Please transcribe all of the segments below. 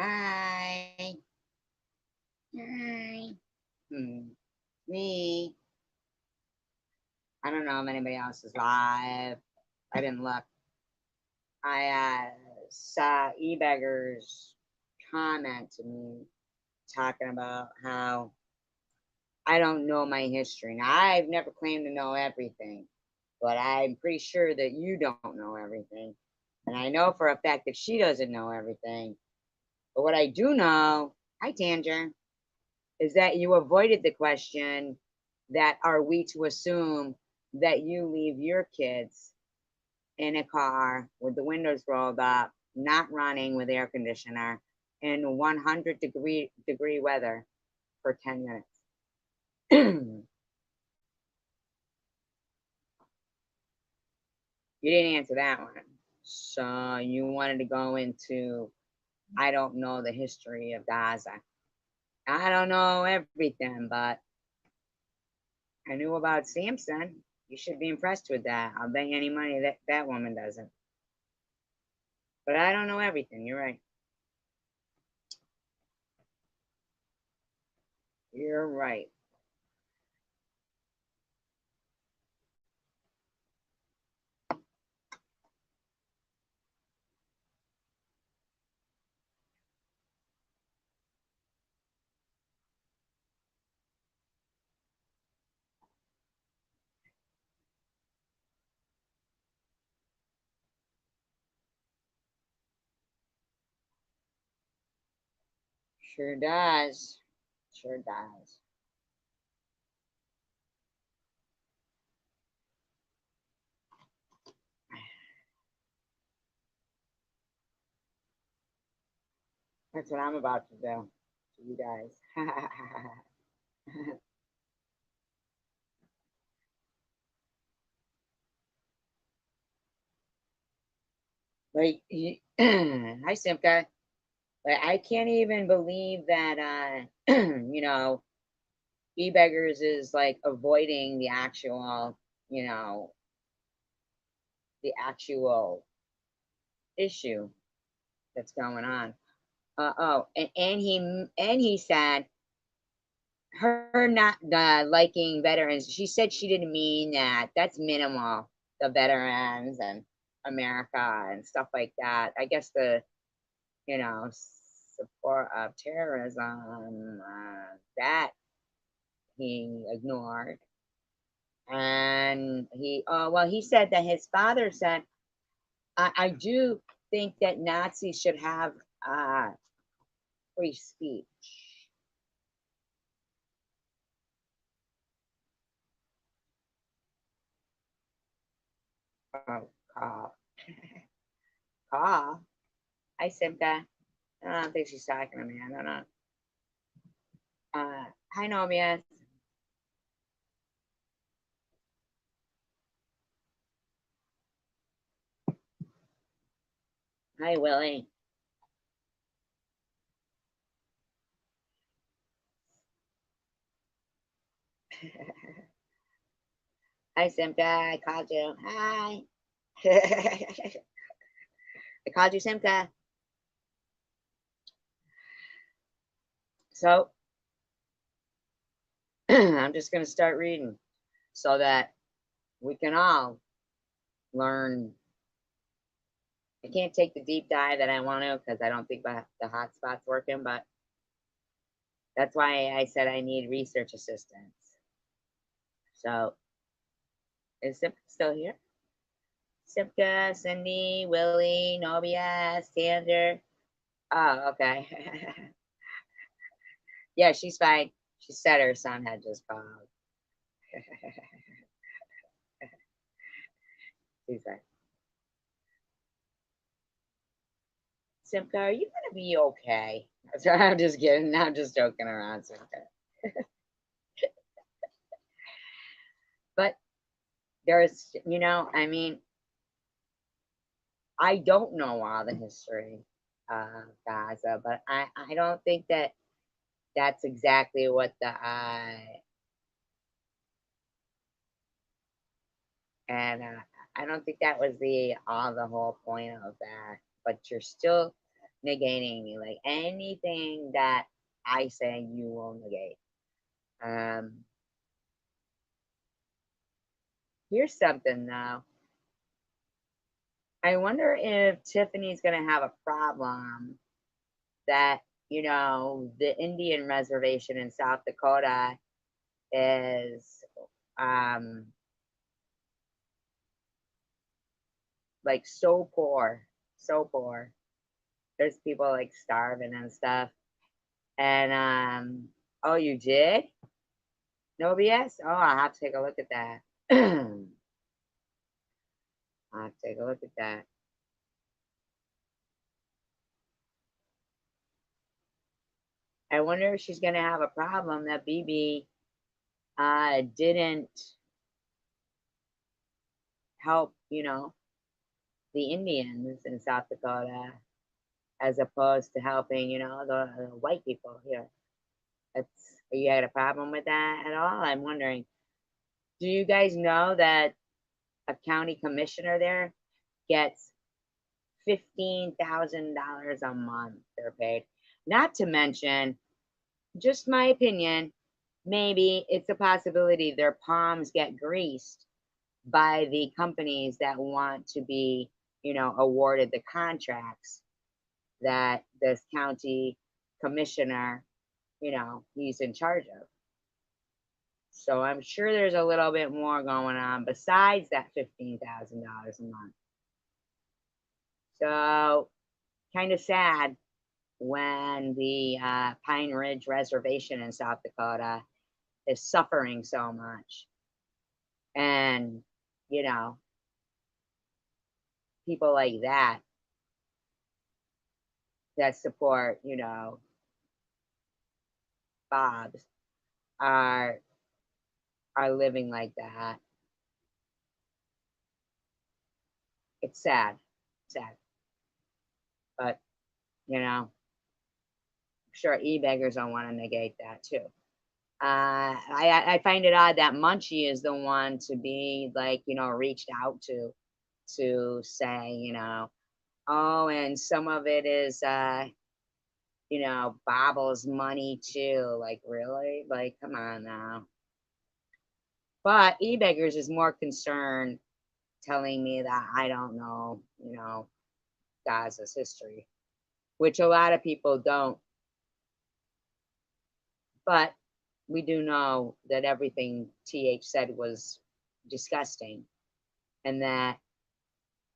Hi. Hi. Me. I don't know if anybody else is live. I didn't look. I saw eBeggars comment to me talking about how I don't know my history. Now, I've never claimed to know everything, but I'm pretty sure that you don't know everything. And I know for a fact that she doesn't know everything. But what I do know, hi, Tanger, is that you avoided the question that are we to assume that you leave your kids in a car with the windows rolled up, not running with air conditioner, in 100-degree weather for 10 minutes? You didn't answer that one. So you wanted to go into, I don't know the history of Gaza. I don't know everything, but I knew about Samson. You should be impressed with that. I'll bet you any money that that woman doesn't. But I don't know everything. You're right. You're right. Sure does. Sure does. That's what I'm about to do to you guys. Like, hi, Simka. Like, I can't even believe that, e-beggars is like avoiding the actual, you know, the actual issue that's going on. And he said her not liking veterans. She said she didn't mean that. That's minimal. The veterans and America and stuff like that. I guess the support of terrorism that he ignored. And he said that his father said, I do think that Nazis should have free speech. Oh, call. Call. I said that. I don't think she's talking to me. I don't know. Hi, Nomias. Hi, Willie. Hi, Simka. I called you. Hi. I called you Simka. So I'm just going to start reading so that we can all learn. I can't take the deep dive that I want to because I don't think the hotspot's working, but that's why I said I need research assistance. So is Simka still here? Simka, Cindy, Willie, Nobia, Sander. Oh, okay. Yeah, she's fine. She said her son had just called. She's like, Simka, are you gonna be okay? So I'm just kidding. I'm just joking around, Simka. But there's, I mean, I don't know all the history of Gaza, but I don't think that that's exactly what the and I don't think that was the whole point of that. But you're still negating me. Like anything that I say, you will negate. Um, Here's something though. I wonder if Tiffany's gonna have a problem that, the Indian reservation in South Dakota is um like so poor. There's people like starving and stuff. And oh, you did? No BS? Oh, I'll have to take a look at that. I'll have to take a look at that. I wonder if she's gonna have a problem that BB didn't help, the Indians in South Dakota as opposed to helping, the white people here. That's You had a problem with that at all? I'm wondering. Do you guys know that a county commissioner there gets $15,000 a month they're paid? Not to mention, just my opinion, maybe it's a possibility their palms get greased by the companies that want to be, awarded the contracts that this county commissioner, he's in charge of. So I'm sure there's a little bit more going on besides that $15,000 a month. So kind of sad when the Pine Ridge Reservation in South Dakota is suffering so much. And, you know, people like that support, Bob's are living like that. It's sad, sad. But, I'm sure e-beggars don't want to negate that too. I find it odd that Munchie is the one to be like, reached out to say, oh, and some of it is, Bobble's money too. Like, really? Like, come on now. But e-beggars is more concerned telling me that I don't know, Gaza's history, which a lot of people don't. But we do know that everything TH said was disgusting, and that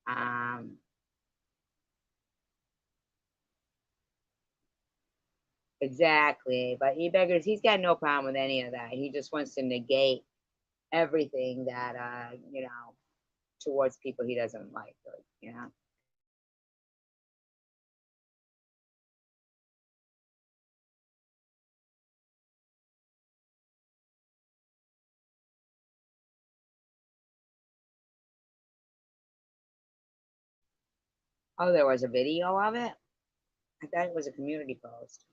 um, exactly. But e-beggars, he's got no problem with any of that. He just wants to negate everything that towards people he doesn't like. Oh, there was a video of it. I thought it was a community post.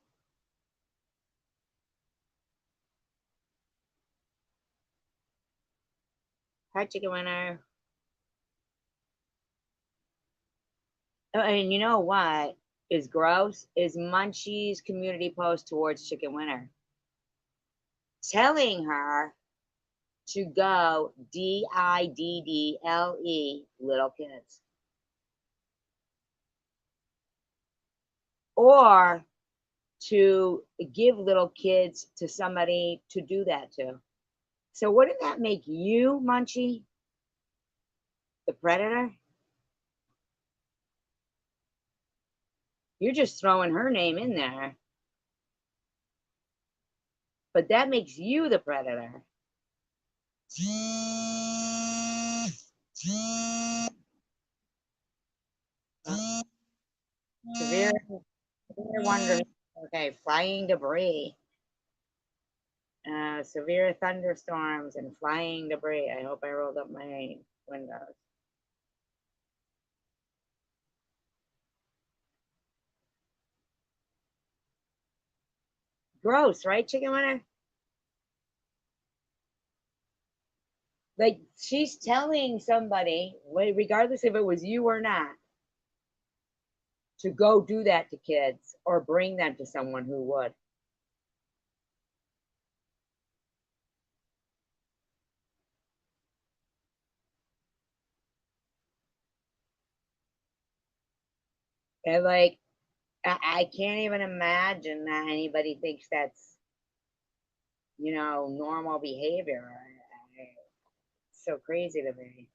Hi, chicken winner. And you know what is gross is Munchie's community post towards Chicken Winner, telling her to go diddle little kids, or to give little kids to somebody to do that to. So wouldn't that make you, Munchie, the predator? You're just throwing her name in there, but that makes you the predator. Severe, severe wonder. Okay, flying debris. Severe thunderstorms and flying debris. I hope I rolled up my windows. Gross, right, chicken winner? Like she's telling somebody, regardless if it was you or not, to go do that to kids or bring them to someone who would. And like, I can't even imagine that anybody thinks that's, normal behavior. It's so crazy to me.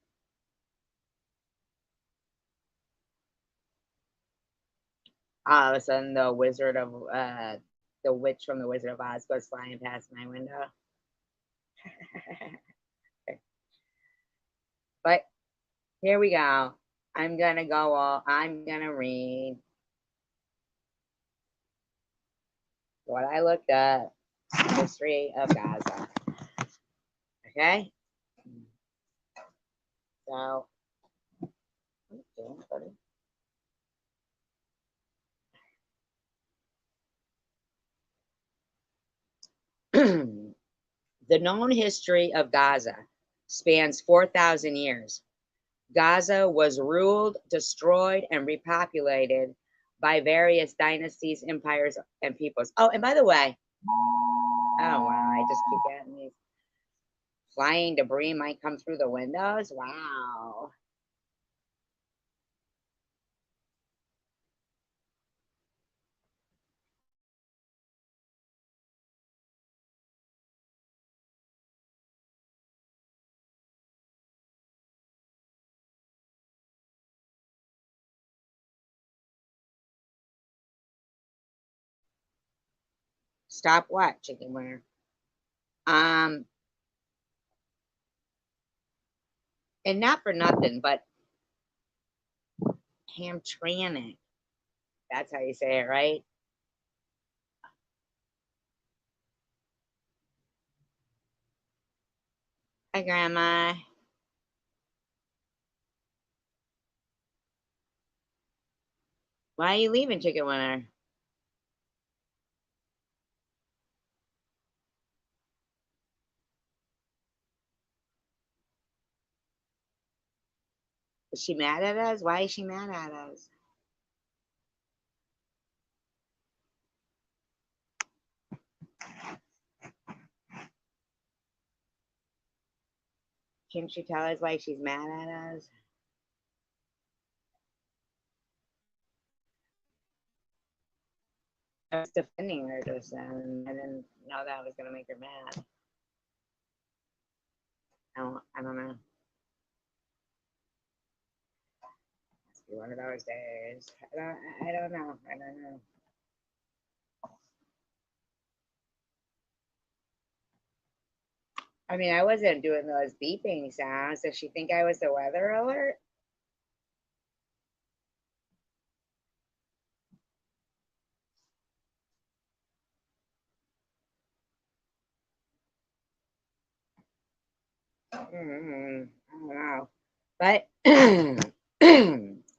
All of a sudden, the witch from the Wizard of Oz goes flying past my window. But here we go. I'm gonna read what I looked up. History of Gaza. Okay? So, the known history of Gaza spans 4,000 years. Gaza was ruled, destroyed, and repopulated by various dynasties, empires, and peoples. Oh, and by the way, oh wow, I just keep getting these flying debris might come through the windows. Wow. Stop what, chicken winner? Um, and not for nothing, but Hamtramck. That's how you say it, right? Hi, Grandma. Why are you leaving, chicken winner? Is she mad at us? Why is she mad at us? Can she tell us why she's mad at us? I was defending her just then. I didn't know that was gonna make her mad. I don't know. Must be one of those days. I don't know. I don't know. I mean, I wasn't doing those beeping sounds. Does she think I was the weather alert? I don't know. But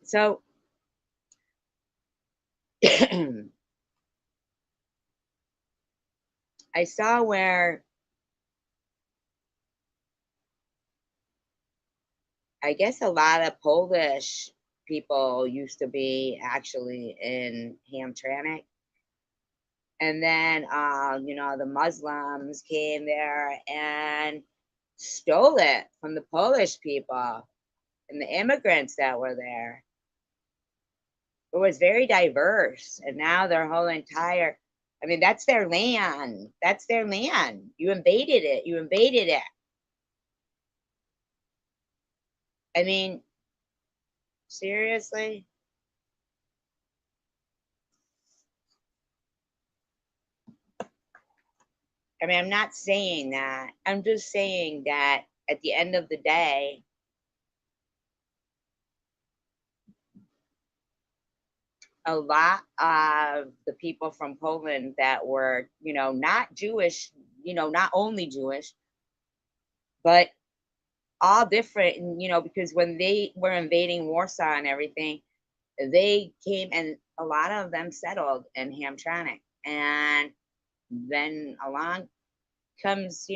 so I saw where I guess a lot of Polish people used to be actually in Hamtramck. And then, the Muslims came there and stole it from the Polish people and the immigrants that were there. It was very diverse. And now their whole entire, I mean, that's their land. That's their land. You invaded it. You invaded it. I mean, seriously? I mean, I'm not saying that. I'm just saying that at the end of the day, a lot of the people from Poland that were, not Jewish, not only Jewish, but all different, because when they were invading Warsaw and everything, they came and a lot of them settled in Hamtramck. And then along comes,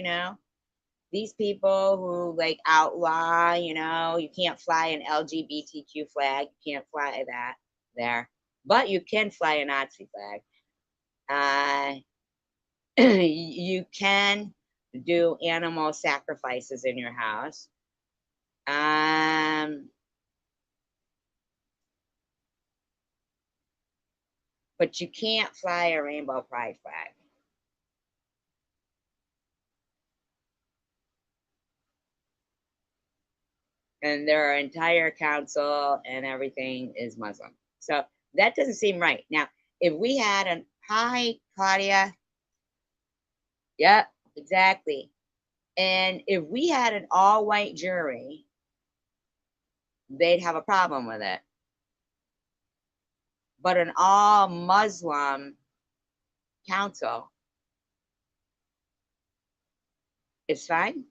these people who like outlaw, you can't fly an LGBTQ flag, you can't fly that there. but you can fly a Nazi flag. You can do animal sacrifices in your house. But you can't fly a rainbow pride flag. And their entire council and everything is Muslim. So that doesn't seem right. Now, if we had an hi, Claudia. Yep, exactly. And if we had an all white jury, they'd have a problem with it. But an all Muslim council is fine.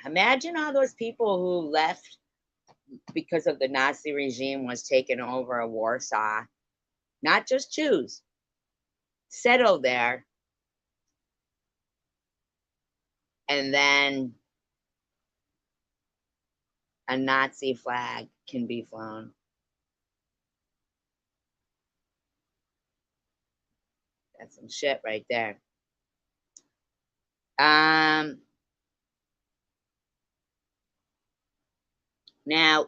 Imagine all those people who left because of the Nazi regime was taking over Warsaw, not just Jews, settled there, and then a Nazi flag can be flown. That's some shit right there. Now,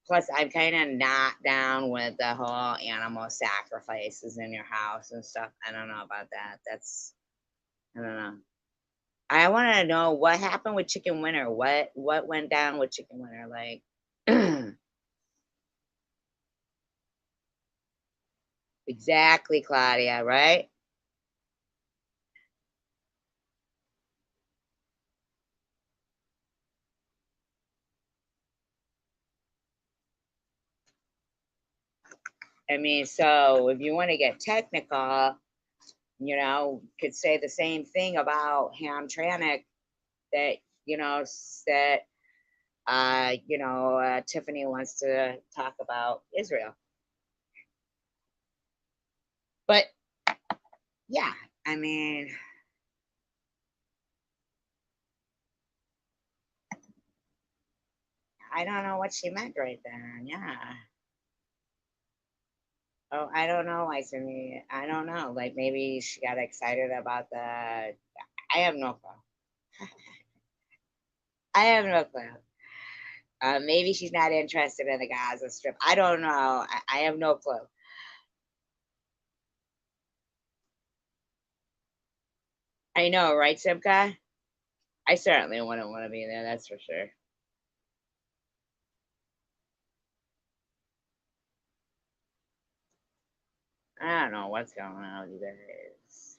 plus, I'm kind of not down with the whole animal sacrifices in your house and stuff. I don't know about that. I don't know. I want to know what happened with Chicken Winter. What went down with Chicken Winter? Like, exactly, Claudia, right? I mean, so if you want to get technical, could say the same thing about Hamtramck that, that, Tiffany wants to talk about Israel. But yeah, I mean, I don't know what she meant right there. Yeah. Oh, I don't know, Isaac. I don't know. Like maybe she got excited about the. I have no clue. I have no clue. Maybe she's not interested in the Gaza Strip. I don't know. I have no clue. I know, right, Simka? I certainly wouldn't want to be there. That's for sure. I don't know what's going on with you guys.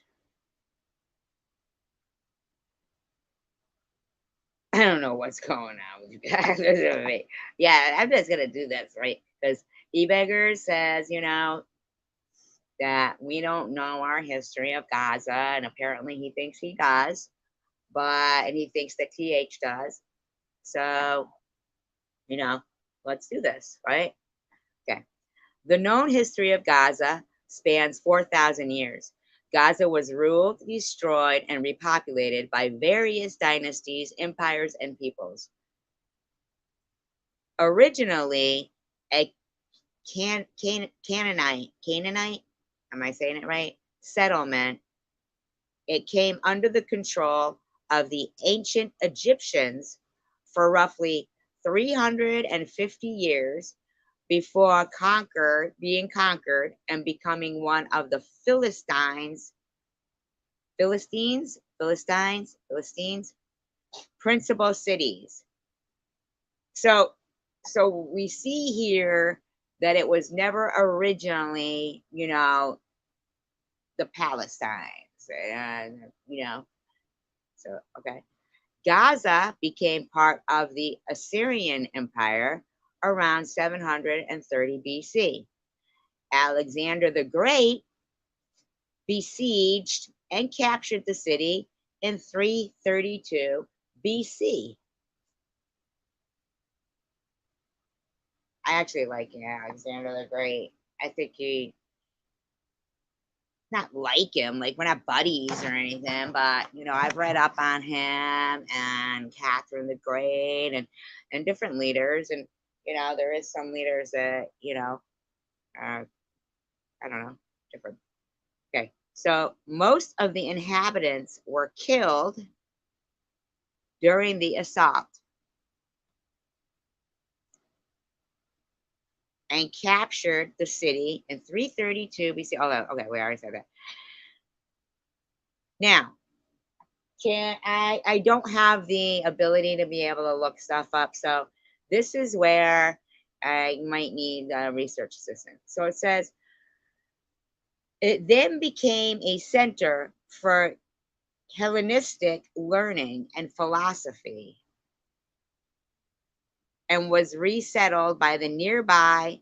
I don't know what's going on with you guys. Yeah, I'm just gonna do this, right? Because eBeggar says, that we don't know our history of Gaza, and apparently he thinks he does, and he thinks that TH does. So, you know, let's do this, right? Okay. The known history of Gaza spans 4,000 years. Gaza was ruled, destroyed, and repopulated by various dynasties, empires, and peoples. Originally, a Canaanite, am I saying it right? Settlement. It came under the control of the ancient Egyptians for roughly 350 years before being conquered and becoming one of the Philistines, principal cities. So, we see here that it was never originally, the Palestines, So, okay. Gaza became part of the Assyrian Empire around 730 BC. Alexander the Great besieged and captured the city in 332 BC. I actually like Alexander the Great. I think he, not like him, like we're not buddies or anything, but I've read up on him and Catherine the Great and different leaders, and there is some leaders that I don't know, different. Okay, so most of the inhabitants were killed during the assault and captured the city in 332 BC. Oh, okay, we already said that. Now, can I don't have the ability to be able to look stuff up, so this is where I might need a research assistant. So it says it then became a center for Hellenistic learning and philosophy and was resettled by the nearby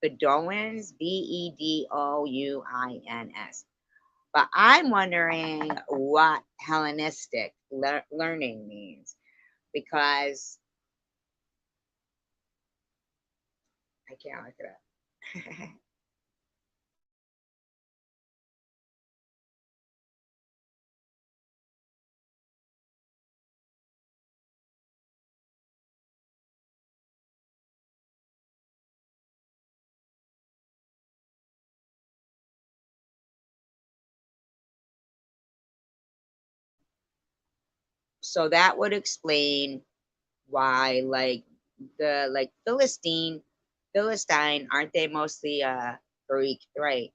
Bedouins, Bedouins. But I'm wondering what Hellenistic learning means, because I can't look it up. So that would explain why, like Philistine, aren't they mostly Greek, right?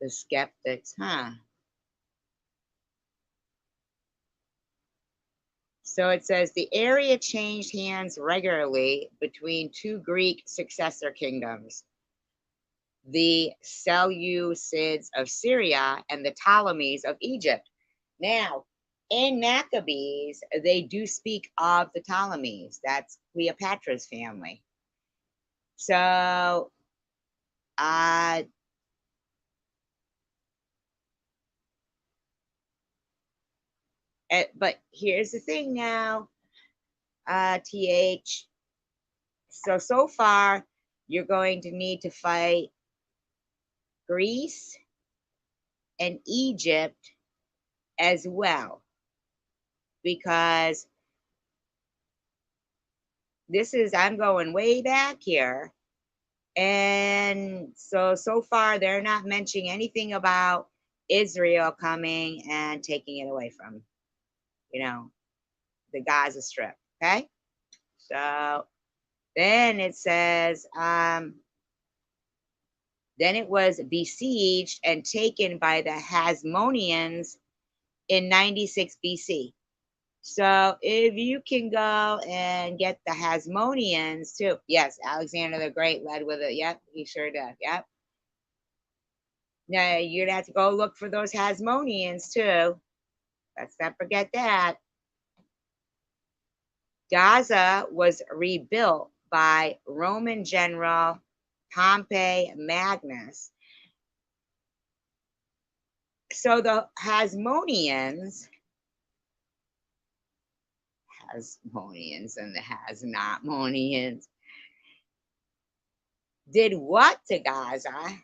The skeptics, huh? So it says the area changed hands regularly between two Greek successor kingdoms, the Seleucids of Syria and the Ptolemies of Egypt. Now, in Maccabees, they do speak of the Ptolemies. That's Cleopatra's family. So, uh, but here's the thing now, TH. So far, you're going to need to fight Greece and Egypt as well, because I'm going way back here. And so far, they're not mentioning anything about Israel coming and taking it away from, you know, the Gaza Strip. Okay. So then it says, then it was besieged and taken by the Hasmoneans in 96 BC. So if you can go and get the Hasmoneans too. Yes, Alexander the Great led with it. Yep, he sure did. Yep. Now you'd have to go look for those Hasmoneans too. Let's not forget that. Gaza was rebuilt by Roman general Pompey Magnus. So the Hasmoneans and the Has-not-monians did what to Gaza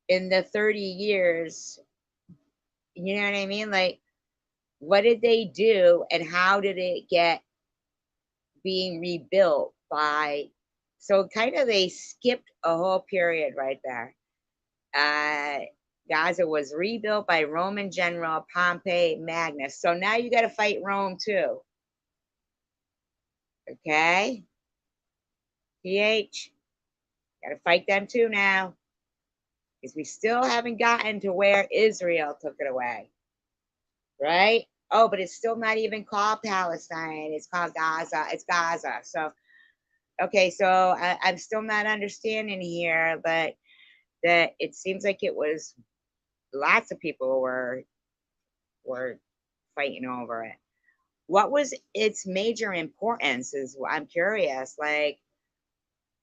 in the 30 years? You know what I mean? Like, what did they do and how did it get being rebuilt by? So kind of they skipped a whole period right there. uh Gaza was rebuilt by Roman general Pompey Magnus, so now you got to fight Rome too. Okay, PH, got to fight them too now, because we still haven't gotten to where Israel took it away, right? Oh, but it's still not even called Palestine, it's called Gaza. It's Gaza. So okay, so I'm still not understanding here, but that it seems like it was lots of people were fighting over it. What was its major importance? Is I'm curious. Like,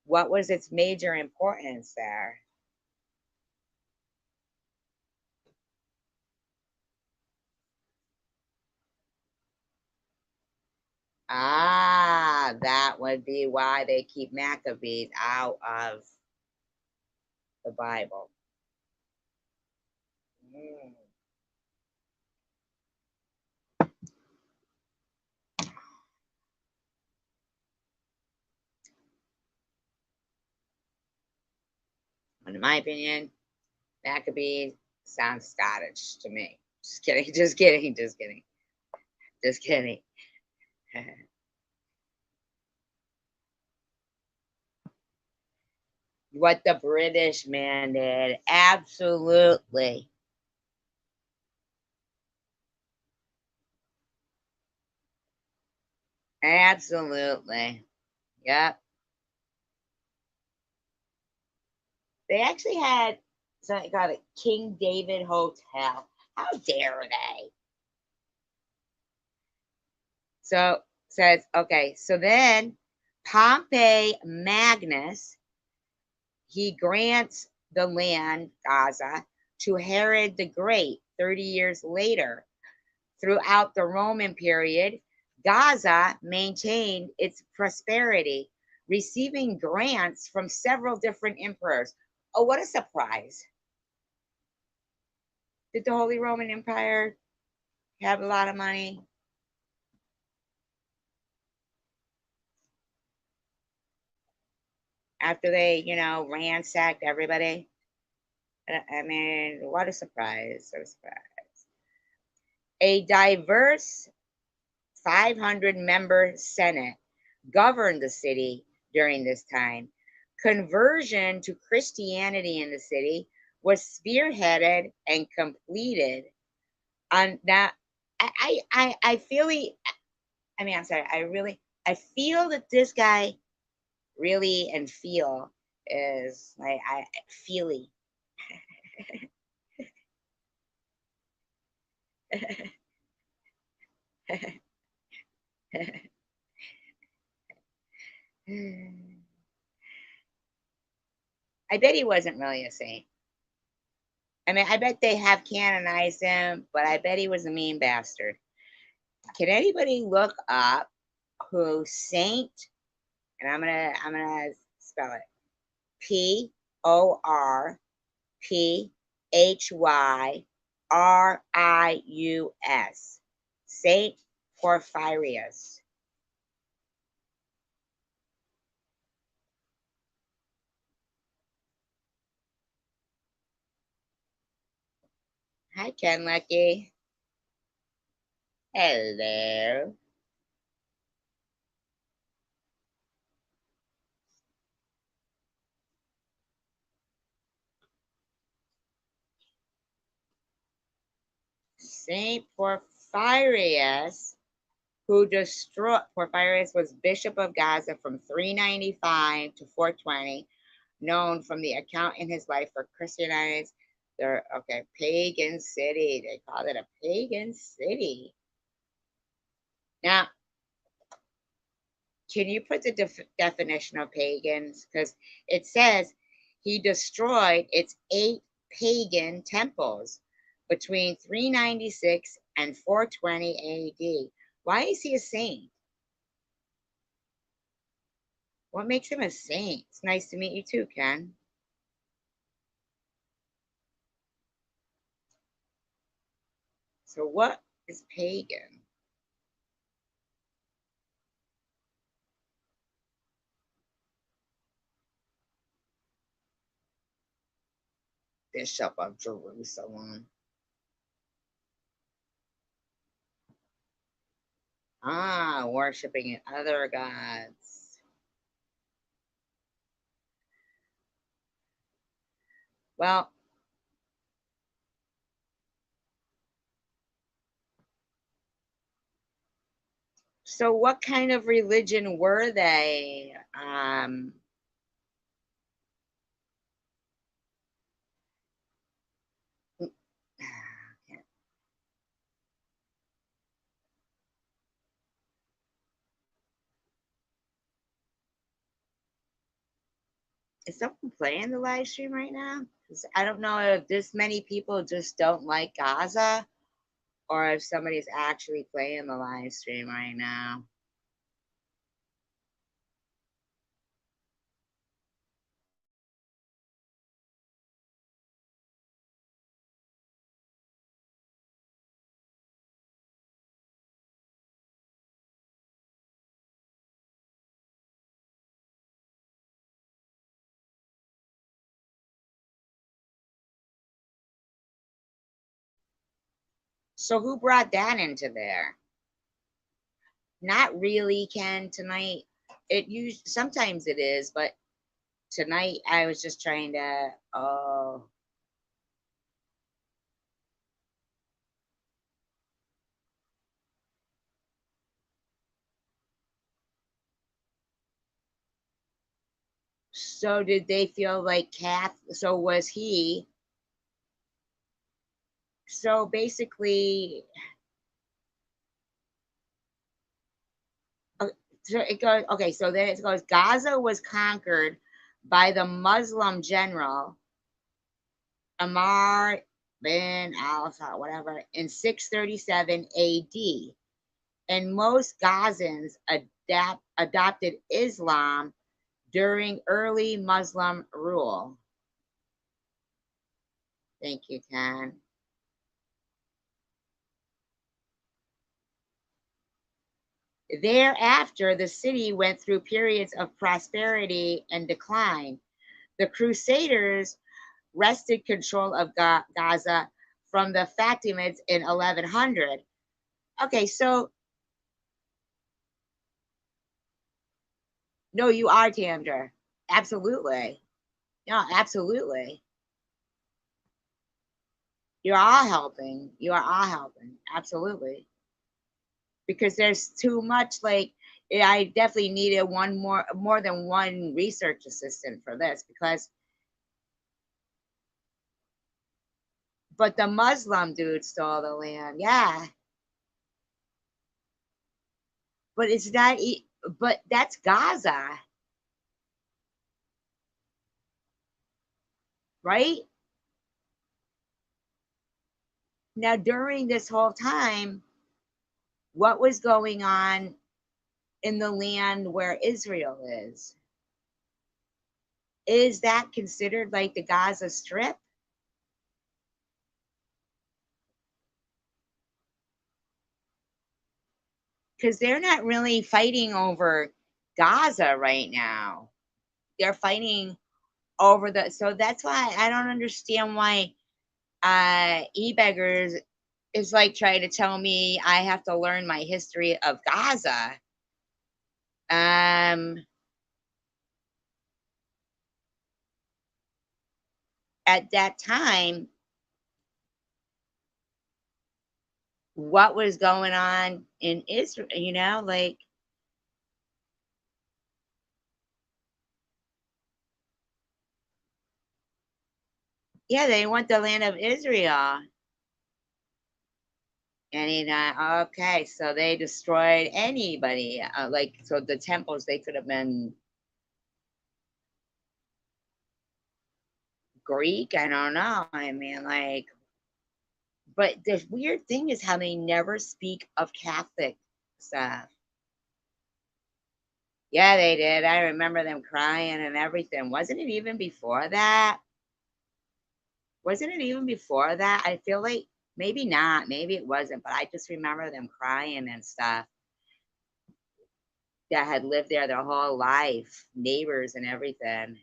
what was its major importance there? Ah, that would be why they keep Maccabees out of the Bible. Mm. In my opinion, Maccabees sounds Scottish to me. Just kidding, just kidding, just kidding, just kidding. What the British man did, absolutely, absolutely. Yep. They actually had something called a King David Hotel. How dare they? So says, okay, so then Pompey Magnus, he grants the land, Gaza, to Herod the Great 30 years later. Throughout the Roman period, Gaza maintained its prosperity, receiving grants from several different emperors. Oh, what a surprise! Did the Holy Roman Empire have a lot of money after they, ransacked everybody? I mean, what a surprise! What a surprise! A diverse 500 member Senate governed the city during this time. Conversion to Christianity in the city was spearheaded and completed on that. I feel I mean, I'm sorry, I feel that this guy really and feel is like I feely. I bet he wasn't really a saint. I mean, I bet they have canonized him, but I bet he was a mean bastard. Can anybody look up who Saint, and I'm gonna spell it Porphyrius. Saint Porphyrius. Hi Ken Lucky. Hello. Saint Porphyrius, who destroyed Porphyrius was Bishop of Gaza from 395 to 420, known from the account in his life for Christianities. They're okay, pagan city. They call it a pagan city. Now, can you put the definition of pagans? Because it says he destroyed its 8 pagan temples between 396 and 420 AD. Why is he a saint? What makes him a saint? It's nice to meet you too, Ken. So, what is pagan? Bishop of Jerusalem. Ah, worshiping other gods. Well, so what kind of religion were they? Is someone playing the live stream right now? 'Cause I don't know if this many people just don't like Gaza or if somebody's actually playing the live stream right now. So who brought that into there? Not really, Ken, tonight. Sometimes it is, but tonight I was just trying to, oh, so did they feel like so was he, so basically, uh, so it goes, okay, so then it goes, Gaza was conquered by the Muslim general Amar bin al-Assad, whatever, in 637 AD. And most Gazans adopted Islam during early Muslim rule. Thank you, Khan. Thereafter, the city went through periods of prosperity and decline. The Crusaders wrested control of Gaza from the Fatimids in 1100. Okay, so no, you are Tamdra. Absolutely. No, absolutely. You're all helping. You are all helping. Absolutely. Because there's too much, like, I definitely needed more than one research assistant for this because, but the Muslim dude stole the land. Yeah. But it's not, but that's Gaza, right? Now, during this whole time, what was going on in the land where Israel is? Is that considered like the Gaza Strip? Because they're not really fighting over Gaza right now. They're fighting over so that's why I don't understand why e-beggars is like trying to tell me I have to learn my history of Gaza. Um, at that time, what was going on in Israel, like, yeah, they want the land of Israel. Okay, so they destroyed anybody. Like, so the temples, they could have been Greek. I don't know. I mean, like, but the weird thing is how they never speak of Catholic stuff. Yeah, they did. I remember them crying and everything. Wasn't it even before that? Wasn't it even before that? I feel like maybe not. Maybe it wasn't, but I just remember them crying and stuff that had lived there their whole life, neighbors and everything.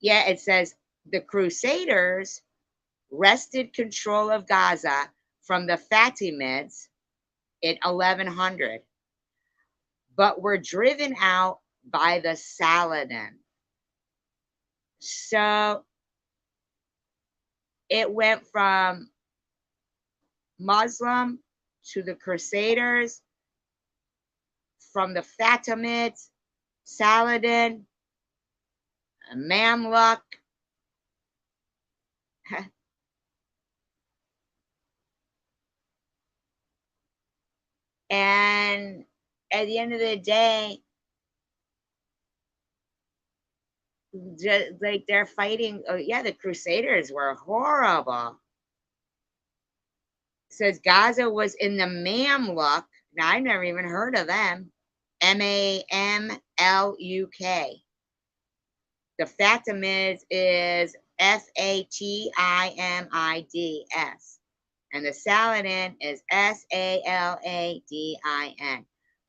Yeah, it says the Crusaders wrested control of Gaza from the Fatimids in 1100, but were driven out by the Saladin. So it went from Muslim to the Crusaders, from the Fatimids, Saladin, Mamluk. And at the end of the day, just like they're fighting. Oh, yeah, the Crusaders were horrible. It says Gaza was in the Mamluk. Now, I've never even heard of them. Mamluk. The Fatimids is Fatimids. And the Saladin is Saladin.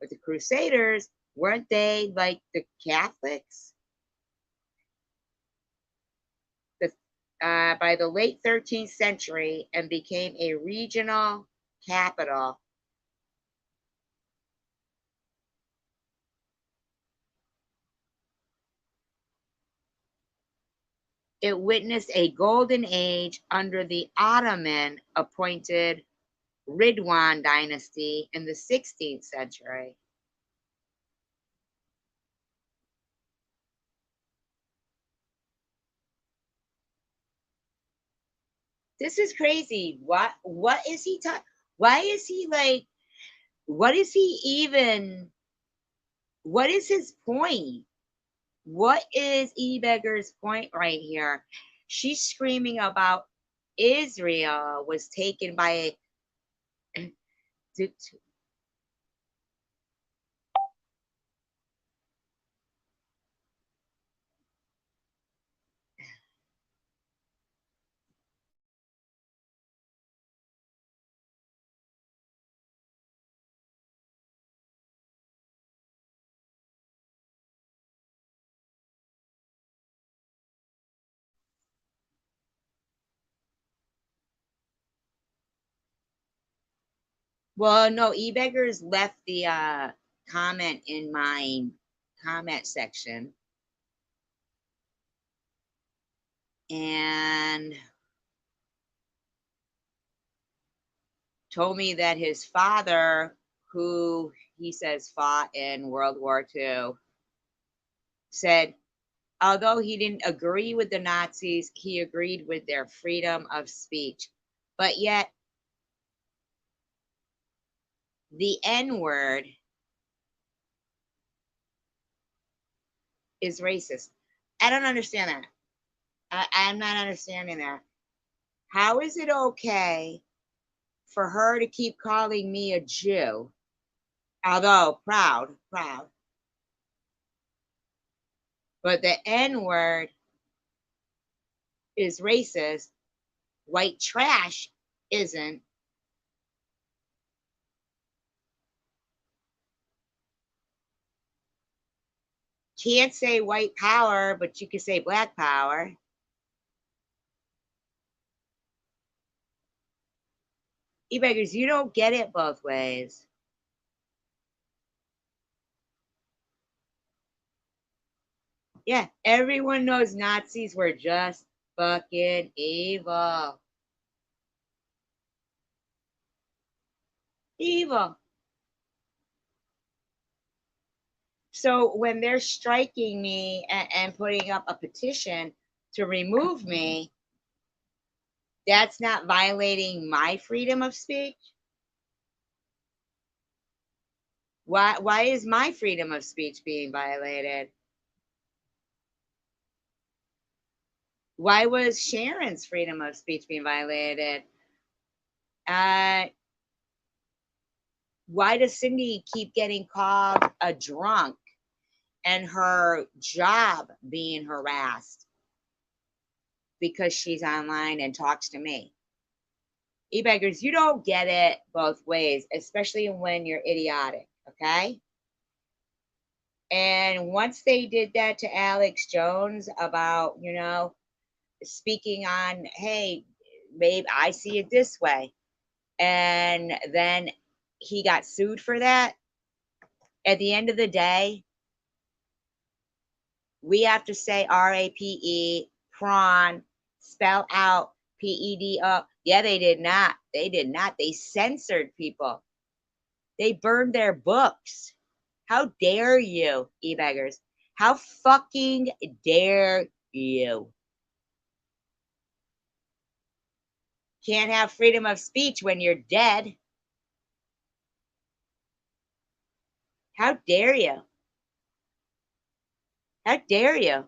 But the Crusaders, weren't they like the Catholics? The, by the late 13th century and became a regional capital. It witnessed a golden age under the Ottoman appointed Ridwan dynasty in the 16th century. This is crazy. What is he talking? Why is he like, what is he even, what is his point? What is Ebegger's point right here? She's screaming about Israel was taken by a, well, no, Ebegger's left the comment in my comment section. And told me that his father, who he says fought in World War II, said, although he didn't agree with the Nazis, he agreed with their freedom of speech. But yet, the N word is racist. I don't understand that. I'm not understanding that. How is it okay for her to keep calling me a Jew, although proud, but the N word is racist? White trash isn't. Can't say white power, but you can say black power. E-beggars, you don't get it both ways. Yeah, everyone knows Nazis were just fucking evil. Evil. So when they're striking me and putting up a petition to remove me, that's not violating my freedom of speech. Why is my freedom of speech being violated? Why was Sharon's freedom of speech being violated? Uh, why does Cindy keep getting called a drunk and her job being harassed because she's online and talks to me? E-beggars, you don't get it both ways, especially when you're idiotic, okay? And once they did that to Alex Jones about, speaking on, hey, babe, I see it this way. And then he got sued for that. At the end of the day, we have to say RAPE, prawn, spell out PEDO. Yeah, they did not. They did not. They censored people. They burned their books. How dare you, e-beggars? How fucking dare you? Can't have freedom of speech when you're dead. How dare you? How dare you?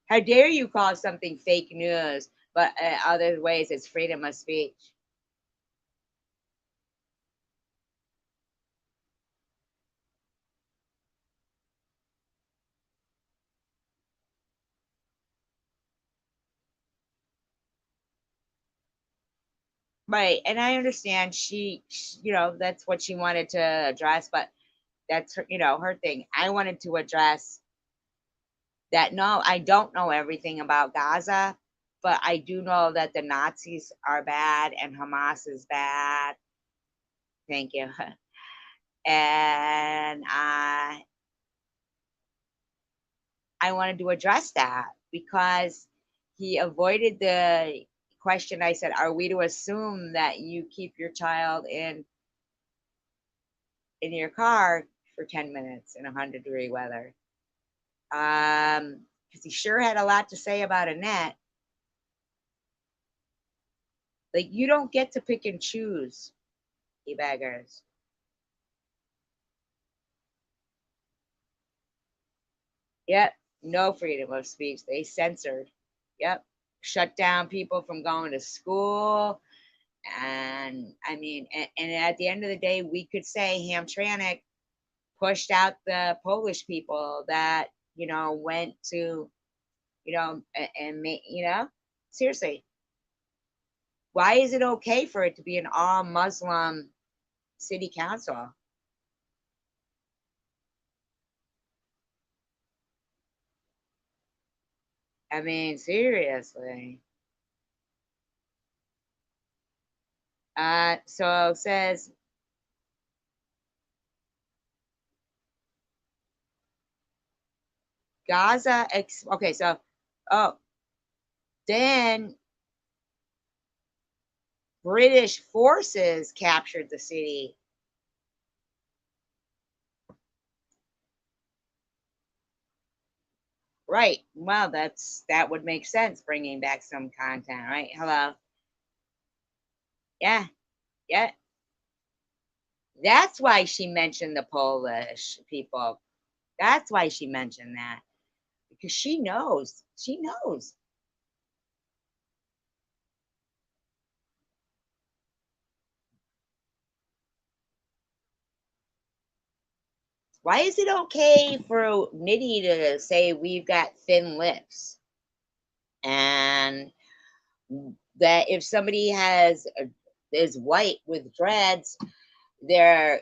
How dare you call something fake news, but other ways it's freedom of speech? Right, and I understand that's what she wanted to address, but that's her thing. I wanted to address that. No, I don't know everything about Gaza, but I do know that the Nazis are bad and Hamas is bad. Thank you. And I wanted to address that because he avoided the question. I said, "Are we to assume that you keep your child in your car for 10 minutes in 100-degree weather?" Because he sure had a lot to say about Annette. Like, you don't get to pick and choose, you beggars. Yep, no freedom of speech. They censored. Yep, shut down people from going to school. And I mean, and at the end of the day, we could say Hamtramck pushed out the Polish people that went to and made seriously. Why is it okay for it to be an all Muslim city council? I mean, seriously. So it says Gaza. Okay, so oh, then British forces captured the city. Right. Well, that would make sense, bringing back some content, right? Hello. Yeah. Yeah. That's why she mentioned the Polish people. That's why she mentioned that, because she knows. She knows. Why is it okay for Nitty to say we've got thin lips? And that if somebody is white with dreads, they're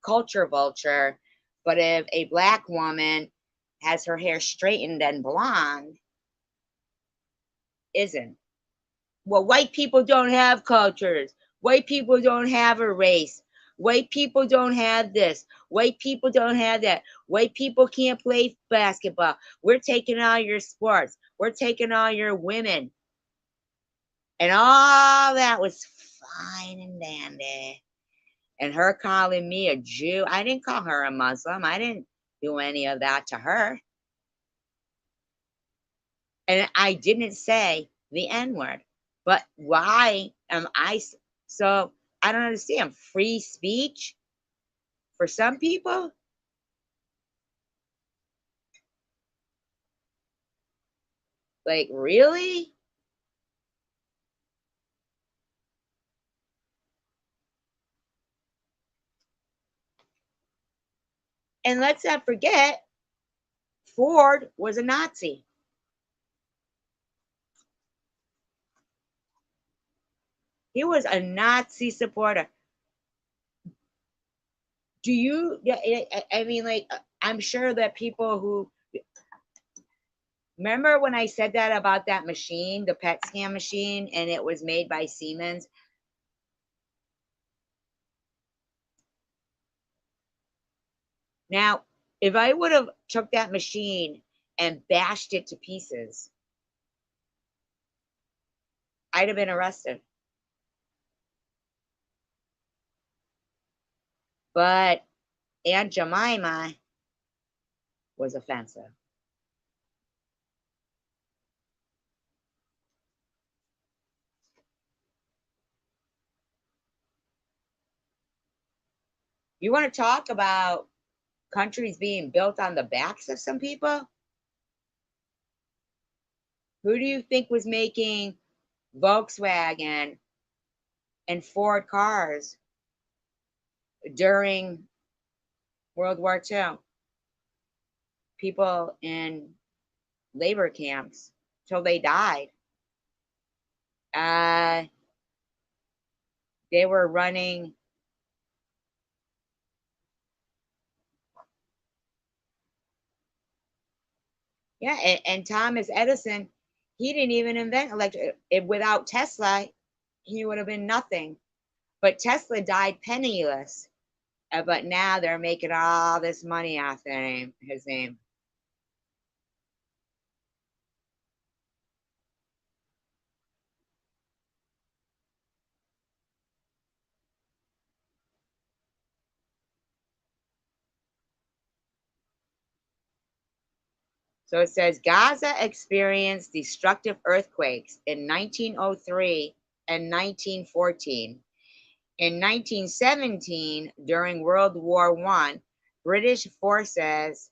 culture vulture. But if a black woman has her hair straightened and blonde, isn't. Well, white people don't have cultures. White people don't have a race. White people don't have this. White people don't have that. White people can't play basketball. We're taking all your sports. We're taking all your women. And all that was fine and dandy. And her calling me a Jew, I didn't call her a Muslim. I didn't do any of that to her. And I didn't say the N word. But why am so I don't understand. Free speech for some people? Like, really? And let's not forget, Ford was a Nazi. He was a Nazi supporter. Do you? Yeah, I mean, like, I'm sure that people who remember when I said that about that machine, the PET scan machine, and it was made by Siemens. Now, if I would have took that machine and bashed it to pieces, I'd have been arrested. But Aunt Jemima was offensive. You want to talk about countries being built on the backs of some people? Who do you think was making Volkswagen and Ford cars during World War II? People in labor camps till they died. Uh, they were running. Yeah, and Thomas Edison, he didn't even invent electric. Without Tesla, he would have been nothing. But Tesla died penniless. But now they're making all this money off his name. So it says Gaza experienced destructive earthquakes in 1903 and 1914. In 1917, during World War I, British forces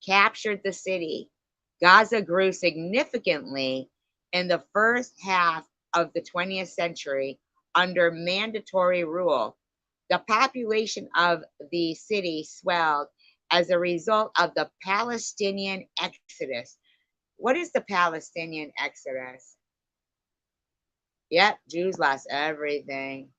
captured the city. Gaza grew significantly in the first half of the 20th century under mandatory rule. The population of the city swelled as a result of the Palestinian exodus. What is the Palestinian exodus? Yep, Jews lost everything.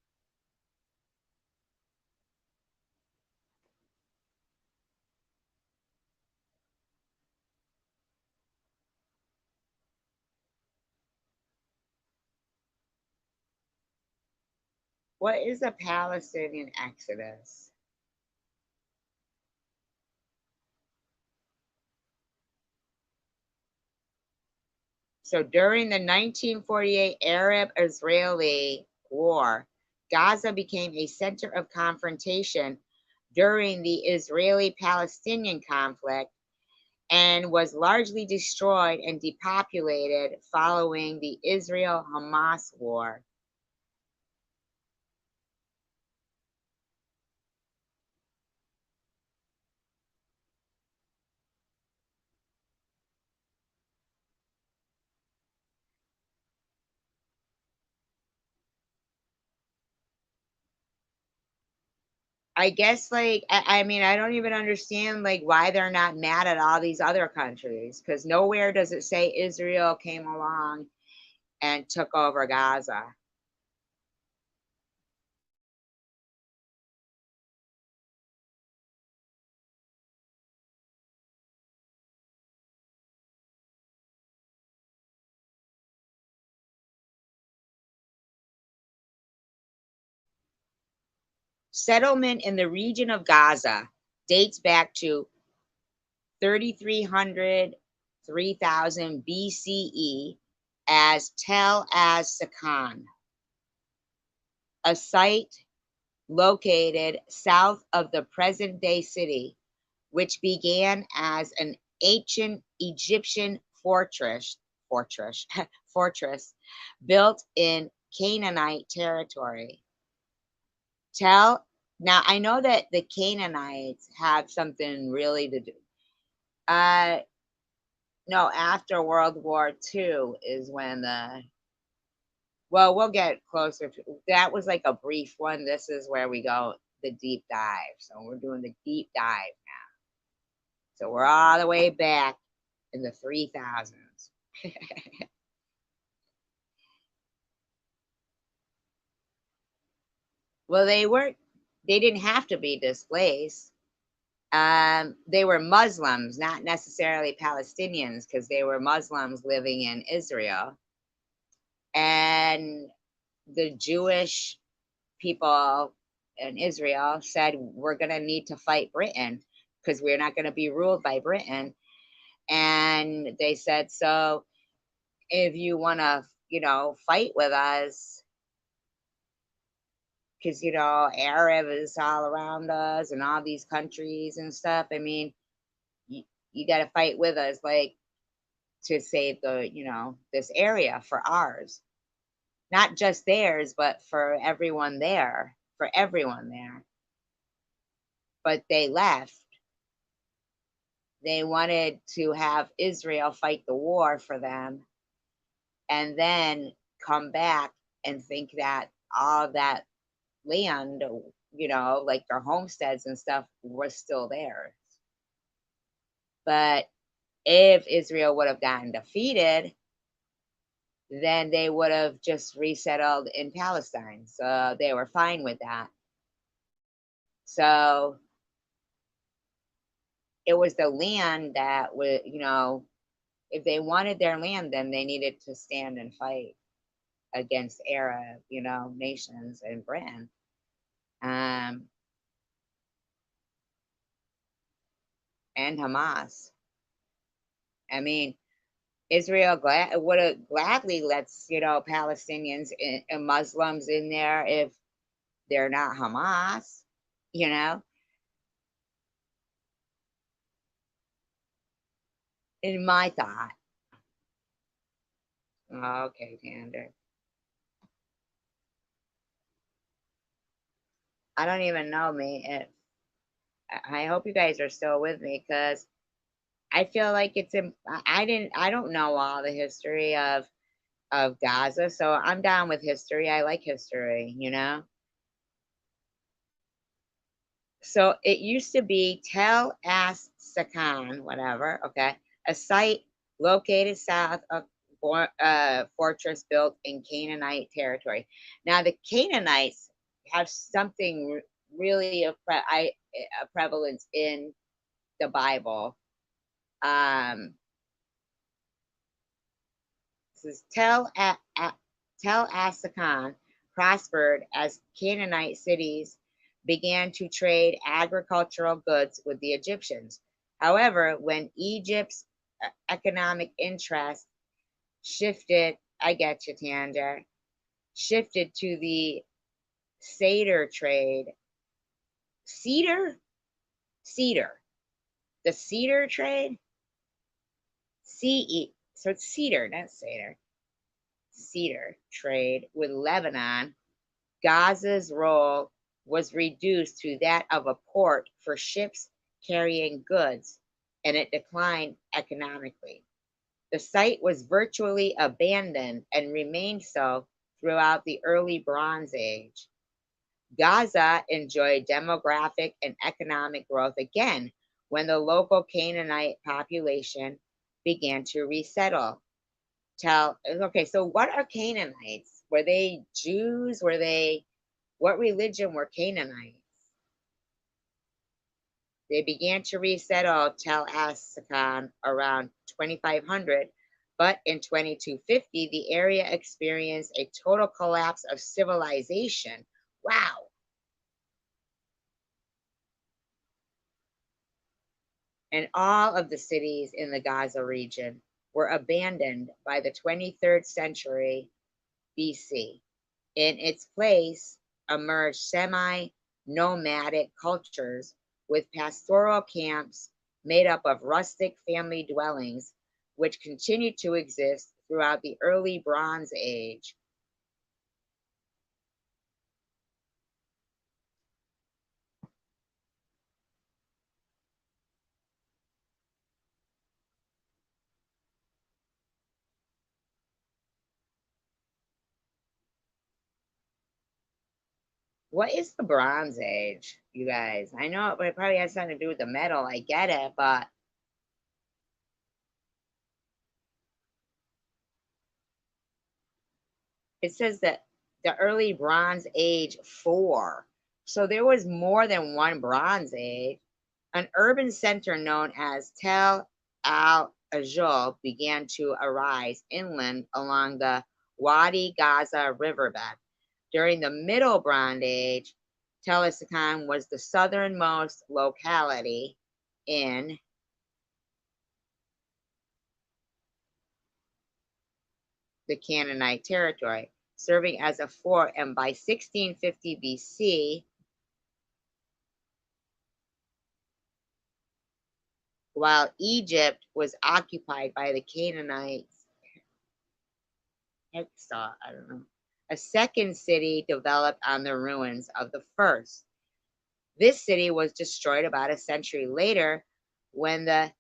What is a Palestinian exodus? So during the 1948 Arab Israeli War, Gaza became a center of confrontation during the Israeli Palestinian conflict and was largely destroyed and depopulated following the Israel Hamas war. I guess I mean I don't even understand like why they're not mad at all these other countries because nowhere does it say Israel came along and took over Gaza. Settlement in the region of Gaza dates back to 3300 3000 BCE as Tel as Sakan, a site located south of the present day city, which began as an ancient Egyptian fortress, fortress built in Canaanite territory. Tell Now I know that the Canaanites have something really to do. Uh no, after World War II is when the well, we'll get closer to that was like a brief one. This is where we go the deep dive. So we're doing the deep dive now. So we're all the way back in the 3000s. Well, they didn't have to be displaced. They were Muslims, not necessarily Palestinians, because they were Muslims living in Israel. And the Jewish people in Israel said, we're going to need to fight Britain because we're not going to be ruled by Britain. And they said, so if you want to, fight with us, because, Arab is all around us and all these countries and stuff. I mean, you got to fight with us, like, to save this area for ours, not just theirs, but for everyone there, but they left. They wanted to have Israel fight the war for them and then come back and think that all that land, like their homesteads and stuff, was still theirs. But if Israel would have gotten defeated, then they would have just resettled in Palestine. So they were fine with that. So it was the land that would, if they wanted their land, then they needed to stand and fight against Arab, nations in Britain. And Hamas. I mean, Israel would have gladly lets, Palestinians and Muslims in there if they're not Hamas, you know. In my thought. Okay, Tander. I don't even know me. I hope you guys are still with me because I feel like I don't know all the history of Gaza, so I'm down with history. I like history. So it used to be Tel As Sakan, whatever, okay, a site located south of fortress built in Canaanite territory. Now the Canaanites have something really a prevalence in the Bible. This is Tel Asakan prospered as Canaanite cities began to trade agricultural goods with the Egyptians. However, when Egypt's economic interest shifted, I get you, Tanger, shifted to the cedar trade, cedar, the cedar trade, so it's cedar, not cedar trade with Lebanon. Gaza's role was reduced to that of a port for ships carrying goods, and it declined economically. The site was virtually abandoned and remained so throughout the early Bronze Age. Gaza enjoyed demographic and economic growth again when the local Canaanite population began to resettle. Okay, so what are Canaanites? Were they Jews? What religion were Canaanites? They began to resettle Tel Assakon around 2500, but in 2250, the area experienced a total collapse of civilization. Wow. And all of the cities in the Gaza region were abandoned by the 23rd century BC. In its place emerged semi nomadic cultures with pastoral camps made up of rustic family dwellings, which continued to exist throughout the early Bronze Age. What is the Bronze Age, you guys? I know it probably has something to do with the metal. I get it, but it says that the early Bronze Age 4. So there was more than one Bronze Age. An urban center known as Tel Al Ajol began to arise inland along the Wadi Gaza riverbed. During the Middle Bronze Age, Tel Assakon was the southernmost locality in the Canaanite territory, serving as a fort, and by 1650 BC, while Egypt was occupied by the Canaanites, I don't know, a second city developed on the ruins of the first. This city was destroyed about a century later when the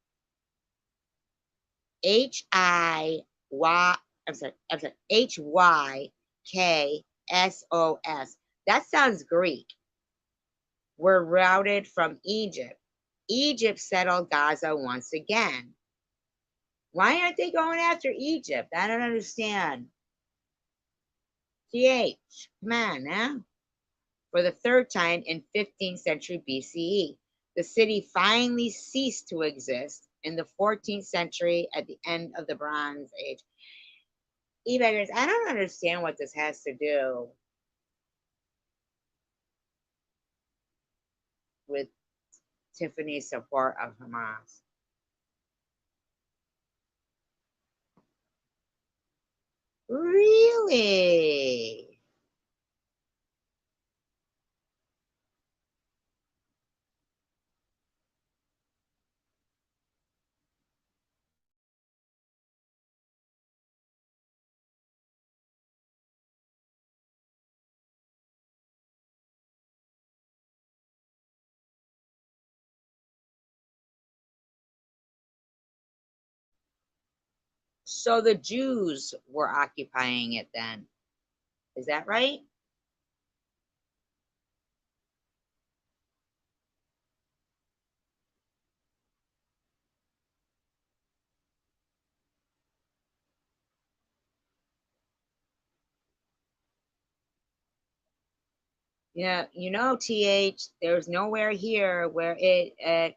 H I Y I'm sorry HYKSOS. That sounds Greek. Were routed from Egypt. Egypt settled Gaza once again. Why aren't they going after Egypt? I don't understand. TH, come on now. For the third time in 15th century BCE. The city finally ceased to exist in the 14th century at the end of the Bronze Age. E-beggars, I don't understand what this has to do with Tiffany's support of Hamas. Really? So the Jews were occupying it then. Is that right? Yeah, TH, there's nowhere here where it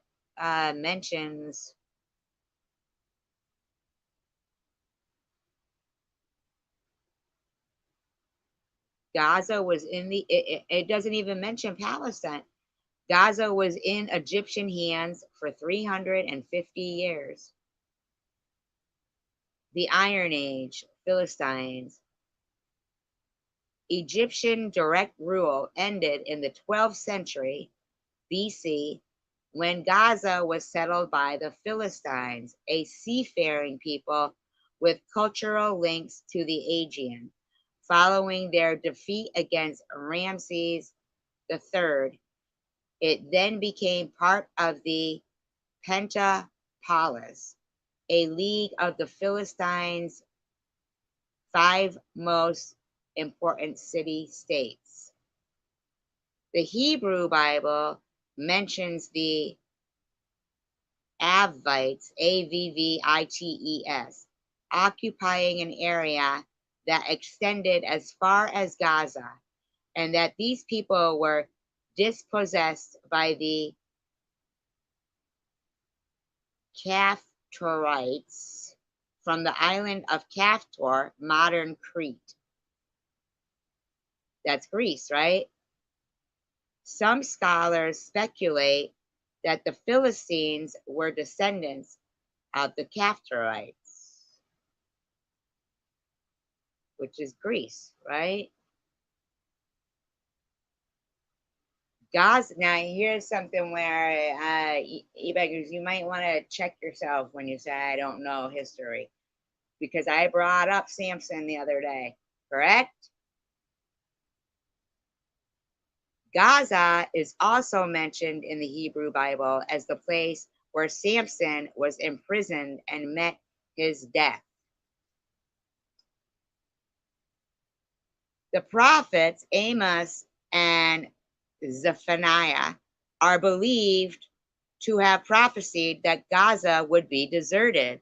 mentions Gaza was in it doesn't even mention Palestine. Gaza was in Egyptian hands for 350 years. The Iron Age, Philistines. Egyptian direct rule ended in the 12th century BC when Gaza was settled by the Philistines, a seafaring people with cultural links to the Aegean. Following their defeat against Ramses III, it then became part of the Pentapolis, a league of the Philistines' five most important city states. The Hebrew Bible mentions the Avites, Avvites, occupying an area that extended as far as Gaza, and that these people were dispossessed by the Caphtorites from the island of Caphtor, modern Crete. That's Greece, right? Some scholars speculate that the Philistines were descendants of the Caphtorites, which is Greece, right? Gaza. Now, here's something where e-beggars, you might want to check yourself when you say I don't know history, because I brought up Samson the other day, correct? Gaza is also mentioned in the Hebrew Bible as the place where Samson was imprisoned and met his death. The prophets Amos and Zephaniah are believed to have prophesied that Gaza would be deserted.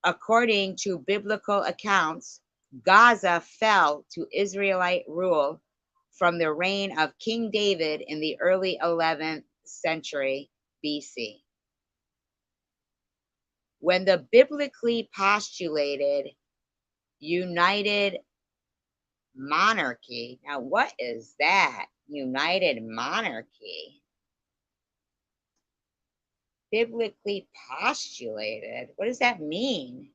According to biblical accounts, Gaza fell to Israelite rule from the reign of King David in the early 11th century BC. When the biblically postulated united monarchy, now what is that? United monarchy? Biblically postulated? What does that mean?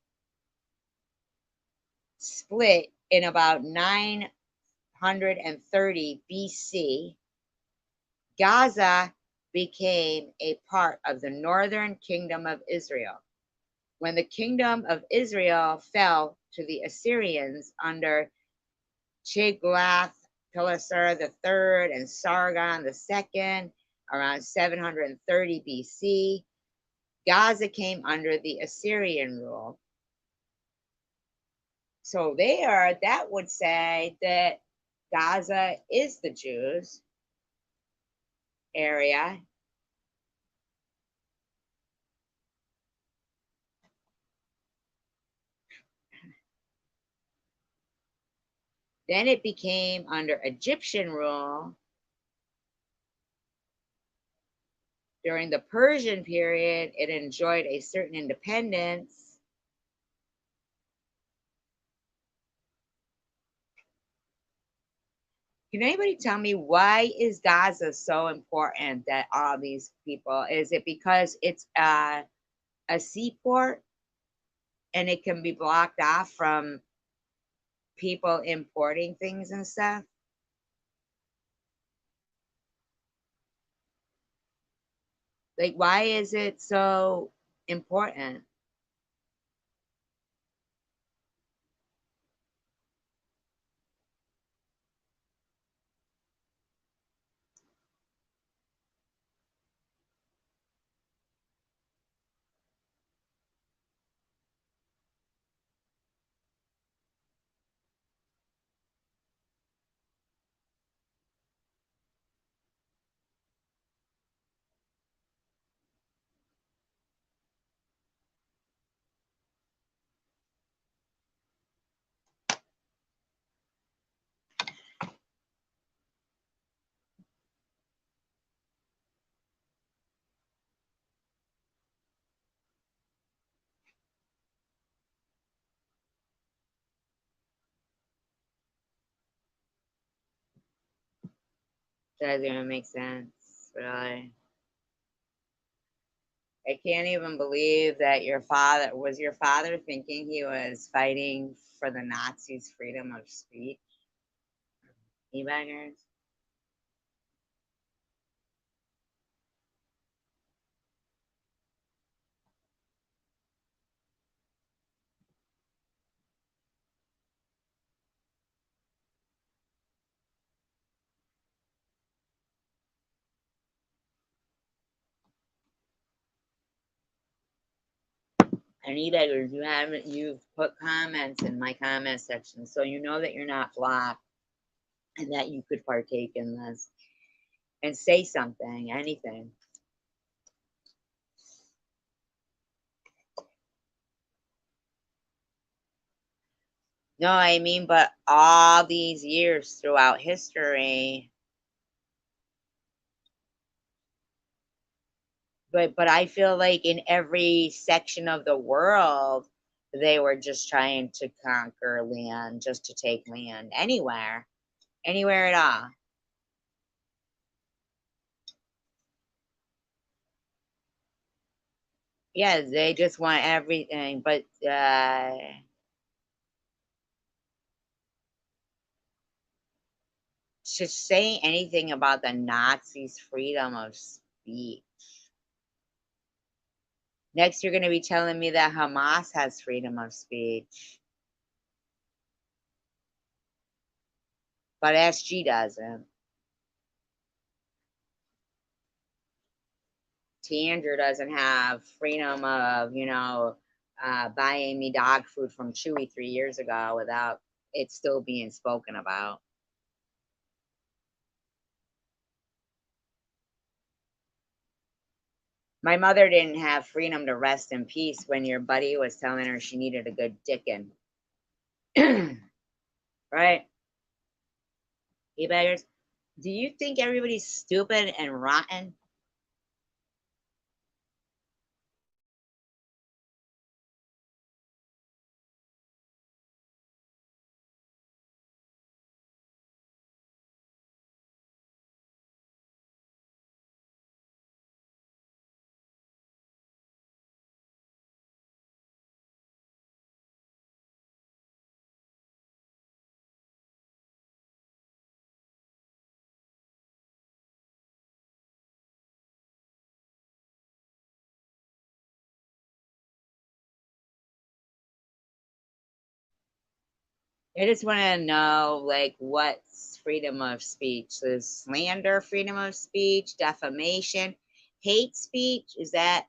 Split in about 930 BC, Gaza became a part of the northern kingdom of Israel. When the kingdom of Israel fell to the Assyrians under Tiglath-Pileser Pilasar the third and Sargon the second around 730 BC. Gaza came under the Assyrian rule. So that would say that Gaza is the Jews' area. Then it became under Egyptian rule. During the Persian period, it enjoyed a certain independence. Can anybody tell me why is Gaza so important that all these people? Is it because it's a seaport and it can be blocked off from people importing things and stuff? Like, why is it so important? Doesn't even make sense, really. I can't even believe that your father thinking he was fighting for the Nazis' freedom of speech. You beggars. And e-beggars, you've put comments in my comment section, so you know that you're not blocked and that you could partake in this and say something, anything. No, I mean, but all these years throughout history, but I feel like in every section of the world, they were just trying to conquer land, just to take land anywhere at all. Yeah, they just want everything, but to say anything about the Nazis' freedom of speech. Next, you're going to be telling me that Hamas has freedom of speech, but SG doesn't. Andrew doesn't have freedom of, buying me dog food from Chewy 3 years ago without it still being spoken about. My mother didn't have freedom to rest in peace when your buddy was telling her she needed a good dickin'. Right? You beggars. Do you think everybody's stupid and rotten? I just want to know, like, what freedom of speech? There's slander, freedom of speech, defamation, hate speech. Is that,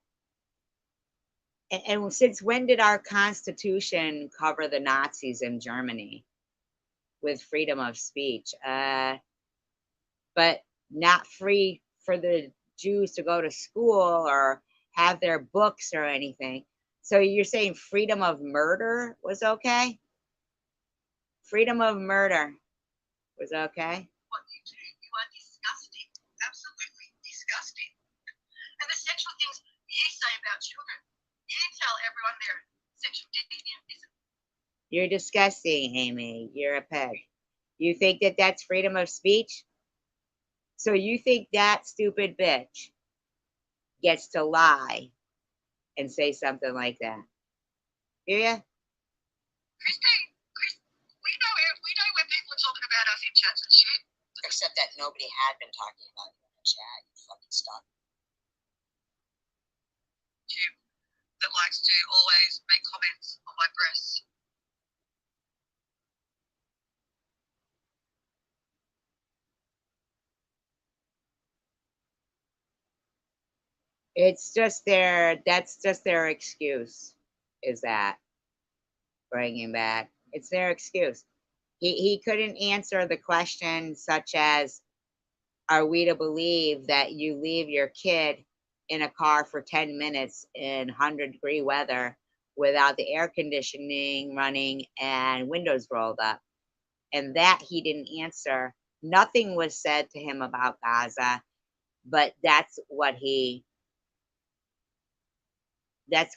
and since when did our Constitution cover the Nazis in Germany with freedom of speech? But not free for the Jews to go to school or have their books or anything. So you're saying freedom of murder was okay? Freedom of murder was okay? What you do, you are disgusting. Absolutely disgusting. And the sexual things you say about children, you tell everyone they're sexual deviant. You're disgusting, Amy. You're a pig. You think that that's freedom of speech? So you think that stupid bitch gets to lie and say something like that? Do you? Christine, we know when people are talking about us in chats and shit. Except that nobody had been talking about you in the chat. You fucking stop. Jim, that likes to always make comments on my breasts. It's just that's just their excuse, is that bringing back. It's their excuse. He couldn't answer the question such as, are we to believe that you leave your kid in a car for 10 minutes in 100-degree weather without the air conditioning running and windows rolled up? And that he didn't answer. Nothing was said to him about Gaza, but that's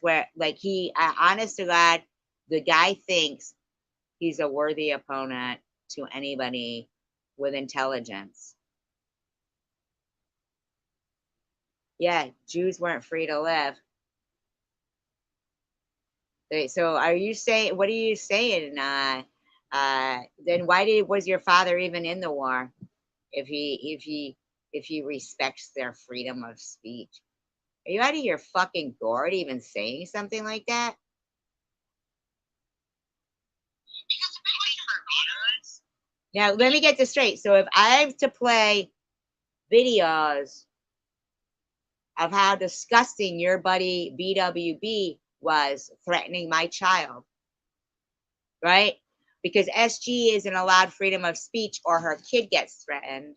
where, like, honest to God, the guy thinks he's a worthy opponent to anybody with intelligence. Yeah, Jews weren't free to live. So are you saying, what are you saying? Then why was your father even in the war if he respects their freedom of speech? Are you out of your fucking gourd even saying something like that? Now, let me get this straight. So if I have to play videos of how disgusting your buddy BWB was threatening my child, right? Because SG isn't allowed freedom of speech or her kid gets threatened,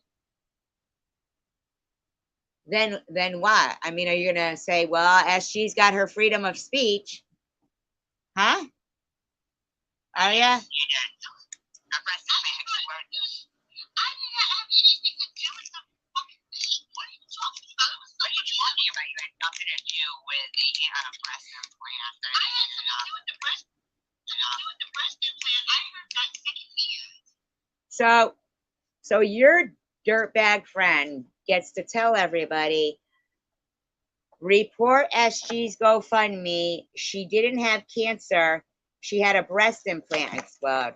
then what? I mean, are you going to say, well, SG's got her freedom of speech? Huh? Oh, yeah? So your dirtbag friend gets to tell everybody, report SG's GoFundMe. She didn't have cancer. She had a breast implant explode.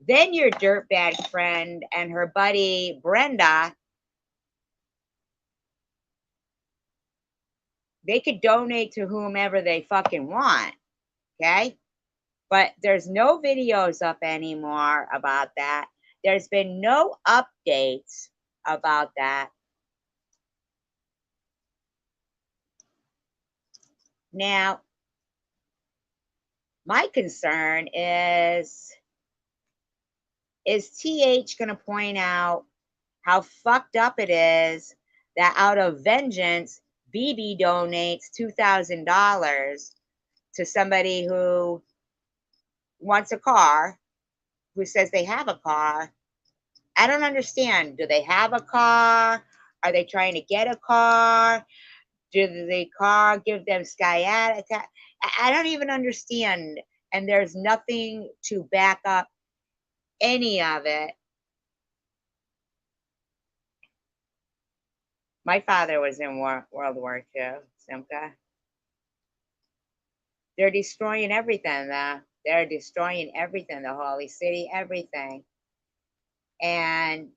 Then your dirtbag friend and her buddy Brenda, they could donate to whomever they fucking want, okay? But there's no videos up anymore about that. There's been no updates about that. Now, my concern is TH going to point out how fucked up it is that out of vengeance, BB donates $2,000 to somebody who wants a car, who says they have a car? I don't understand. Do they have a car? Are they trying to get a car? Do the car give them sciatica? I don't even understand. And there's nothing to back up any of it. My father was in World War II, Simca. They're destroying everything, though. They're destroying everything, the holy city, everything. And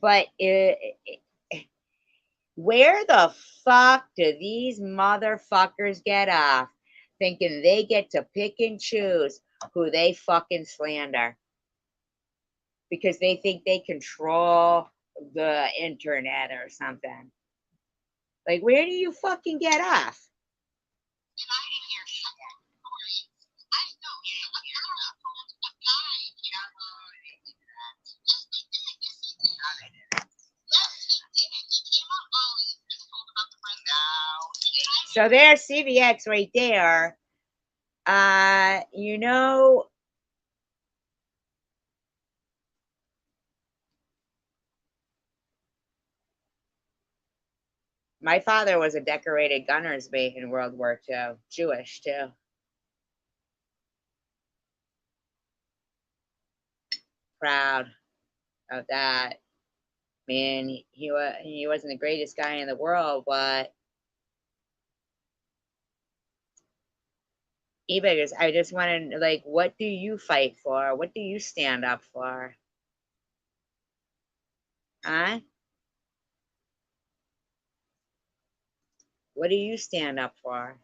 but where the fuck do these motherfuckers get off? thinking they get to pick and choose who they fucking slander because they think they control the internet or something. Like, where do you fucking get off? So there's CVX right there. You know, my father was a decorated gunner's mate in World War II, Jewish too. Proud of that. Man, he wasn't the greatest guy in the world, but eBayers, I just want to, like, what do you fight for? What do you stand up for? Huh? What do you stand up for?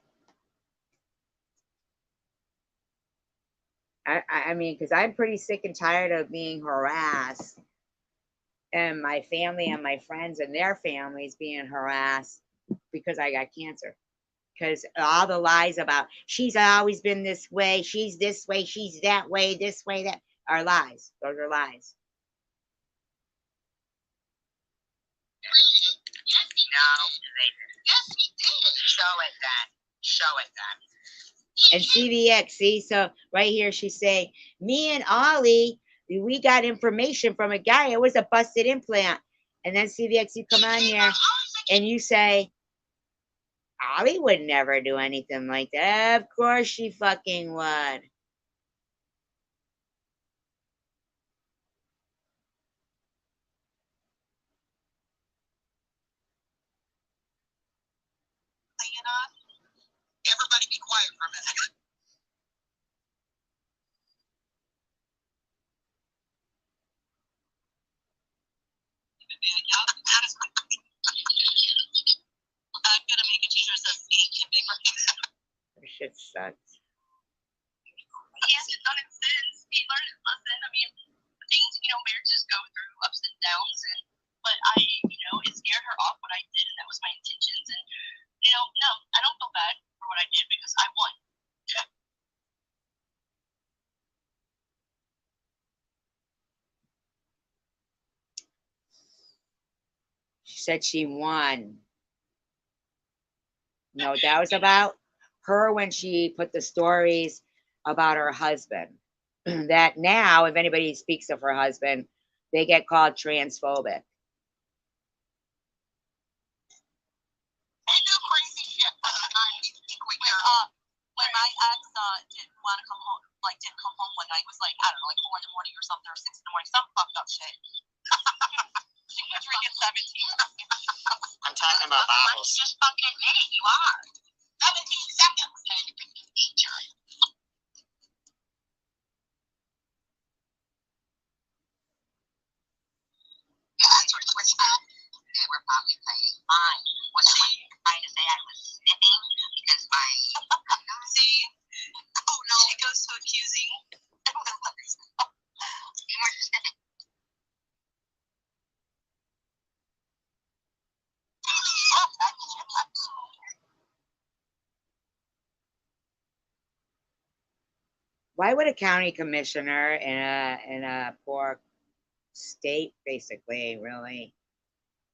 I mean, because I'm pretty sick and tired of being harassed, and my family and my friends and their families being harassed because I got cancer. Because all the lies about she's always been this way, she's this way, she's that way, this way, that are lies. Those are lies. Yes, he did. Show it then. Show it then. And CVX, see, so right here she's saying, me and Ollie, we got information from a guy. It was a busted implant. And then CVX, you come on here and you say, Ollie would never do anything like that. Of course she fucking would. Everybody be quiet for a minute. I'm gonna make a t-shirt that says "Eat and Big Rocks." This shit sucks. He hasn't done it since. He learned his lesson. I mean, things, marriages go through ups and downs, but it scared her off what I did, and that was my intentions. And, no, I don't feel bad for what I did because I won. She said she won. No, that was about her when she put the stories about her husband. That now, if anybody speaks of her husband, they get called transphobic. I do crazy shit all the time. When my ex didn't want to come home, didn't come home one night, it was like, I don't know, like 4 in the morning or something, or 6 in the morning, some fucked up shit. She could drink at 17. I'm talking about Bibles. Just fucking admit it, you are. 17 seconds. Teacher. That's what they were probably playing fine. Was she trying to say I was sniffing because my see? Oh no, she goes so accusing. Why would a county commissioner in a poor state, basically, really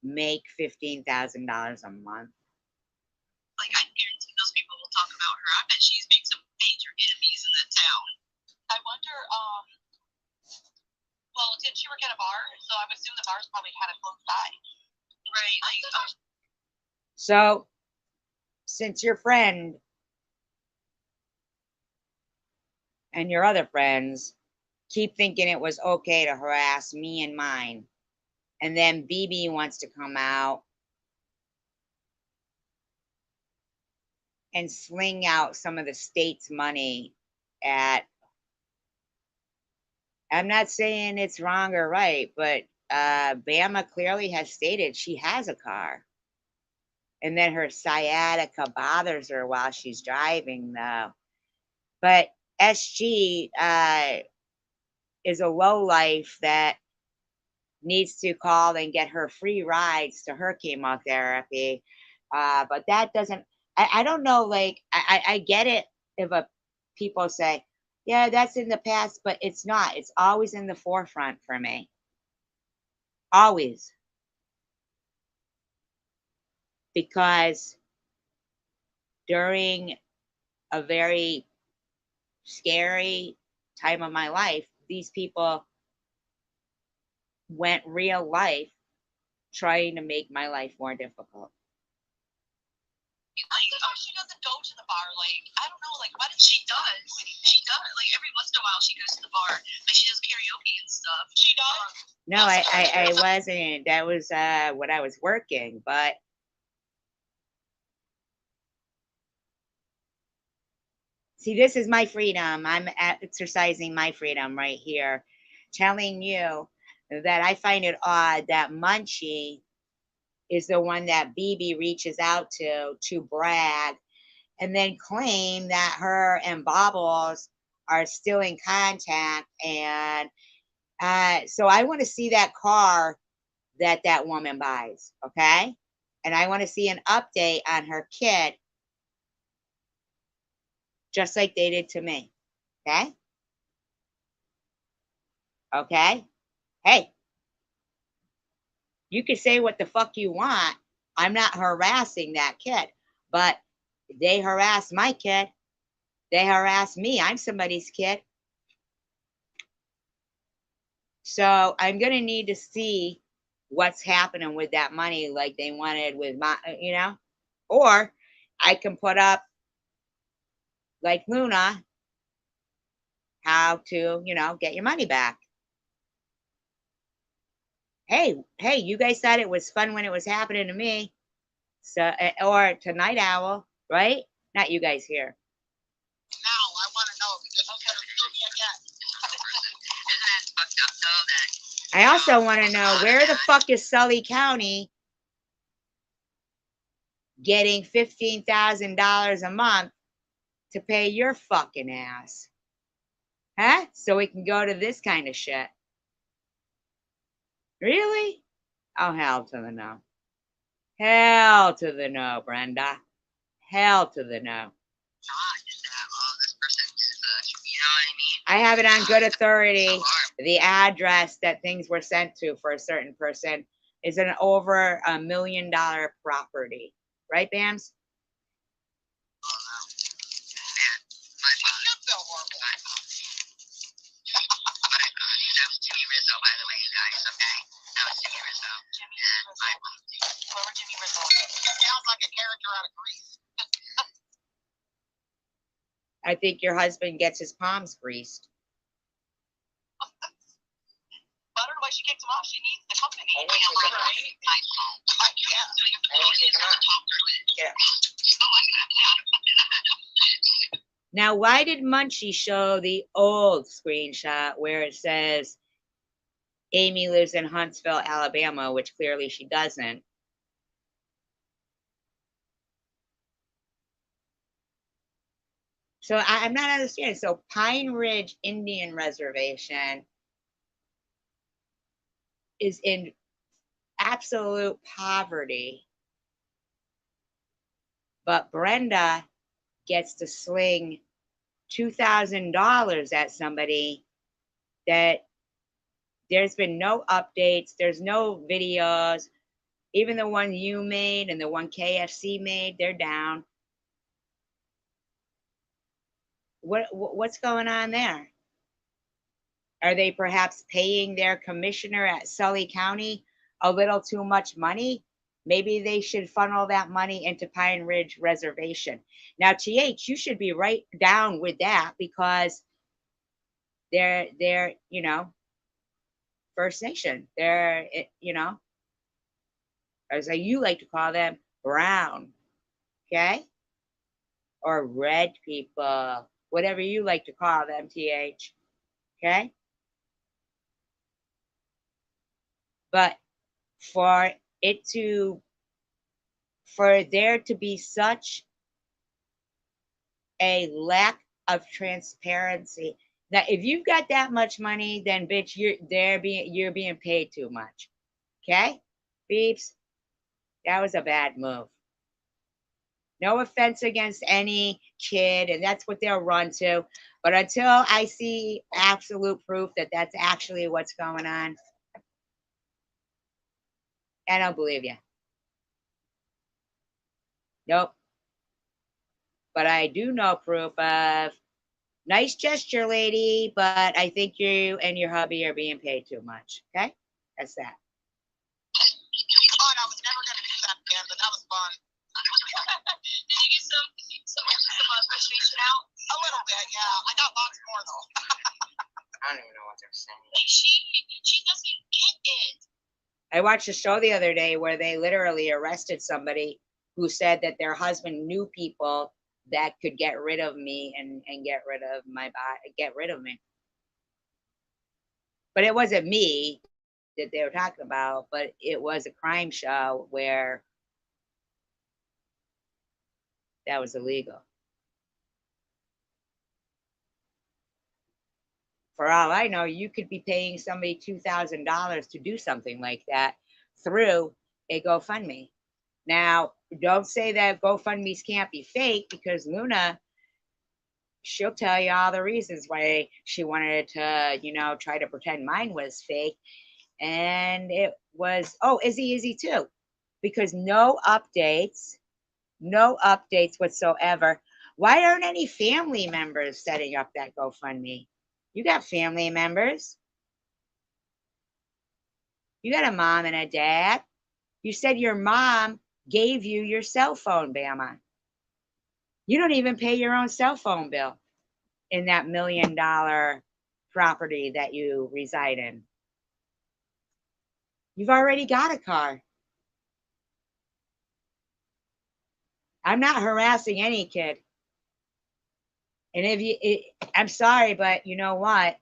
make $15,000 a month? Like, I guarantee those people will talk about her. I bet she's made some major enemies in the town. I wonder, well, did she work at a bar? So I would assume the bars probably had it close by. Right. So, since your friend and your other friends keep thinking it was okay to harass me and mine, and then BB wants to come out and sling out some of the state's money at, I'm not saying it's wrong or right, but Bama clearly has stated she has a car. And then her sciatica bothers her while she's driving, though. But SG is a lowlife that needs to call and get her free rides to her chemotherapy. But that doesn't, I don't know, like, I get it if people say, yeah, that's in the past, but it's not. It's always in the forefront for me. Always. Because during a very scary time of my life, these people went real life trying to make my life more difficult. Oh, she doesn't go to the bar. Like, I don't know. Like, why did she does? She does. Like, every once in a while, she goes to the bar. Like, she does karaoke and stuff. She does. No, I wasn't. That was when I was working. But see, this is my freedom. I'm exercising my freedom right here, telling you that I find it odd that Munchie is the one that BB reaches out to brag and then claim that her and Bobbles are still in contact. And so I want to see that car that woman buys, okay? And I want to see an update on her kid, just like they did to me, okay? Okay? Hey, you can say what the fuck you want. I'm not harassing that kid, but they harass my kid. They harass me. I'm somebody's kid. So I'm going to need to see what's happening with that money like they wanted with my, or I can put up like Luna, how to, get your money back. Hey, you guys thought it was fun when it was happening to me. So, or to Night Owl, right? Not you guys here. Now, I want to know because I'm going to kill me again. Isn't that fucked up, though, that... I also want to know where the fuck is Sully County getting $15,000 a month to pay your fucking ass? Huh? So we can go to this kind of shit. Really? Oh, hell to the no. Hell to the no, Brenda. Hell to the no. I have it on good authority. The address that things were sent to for a certain person is an over $1 million property. Right, Bams? Sounds like a character out of Grease. I think your husband gets his palms greased. I don't know why she kicked him off. She needs the company. Now, why did Munchie show the old screenshot where it says Amy lives in Huntsville, Alabama, which clearly she doesn't? So I'm not understanding. So Pine Ridge Indian Reservation is in absolute poverty, but Brenda gets to sling $2,000 at somebody that there's been no updates, there's no videos. Even the one you made and the one KFC made, they're down. What's going on there? Are they perhaps paying their commissioner at Sully County a little too much money? Maybe they should funnel that money into Pine Ridge Reservation. Now, TH, you should be right down with that because they're First Nation. They're, as you like to call them, brown, okay? Or red people, whatever you like to call them, TH, okay? But for it to for there to be such a lack of transparency that if you've got that much money, then bitch, you're being paid too much. Okay? Beeps, that was a bad move. No offense against any kid, and that's what they'll run to. But until I see absolute proof that that's actually what's going on, I don't believe you. Nope. But I do know proof of nice gesture, lady, but I think you and your hubby are being paid too much. Okay? That's that. Oh, I was never gonna do that again, but that was fun. Did you get some frustration out? A little bit, yeah. I got lots more though. I don't even know what they're saying. Like she doesn't get it. I watched a show the other day where they literally arrested somebody who said that their husband knew people that could get rid of me and get rid of my body, get rid of me. But it wasn't me that they were talking about, but it was a crime show where that was illegal. For all I know, you could be paying somebody $2,000 to do something like that through a GoFundMe. Now, don't say that GoFundMe's can't be fake, because Luna, she'll tell you all the reasons why she wanted to, try to pretend mine was fake. And it was, Izzy too, because no updates whatsoever. Why aren't any family members setting up that GoFundMe? You got family members. You got a mom and a dad. You said your mom gave you your cell phone, Bama. You don't even pay your own cell phone bill in that $1 million property that you reside in. You've already got a car. I'm not harassing any kid. And I'm sorry, but you know what?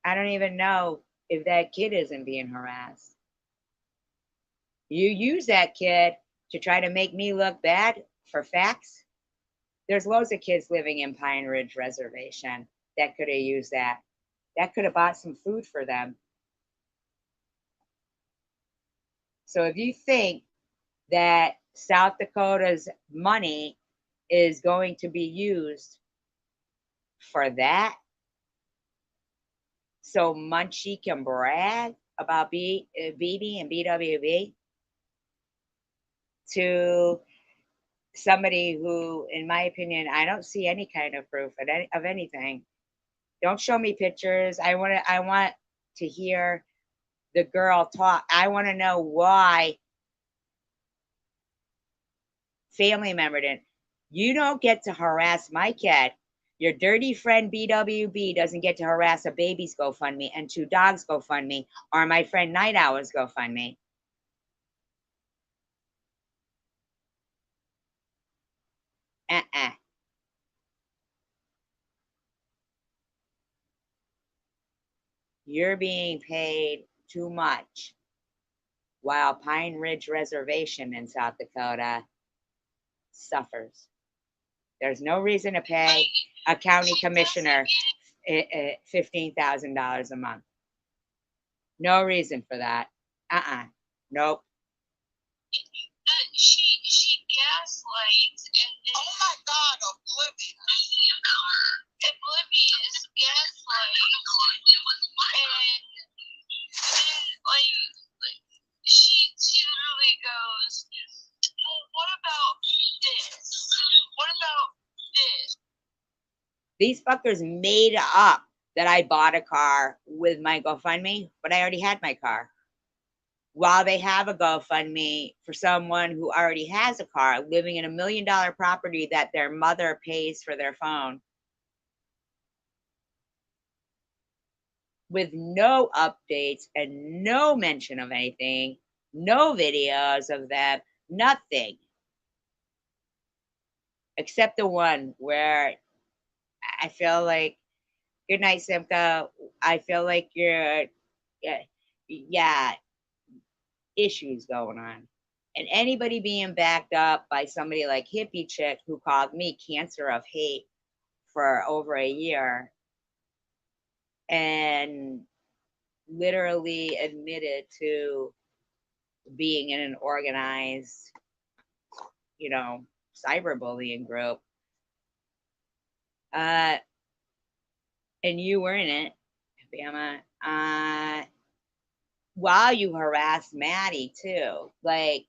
I don't even know if that kid isn't being harassed. You use that kid to try to make me look bad for facts. There's loads of kids living in Pine Ridge Reservation that could have used that. That could have bought some food for them. So if you think that South Dakota's money is going to be used for that, so Munchie can brag about BB and BWB to somebody who, in my opinion, I don't see any kind of proof of anything. Don't show me pictures. I want to hear the girl talk. I want to know why family member didn't. You don't get to harass my kid. Your dirty friend BWB doesn't get to harass a baby's GoFundMe and two dogs GoFundMe or my friend Night Owl's GoFundMe. You're being paid too much, while Pine Ridge Reservation in South Dakota suffers. There's no reason to pay a county commissioner $15,000 a month. No reason for that. Nope. She gaslights and then, oh my God, oblivious gaslights, and then she literally goes, well, what about this? What about this? These fuckers made up that I bought a car with my GoFundMe, but I already had my car. While they have a GoFundMe for someone who already has a car living in $1 million property that their mother pays for their phone, with no updates and no mention of anything, no videos of them, nothing. Except the one where I feel like, good night, Simca. I feel like you're, yeah, issues going on. And anybody being backed up by somebody like Hippie Chick who called me cancer of hate for over a year and literally admitted to being in an organized, cyberbullying group. And you were in it, Bama. While you harassed Maddie too. Like,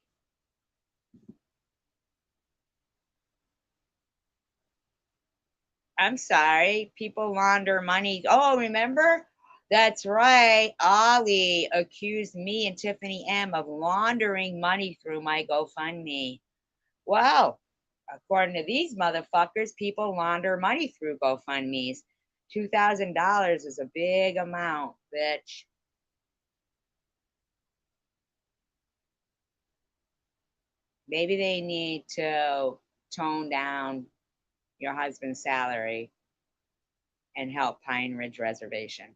I'm sorry, people launder money. Oh, remember? That's right. Ollie accused me and Tiffany M of laundering money through my GoFundMe. Well, according to these motherfuckers, people launder money through GoFundMe's. $2,000 is a big amount, bitch. Maybe they need to tone down your husband's salary and help Pine Ridge Reservation.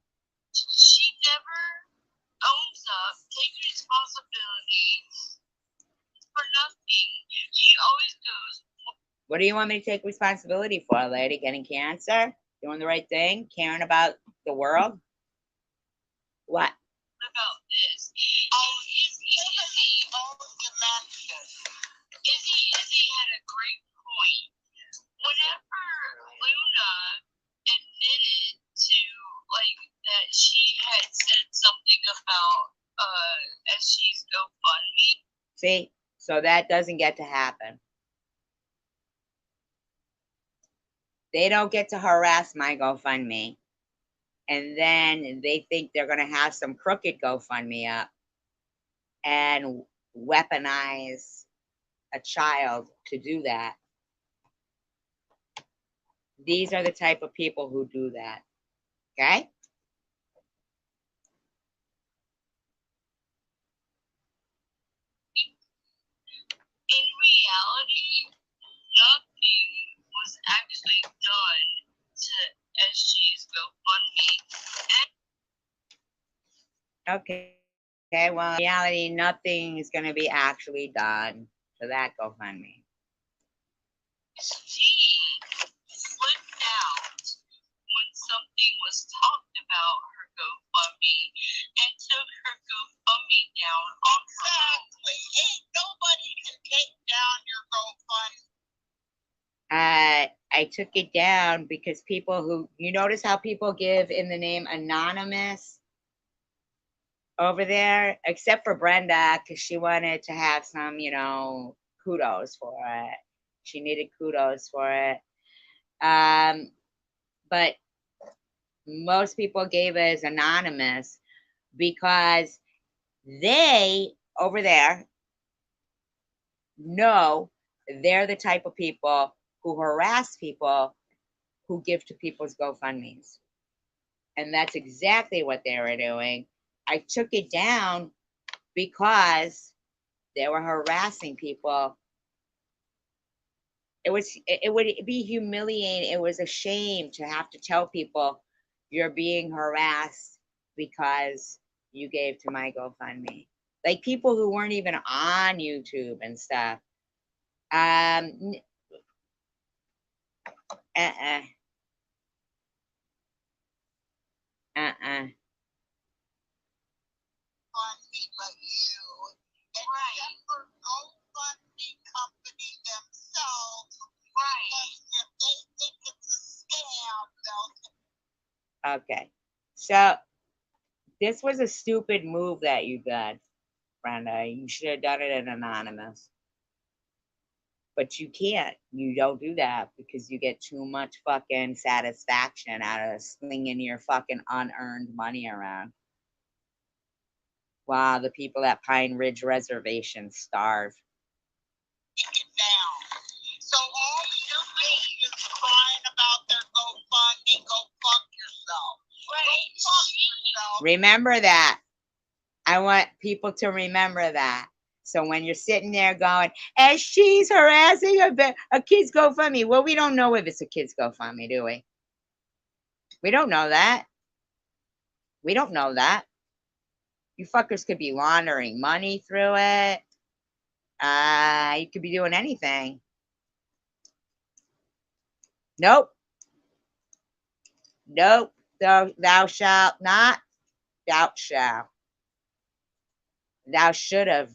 She never owns up, takes responsibility for nothing. She always goes. What do you want me to take responsibility for, lady? Getting cancer? Doing the right thing? Caring about the world? What? About this. Oh, Izzy had a great point. Whenever Luna admitted to that she had said something about SG's GoFundMe. See, so that doesn't get to happen. They don't get to harass my GoFundMe. And then they think they're going to have some crooked GoFundMe up and weaponize a child to do that. These are the type of people who do that. Okay? In reality, nothing was actually done to SG's GoFundMe. Okay. Okay, well, in reality, nothing is going to be actually done to that GoFundMe. SG flipped out when something was talked about her GoFundMe and took her GoFundMe down on her own. Ain't nobody can take down your GoFundMe. I took it down because people who, you notice how people give in the name anonymous over there, except for Brenda, because she wanted to have some, kudos for it. She needed kudos for it. But most people gave it as anonymous because they over there know they're the type of people who harass people who give to people's GoFundMes. And that's exactly what they were doing. I took it down because they were harassing people. It would be humiliating. It was a shame to have to tell people you're being harassed because you gave to my GoFundMe. Like people who weren't even on YouTube and stuff. But you, except for GoFundMe company themselves, right? If they think it's a scam, they'll. Okay, so this was a stupid move that you did, Brenda. You should have done it in anonymous. But you can't. You don't do that because you get too much fucking satisfaction out of slinging your fucking unearned money around. While the people at Pine Ridge Reservation starve. Take it down. So all you're doing is crying about their GoFundMe. Go fuck yourself. Right. Go fuck yourself. Remember that. I want people to remember that. So when you're sitting there going, as she's harassing a kid's GoFundMe. Well, we don't know if it's a kid's GoFundMe, do we? We don't know that. We don't know that. You fuckers could be laundering money through it. You could be doing anything. Nope. Nope. Thou shalt not. Thou shalt. Thou should have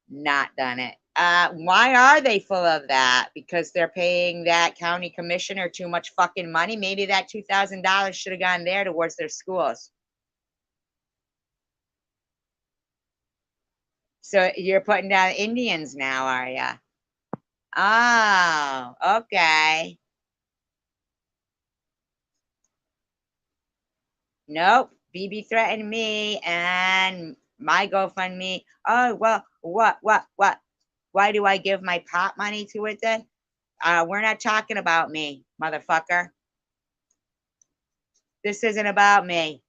not done it. Why are they full of that? Because they're paying that county commissioner too much fucking money. Maybe that $2,000 should have gone there towards their schools. So you're putting down Indians now, are ya? Oh, okay. Nope. BB threatened me and my GoFundMe. Oh, well, what? Why do I give my pot money to it then? We're not talking about me, motherfucker. This isn't about me.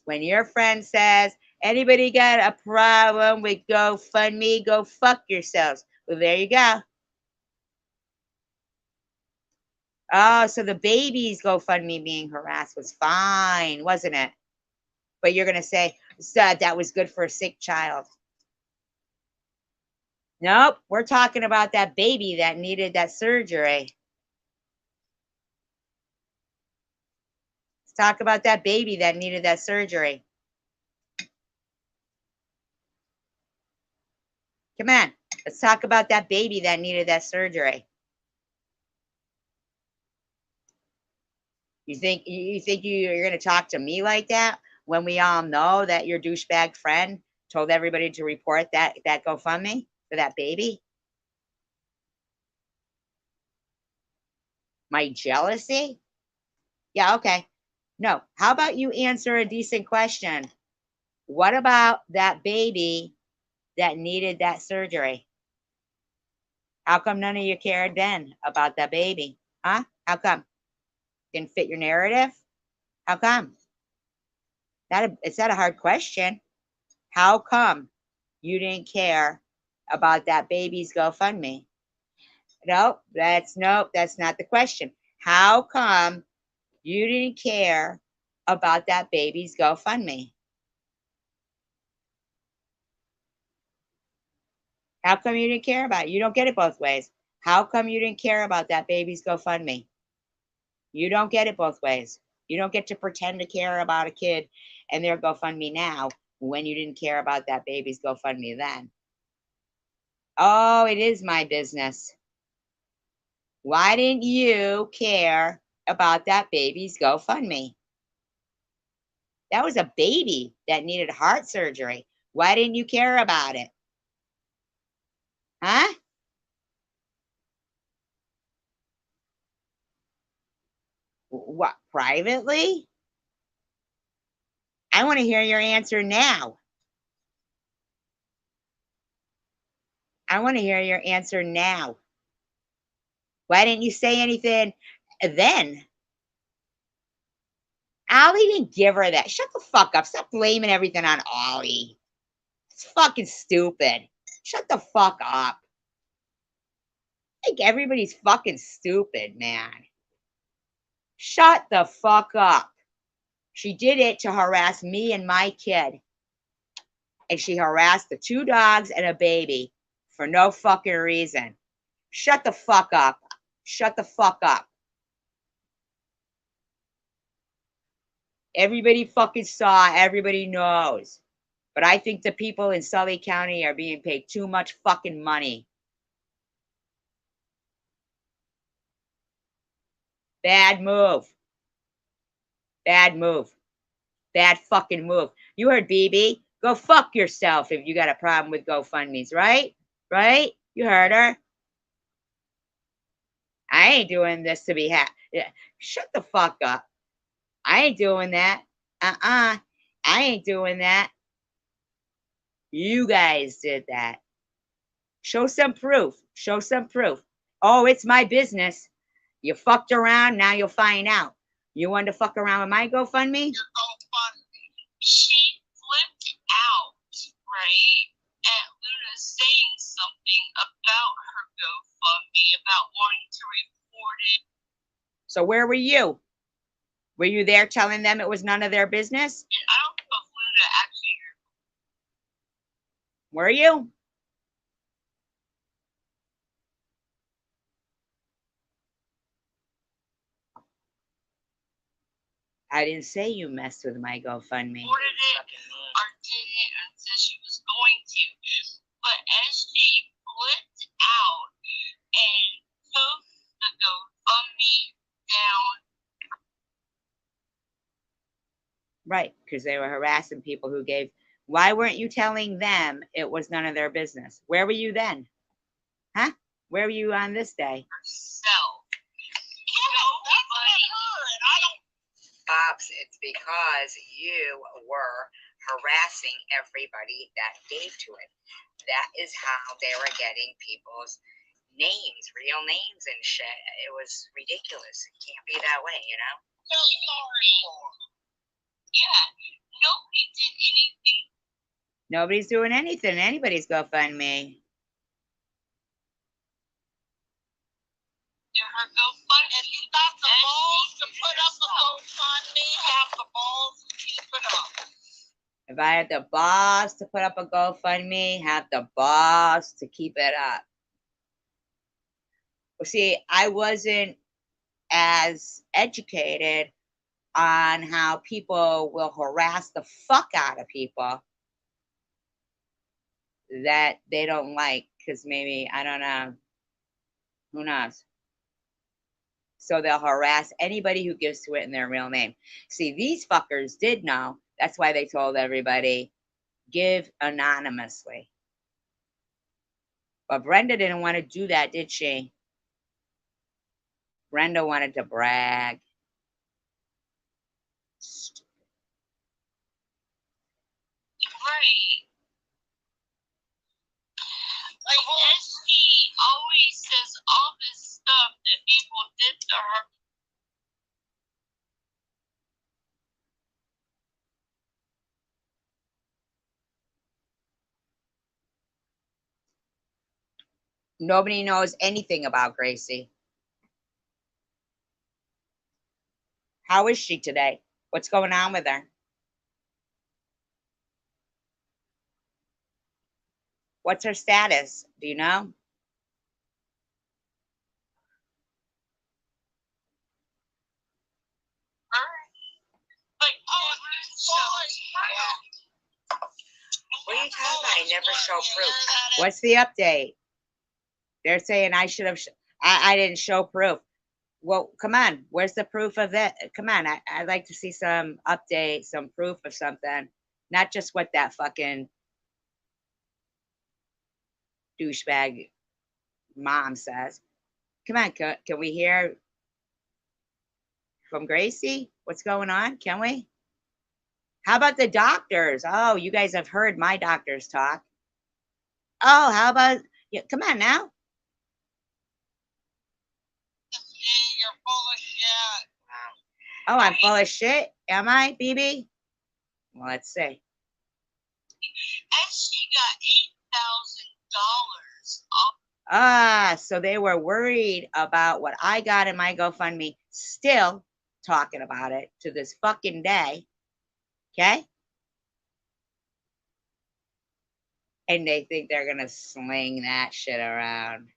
When your friend says, anybody got a problem with GoFundMe, go fuck yourselves. Well, there you go. Oh, so the baby's GoFundMe being harassed was fine, wasn't it? But you're going to say, that was good for a sick child. Nope, we're talking about that baby that needed that surgery. Let's talk about that baby that needed that surgery. Come on, let's talk about that baby that needed that surgery. You think you're going to talk to me like that when we all know that your douchebag friend told everybody to report that GoFundMe for that baby? My jealousy? Yeah, okay. No, how about you answer a decent question? What about that baby that needed that surgery? How come none of you cared then about that baby? Huh? How come? Didn't fit your narrative? How come? Is that a hard question? How come you didn't care about that baby's GoFundMe? Nope, that's not the question. How come you didn't care about that baby's GoFundMe? How come you didn't care about it? You don't get it both ways. How come you didn't care about that baby's GoFundMe? You don't get it both ways. You don't get to pretend to care about a kid and their GoFundMe now when you didn't care about that baby's GoFundMe then. Oh, it is my business. Why didn't you care about that baby's GoFundMe? That was a baby that needed heart surgery. Why didn't you care about it? Huh? What, privately? I want to hear your answer now. I want to hear your answer now. Why didn't you say anything then? Ollie didn't give her that. Shut the fuck up. Stop blaming everything on Ollie. It's fucking stupid. Shut the fuck up. I think everybody's fucking stupid, man. Shut the fuck up. She did it to harass me and my kid. And she harassed the 2 dogs and a baby for no fucking reason. Shut the fuck up. Shut the fuck up. Everybody fucking saw. Everybody knows. But I think the people in Sully County are being paid too much fucking money. Bad move. Bad move. Bad fucking move. You heard BB. Go fuck yourself if you got a problem with GoFundMes, right? Right? You heard her. I ain't doing this to be happy. Shut the fuck up. I ain't doing that. I ain't doing that. You guys did that. Show some proof. Show some proof. Oh, it's my business. You fucked around. Now you'll find out. You wanted to fuck around with my GoFundMe? Your GoFundMe. She flipped out, right? At Luna saying something about her GoFundMe, about wanting to report it. So where were you? Were you there telling them it was none of their business? And I don't know if Luna actually Were you? I didn't say you messed with my GoFundMe. ordered it or didn't and said she was going to. But as she flipped out and took the GoFundMe down, Right, because they were harassing people who gave. Why weren't you telling them it was none of their business? Where were you then? Huh? Where were you on this day? herself. Nobody. I don't. Bob's, it's because you were harassing everybody that gave to it. That is how they were getting people's names, real names and shit. It was ridiculous. It can't be that way, you know? So sorry. Yeah, nobody did anything. Nobody's doing anything. Anybody's GoFundMe. To her GoFundMe. If you got the balls to put up a GoFundMe, have the balls to keep it up. If I had the boss to put up a GoFundMe, have the boss to keep it up. Well, see, I wasn't as educated on how people will harass the fuck out of people that they don't like, because maybe, I don't know, who knows? So they'll harass anybody who gives to it in their real name. See, these fuckers did know. That's why they told everybody, give anonymously. But Brenda didn't want to do that, did she? Brenda wanted to brag. Right. Like, as she always says all this stuff that people did to her. Nobody knows anything about Gracie. How is she today? What's going on with her? What's her status? Do you know? Like, What are you talking about? I never show proof. What's the update? They're saying I should have. I didn't show proof. Well, come on. Where's the proof of that? Come on. I'd like to see some update, some proof of something. Not just what that fucking douchebag mom says. Come on. Can we hear from Gracie? What's going on? Can we? How about the doctors? Oh, you guys have heard my doctors talk. Oh, how about, yeah, come on now. You're full of shit. Oh, I'm full of shit. Am I, BB? Well, let's see. And she got $8,000 off. Ah, so they were worried about what I got in my GoFundMe, still talking about it to this fucking day. Okay? And they think they're going to sling that shit around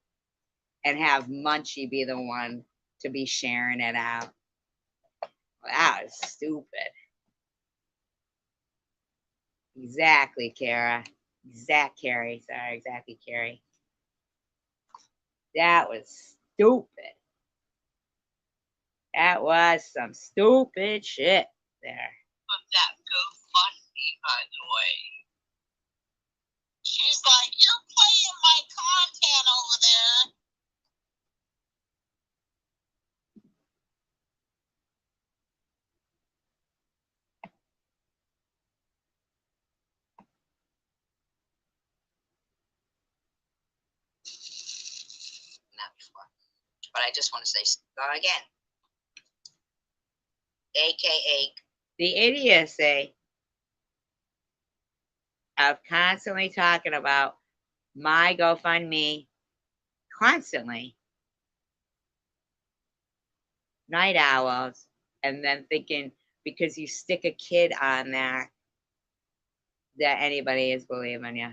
and have Munchie be the one to be sharing it out. Well, that was stupid. Exactly, Kara. Carrie. Sorry, exactly, Carrie. That was stupid. That was some stupid shit there. Of that GoFundMe, by the way. She's like, you're playing my content over there. Not before. But I just want to say again. AKA The idiocy of constantly talking about my GoFundMe constantly. night owls, and then thinking because you stick a kid on there that anybody is believing you.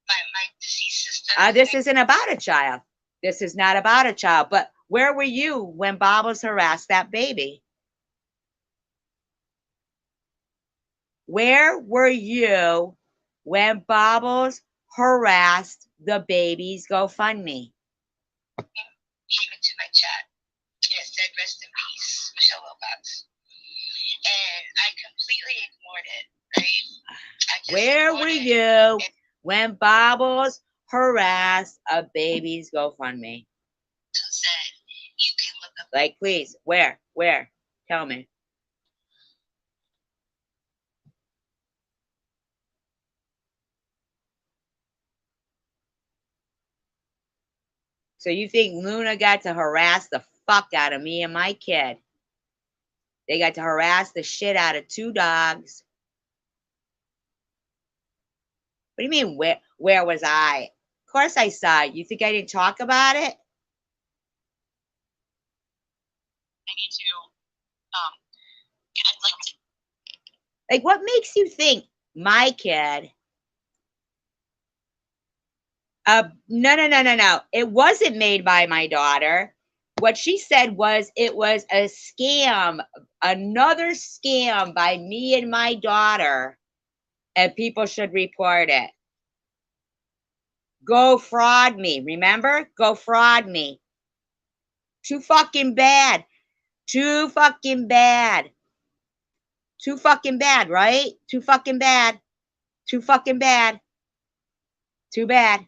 My deceased sister. This isn't about a child. This is not about a child. But where were you when Bobbles harassed that baby? Where were you when Bobbles harassed the baby's GoFundMe? Came into my chat and it said rest in peace, Michelle Wilcox. And I completely ignored it, right? Where were you when Bobbles harassed a baby's GoFundMe? Said you can look up. Like, please, where? Tell me. So you think Luna got to harass the fuck out of me and my kid? They got to harass the shit out of 2 dogs. What do you mean, where was I? Of course I saw it. You think I didn't talk about it? I need to get Like, what makes you think my kid? No. It wasn't made by my daughter. What she said was it was a scam, another scam by me and my daughter, and people should report it. Go fraud me. Remember? Go fraud me. Too fucking bad. Too fucking bad. Too fucking bad, right? Too fucking bad. Too fucking bad. Too bad.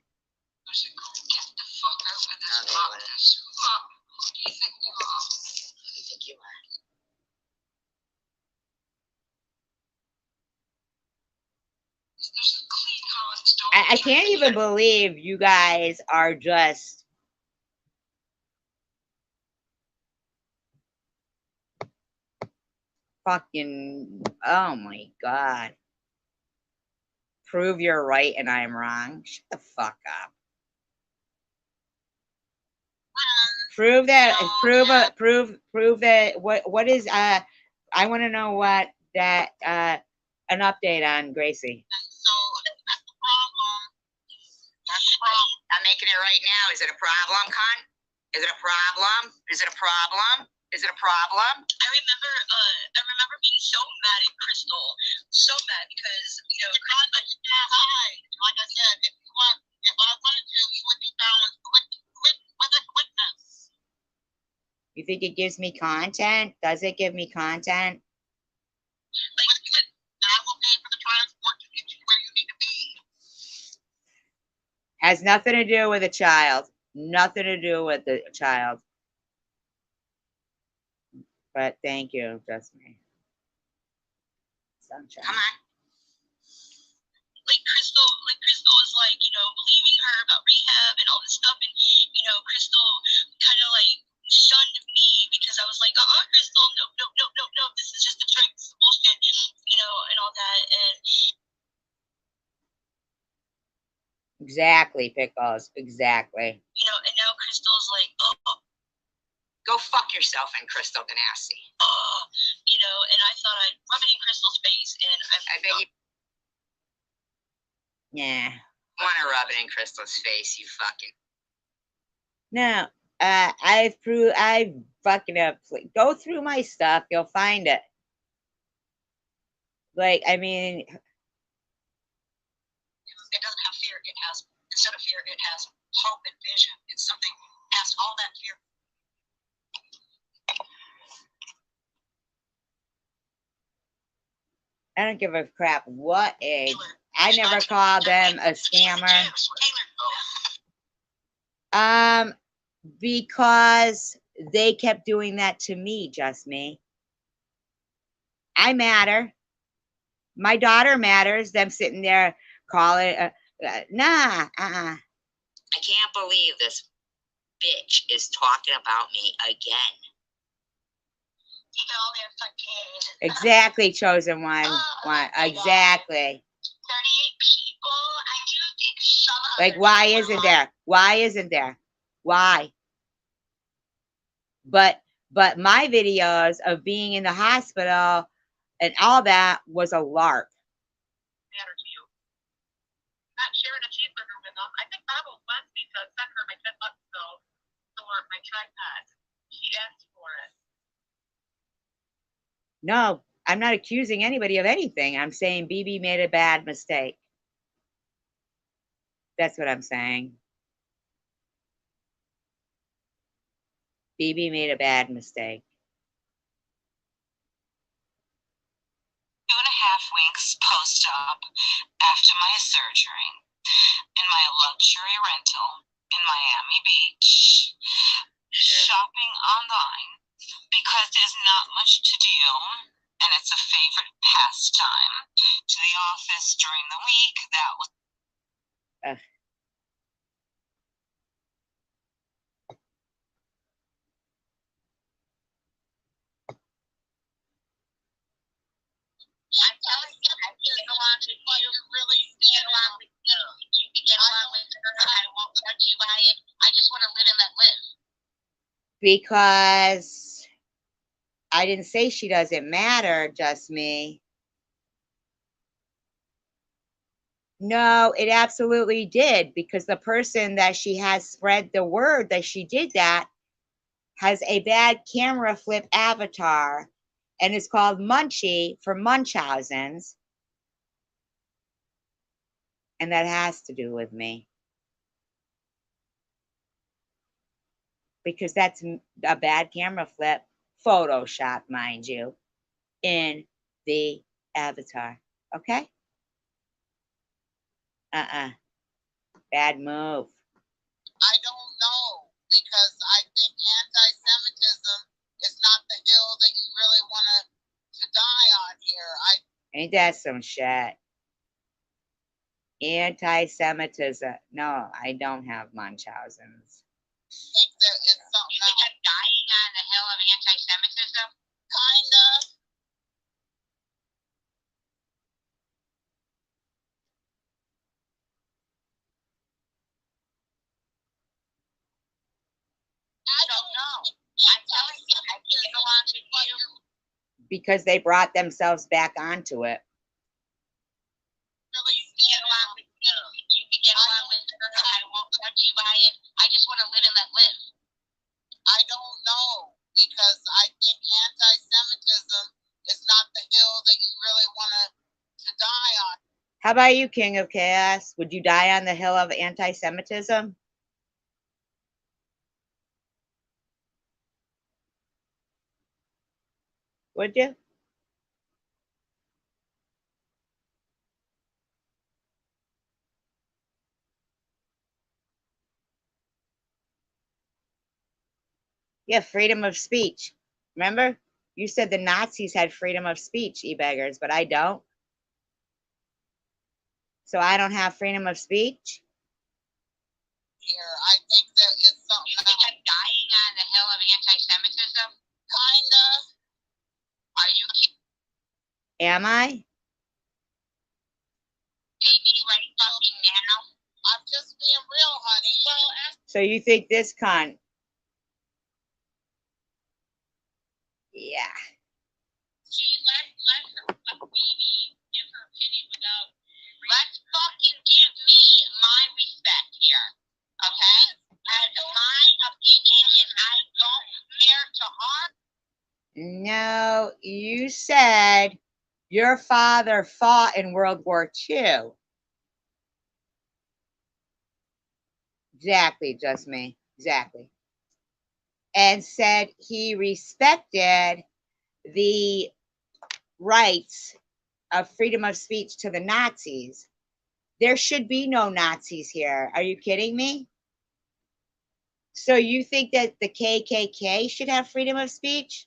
I can't even believe you guys are just fucking, oh my God. Prove you're right and I'm wrong. Shut the fuck up. Prove that, prove that, what is, I want to know what that, an update on Gracie. So that's the problem. That's the problem. I'm making it right now. Is it a problem, Con? Is it a problem? Is it a problem? Is it a problem? I remember being so mad at Crystal, so mad because like I said, if I wanted to, you would be found with a quickness. You think it gives me content? Does it give me content? And I will pay for the transport to get you where you need to be. Has nothing to do with a child. Nothing to do with the child. But thank you, just me. Sunshine. Come on. Like Crystal is like, believing her about rehab and all this stuff, and Crystal kind of like shunned me because I was like, Crystal, no, this is just a trick, this is bullshit, and all that, and exactly, Pickles, exactly. And now Crystal's like, go fuck yourself and Crystal Ganassi. And I thought I'd rub it in Crystal's face, and I bet you Yeah. want to rub it in Crystal's face, you fucking. No, I've fucking up. Go through my stuff, you'll find it. Like, I mean, it doesn't have fear. It has, instead of fear, it has hope and vision. It's something past all that fear. I don't give a crap what age. I never called them a scammer. Because they kept doing that to me, just me. I matter. My daughter matters. Them sitting there calling, nah. I can't believe this bitch is talking about me again. Exactly, chosen one. Exactly. 38 people. I do think some. Like, why isn't there? Why isn't there? Why? But But my videos of being in the hospital and all that was a lark. Matter to you. Not sharing a cheeseburger with them. I think Bob wants me to send her my $10 bill for my tripod. She asked for it. No, I'm not accusing anybody of anything. I'm saying BB made a bad mistake. That's what I'm saying. BB made a bad mistake. 2.5 weeks post-op after my surgery in my luxury rental in Miami Beach, shopping online because there's not much to do and it's a favorite pastime. To the office during the week, that was I'm telling you, I get along with you. Really get along with you. You can get along with her. I won't judge you by it. I just want to live and let live. Because I didn't say she doesn't matter, just me. No, it absolutely did, because the person that she has spread the word that she did that has a bad camera flip avatar and is called Munchie for Munchausen's. And that has to do with me. Because that's a bad camera flip, Photoshop, mind you, in the avatar. Okay? Bad move. I don't know, because I think anti-Semitism is not the hill that you really want to die on here. Ain't that some shit? Anti-Semitism. No, I don't have Munchausen's. think that it's something. You think I'm dying on the hill of anti-Semitism? Kinda. I don't know. I'm telling you, I get along with you. Because they brought themselves back onto it. Really get along with you. You can get along with her. I won't judge you by it. I just want to live and let live. I don't know, because I think anti-Semitism is not the hill that you really want to die on. How about you, King of Chaos? Would you die on the hill of anti-Semitism? Would you? Yeah, freedom of speech. Remember? You said the Nazis had freedom of speech, e-beggars, but I don't. So I don't have freedom of speech? Here, I think that it's something. You think I'm dying on the hill of anti-Semitism? Kinda. Are you kidding Am I? me right fucking now? I'm just being real, honey. Well, So you think this cunt? Yeah. she let her baby give her opinion without. Let's fucking give me my respect here, okay? And my opinion is I don't care to harm. No, you said your father fought in World War II. Exactly, just me. Exactly. And said he respected the rights of freedom of speech to the Nazis. There should be no Nazis here. Are you kidding me? So you think that the KKK should have freedom of speech?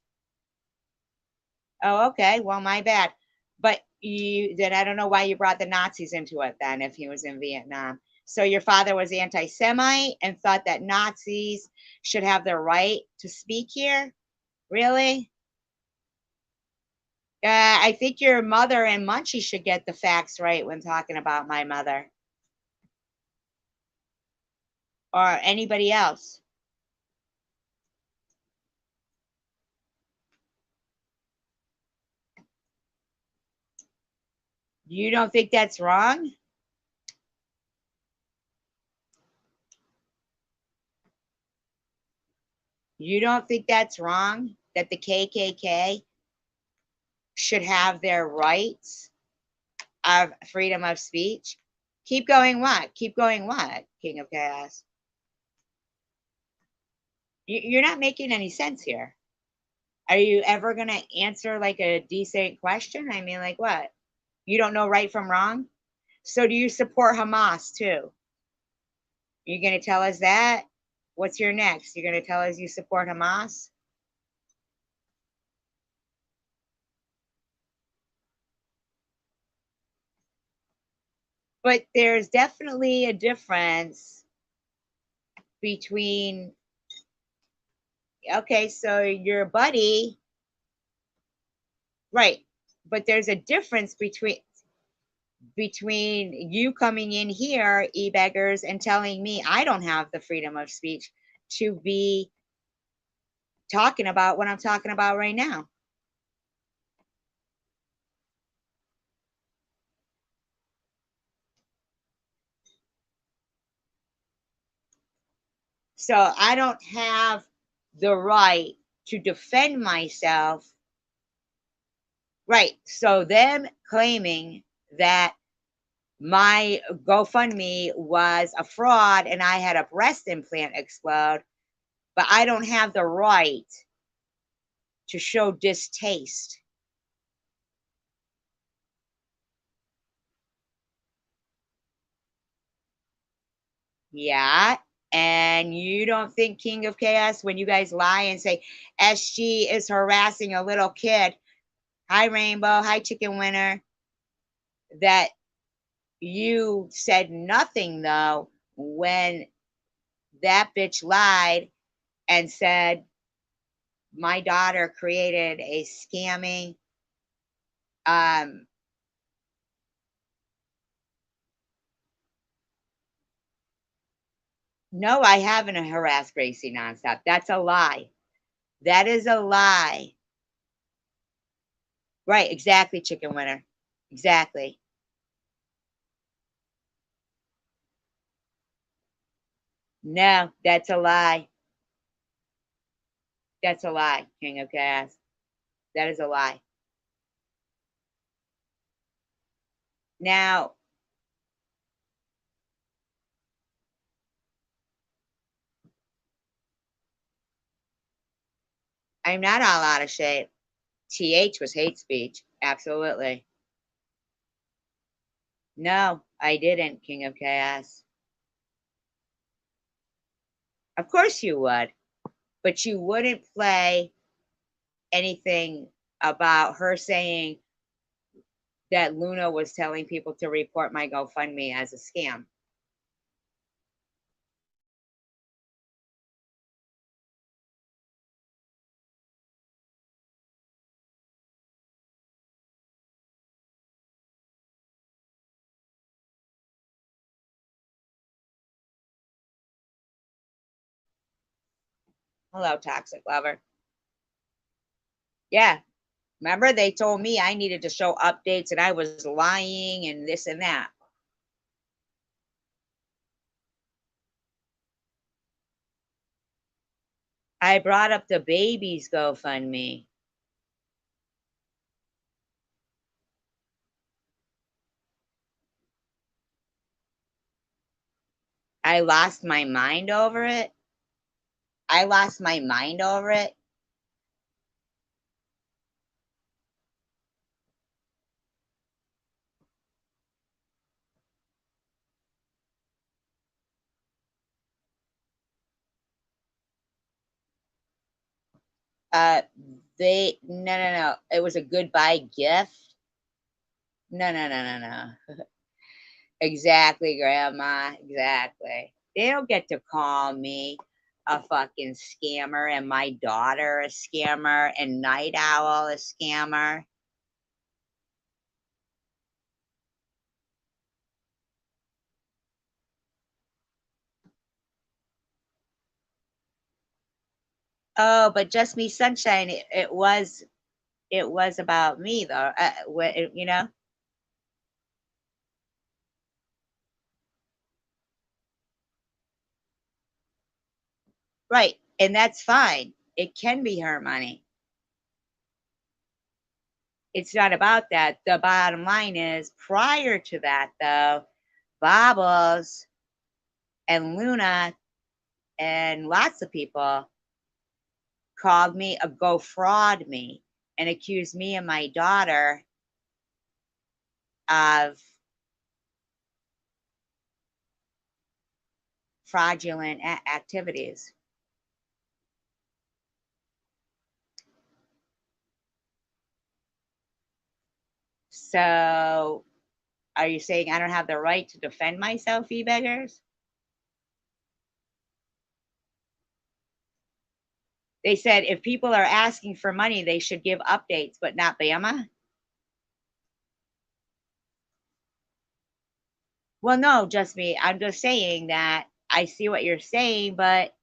Oh, okay. Well, my bad. But then I don't know why you brought the Nazis into it then if he was in Vietnam. So your father was anti-Semite and thought that Nazis should have the right to speak here? Really? I think your mother and Munchie should get the facts right when talking about my mother. Or anybody else. You don't think that's wrong? You don't think that's wrong that the KKK should have their rights of freedom of speech? Keep going what? Keep going what, King of Chaos? You're not making any sense here. Are you ever going to answer like a decent question? I mean, like what? You don't know right from wrong? So do you support Hamas too? You going to tell us that? What's your next? You're going to tell us you support Hamas? But there's definitely a difference between, okay, so your buddy, right? But there's a difference between you coming in here, e-beggars, and telling me I don't have the freedom of speech to be talking about what I'm talking about right now. So I don't have the right to defend myself. Right. So them claiming that my GoFundMe was a fraud and I had a breast implant explode, but I don't have the right to show distaste. Yeah. And you don't think, King of Chaos, when you guys lie and say SG is harassing a little kid, hi Rainbow, hi Chicken Winner, that you said nothing though when that bitch lied and said my daughter created a scamming um no, I haven't harassed Gracie nonstop. That's a lie. That is a lie. Right, exactly, Chicken Winner. Exactly. No, that's a lie. That's a lie, King of Chaos. That is a lie. Now, I'm not all out of shape. TH was hate speech. Absolutely. No, I didn't, King of Chaos. Of course you would, but you wouldn't play anything about her saying that Luna was telling people to report my GoFundMe as a scam. Hello, toxic lover. Yeah. Remember, they told me I needed to show updates and I was lying and this and that. I brought up the baby's GoFundMe. I lost my mind over it. I lost my mind over it. Uh, they no. It was a goodbye gift. No. Exactly, Grandma. Exactly. They don't get to call me a fucking scammer and my daughter a scammer and Night Owl a scammer. Oh, but Just Me Sunshine, it was about me though. You know. Right. And that's fine. It can be her money. It's not about that. The bottom line is, prior to that, though, Bobbles and Luna and lots of people called me a go fraud me and accused me and my daughter of fraudulent activities. So, are you saying I don't have the right to defend myself, e-beggars? They said if people are asking for money, they should give updates, but not Bama. Well, no, just me. I'm just saying that I see what you're saying, but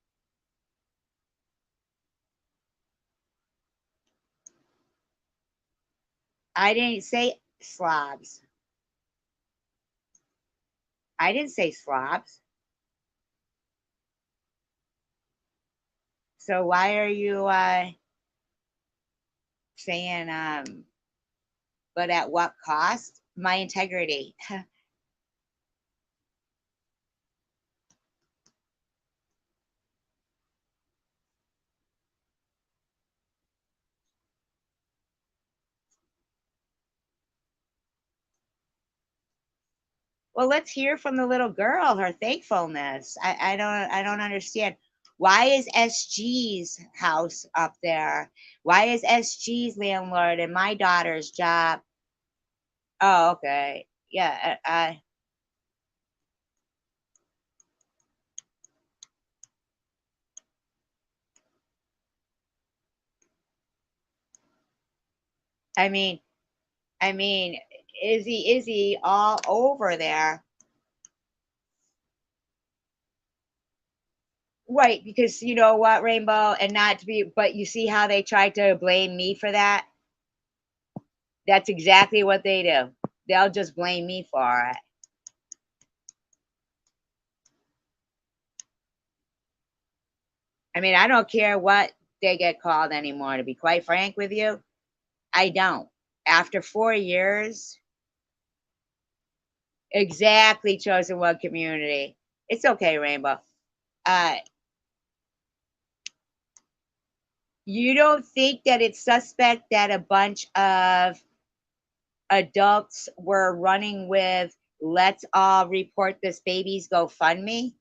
I didn't say slobs. I didn't say slobs. So why are you saying but at what cost? My integrity. Well, let's hear from the little girl, her thankfulness. I don't understand. Why is SG's house up there? Why is SG's landlord and my daughter's job? Oh, okay. Yeah, I mean, I mean, Izzy all over there. Right, because you know what, Rainbow, and not to be, but you see how they tried to blame me for that? That's exactly what they do. They'll just blame me for it. I mean, I don't care what they get called anymore, to be quite frank with you. I don't. After 4 years, exactly, chosen one community. It's okay, Rainbow. Uh, you don't think that it's suspect that a bunch of adults were running with let's all report this baby's GoFundMe?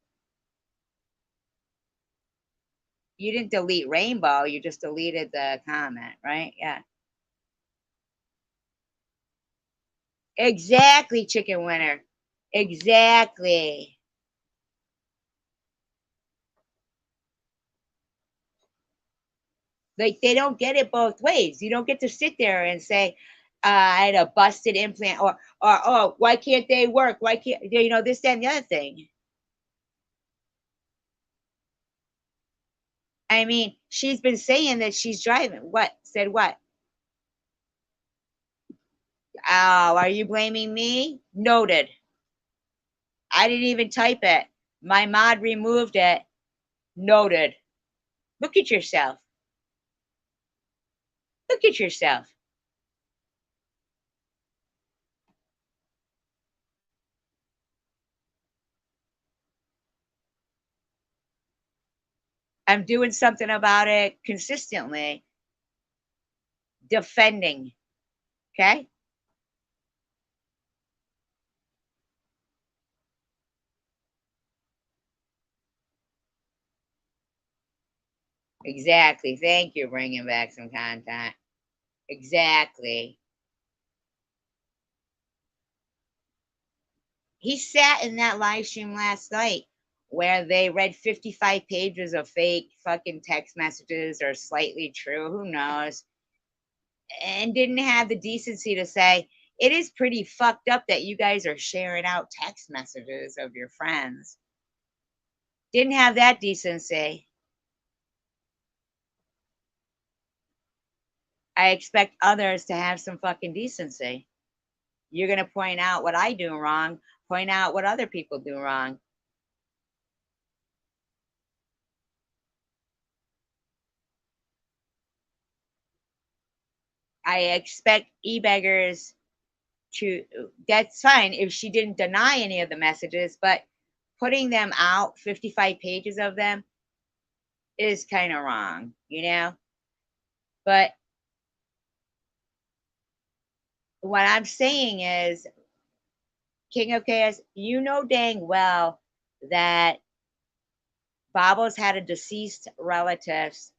You didn't delete Rainbow, you just deleted the comment, right? Yeah. Exactly, chicken winner. Exactly. Like they don't get it both ways. You don't get to sit there and say, I had a busted implant, or oh, why can't they work? Why can't this, that, and the other thing? I mean, she's been saying that she's driving. What? Said what? Oh, are you blaming me? Noted. I didn't even type it. My mod removed it. Noted. Look at yourself. Look at yourself. I'm doing something about it consistently. Defending. Okay? Exactly. Thank you, bringing back some content. Exactly. He sat in that live stream last night where they read 55 pages of fake fucking text messages or slightly true, who knows, and didn't have the decency to say, it is pretty fucked up that you guys are sharing out text messages of your friends. Didn't have that decency. I expect others to have some fucking decency. You're going to point out what I do wrong, point out what other people do wrong. I expect e-beggars to, that's fine if she didn't deny any of the messages, but putting them out, 55 pages of them, is kind of wrong, you know? But what I'm saying is, King of Chaos, you know dang well that Bobbles had a deceased relative's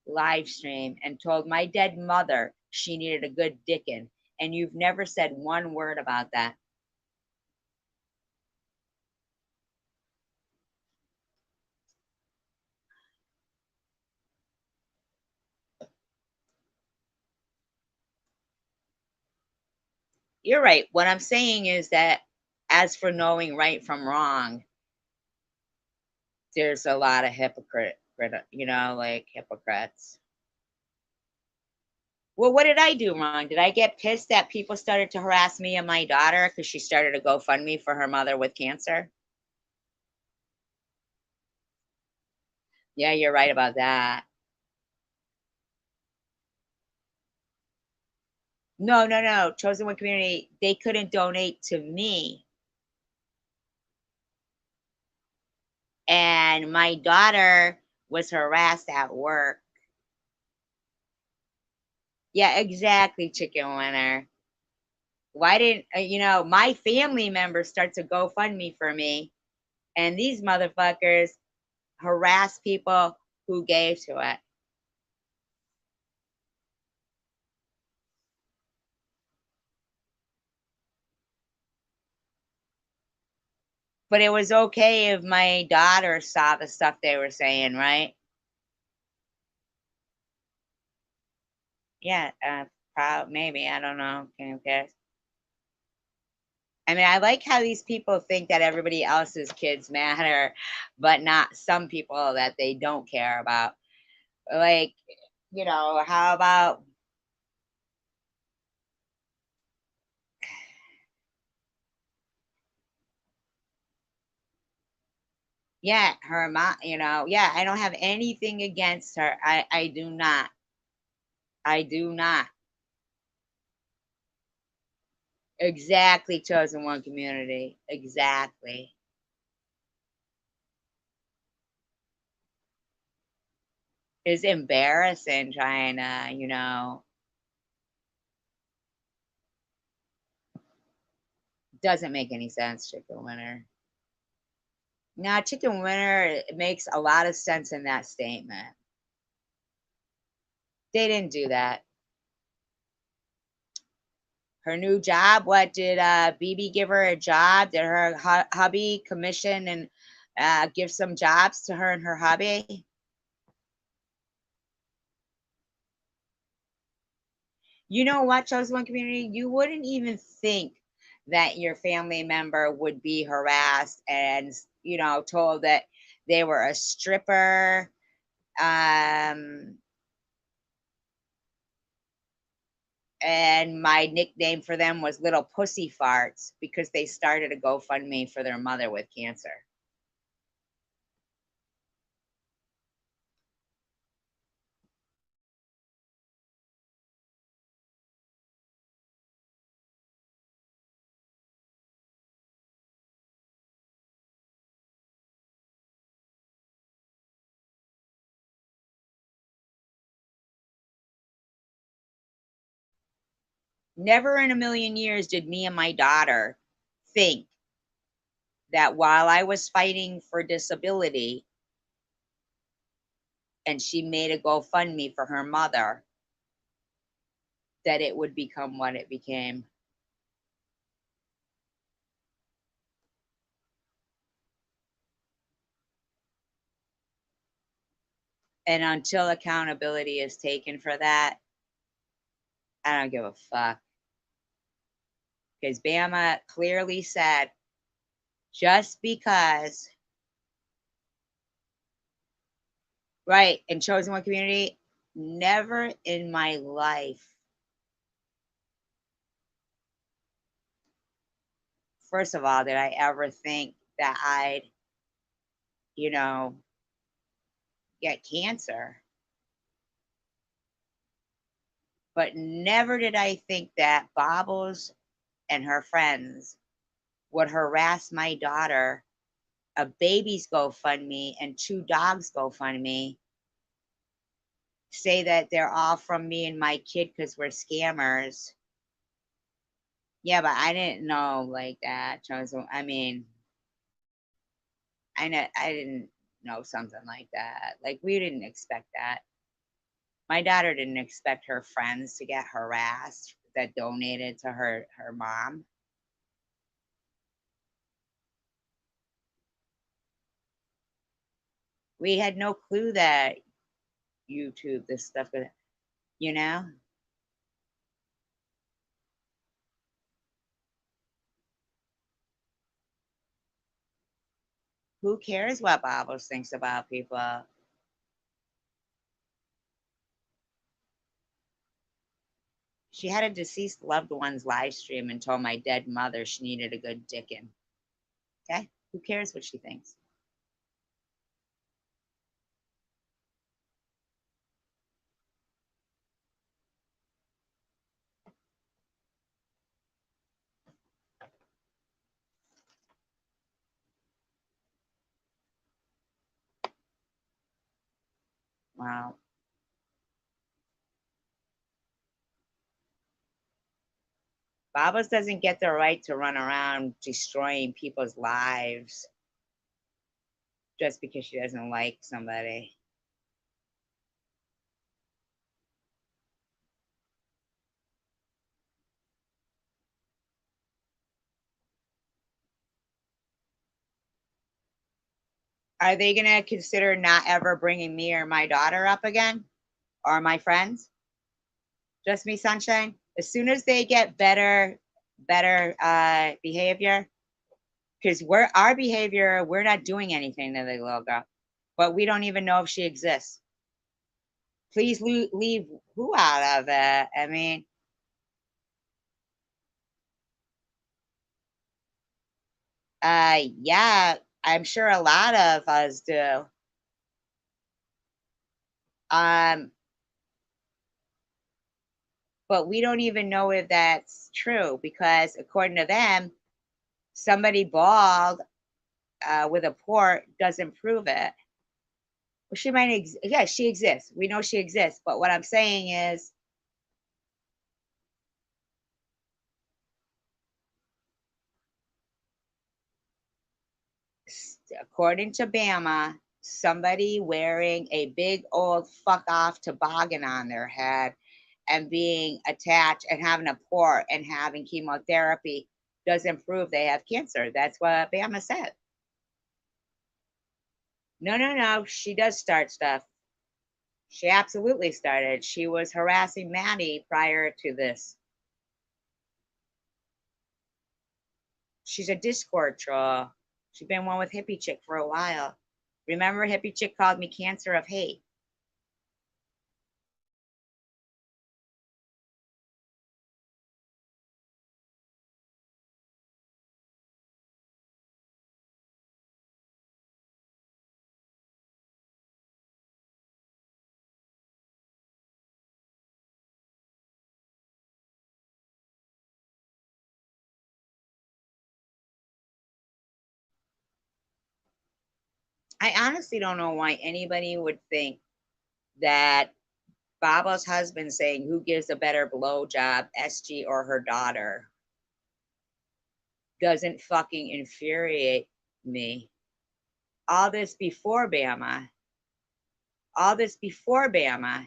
live stream and told my dead mother she needed a good dickin', and you've never said one word about that. You're right. What I'm saying is that as for knowing right from wrong, there's a lot of like hypocrites. Well, what did I do wrong? Did I get pissed that people started to harass me and my daughter because she started a GoFundMe for her mother with cancer? Yeah, you're right about that. No, no, no. Chosen One Community, they couldn't donate to me. And my daughter was harassed at work. Yeah, exactly, chicken winner. Why didn't my family members start to GoFundMe for me, and these motherfuckers harass people who gave to it? But it was okay if my daughter saw the stuff they were saying, right? Yeah, maybe, I don't know. Can cares? I mean, I like how these people think that everybody else's kids matter, but not some people that they don't care about. Like, how about, yeah, her mom, yeah, I don't have anything against her. I do not. I do not. Exactly, Chosen One Community. Exactly. It's embarrassing trying to, doesn't make any sense, Chicken Winner. Now, Chicken Winner, it makes a lot of sense in that statement. They didn't do that. Her new job, what did BB give her a job? Did her hubby commission and give some jobs to her and her hubby? You know what, Chosen One Community? You wouldn't even think that your family member would be harassed and, told that they were a stripper. And my nickname for them was Little Pussy Farts because they started a GoFundMe for their mother with cancer. Never in a million years did me and my daughter think that while I was fighting for disability and she made a GoFundMe for her mother, that it would become what it became. And until accountability is taken for that, I don't give a fuck. Because Bama clearly said, just because, right, in Chosen One Community, never in my life, first of all, did I ever think that I'd, you know, get cancer. But never did I think that Bobbles and her friends would harass my daughter, a baby's GoFundMe and 2 dogs GoFundMe, say that they're all from me and my kid because we're scammers. Yeah, but I didn't know like that. So, I mean, I didn't know something like that. Like we didn't expect that. My daughter didn't expect her friends to get harassed that donated to her mom. We had no clue that YouTube, this stuff, you know? Who cares what Bobbles thinks about people? She had a deceased loved one's live stream and told my dead mother she needed a good dicking. Okay? Who cares what she thinks? Wow. Bobbles doesn't get the right to run around destroying people's lives just because she doesn't like somebody. Are they going to consider not ever bringing me or my daughter up again? Or my friends? Just me, Sunshine? As soon as they get better behavior, because our behavior, we're not doing anything to the little girl, but we don't even know if she exists. Please leave who out of it? I mean, yeah, I'm sure a lot of us do. Um, but we don't even know if that's true because according to them, somebody bald with a port doesn't prove it. Well, she might yeah, she exists. We know she exists. But what I'm saying is, according to Bama, somebody wearing a big old fuck off toboggan on their head and being attached and having a port and having chemotherapy doesn't prove they have cancer. That's what Bama said. No, no, no. She does start stuff. She absolutely started. She was harassing Maddie prior to this. She's a Discord troll. She's been one with Hippie Chick for a while. Remember, Hippie Chick called me Cancer of Hate. I honestly don't know why anybody would think that Baba's husband saying who gives a better blowjob, SG or her daughter, doesn't fucking infuriate me. All this before Bama. All this before Bama.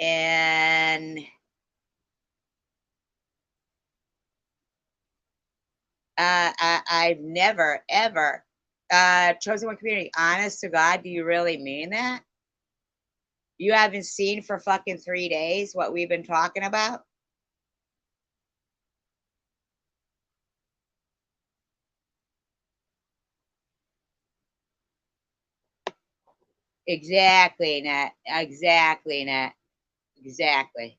And I've never, ever, chosen one community. Honest to God, do you really mean that? You haven't seen for fucking 3 days what we've been talking about? Exactly, Nat. Exactly, Nat. Exactly.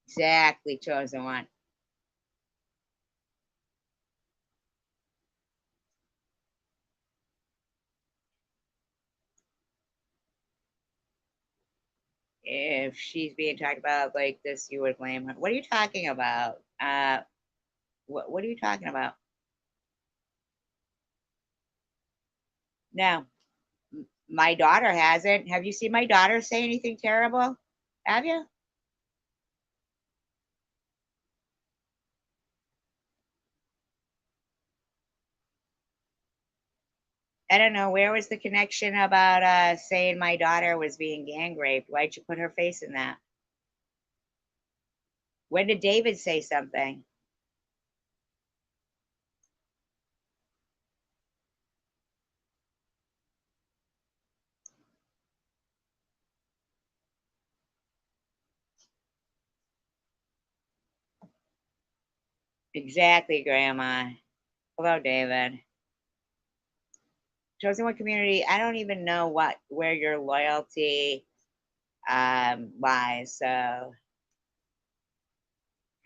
Exactly, chosen one. if she's being talked about like this, you would blame her. What are you talking about? What are you talking about? No, my daughter hasn't. Have you seen my daughter say anything terrible? Have you? I don't know. Where was the connection about saying my daughter was being gang raped? Why'd you put her face in that? When did David say something? Exactly, Grandma. Hello, David. Chosen one community. I don't even know where your loyalty lies. So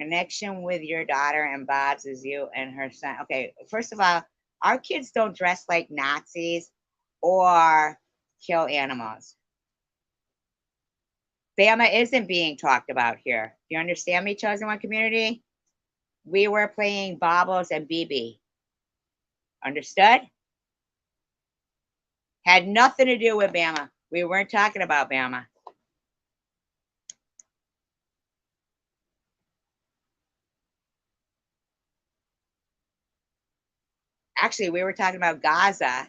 connection with your daughter and Bob's is you and her son. Okay, first of all, our kids don't dress like Nazis or kill animals. Bama isn't being talked about here. Do you understand me, chosen one community? We were playing Bobbles and BB. Understood? Had nothing to do with Bama. We weren't talking about Bama. Actually, we were talking about Gaza.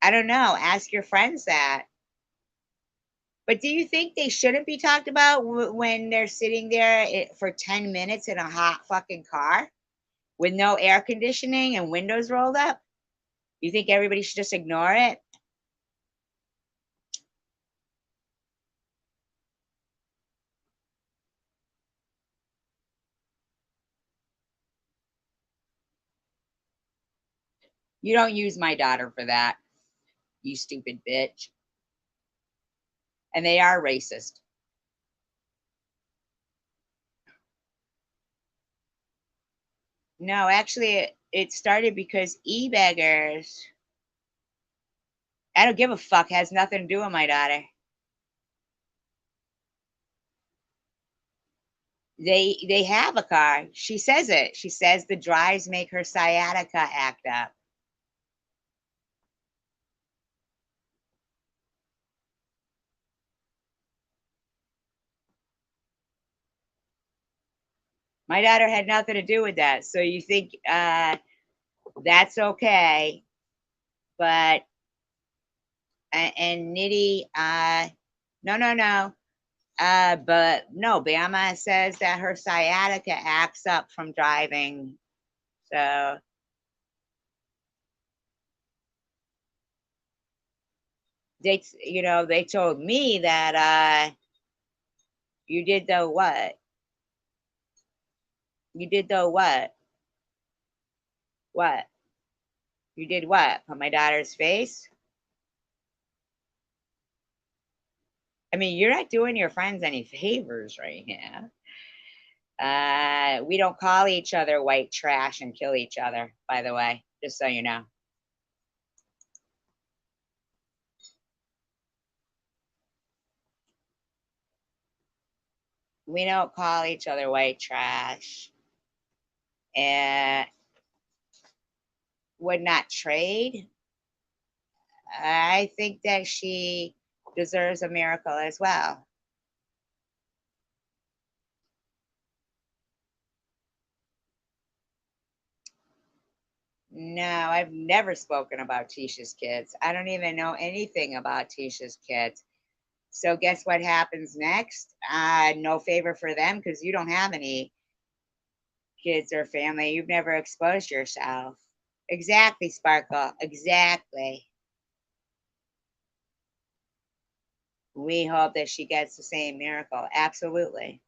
I don't know. Ask your friends that. But do you think they shouldn't be talked about when they're sitting there for 10 minutes in a hot fucking car with no air conditioning and windows rolled up? You think everybody should just ignore it? You don't use my daughter for that, you stupid bitch. And they are racist. No, actually, it started because e-beggars, I don't give a fuck, has nothing to do with my daughter. They have a car. She says it. She says the drives make her sciatica act up. My daughter had nothing to do with that. So you think that's okay. But and Nitty, no. But no, Bama says that her sciatica acts up from driving. So they told me that you did the what? You did the what? What? You did what? Put my daughter's face? I mean, you're not doing your friends any favors right here. We don't call each other white trash and kill each other, by the way, just so you know. We don't call each other white trash and would not trade. I think that she deserves a miracle as well. No, I've never spoken about Tisha's kids. I don't even know anything about Tisha's kids. So guess what happens next? No favor for them because you don't have any kids or family. You've never exposed yourself. Exactly, Sparkle. Exactly. We hope that she gets the same miracle. Absolutely.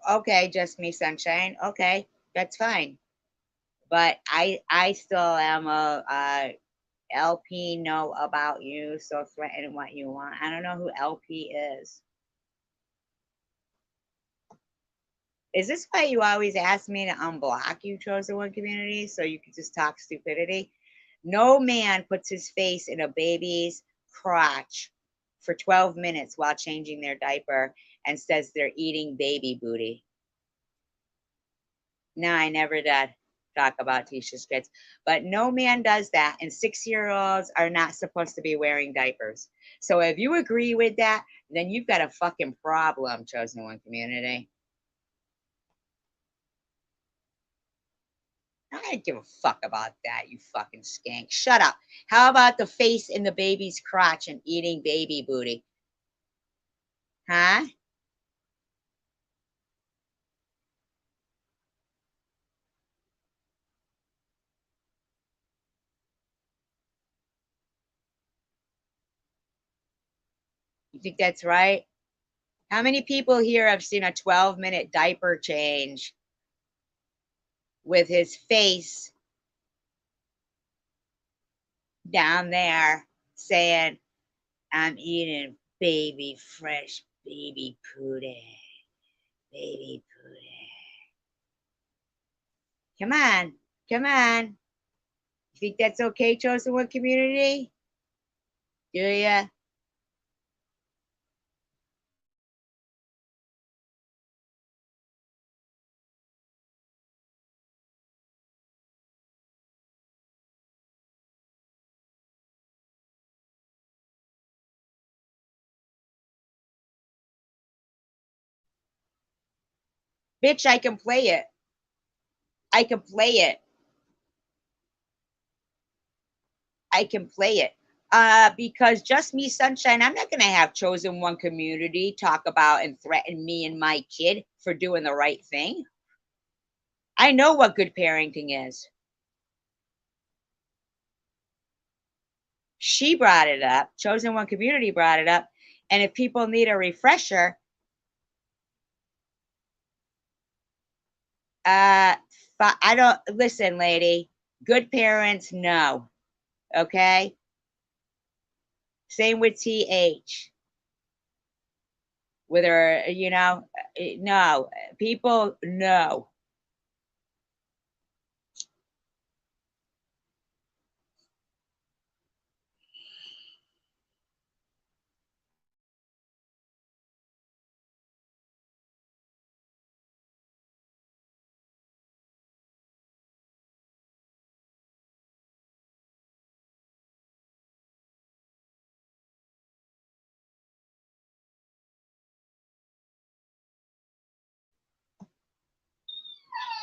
Okay, just me, sunshine. Okay, that's fine. But I still am a LP know about you, so threaten what you want. I don't know who LP is. Is this why you always ask me to unblock you, chosen one community, so you can just talk stupidity? No man puts his face in a baby's crotch for 12 minutes while changing their diaper and says they're eating baby booty. No, I never did talk about Tisha's kids, but no man does that, and 6-year-olds are not supposed to be wearing diapers. So if you agree with that, then you've got a fucking problem, chosen one community. I don't give a fuck about that, you fucking skank. Shut up. How about the face in the baby's crotch and eating baby booty? Huh? You think that's right? How many people here have seen a 12-minute diaper change with his face down there saying, I'm eating baby, fresh baby pooty. Baby pooty. Come on. Come on. You think that's okay, chosen one community? Do ya? Bitch, I can play it. I can play it. I can play it. Because just me, sunshine, I'm not gonna have chosen one community talk about and threaten me and my kid for doing the right thing. I know what good parenting is. She brought it up. Chosen one community brought it up. And if people need a refresher, I don't listen, lady. Good parents, no. Okay. Same with TH. With her, no. People, no.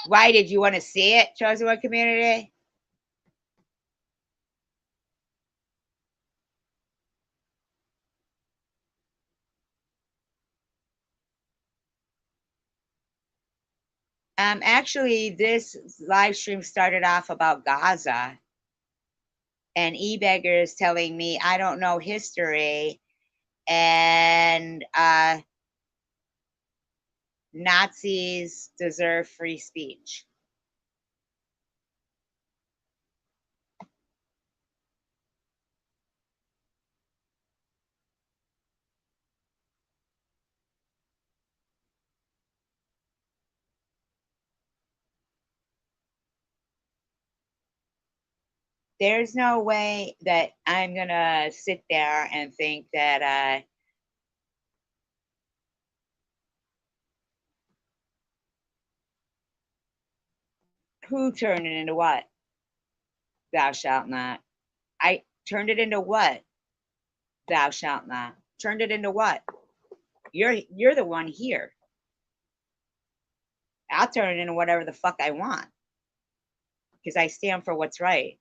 Why did you want to see it, chosen one community? Actually, this live stream started off about Gaza, and eBeggar is telling me I don't know history, and Nazis deserve free speech. There's no way that I'm gonna sit there and think that who turned it into what? Thou shalt not. I turned it into what? Thou shalt not. Turned it into what? You're the one here. I'll turn it into whatever the fuck I want because I stand for what's right.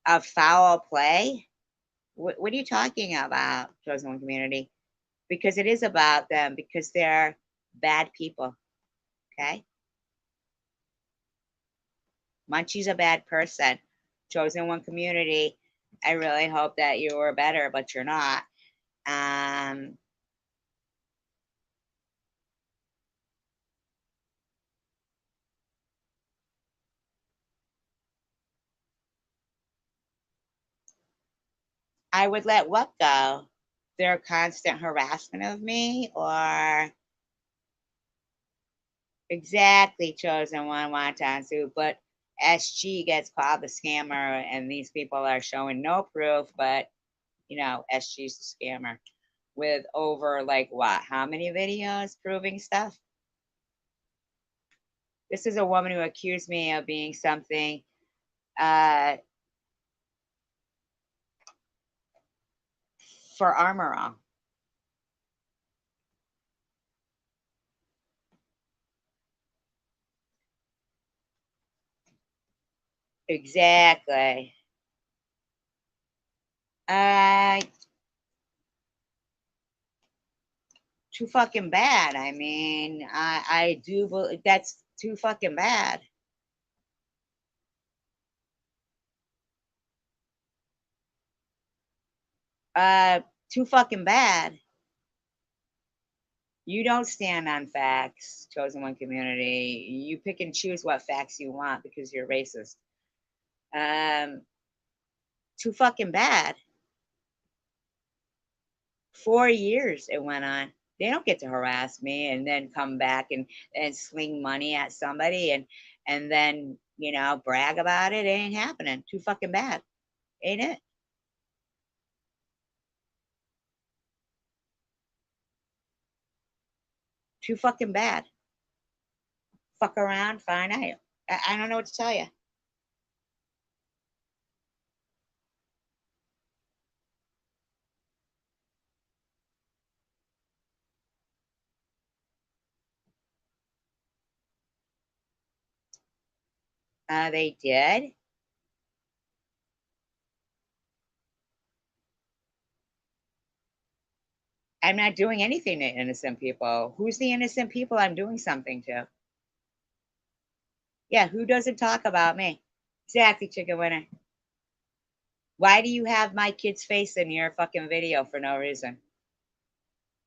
A foul play? What are you talking about, chosen one community? Because it is about them because they're bad people. Okay. Munchie's a bad person. Chosen one community. I really hope that you were better, but you're not. I would let what go? Their constant harassment of me, or Exactly, chosen one wonton soup. But SG gets called the scammer, and these people are showing no proof, but SG's the scammer with over like what? How many videos proving stuff? This is a woman who accused me of being something uh, for Armor All. Exactly. Uh, Too fucking bad. I mean, I do believe that's too fucking bad. Uh, Too fucking bad. You don't stand on facts, chosen one community. You pick and choose what facts you want because you're racist. Um, Too fucking bad. 4 years it went on. They don't get to harass me and then come back and sling money at somebody and then brag about it. It ain't happening. Too fucking bad, ain't it? Too fucking bad. Fuck around, find out. I don't know what to tell you. They did. I'm not doing anything to innocent people. Who's the innocent people I'm doing something to? Yeah, who doesn't talk about me? Exactly, chicken winner. Why do you have my kid's face in your fucking video for no reason?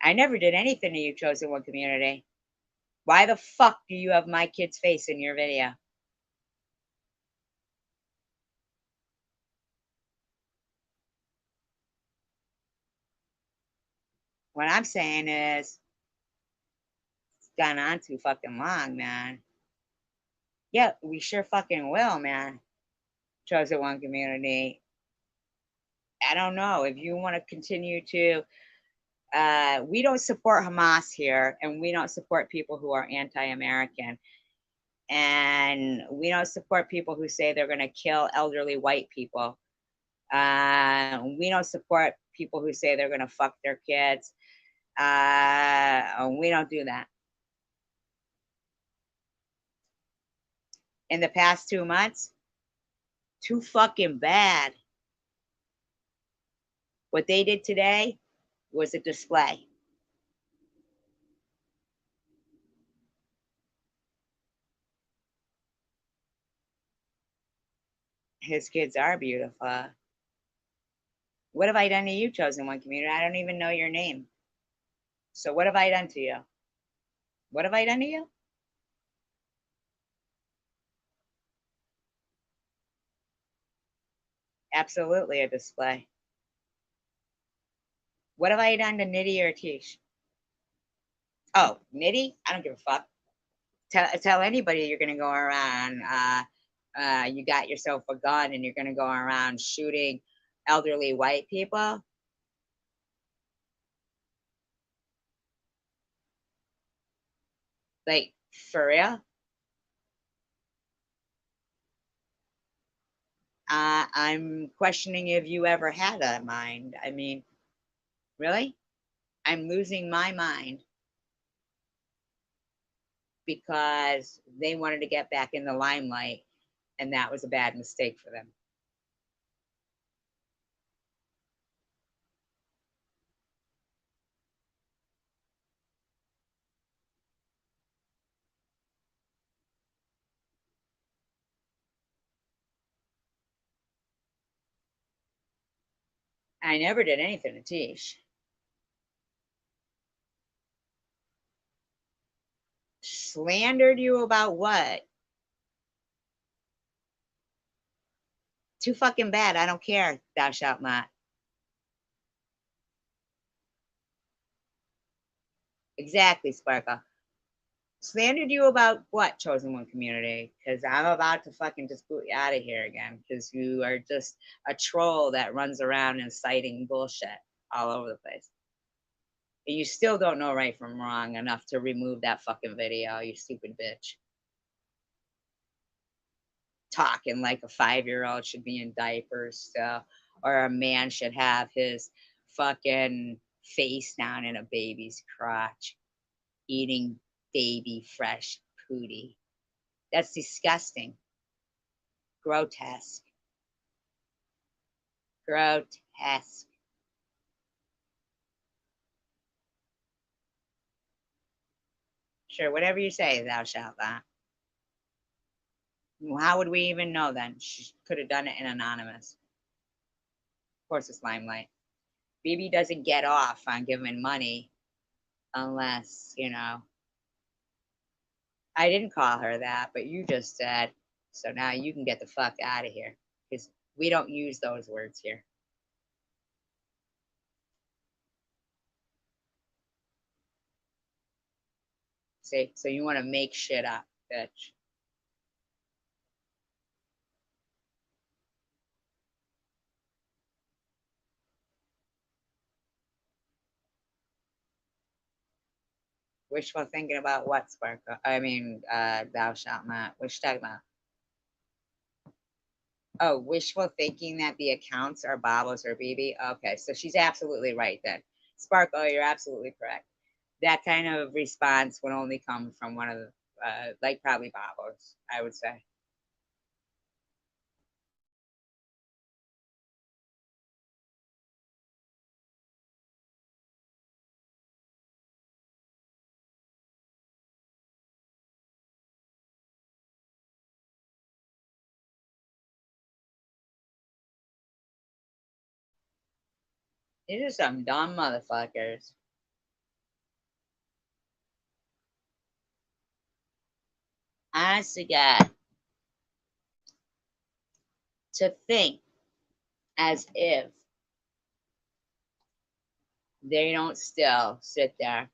I never did anything to you, chosen one community. Why the fuck do you have my kid's face in your video? What I'm saying is, it's gone on too fucking long, man. Yeah, we sure fucking will, man. Chosen one community. I don't know if you want to continue to. We don't support Hamas here, and we don't support people who are anti-American, and we don't support people who say they're going to kill elderly white people. We don't support people who say they're going to fuck their kids. We don't do that. In the past 2 months, too fucking bad. What they did today was a display. His kids are beautiful. What have I done to you, chosen one community? I don't even know your name. So what have I done to you? What have I done to you? Absolutely a display. What have I done to Nitty or Tish? Oh, Nitty? I don't give a fuck. Tell anybody you're gonna go around. You got yourself a gun and you're gonna go around shooting elderly white people. Like for real? I'm questioning if you ever had a mind. I mean, really? I'm losing my mind because they wanted to get back in the limelight, and that was a bad mistake for them. I never did anything to Tish. Slandered you about what? Too fucking bad. I don't care. Thou shalt not. Exactly, Sparkle. Slandered you about what, Chosen One community? Because I'm about to fucking just boot you out of here again. Because you are just a troll that runs around inciting bullshit all over the place. And you still don't know right from wrong enough to remove that fucking video, you stupid bitch. Talking like a 5-year-old should be in diapers still, or a man should have his fucking face down in a baby's crotch, eating baby fresh pootie. That's disgusting. Grotesque. Grotesque. Sure, whatever you say, thou shalt not. How would we even know then? She could have done it in anonymous. Of course, it's limelight. BB doesn't get off on giving money unless, you know. I didn't call her that, but you just said. So now you can get the fuck out of here. Because we don't use those words here. See? So you want to make shit up, bitch. Wishful thinking about what, Sparkle? I mean, thou shalt not. What you talking about? Oh, wishful thinking that the accounts are Bobbles or BB. Okay, so she's absolutely right then. Sparkle, you're absolutely correct. That kind of response would only come from one of the, like probably Bobbles, I would say. These are some dumb motherfuckers. Honest to God, to think as if they don't still sit there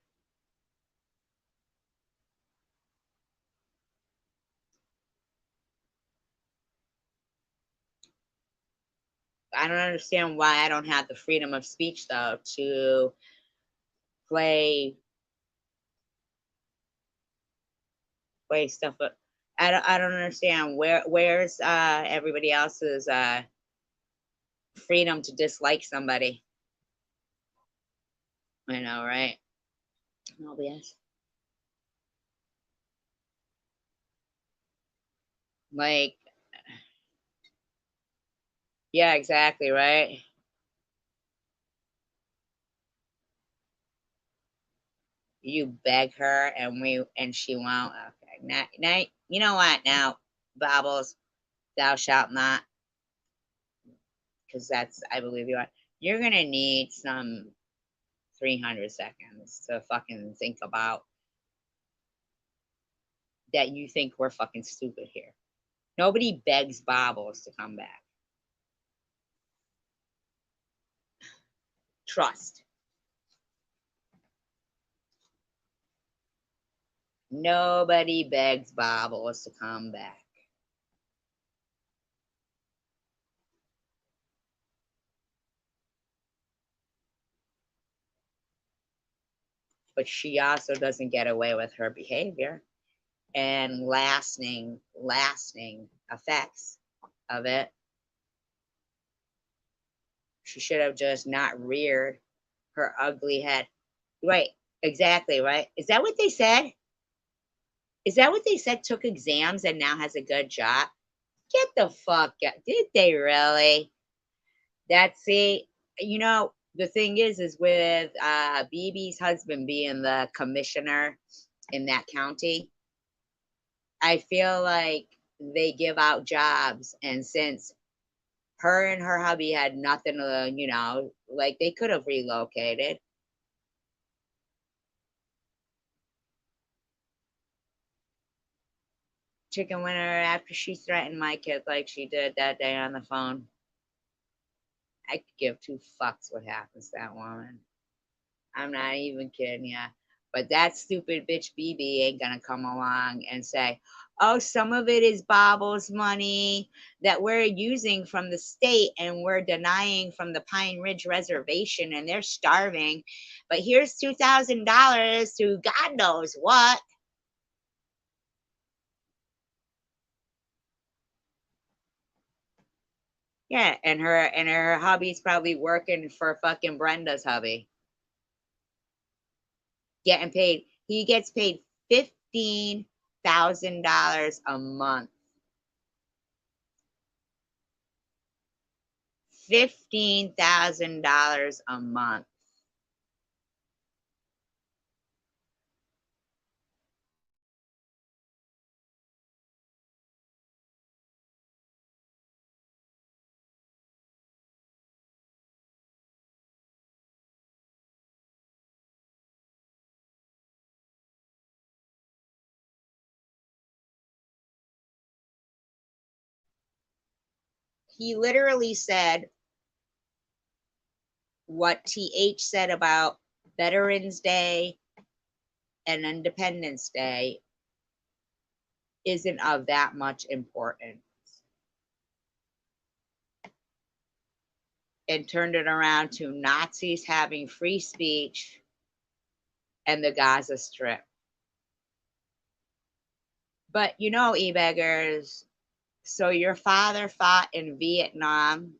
I don't understand why I don't have the freedom of speech though to play stuff. But I don't understand where's everybody else's freedom to dislike somebody. I know, right? Oh yes. Like, yeah, exactly, right? You beg her and she won't. Okay, now you know what? Now, Bobbles, thou shalt not, because that's I believe you are. You're gonna need some 300 seconds to fucking think about that. You think we're fucking stupid here. Nobody begs Bobbles to come back. Trust. Nobody begs Bobbles to come back. But she also doesn't get away with her behavior and lasting effects of it. She should have just not reared her ugly head. Right, exactly, right? Is that what they said? Is that what they said? Took exams and now has a good job? Get the fuck out. Did they really? That's see, you know, the thing is with BB's husband being the commissioner in that county, I feel like they give out jobs. And since her and her hubby had nothing to, you know, like they could have relocated. Chicken winner after she threatened my kid like she did that day on the phone. I could give two fucks what happens to that woman. I'm not even kidding you. But that stupid bitch BB ain't gonna come along and say, oh, some of it is Bob's money that we're using from the state and we're denying from the Pine Ridge Reservation and they're starving. But here's $2,000 to God knows what. Yeah, and her hubby's probably working for fucking Brenda's hubby. Getting paid. He gets paid $15,000 a month. $15,000 a month. He literally said what TH said about Veterans Day and Independence Day isn't of that much importance. And turned it around to Nazis having free speech and the Gaza Strip. But you know, e-beggars, so your father fought in Vietnam.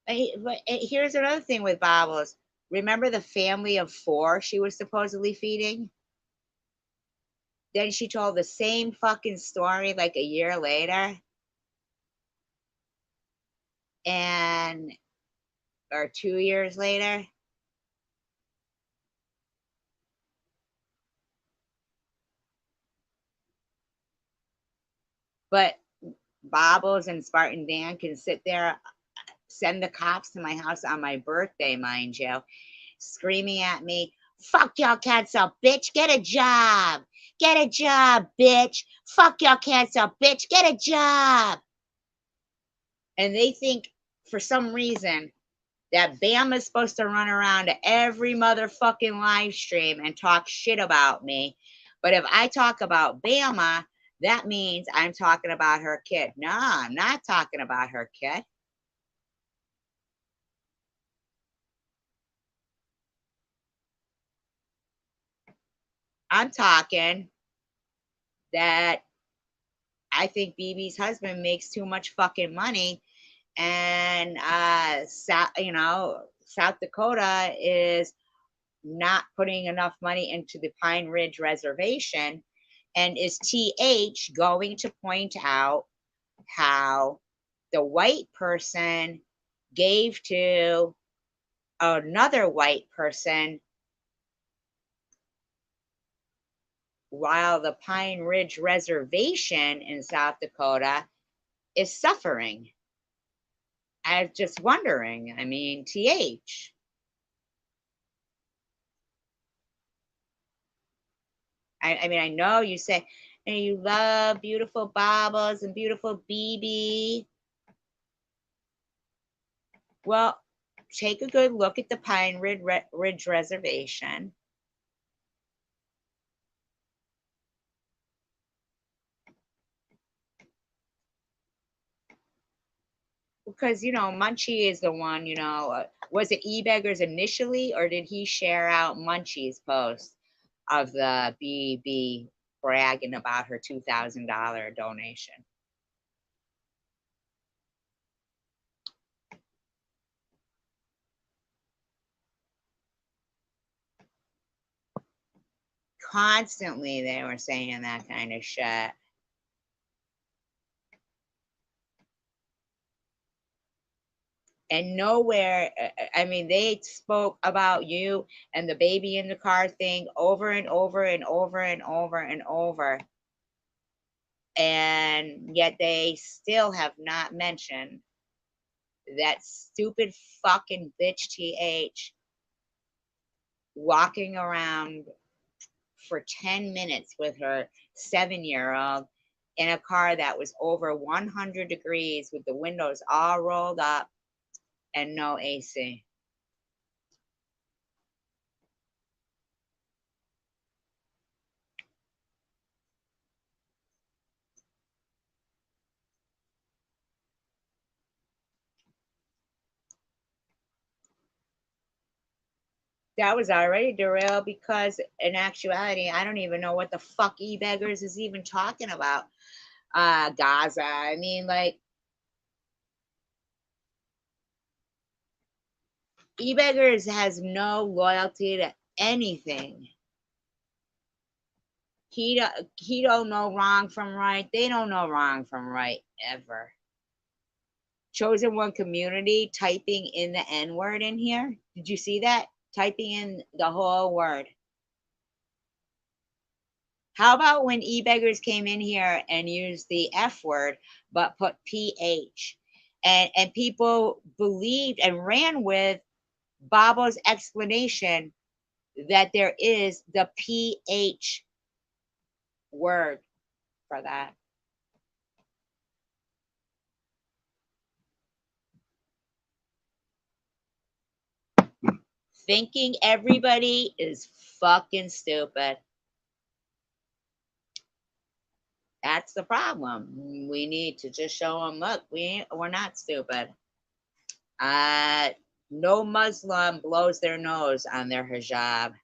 But here's another thing with Bobbles. Remember the family of 4 she was supposedly feeding? Then she told the same fucking story like a year later. And, or 2 years later. But Bobbles and Spartan Dan can sit there, send the cops to my house on my birthday, mind you, screaming at me, fuck your cancer, bitch, get a job. Get a job, bitch. Fuck your cancer, bitch, get a job. And they think for some reason that Bama's supposed to run around to every motherfucking live stream and talk shit about me. But if I talk about Bama, that means I'm talking about her kid. No, I'm not talking about her kid. I'm talking that I think BB's husband makes too much fucking money, and South Dakota is not putting enough money into the Pine Ridge Reservation. And is TH going to point out how the white person gave to another white person while the Pine Ridge Reservation in South Dakota is suffering? I'm just wondering. I mean, TH. I mean, I know you say, and you love beautiful Bobbles and beautiful BB. Well, take a good look at the Pine Ridge Reservation. Because, Munchie is the one, was it e-beggars initially, or did he share out Munchie's post of the BB bragging about her $2,000 donation? Constantly they were saying that kind of shit. And nowhere, I mean, they spoke about you and the baby in the car thing over and over and over and over and over. And yet they still have not mentioned that stupid fucking bitch TH walking around for 10 minutes with her 7-year-old in a car that was over 100 degrees with the windows all rolled up and no AC. That was already derailed because in actuality, I don't even know what the fuck E-Beggars is even talking about. Gaza. I mean, like, E-Beggars has no loyalty to anything. He don't know wrong from right. They don't know wrong from right ever. Chosen One Community typing in the N word in here. Did you see that? Typing in the whole word. How about when e-beggars came in here and used the F word but put PH? And people believed and ran with Babo's explanation that there is the PH word for that. Thinking everybody is fucking stupid. That's the problem. We need to just show them, look, we're not stupid. No Muslim blows their nose on their hijab.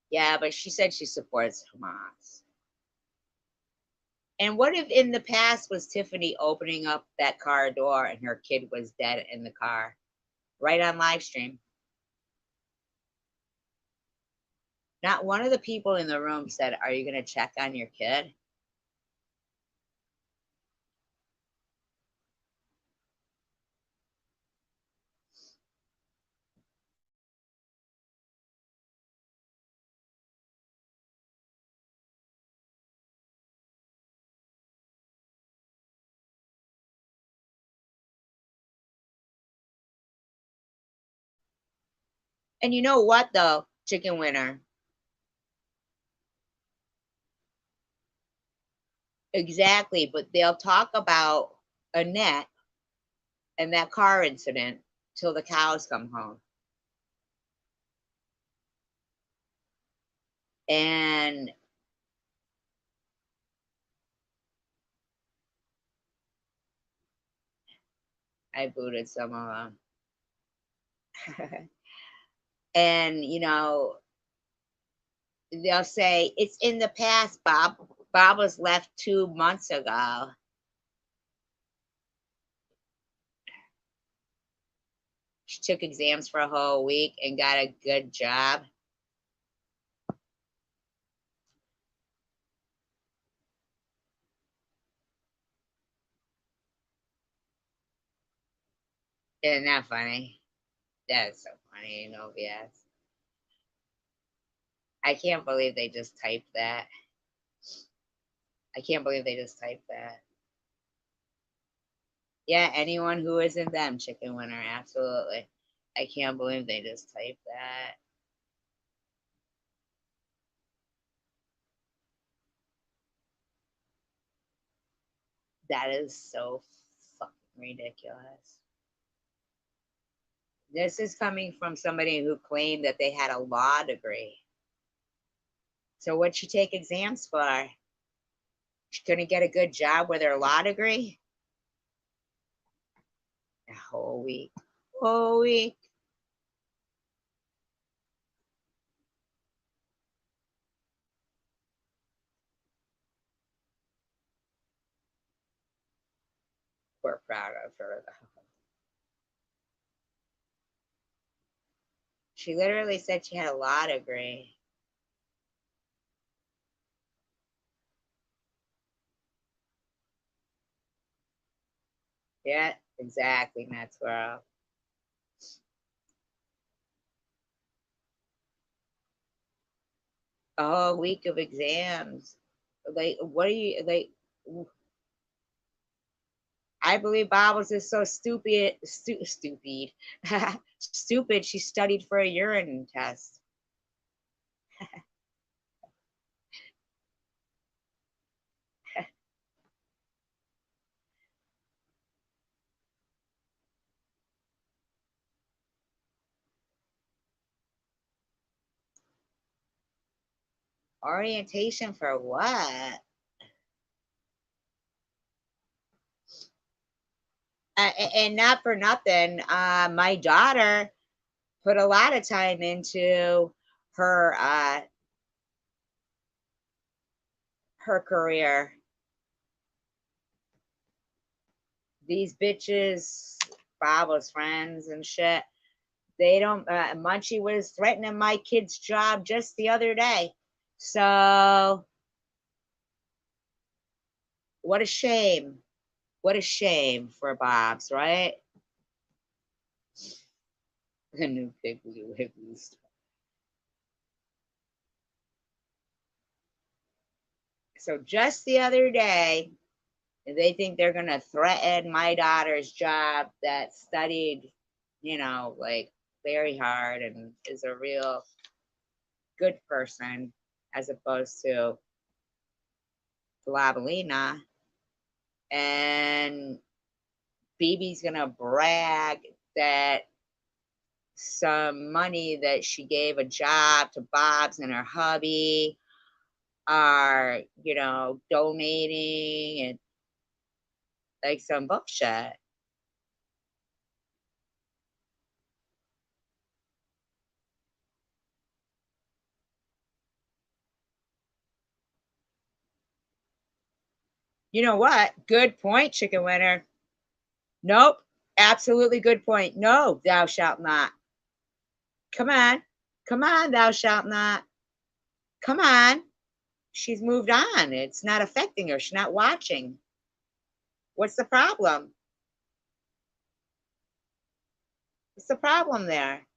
Yeah, but she said she supports Hamas. And what if in the past was Tiffany opening up that car door and her kid was dead in the car? Right on live stream. Not one of the people in the room said, are you going to check on your kid? And you know what, though, chicken winner? Exactly, but they'll talk about Annette and that car incident till the cows come home. And I booted some of them. And, you know, they'll say, it's in the past, Bob. Bob was left 2 months ago. She took exams for a whole week and got a good job. Isn't that funny? That's so funny, no BS. I can't believe they just typed that. I can't believe they just typed that. Yeah, anyone who isn't them, chicken winner, absolutely. I can't believe they just typed that. That is so fucking ridiculous. This is coming from somebody who claimed that they had a law degree. So what'd she take exams for? She couldn't get a good job with her law degree? A whole week. Whole week. We're proud of her, though. She literally said she had a law degree. Yeah, exactly, Maxwell. A whole week of exams. Like, what are you like? I believe Bobbles is so stupid, stupid, stupid. She studied for a urine test. Orientation for what? And not for nothing. My daughter put a lot of time into her her career. These bitches, Bob's friends and shit. They don't. Munchie was threatening my kid's job just the other day. So what a shame. What a shame for Bob's, right? The new Piggly Wiggly stuff. So just the other day, they think they're gonna threaten my daughter's job that studied, like very hard and is a real good person as opposed to Glabalina. And BB's gonna brag that some money that she gave a job to Bob's and her hubby are, donating and like some bullshit. You know what? Good point, chicken winner. Nope. Absolutely good point. No, thou shalt not. Come on. Come on, thou shalt not. Come on. She's moved on. It's not affecting her. She's not watching. What's the problem? What's the problem there?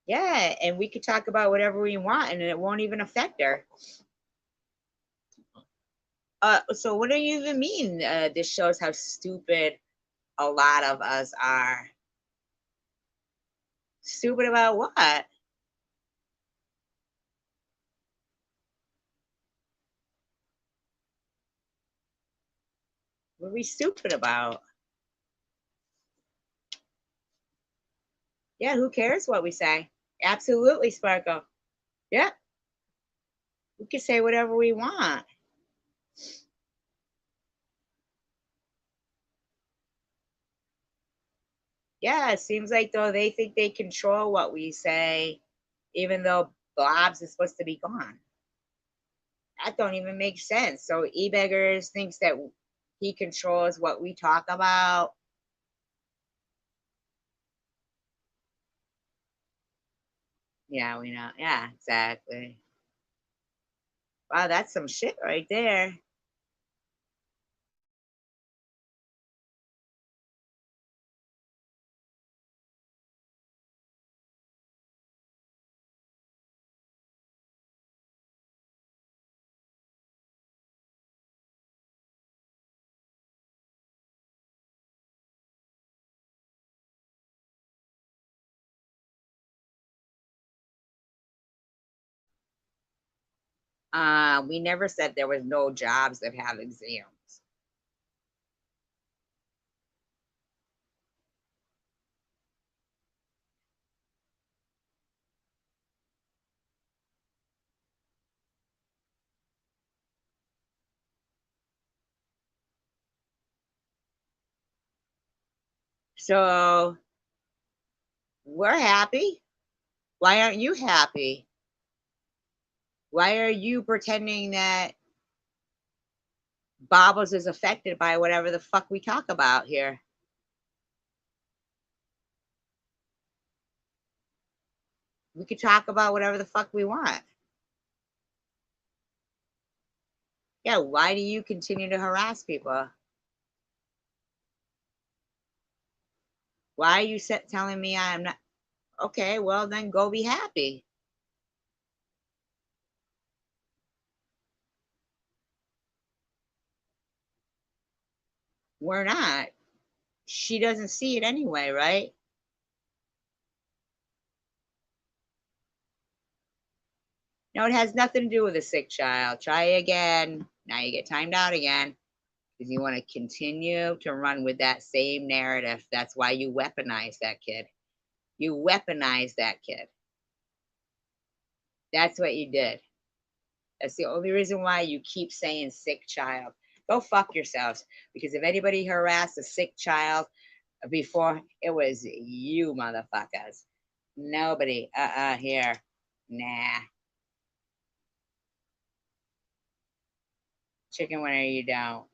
Yeah, and we could talk about whatever we want and it won't even affect her. So what do you even mean? This shows how stupid a lot of us are. Stupid about what? What are we stupid about? Yeah, who cares what we say? Absolutely, Sparkle. Yeah, we can say whatever we want. Yeah, it seems like though they think they control what we say, even though Bob's is supposed to be gone. That don't even make sense. So E-Beggars thinks that he controls what we talk about. Yeah, we know. Yeah, exactly. Wow, that's some shit right there. We never said there was no jobs that have exams. So we're happy. Why aren't you happy? Why are you pretending that Bobbles is affected by whatever the fuck we talk about here? We could talk about whatever the fuck we want. Yeah, why do you continue to harass people? Why are you telling me I'm not? Okay, well, then go be happy. We're not. She doesn't see it anyway, right? No, it has nothing to do with a sick child. Try again. Now you get timed out again because you want to continue to run with that same narrative. That's why you weaponize that kid. You weaponize that kid. That's what you did. That's the only reason why you keep saying sick child. Go fuck yourselves. Because if anybody harassed a sick child before, it was you motherfuckers. Nobody. Here. Nah. Chicken winner, you don't.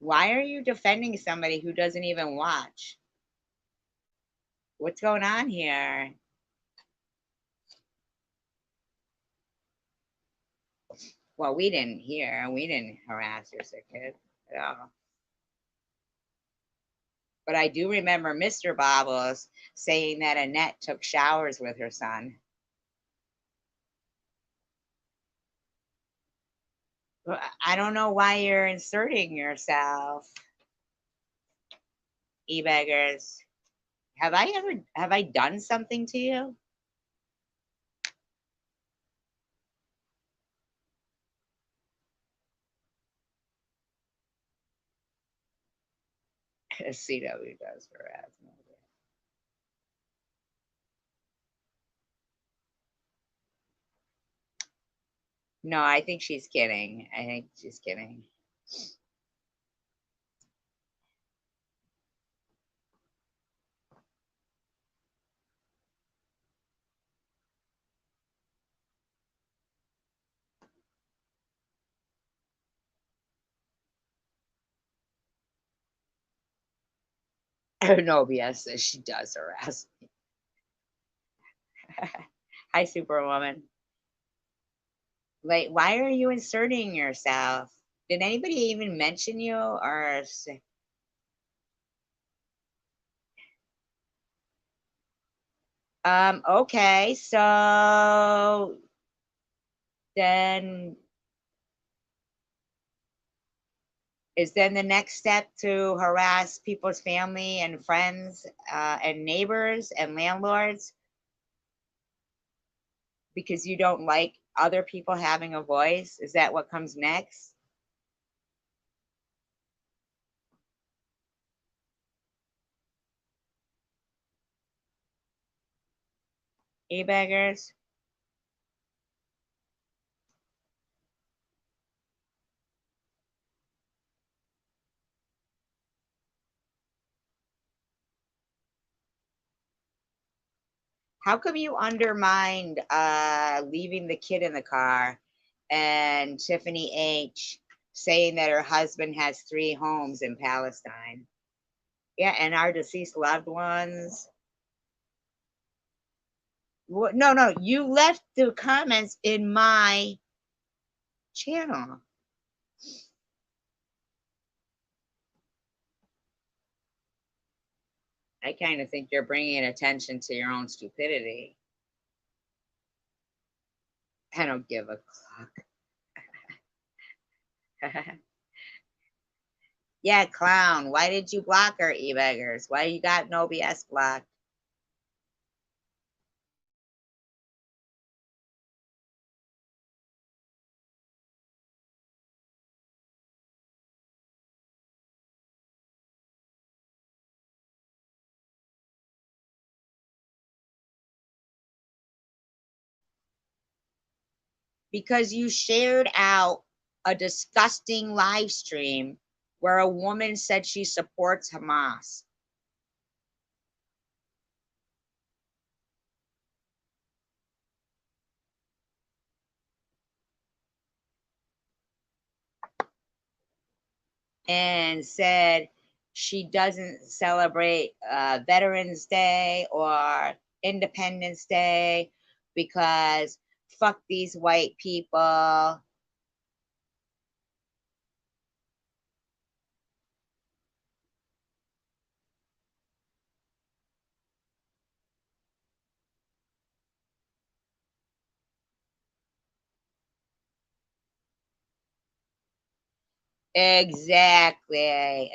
Why are you defending somebody who doesn't even watch? What's going on here? Well, we didn't hear. We didn't harass your sick kid at all. But I do remember Mr. Bobbles saying that Annette took showers with her son. I don't know why you're inserting yourself, e-beggars. Have I done something to you? CW does harassment. No, I think she's kidding. I think she's kidding. No, BS says she does harass me. Hi, Superwoman. Like, why are you inserting yourself? Did anybody even mention you or say, okay, so then is then the next step to harass people's family and friends and neighbors and landlords because you don't like other people having a voice? Is that what comes next? E-beggars? How come you undermined leaving the kid in the car and Tiffany H saying that her husband has 3 homes in Palestine? Yeah, and our deceased loved ones. No, no, you left the comments in my channel. I kind of think you're bringing attention to your own stupidity. I don't give a fuck. Yeah, clown. Why did you block her, e-beggars? Why you got no BS blocked? Because you shared out a disgusting live stream where a woman said she supports Hamas. And said she doesn't celebrate Veterans Day or Independence Day because fuck these white people. Exactly,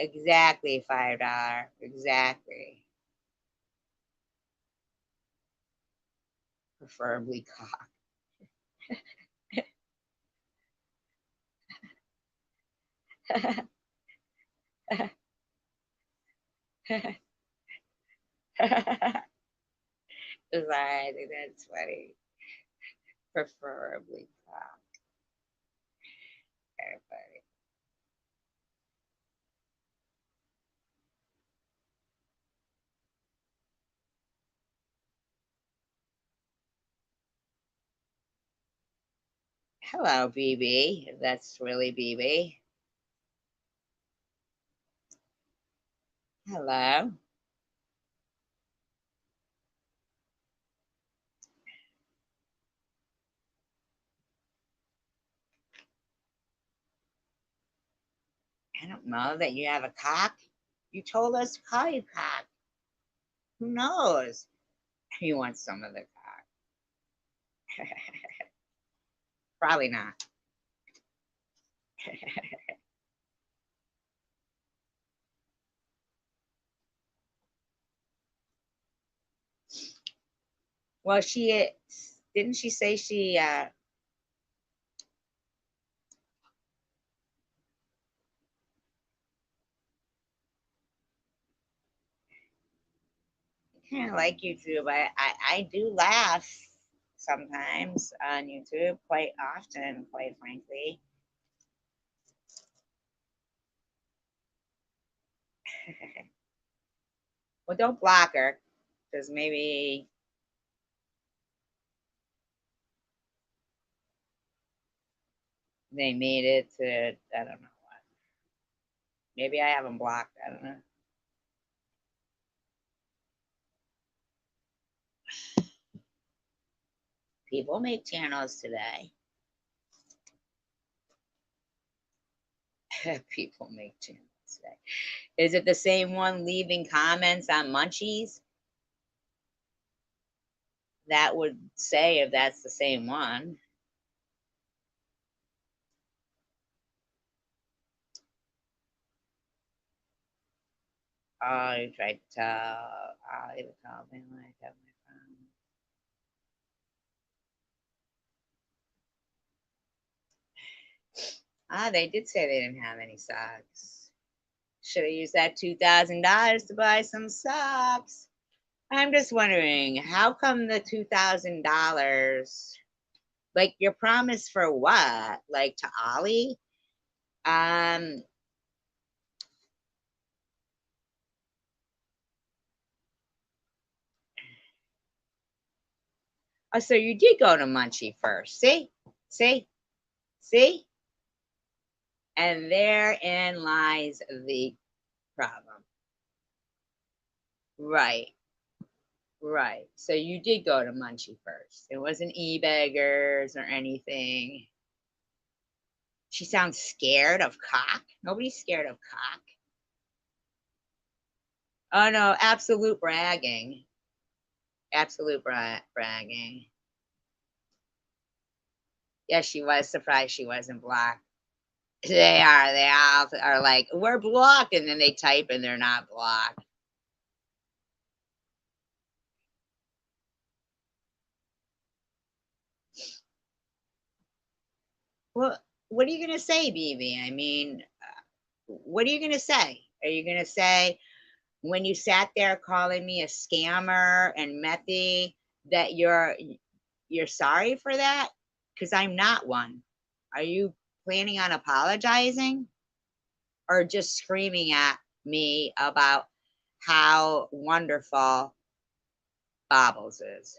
$5. Exactly. Preferably cock. I think that's funny. Preferably cock. Kind of funny. Hello, BB. If that's really BB. Hello. I don't know that you have a cock. You told us to call you cock. Who knows? You want some of the cock. Probably not. Well, didn't she say she kind of like YouTube. I do laugh sometimes on YouTube, quite often, quite frankly. Well, don't block her, because maybe they made it to, I don't know what. Maybe I have them blocked. I don't know. People make channels today. People make channels today. Is it the same one leaving comments on Munchies? That would say if that's the same one. Oh, you tried to tell. I'll even tell me when I have my phone. They did say they didn't have any socks. Should have used that $2,000 to buy some socks. I'm just wondering, how come the $2,000? Like your promise for what? Like to Ollie? Oh, so you did go to Munchie first. See? See? See? And therein lies the problem. Right. Right. So you did go to Munchie first. It wasn't e-beggars or anything. She sounds scared of cock. Nobody's scared of cock. Oh no, absolute bragging. Absolute bragging. Yeah, she was surprised she wasn't blocked. They are. They all are like, we're blocked. And then they type and they're not blocked. Well, what are you going to say, BB? I mean, what are you going to say? Are you going to say, when you sat there calling me a scammer and methy, that you're sorry for that? Because I'm not one. Are you planning on apologizing or just screaming at me about how wonderful Bobbles is?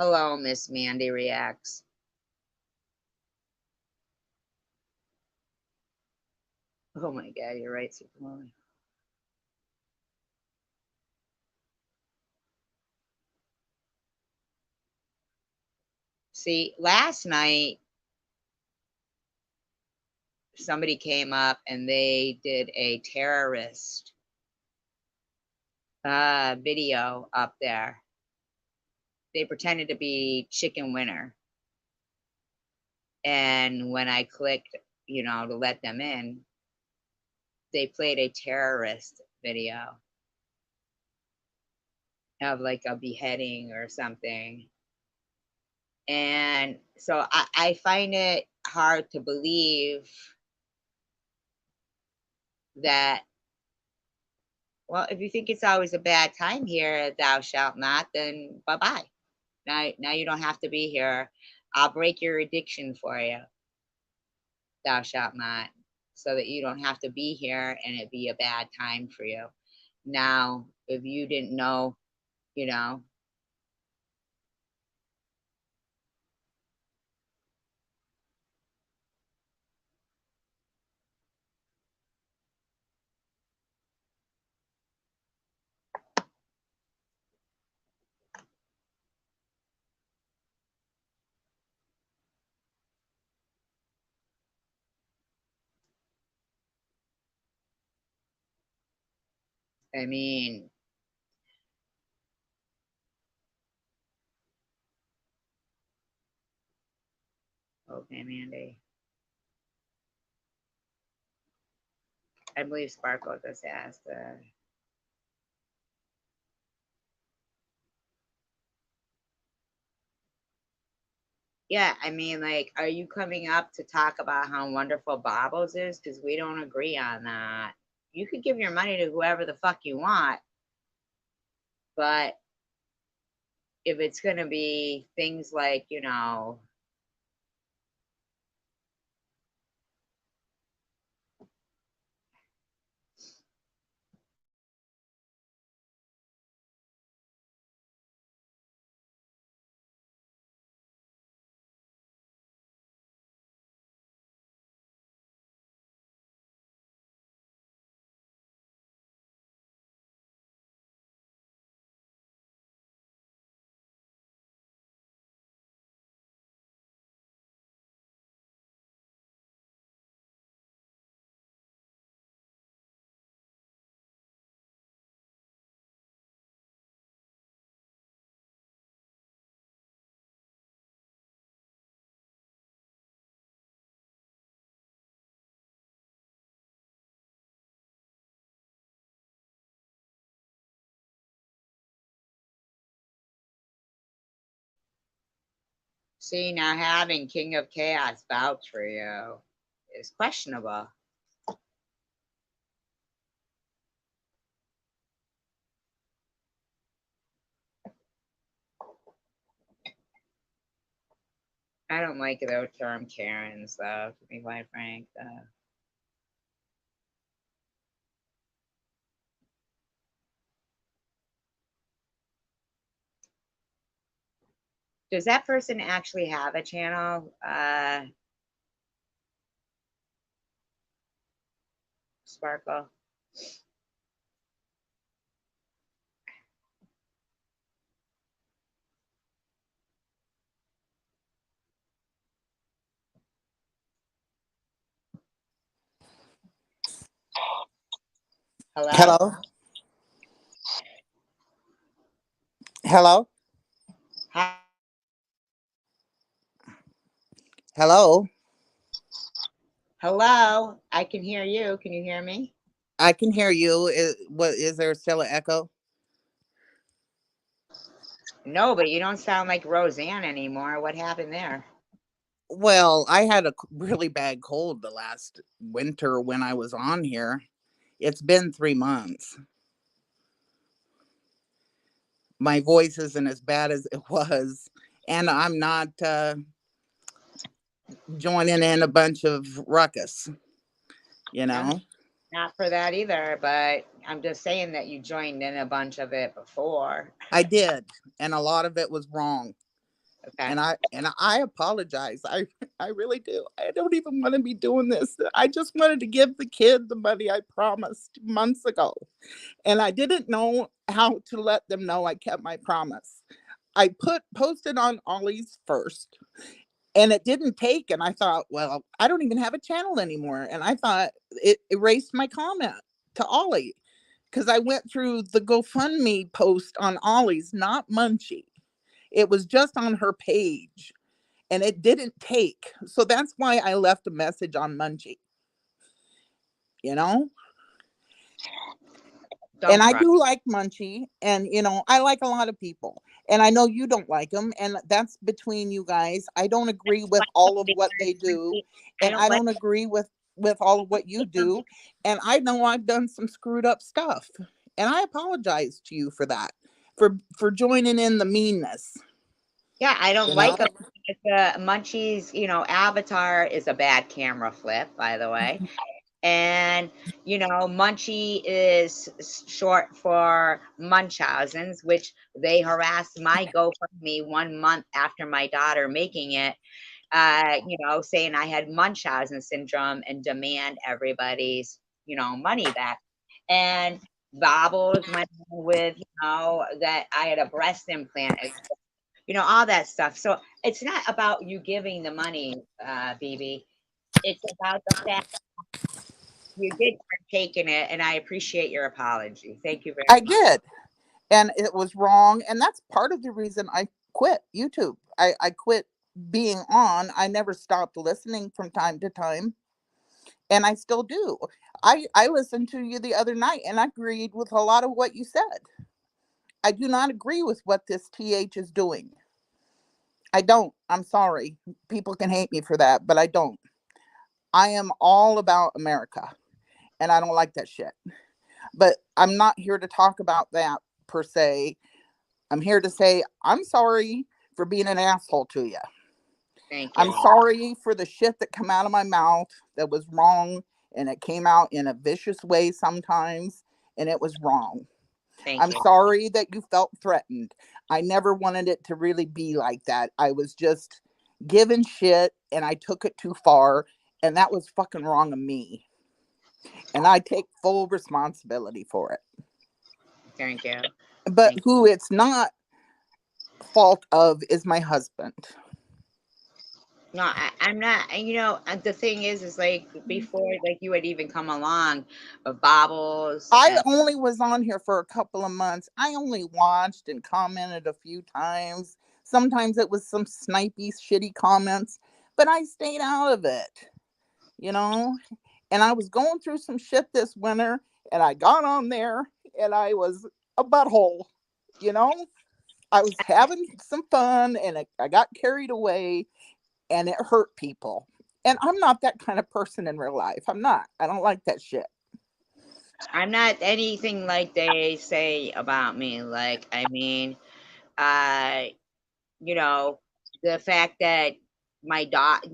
Hello, Miss Mandy Reacts. Oh my God, you're right, Superwoman. See, last night somebody came up and they did a terrorist video up there. They pretended to be Chicken Winner. And when I clicked, to let them in, they played a terrorist video of like a beheading or something. And so I find it hard to believe that, well, if you think it's always a bad time here, thou shalt not, then bye-bye. Now you don't have to be here. I'll break your addiction for you, thou shalt not, so that you don't have to be here and it be a bad time for you. Now, if you didn't know, you know, I mean, okay, Mandy. I believe Sparkle just asked. Yeah, I mean, like, are you coming up to talk about how wonderful Bobbles is? Because we don't agree on that. You could give your money to whoever the fuck you want, but if it's going to be things like, see, now having King of Chaos vouch for you is questionable. I don't like the term Karens, though, to be quite frank. Does that person actually have a channel? Sparkle. Hello? Hello? Hello? Hi. Hello? Hello? I can hear you. Can you hear me? I can hear you. Is there still an echo? No, but you don't sound like Roseanne anymore. What happened there? Well, I had a really bad cold the last winter when I was on here. It's been 3 months. My voice isn't as bad as it was, and I'm not joining in a bunch of ruckus, you know? Not for that either, but I'm just saying that you joined in a bunch of it before. I did, and a lot of it was wrong. Okay. And I apologize. I really do. I don't even want to be doing this. I just wanted to give the kid the money I promised months ago. And I didn't know how to let them know I kept my promise. I posted on Ollie's first, and it didn't take, and I thought, well, I don't even have a channel anymore, and I thought it erased my comment to Ollie, because I went through the GoFundMe post on Ollie's, not Munchie. It was just on her page, and it didn't take. So that's why I left a message on Munchie, you know? And Don't I cry. do like Munchie, and I like a lot of people, and I know you don't like him, and that's between you guys. I don't agree with all of what they do, I and don't I like don't agree with all of what you do, and I know I've done some screwed up stuff, and I apologize to you for that, for joining in the meanness. Yeah, I don't You know, like him. The Munchie's, avatar is a bad camera flip, by the way. And Munchie is short for Munchausen's, which they harassed my GoFundMe 1 month after my daughter making it, saying I had Munchausen syndrome and demand everybody's, money back. And Bobbles went on with, that I had a breast implant, all that stuff. So it's not about you giving the money, BB. It's about the fact you did partake in it, and I appreciate your apology. Thank you I very much. did, and it was wrong, and that's part of the reason I quit YouTube. I quit being on. I never stopped listening from time to time, and I still do. I listened to you the other night, and I agreed with a lot of what you said. I do not agree with what this TH is doing. I don't. I'm sorry. People can hate me for that, but I don't. I am all about America, and I don't like that shit. But I'm not here to talk about that per se. I'm here to say I'm sorry for being an asshole to you. Thank I'm you. sorry for the shit that come out of my mouth that was wrong, and it came out in a vicious way sometimes, and it was wrong. Thank I'm you. sorry that you felt threatened. I never wanted it to really be like that. I was just given shit, and I took it too far, and that was fucking wrong of me. And I take full responsibility for it. Thank you. But Thank you. who it's not fault of is my husband. No, I'm not. And the thing is like before, like you had even come along, Bobbles I and only was on here for a couple of months. I only watched and commented a few times. Sometimes it was some snipey, shitty comments, but I stayed out of it, you know? And I was going through some shit this winter, and I got on there, and I was a butthole, you know? I was having some fun, and I got carried away, and it hurt people. And I'm not that kind of person in real life. I'm not. I don't like that shit. I'm not anything like they say about me. Like, I mean, uh, you know, the fact that my dot,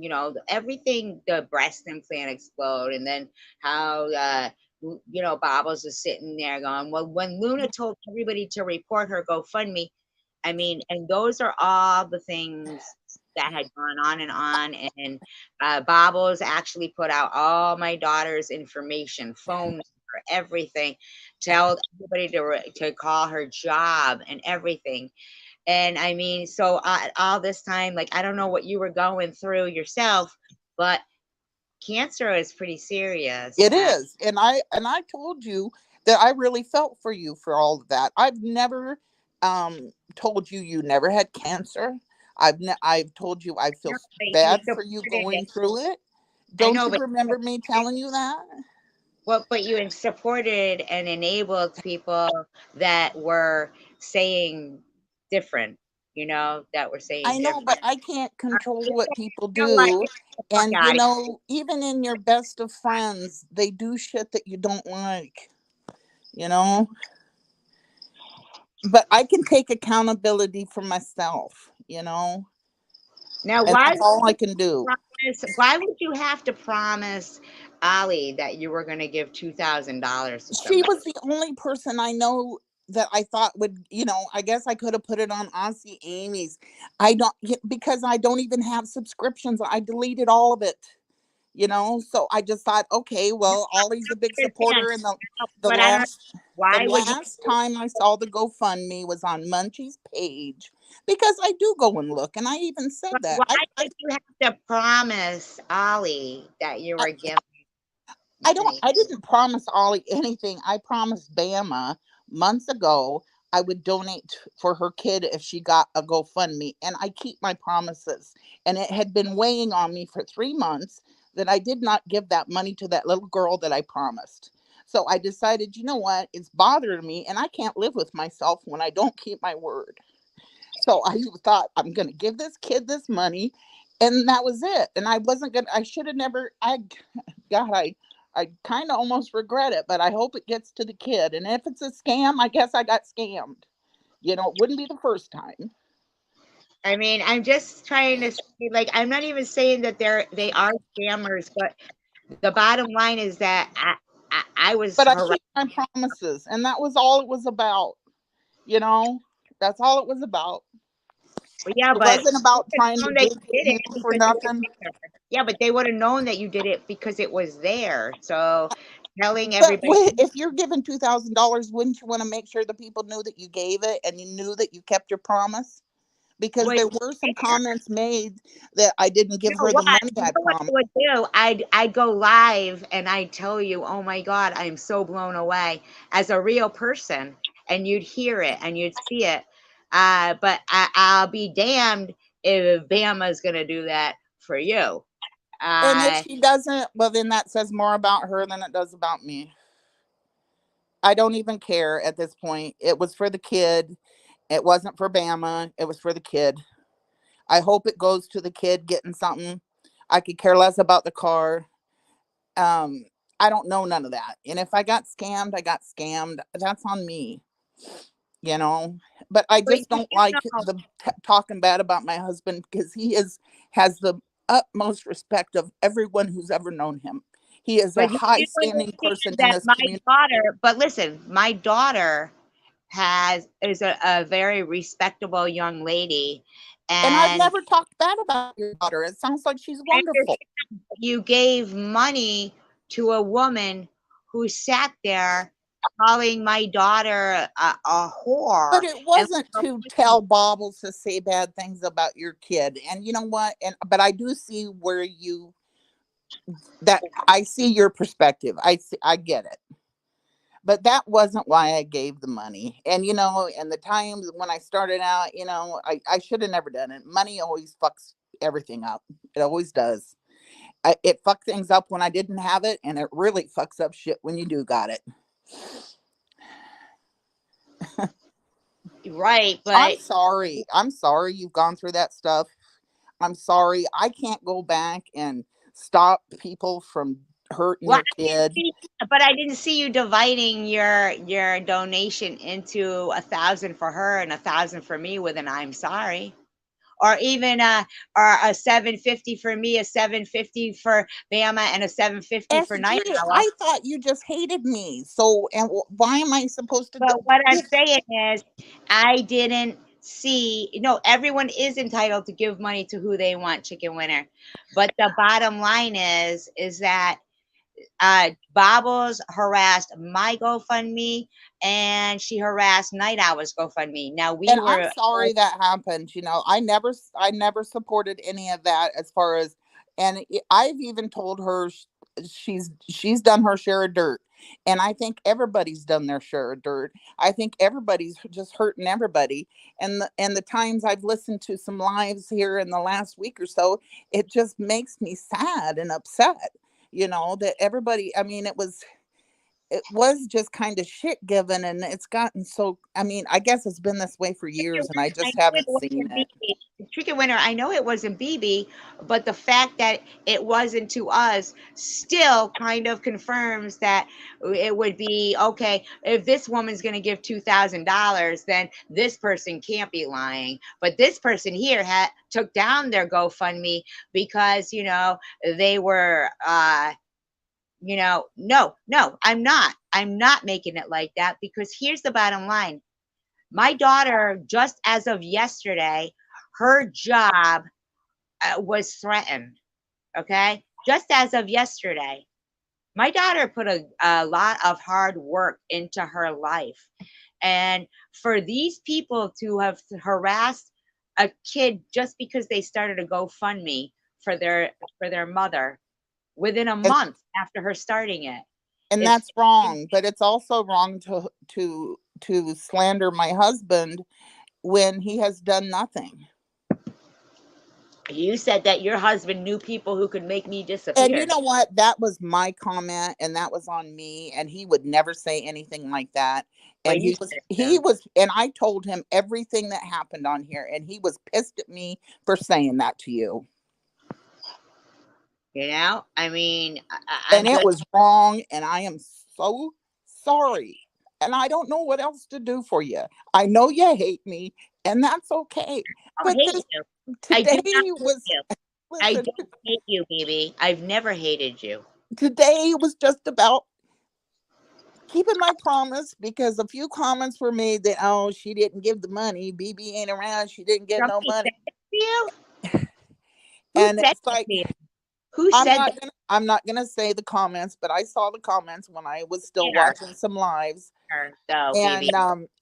everything, the breast implant explode, and then how, Bobbles is sitting there going, well, when Luna told everybody to report her GoFundMe, I mean, and those are all the things that had gone on and on. And Bobbles actually put out all my daughter's information, phone number, everything, tell everybody to call her job and everything. And I mean, so all this time, like, I don't know what you were going through yourself, but cancer is pretty serious. It is. And I told you that I really felt for you for all of that. I've never told you you never had cancer. I've told you I feel You bad for you supported going it. through it. I Don't know, you but remember me telling you that? well, but you supported and enabled people that were saying different, that were saying I know, but different. I can't control what people You know what? do. Get the fuck And out of here. even in your best of friends, they do shit that you don't like, you know? But I can take accountability for myself, Now, and why that's all I can do. why would you have to promise Ali that you were going to give $2,000 to She somebody? was the only person I know that I thought would, I guess I could have put it on Auntie Amy's. I don't, because I don't even have subscriptions. I deleted all of it, so I just thought, okay, well, Ollie's a big Understand. supporter, and the But I don't. last the Why would you? last time I saw the GoFundMe was on Munchie's page, because I do go and look, and I even said But that why I did you have to promise Ollie that you I, were giving money? I didn't promise Ollie anything. I promised Bama months ago I would donate for her kid if she got a GoFundMe, and I keep my promises. And it had been weighing on me for 3 months that I did not give that money to that little girl that I promised. So I decided, you know what? It's bothering me, and I can't live with myself when I don't keep my word. So I thought, I'm going to give this kid this money, and that was it. And I wasn't going to, I should have never, God, I kind of almost regret it, but I hope it gets to the kid. And if it's a scam, I guess I got scammed. It wouldn't be the first time. I mean, I'm just trying to see, like, I'm not even saying that they are scammers, but the bottom line is that I was But I harassed. keep my promises, and that was all it was about. You know, that's all it was about. Yeah, It but wasn't about trying to known that dig you did in it for because it was nothing. there. Yeah, but they would have known that you did it because it was there. So telling But everybody, if you're given $2,000, wouldn't you want to make sure the people knew that you gave it and you knew that you kept your promise? Because well, there were some comments made that I didn't you give know her the what? money You I know what I promised. would do? I'd go live and I'd tell you, oh my God, I'm so blown away as a real person, and you'd hear it and you'd see it. But I'll be damned if Bama's gonna do that for you. And if Uh, she doesn't, well, then that says more about her than it does about me. I don't even care at this point. It was for the kid. It wasn't for Bama. It was for the kid. I hope it goes to the kid getting something. I could care less about the car. Um, I don't know none of that. And if I got scammed, I got scammed. That's on me, you know. But I but just you don't like know, the talking bad about my husband, because has the utmost respect of everyone who's ever known him. He is a but you high do standing person understand in that this my community. daughter. But listen, my daughter is a very respectable young lady, And I've and never talked bad about your daughter. It sounds like she's I wonderful. understand you gave money to a woman who sat there calling my daughter a But whore. it And wasn't to tell Bobbles to say bad things about your kid. And you know what? But I do see where that I see your perspective. I get it. But that wasn't why I gave the money. And and the times when I started out, I should have never done it. Money always fucks everything up. It always does. It fucked things up when I didn't have it, and it really fucks up shit when you do got it. right, I'm but sorry. I'm sorry you've gone through that stuff. I'm sorry. I can't go back and stop people from hurting well, your kid. I didn't see you dividing your donation into 1,000 for her and 1,000 for me with an I'm sorry. Or even a 750 for me, a 750 for Bama, and a 750 for Night SG, Owl. I thought you just hated me. So, and why am I supposed to But what I'm give? saying is, I didn't see. No, everyone is entitled to give money to who they want, chicken winner. But the bottom line is that Bobbles harassed my GoFundMe, and she harassed Night Owl's GoFundMe. Now we And I'm were sorry that happened. I never supported any of that as far as, and I've even told her she's done her share of dirt. And I think everybody's done their share of dirt. I think everybody's just hurting everybody. And the times I've listened to some lives here in the last week or so, it just makes me sad and upset. That everybody, I mean, it was just kind of shit given, and it's gotten so, I mean, I guess it's been this way for years and I I just know it haven't seen wasn't it. BB. Chicken Winter, I know it wasn't BB, but the fact that it wasn't to us still kind of confirms that it would be okay. If this woman's going to give $2,000, then this person can't be lying. But this person here took down their GoFundMe because they were no, I'm not. I'm not making it like that, because here's the bottom line. My daughter, just as of yesterday, her job was threatened. Okay. Just as of yesterday, my daughter put a lot of hard work into her life. And for these people to have harassed a kid just because they started a GoFundMe for their mother within a And, month after her starting it, and is that's wrong, but it's also wrong to slander my husband when he has done nothing. you said that your husband knew people who could make me And disappear. you know what? That was my comment, and that was on me, and he would never say anything like that. Well, And you he was said he so. was and I told him everything that happened on here, and he was pissed at me for saying that to you. I mean, And I'm it just was wrong, and I am so sorry. And I don't know what else to do for you. I know you hate me, and that's okay. I don't But hate this you. I do today not hate was you. I listen, don't hate you, baby. I've never hated you. today was just about keeping my promise, because a few comments were made that, oh, she didn't give the money, BB ain't around, she didn't get no Somebody money. said that to you? Who And said it's that like, to you? Who said that? I'm not gonna say the comments, but I saw the comments when I was still There, watching some lives. though, baby.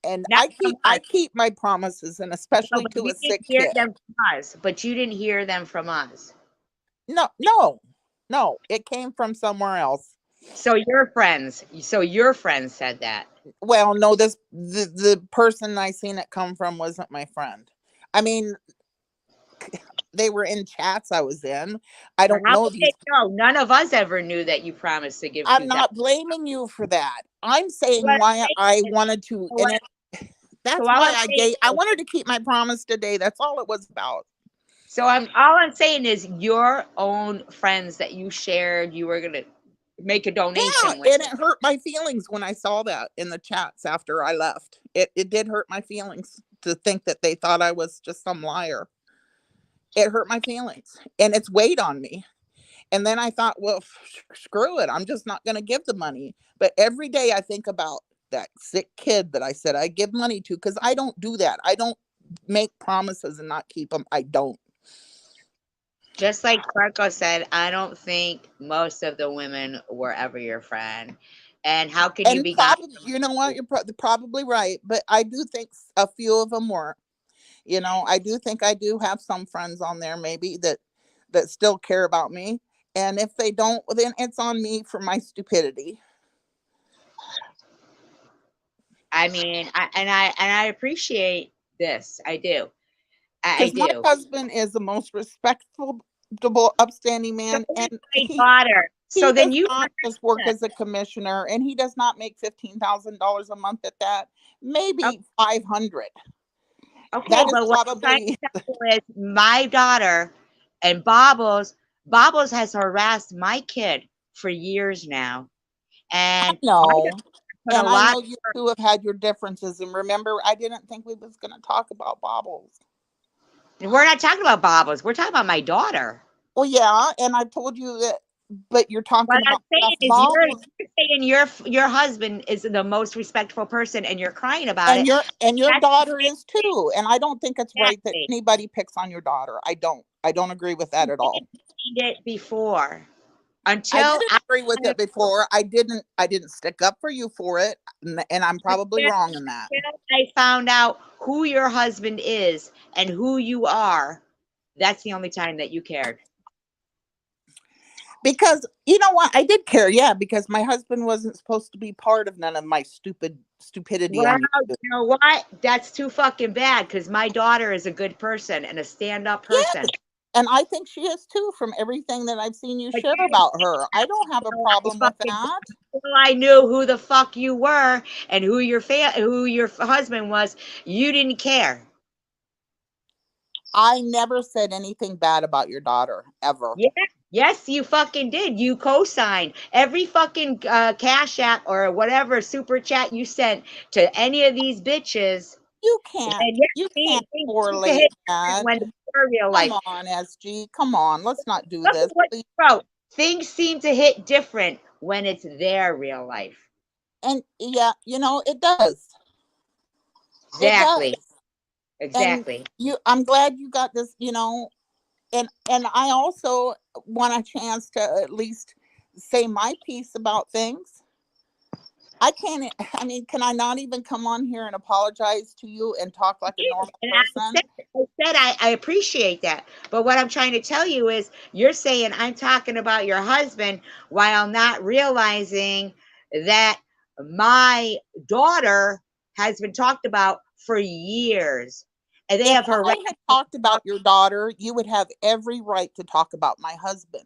And Not from I us. keep my promises, and No, especially but to you a didn't sick hear kid. them from us. But you didn't hear them from us. No, it came from somewhere else. So your friends. So your friends said that. Well, no, the person I seen it come from wasn't my friend. I mean, they were in chats I was in. I Well, don't how know would they these. know? None of us ever knew that you promised to give I'm 2,000. not blaming you for that. I'm saying What why I'm I saying is, wanted to, so and what- so that's all why I'm saying I is, wanted to keep my promise today. That's all it was about. all I'm saying is your own friends that you shared, you were gonna make a Yeah, donation with. and it hurt my feelings when I saw that in the chats after I left. It did hurt my feelings to think that they thought I was just some liar. It hurt my feelings, and it's weighed on me. And then I thought, well, screw it. I'm just not going to give the money. But every day I think about that sick kid that I said I give money to, because I don't do that. I don't make promises and not keep them. I don't. Just like Marco said, I don't think most of the women were ever your friend. And how can you And be God? probably, you know what? You're probably right. But I do think a few of them were. I do think I do have some friends on there maybe that still care about me. And if they don't, well, then it's on me for my stupidity. I mean, I appreciate this. I do. I Because my do. husband is the most respectful, upstanding So man, is and my daughter. he So then does you not just work understand. as a commissioner, and he does not make $15,000 a month at that. Oh, Maybe 500. okay, That is but what I'm trying probably. to tell you is my daughter and Bobbles has harassed my kid for years now. I And my know, daughter put a and I lot know you two have had your differences. And remember, I didn't think we was going to talk about Bobbles. we're not talking about Bobbles. We're talking about my daughter. Well, yeah, and I told you that, but you're What talking I'm about saying stuff is Bobbles, you're saying your husband is the most respectful person and you're crying about and it. your That's the daughter same is too. And I don't think it's thing. right that anybody picks on your daughter. I don't agree with that You at all. didn't need it before. I Until didn't agree with it before. I didn't stick up for you for it, and I'm probably wrong in that. I found out who your husband is and who you are, that's the only time that you cared. Because you know what, I did care, yeah, because my husband wasn't supposed to be part of none of my stupidity Well, on you YouTube. know what? That's too fucking bad because my daughter is a good person and a stand-up person. Yes, and I think she is too, from everything that I've seen you But share about her. I don't have a problem with that. until I knew who the fuck you were and who who your husband was, you didn't care. I never said anything bad about your daughter, ever. Yeah. Yes, you fucking did. You co-signed every fucking Cash App or whatever super chat you sent to any of these bitches. And yes, You can't things seem to correlate hit different that. when you're real Come life. on, SG. Come on, let's not do Look at this, what please. you wrote. Things seem to hit different when it's their real life. And yeah, it does. It does. Exactly. And Exactly. I'm glad you got this, and I also want a chance to at least say my piece about things. I can't, I mean, can I not even come on here and apologize to you and talk like a normal And person? I appreciate that. But what I'm trying to tell you is you're saying I'm talking about your husband while not realizing that my daughter has been talked about for years. And they If have harassed. I had talked about your daughter, you would have every right to talk about my husband.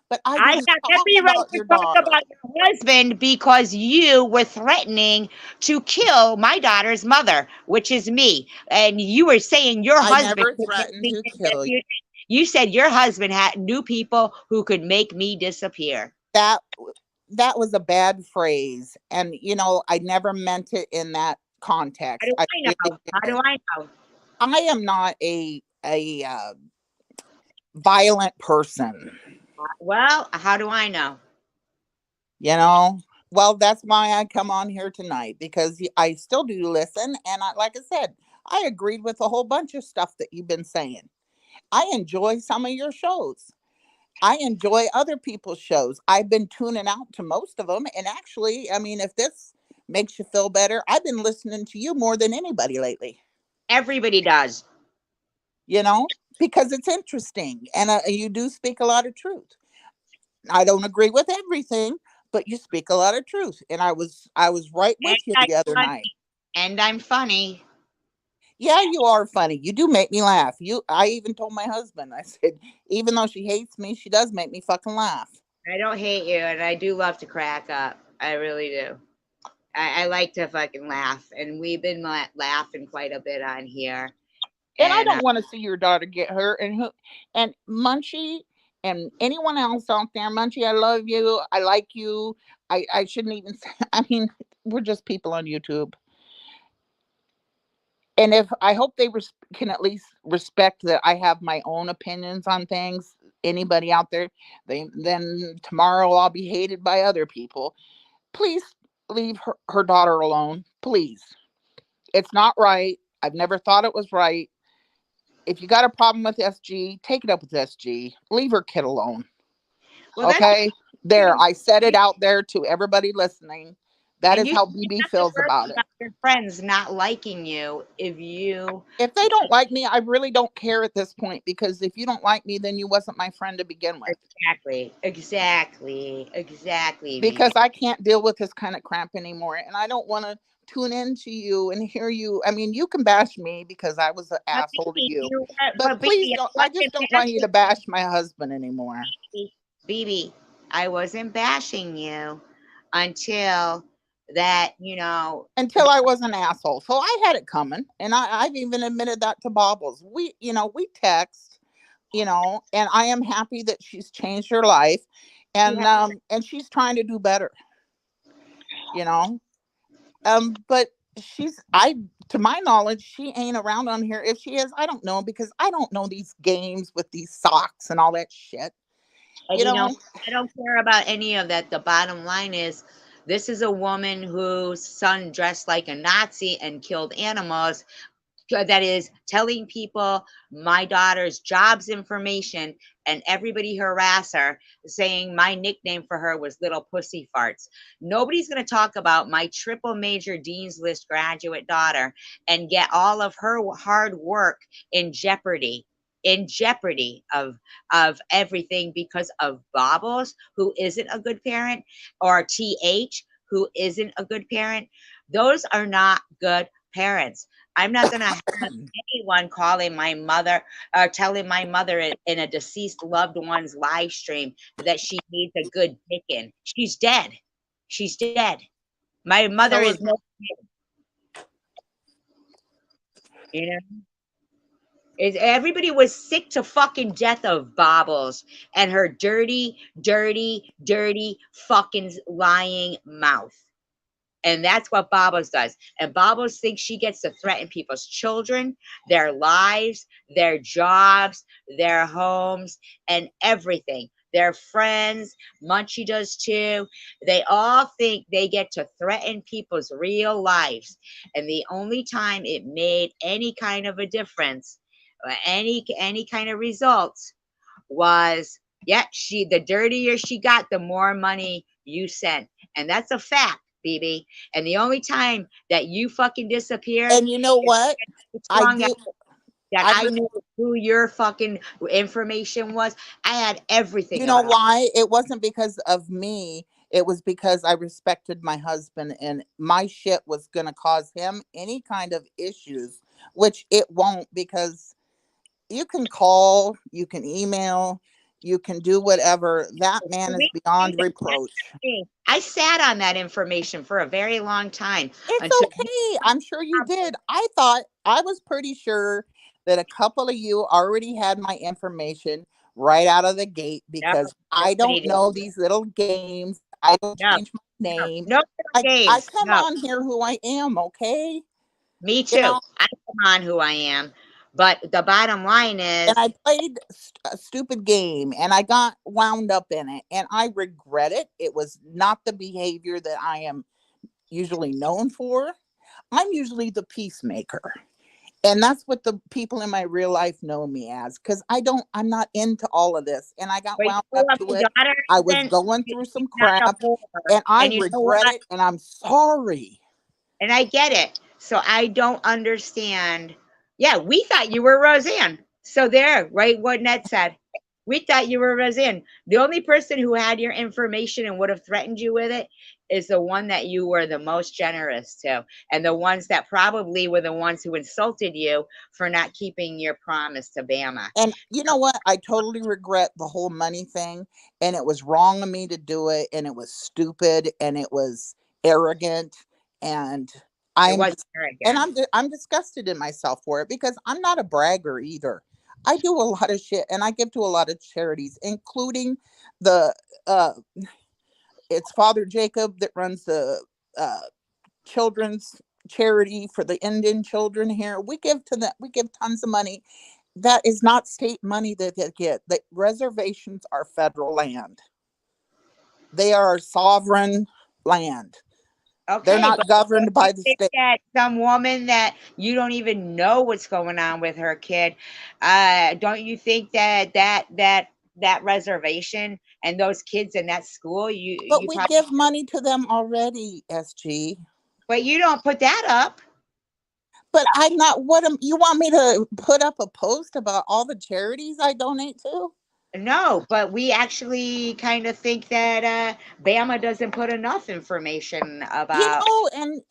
But I I didn't have talk every right about to your talk daughter. about your husband because you were threatening to kill my daughter's mother, which is me. And you were saying your I husband never could make threatened me to kill you. disappear. You said your husband had knew people who could make me disappear. That that was a bad phrase, and I never meant it in that How do context. I I really know? How do didn't. I know? I am not a violent person. Well, how do I know? You know. Well, that's why I come on here tonight, because I still do listen, and like I said, I agreed with a whole bunch of stuff that you've been saying. I enjoy some of your shows. I enjoy other people's shows. I've been tuning out to most of them, and actually, I mean, if this makes you feel better, I've been listening to you more than anybody lately. Everybody does. You know, because it's interesting, and you do speak a lot of truth. I don't agree with everything, but you speak a lot of truth, and I was right And with you I'm the other funny. night. And I'm funny. Yeah, you are funny. You do make me laugh. I even told my husband, I said, even though she hates me, she does make me fucking laugh. I don't hate you, and I do love to crack up. I really do. I like to fucking laugh, and we've been laughing quite a bit on here. And I And don't want to see your daughter get hurt. And Munchie and anyone else out there, Munchie, I love you. I like you. I shouldn't even say, I mean, we're just people on YouTube. And if I hope they can at least respect that I have my own opinions on things. Anybody out there, then tomorrow I'll be hated by other people. Please leave her daughter alone. Please. It's not right. I've never thought it was right. If you got a problem with SG, take it up with SG. Leave her kid alone. well, that's Okay? There, I said it out there to everybody listening. That and is you how should BB have to feels worry about it. about your friends not liking you if you If they don't like me, I really don't care at this point, because if you don't like me, then you wasn't my friend to begin with. exactly, Because BB. I can't deal with this kind of crap anymore. And I don't want to tune into you and hear you. I mean, you can bash me because I was an But asshole to BB, you. you But but please BB, I don't, I just wasn't don't want you to bashing bash my husband anymore. you. BB, I wasn't bashing you until that, Until I was an asshole. So I had it coming. And I've even admitted that to Bobbles. We text, and I am happy that she's changed her life, she and she's trying to do better, you know. But to my knowledge, she ain't around on here. If she is, I don't know, because I don't know these games with these socks and all that shit. And You know, I don't care about any of that. The bottom line is this is a woman whose son dressed like a Nazi and killed animals, that is telling people my daughter's jobs information, and everybody harass her saying my nickname for her was little pussy farts. Nobody's going to talk about my triple major dean's list graduate daughter and get all of her hard work in jeopardy, of everything because of Bobbles, who isn't a good parent, or TH, who isn't a good parent. Those are not good parents. I'm not going to have anyone calling my mother or telling my mother in a deceased loved one's live stream that she needs a good picking. She's dead. She's dead. My mother so is is no, you know. Everybody was sick to fucking death of Bobbles and her dirty, dirty, dirty fucking lying mouth. And that's what Bobos does. And Bobos thinks she gets to threaten people's children, their lives, their jobs, their homes, and everything. their friends. Munchie does too. They all think they get to threaten people's real lives. And the only time it made any kind of a difference, or any kind of results, was, yeah, the dirtier she got, the more money you sent. And that's a fact, BB. And the only time that you fucking disappeared And you know is what? when it's I sprung do. out that I I knew who your fucking information was. I had everything You know about why? It wasn't because of me. It was because I respected my husband, and my shit was going to cause him any kind of issues, which it won't, because you can call, you can email, you can do whatever. That man is we beyond knew that. reproach. I sat on that information for a very long time It's until you okay. I'm sure you did. I was pretty sure that a couple of you already had my information right out of the gate, never, because I nobody don't did. know these little games. I don't No, change my name. no I games. come No, on here who I am, okay? me You too. know, I come on who I am. But the bottom line and is, I played a stupid game and I got wound up in it and I regret it. It was not the behavior that I am usually known for. I'm usually the peacemaker. And that's what the people in my real life know me as, because I'm not into all of this. And I got when wound you up grew up to your it. daughter I was isn't, going she's through some not a crap whore. and I And you know regret what? it and I'm sorry. And I get it. So I don't understand. Yeah, we thought you were Roseanne. So there, right? What Ned said. We thought you were Roseanne. The only person who had your information and would have threatened you with it is the one that you were the most generous to. And the ones that probably were the ones who insulted you for not keeping your promise to Bama. And you know what? I totally regret the whole money thing. And it was wrong of me to do it. And it was stupid and it was arrogant. And It I'm wasn't just, her and again. I'm disgusted in myself for it, because I'm not a bragger either. I do a lot of shit and I give to a lot of charities, including the, uh, it's Father Jacob that runs the, uh, children's charity for the Indian children here. We give to them, we give tons of money. That is not state money that they get. The reservations are federal land. They are sovereign land. They're Okay, but not don't governed you by the think state. that some woman that you don't even know what's going on with her kid, don't you think that that reservation and those kids in that school, But you we probably, give money to them already, SG. but you don't put that up. But I'm not, what am you want me to put up a post about all the charities I donate to? No, but we actually kind of think that Bama doesn't put enough information You about. know, and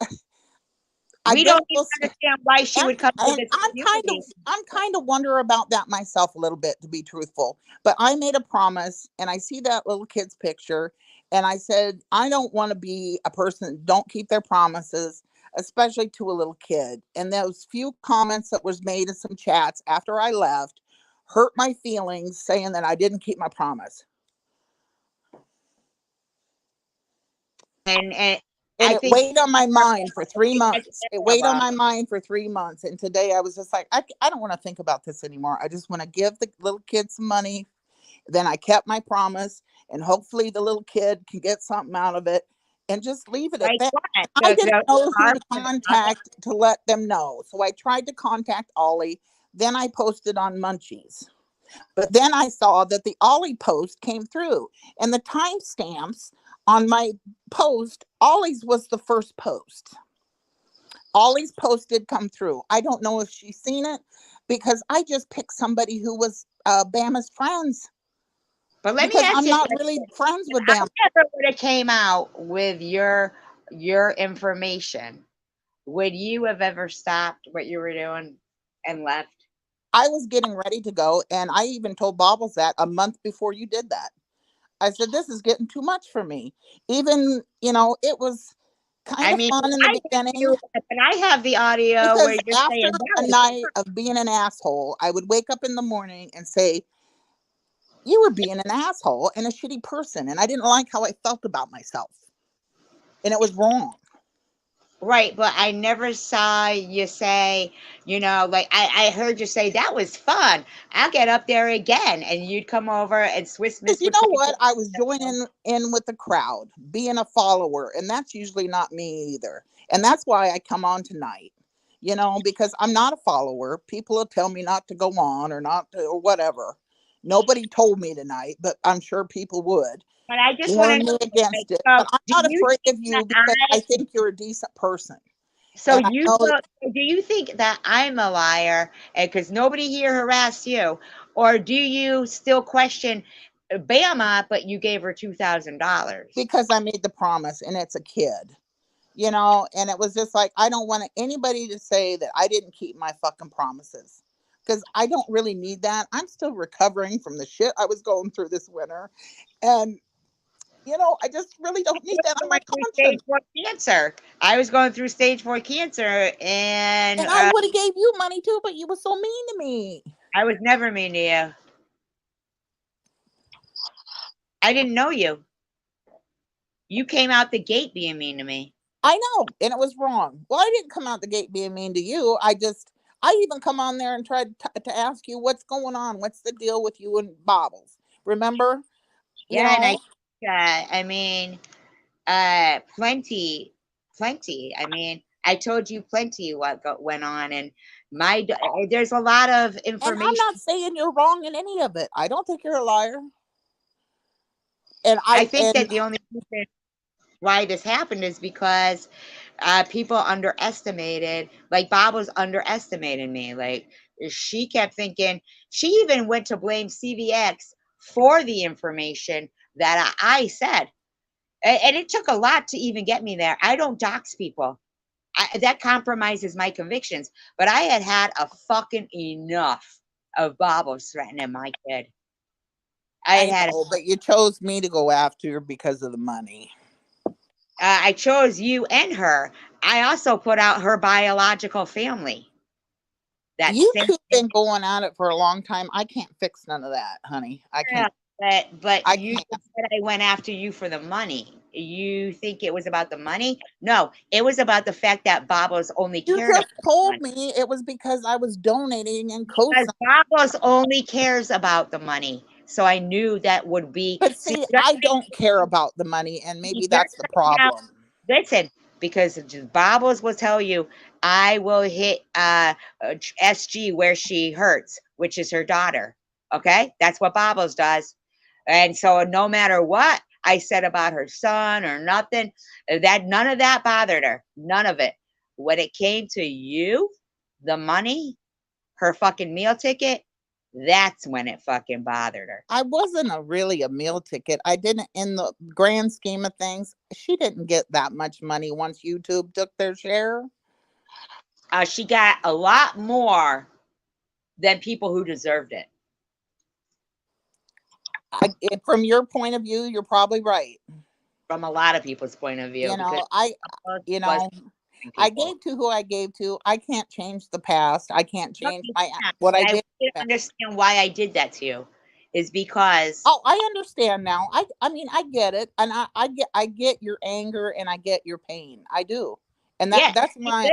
I We guess don't even we'll see. understand why she would come to And this community. I'm kind of wonder about that myself a little bit, to be truthful. But I made a promise and I see that little kid's picture and I said I don't want to be a person that don't keep their promises, especially to a little kid. And those few comments that was made in some chats after I left hurt my feelings, saying that I didn't keep my promise. And And I it think weighed on my mind for 3 months. It weighed on about. my mind for 3 months. And today I was just like, I don't want to think about this anymore. I just want to give the little kid some money. Then I kept my promise, and hopefully the little kid can get something out of it and just leave it at Like that. what? I didn't The know who car to for the mother? contact to let them know. So I tried to contact Ollie. Then I posted on Munchies. But then I saw that the Ollie post came through, and the timestamps on my post, Ollie's was the first post. Ollie's post did come through. I don't know if she's seen it, because I just picked somebody who was Bama's friends, But let me because ask I'm you a not question. really friends If with I Bama. ever would have came out with your information, would you have ever stopped what you were doing and left? I was getting ready to go, and I even told Bobbles that a month before you did that. I said, this is getting too much for me. Even, it was kind I of mean, fun in the I did beginning, too, but I have the audio where because you're after saying a no. night of being an asshole, I would wake up in the morning and say, you were being an asshole and a shitty person. And I didn't like how I felt about myself. And it was wrong. Right, but I never saw you say, like I heard you say that was fun. I'll get up there again, and you'd come over and Swiss Because Miss you would know play. what? I was joining in with the crowd, being a follower, and that's usually not me either. And that's why I come on tonight. Because I'm not a follower. People will tell me not to go on or not to, or whatever. Nobody told me tonight, but I'm sure people would But I just want to warn know, me like, against it. so But I'm do not you afraid think of that you because I think you're a decent person. so And I you know feel, do you think that I'm a liar, and because nobody here harassed you, or do you still question Bama, but you gave her $2,000? because I made the promise and it's a kid. And it was just like, I don't want anybody to say that I didn't keep my fucking promises because I don't really need that. I'm still recovering from the shit I was going through this winter. And, I just really don't need that on my Going through stage conscience. 4 cancer. I was going through stage 4 cancer, and And I would have gave you money too, but you were so mean to me. I was never mean to you. I didn't know you. You came out the gate being mean to me. I know, and it was wrong. Well, I didn't come out the gate being mean to you. I even come on there and tried to ask you what's going on. What's the deal with you and Bobbles? Remember? You Yeah, and know, I mean, plenty. I mean, I told you plenty went on, and there's a lot of and I'm information. not saying you're wrong in any of it. I don't think you're a liar. And I I think and that the only reason why this happened is because people underestimated, like Bob was underestimating me. Like she kept thinking, she even went to blame CVX for the information that I said. And it took a lot to even get me there. I don't dox people. That compromises my convictions. But I had a fucking enough of Bobbles threatening my kid. I had I had. know, but you chose me to go after her because of the money. I chose you and her. I also put out her biological family. That You same two been going at it for a long time. I can't fix none of that, honey. I yeah, can't. but I you can't. just said I went after you for the money. You think it was about the money? No, it was about the fact that Babos only You cared about just the told money. me it was because I was donating and Because co-signing. Babos only cares about the money. So I knew that would be. But See, see, I don't care about the money, and maybe they're that's the cutting out. problem. Listen, because Babos will tell you, I will hit SG where she hurts, which is her daughter. Okay, that's what Babos does. And so no matter what I said about her son or nothing, that none of that bothered her. None of it. When it came to you, the money, her fucking meal ticket, that's when it fucking bothered her. I wasn't really a meal ticket. I didn't, in the grand scheme of things, she didn't get that much money once YouTube took their share. She got a lot more than people who deserved it. From your point of view, you're probably right. From a lot of people's point of view, You because know, I, most you was know, I people. gave to who I gave to. I can't change the past. I can't No, change you my can't. what But I I did. didn't understand why I did that to you. Is because Oh, I understand now. I mean, I get it, and I get your anger and I get your pain. I do, and yeah, that's why.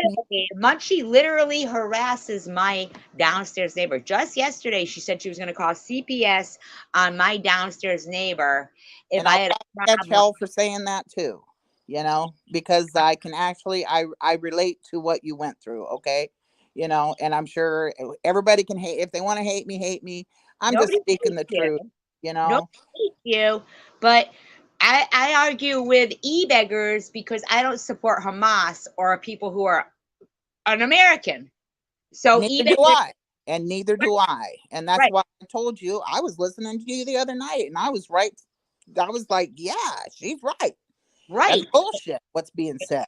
Munchie literally harasses my downstairs neighbor. Just yesterday, she said she was going to call CPS on my downstairs neighbor if And I I'll had a catch problem. hell for saying that too. Because I can actually I relate to what you went through. Okay, and I'm sure everybody can hate if they want to hate me. I'm just Nobody speaking hates the you. truth. You Nobody know, hates you. But I argue with e-beggars because I don't support Hamas or people who are an American. So neither do e-beggars, I, and neither right, do I, and that's right, why I told you I was listening to you the other night, and I was right. I was like, yeah, she's right. That's right, bullshit what's being said.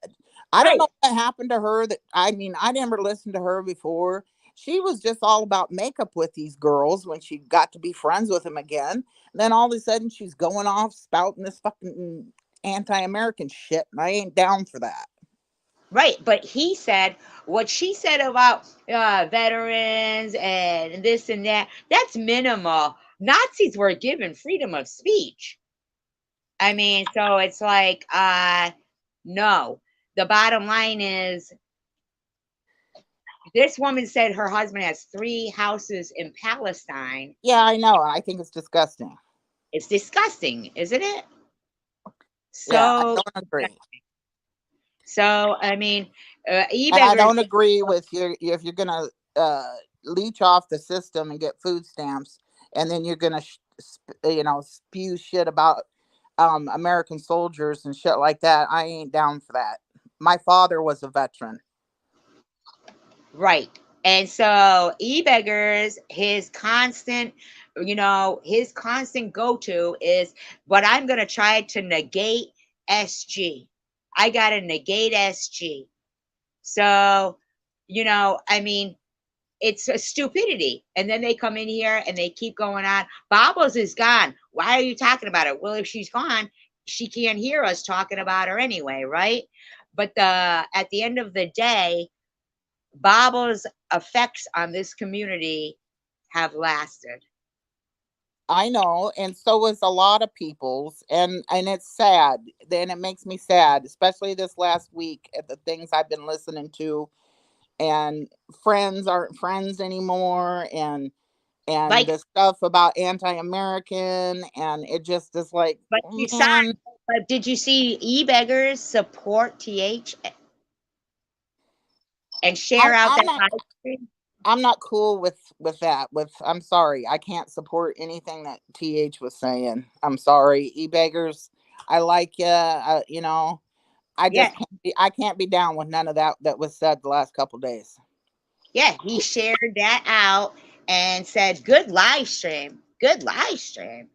I don't right. know what happened to her that I mean, I never listened to her before. She was just all about makeup with these girls when she got to be friends with them again. Then all of a sudden she's going off spouting this fucking anti-American shit, and I ain't down for that. Right, but he said what she said about veterans and this and that. That's minimal. Nazis were given freedom of speech. I mean, so it's like, no. the bottom line is, this woman said her husband has 3 houses in Palestine. Yeah, I know. I think it's disgusting. It's disgusting, isn't it? Yeah, I So, don't agree. so I mean, And I e-beggars. don't agree with you if you're gonna leech off the system and get food stamps, and then you're gonna spew shit about American soldiers and shit like that. I ain't down for that. My father was a veteran. Right. And so e-beggars, his constant go-to is, but I'm gonna try to negate SG. I gotta negate SG. So, I mean, it's a stupidity. And then they come in here and they keep going on. Bobbles is gone. Why are you talking about it? Well, if she's gone, she can't hear us talking about her anyway, right? But at the end of the day, Bobbles' effects on this community have lasted. I know, and so is a lot of people's, and it's sad. Then it makes me sad, especially this last week at the things I've been listening to, and friends aren't friends anymore, and Like, the stuff about anti-American, and it just is like, but you saw, man, but did you see e-beggars support TH and share out I'm that not live stream? I'm not cool with that. With I'm sorry, I can't support anything that TH was saying. I'm sorry, e-beggars. I like you. I Yeah, just can't be down with none of that was said the last couple days. yeah, he shared that out and said, "Good live stream, good live stream."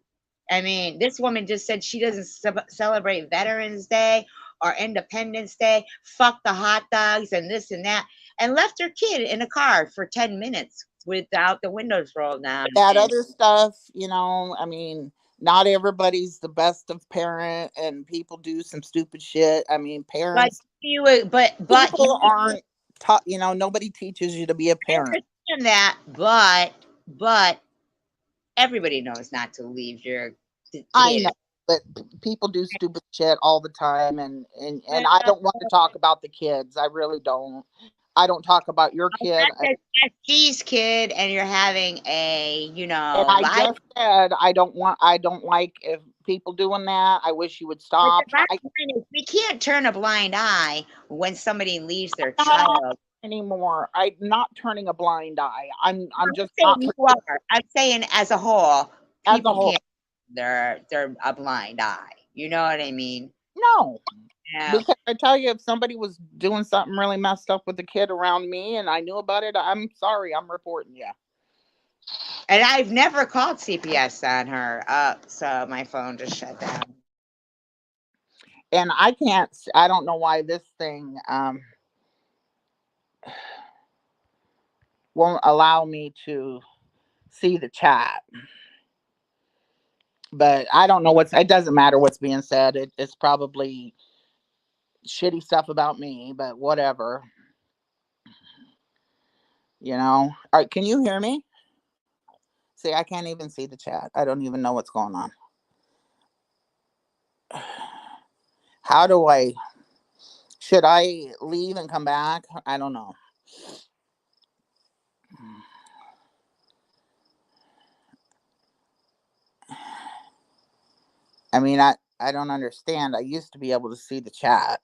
I mean, this woman just said she doesn't celebrate Veterans Day or Independence Day. Fuck the hot dogs and this and that, and left her kid in a car for 10 minutes without the windows rolled down. That And other stuff, I mean, not everybody's the best of parent, and people do some stupid shit. I mean, but parents, you people aren't taught. Nobody teaches you to be a parent. understand that, but everybody knows not to leave your I know, kid. but people do stupid shit all the time, and I don't want to talk about the kids. I really don't. I don't talk about your kid. That's SG's kid, and you're having a And I live. just said I don't like if people doing that. I wish you would But the stop. bottom line is, we can't turn a blind eye when somebody leaves their Not on child. anymore. I'm not turning a blind eye. I'm I'm just saying not you are. I'm saying as a whole, as a people whole. can't. They're a blind eye. You know what I mean? No, Yeah. because I tell you, if somebody was doing something really messed up with the kid around me and I knew about it, I'm sorry. I'm reporting you. And I've never called CPS on her, so my phone just shut down. And I can't. I don't know why this thing won't allow me to see the chat. But I don't know it doesn't matter what's being said. It's probably shitty stuff about me, but whatever. All right, can you hear me? See, I can't even see the chat. I don't even know what's going on. How do should I leave and come back? I don't know. I mean, I don't understand. I used to be able to see the chat.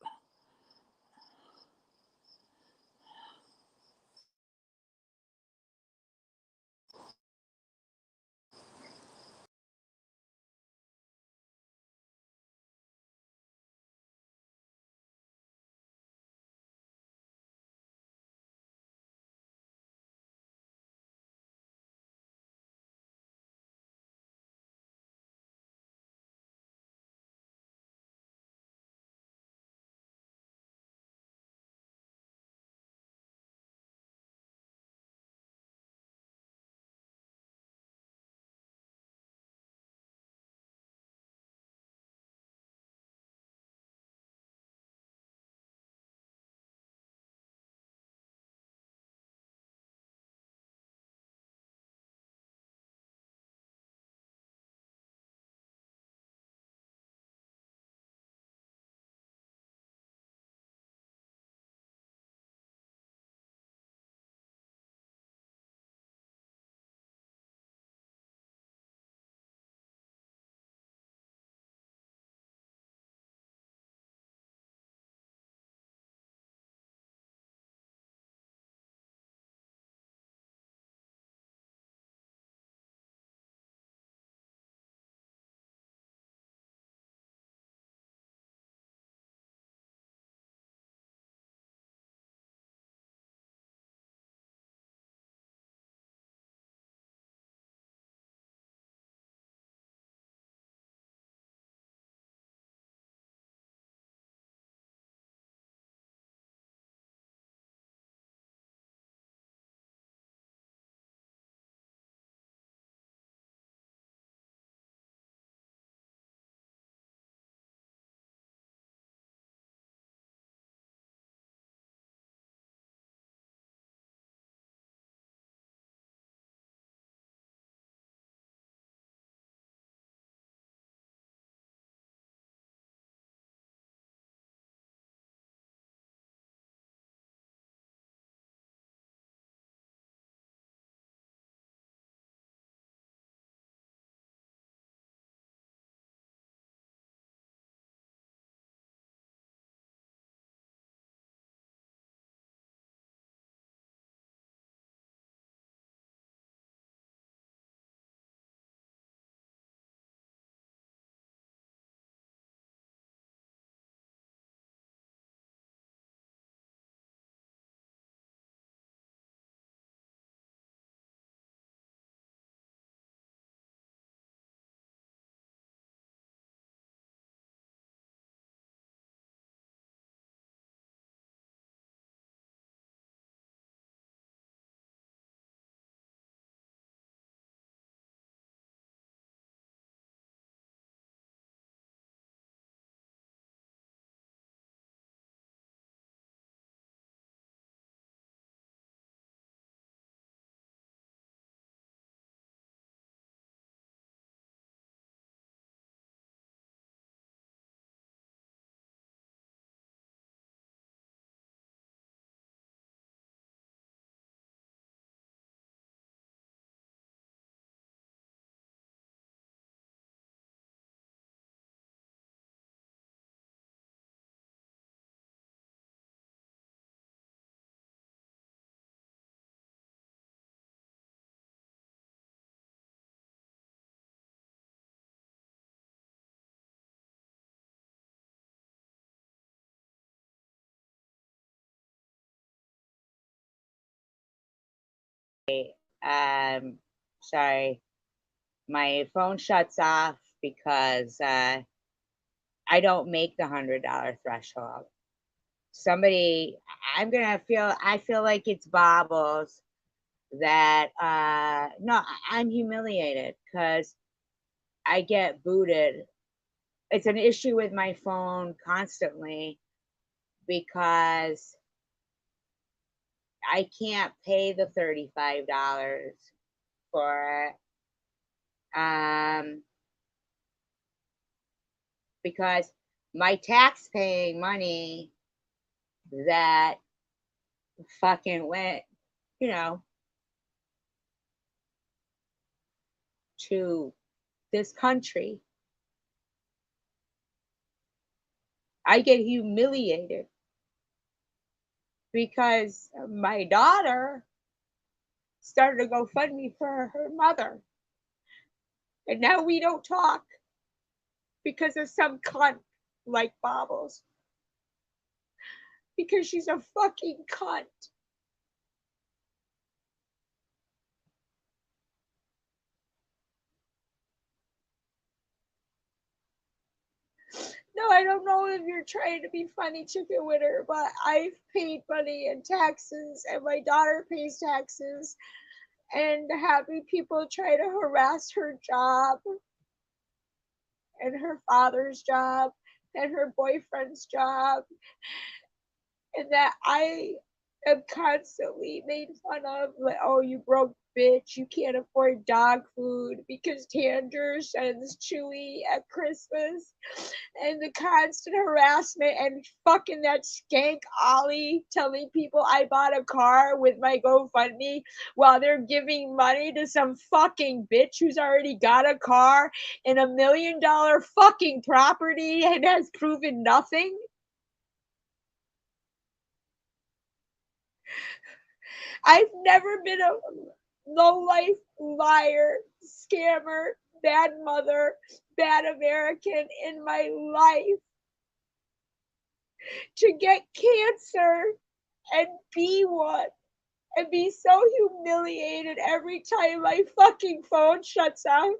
Sorry, my phone shuts off because I don't make the $100 threshold. Somebody, I feel like it's Bobbles that, no, I'm humiliated because I get booted. It's an issue with my phone constantly because I can't pay the $35 for it. Because my tax paying money that fucking went, you know, to this country, I get humiliated because my daughter started to go fund me for her mother. And now we don't talk because of some cunt like Bobbles. Because she's a fucking cunt. No, I don't know if you're trying to be funny chicken winner, but I've paid money and taxes, and my daughter pays taxes, and having people try to harass her job, and her father's job, and her boyfriend's job, and that I am constantly made fun of, like, oh, you broke bitch, you can't afford dog food because Tanger sends Chewy at Christmas, and the constant harassment and fucking that skank Ollie telling people I bought a car with my GoFundMe while they're giving money to some fucking bitch who's already got a car and $1 million fucking property and has proven nothing. I've never been a low-life liar, scammer, bad mother, bad American in my life. To get cancer and be one and be so humiliated every time my fucking phone shuts off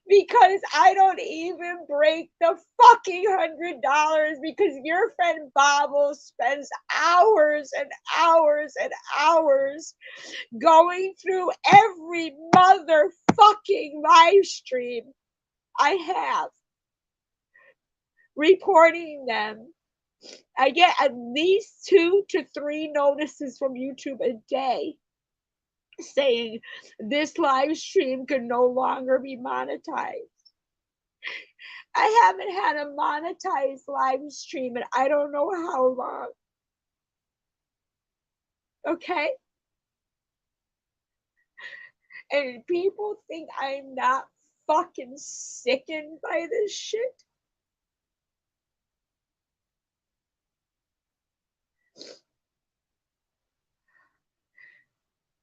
because I don't even break the fucking $100 because your friend Bobble spends hours and hours and hours going through every motherfucking live stream I have, reporting them. I get at least 2 to 3 notices from YouTube a day saying this live stream can no longer be monetized. I haven't had a monetized live stream in I don't know how long. Okay? And people think I'm not fucking sickened by this shit.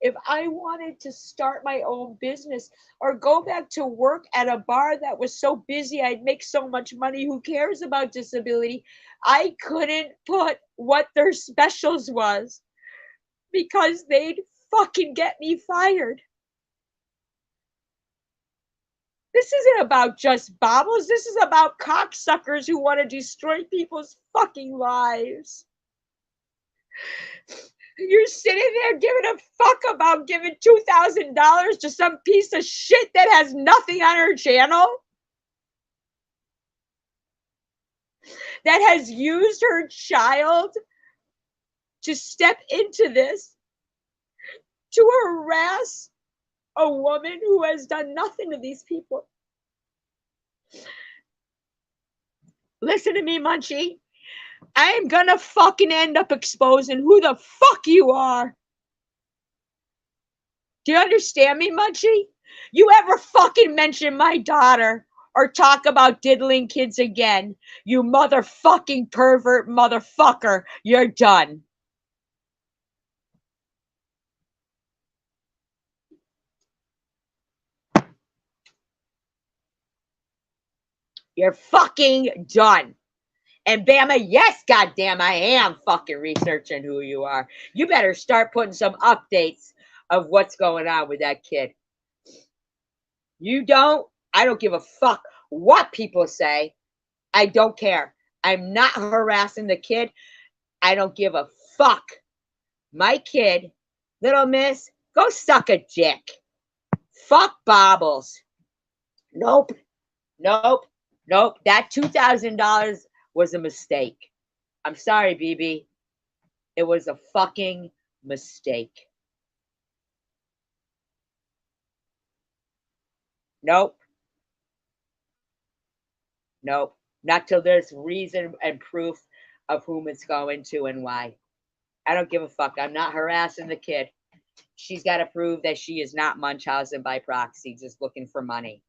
If I wanted to start my own business or go back to work at a bar that was so busy I'd make so much money, who cares about disability? I couldn't put what their specials was because they'd fucking get me fired. This isn't about just Bobbles. This is about cocksuckers who want to destroy people's fucking lives. You're sitting there giving a fuck about giving $2,000 to some piece of shit that has nothing on her channel? That has used her child to step into this, to harass a woman who has done nothing to these people. Listen to me, Munchie. I'm gonna fucking end up exposing who the fuck you are. Do you understand me, Munchie? You ever fucking mention my daughter or talk about diddling kids again, you motherfucking pervert motherfucker, you're done. You're fucking done. And Bama, yes, goddamn, I am fucking researching who you are. You better start putting some updates of what's going on with that kid. You don't? I don't give a fuck what people say. I don't care. I'm not harassing the kid. I don't give a fuck. My kid, little miss, go suck a dick. Fuck baubles. Nope. Nope. Nope. That $2,000 was a mistake. I'm sorry, BB. It was a fucking mistake. Nope. Nope. Not till there's reason and proof of whom it's going to and why. I don't give a fuck. I'm not harassing the kid. She's got to prove that she is not Munchausen by proxy, just looking for money.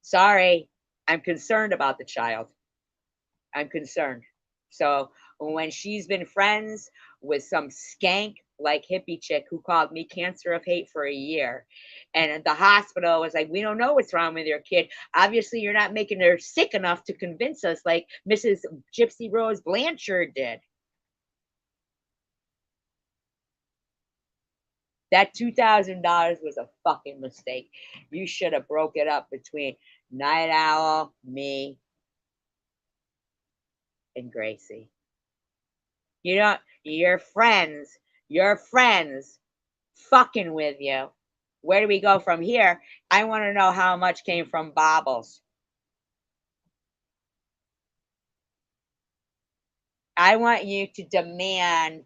Sorry. I'm concerned about the child. I'm concerned. So when she's been friends with some skank like hippie chick who called me cancer of hate for a year, and the hospital was like, we don't know what's wrong with your kid. Obviously, you're not making her sick enough to convince us like Mrs. Gypsy Rose Blanchard did. That $2,000 was a fucking mistake. You should have broke it up between Night Owl, me, and Gracie. You know, your friends fucking with you. Where do we go from here? I want to know how much came from baubles. I want you to demand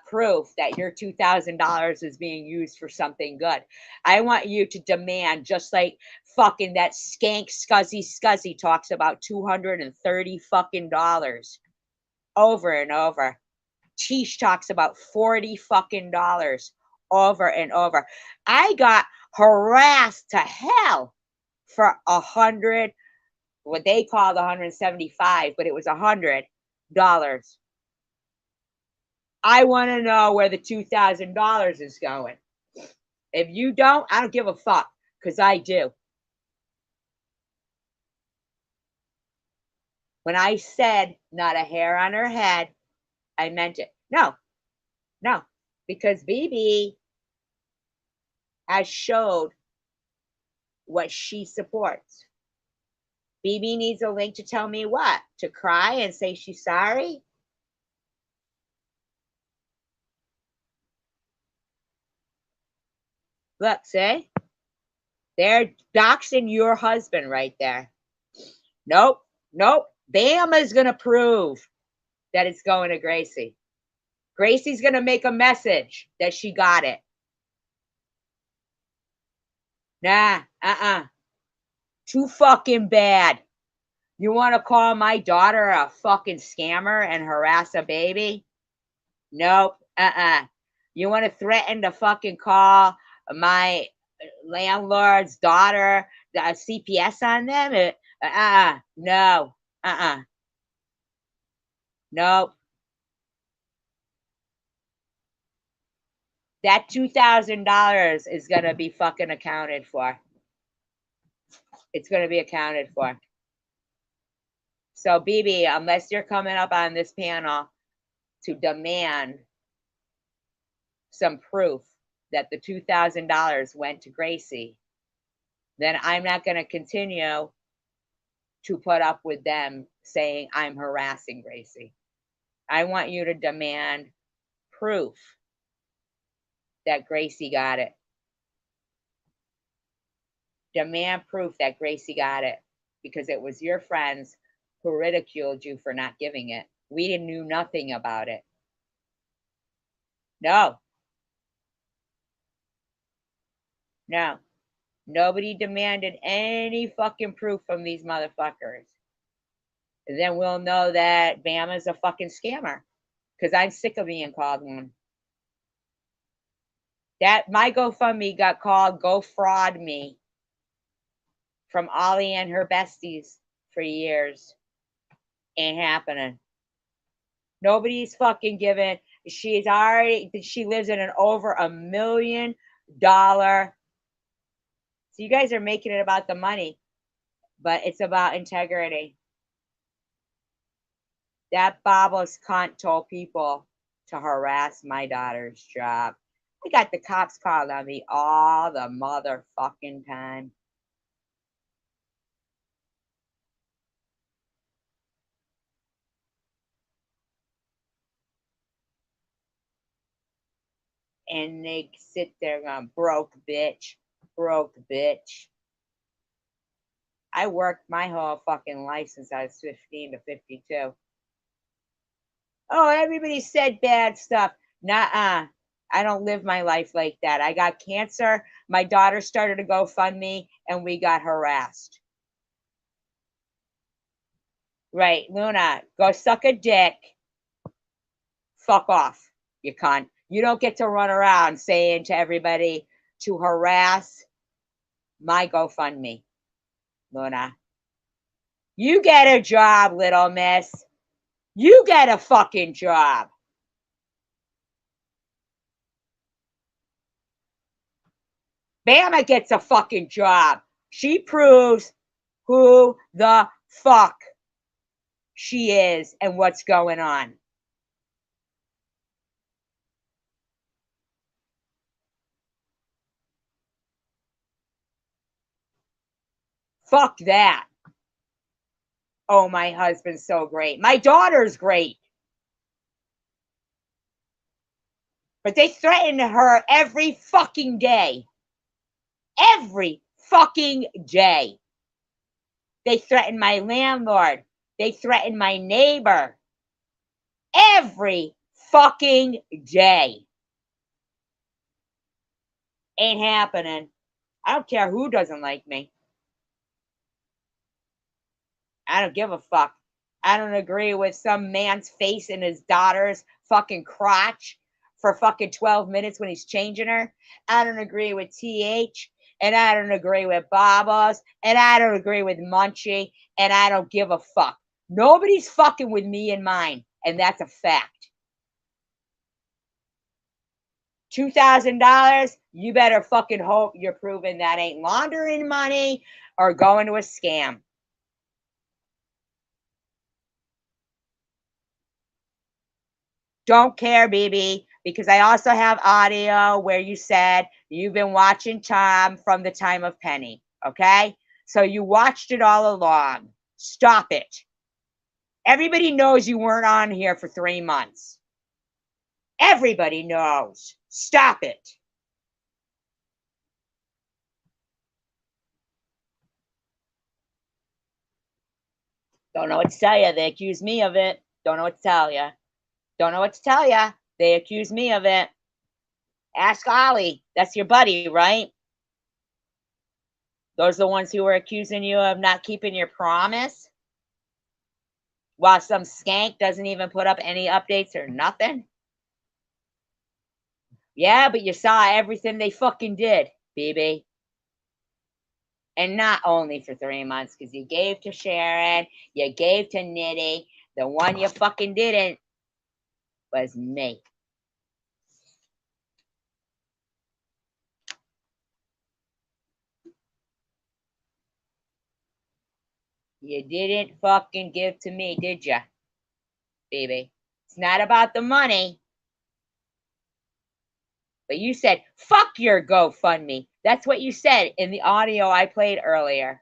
proof that your $2,000 is being used for something good. I want you to demand, just like fucking that skank scuzzy talks about $230 fucking dollars over and over. Tish talks about $40 fucking dollars over and over. I got harassed to hell for 100, what they called 175, but it was $100. I want to know where the $2,000 is going. If you don't, I don't give a fuck, because I do. When I said not a hair on her head, I meant it. No, because BB has showed what she supports. BB needs a link to tell me what? To cry and say she's sorry? Look, see? They're doxing your husband right there. Nope. Bama's going to prove that it's going to Gracie. Gracie's going to make a message that she got it. Nah, too fucking bad. You want to call my daughter a fucking scammer and harass a baby? Nope, You want to threaten to fucking call my landlord's daughter the CPS on them? No, nope. That $2,000 is going to be fucking accounted for. It's going to be accounted for. So, BB, unless you're coming up on this panel to demand some proof that the $2,000 went to Gracie, then I'm not going to continue to put up with them saying I'm harassing Gracie. I want you to demand proof that Gracie got it. Demand proof that Gracie got it, because it was your friends who ridiculed you for not giving it. We knew nothing about it. No. Nobody demanded any fucking proof from these motherfuckers. And then we'll know that Bama's a fucking scammer, because I'm sick of being called one. That my GoFundMe got called Go Fraud Me from Ollie and her besties for years. Ain't happening. Nobody's fucking giving. She lives in an over $1 million. So you guys are making it about the money, but it's about integrity. That Bobos cunt told people to harass my daughter's job. I got the cops called on me all the motherfucking time. And they sit there going, broke bitch, broke bitch. I worked my whole fucking life since I was 15 to 52. Oh, everybody said bad stuff. Nuh-uh. I don't live my life like that. I got cancer. My daughter started a GoFundMe, and we got harassed. Right, Luna, go suck a dick. Fuck off, you cunt. You don't get to run around saying to everybody to harass my GoFundMe, Luna. You get a job, little miss. You get a fucking job. Bama gets a fucking job. She proves who the fuck she is and what's going on. Fuck that. Oh, my husband's so great. My daughter's great. But they threaten her every fucking day. Every fucking day. They threaten my landlord. They threaten my neighbor. Every fucking day. Ain't happening. I don't care who doesn't like me. I don't give a fuck. I don't agree with some man's face in his daughter's fucking crotch for fucking 12 minutes when he's changing her. I don't agree with TH. And I don't agree with Babos. And I don't agree with Munchie. And I don't give a fuck. Nobody's fucking with me and mine. And that's a fact. $2,000, you better fucking hope you're proving that ain't laundering money or going to a scam. Don't care, baby, because I also have audio where you said you've been watching Tom from the time of Penny, okay? So you watched it all along. Stop it. Everybody knows you weren't on here for 3 months. Everybody knows. Stop it. Don't know what to tell you. They accuse me of it. Don't know what to tell you. Don't know what to tell you. They accuse me of it. Ask Ollie. That's your buddy, right? Those are the ones who were accusing you of not keeping your promise? While some skank doesn't even put up any updates or nothing? Yeah, but you saw everything they fucking did, BB. And not only for 3 months, because you gave to Sharon, you gave to Nitty. The one you fucking didn't was me. You didn't fucking give to me, did ya, baby? It's not about the money. But you said, fuck your GoFundMe. That's what you said in the audio I played earlier.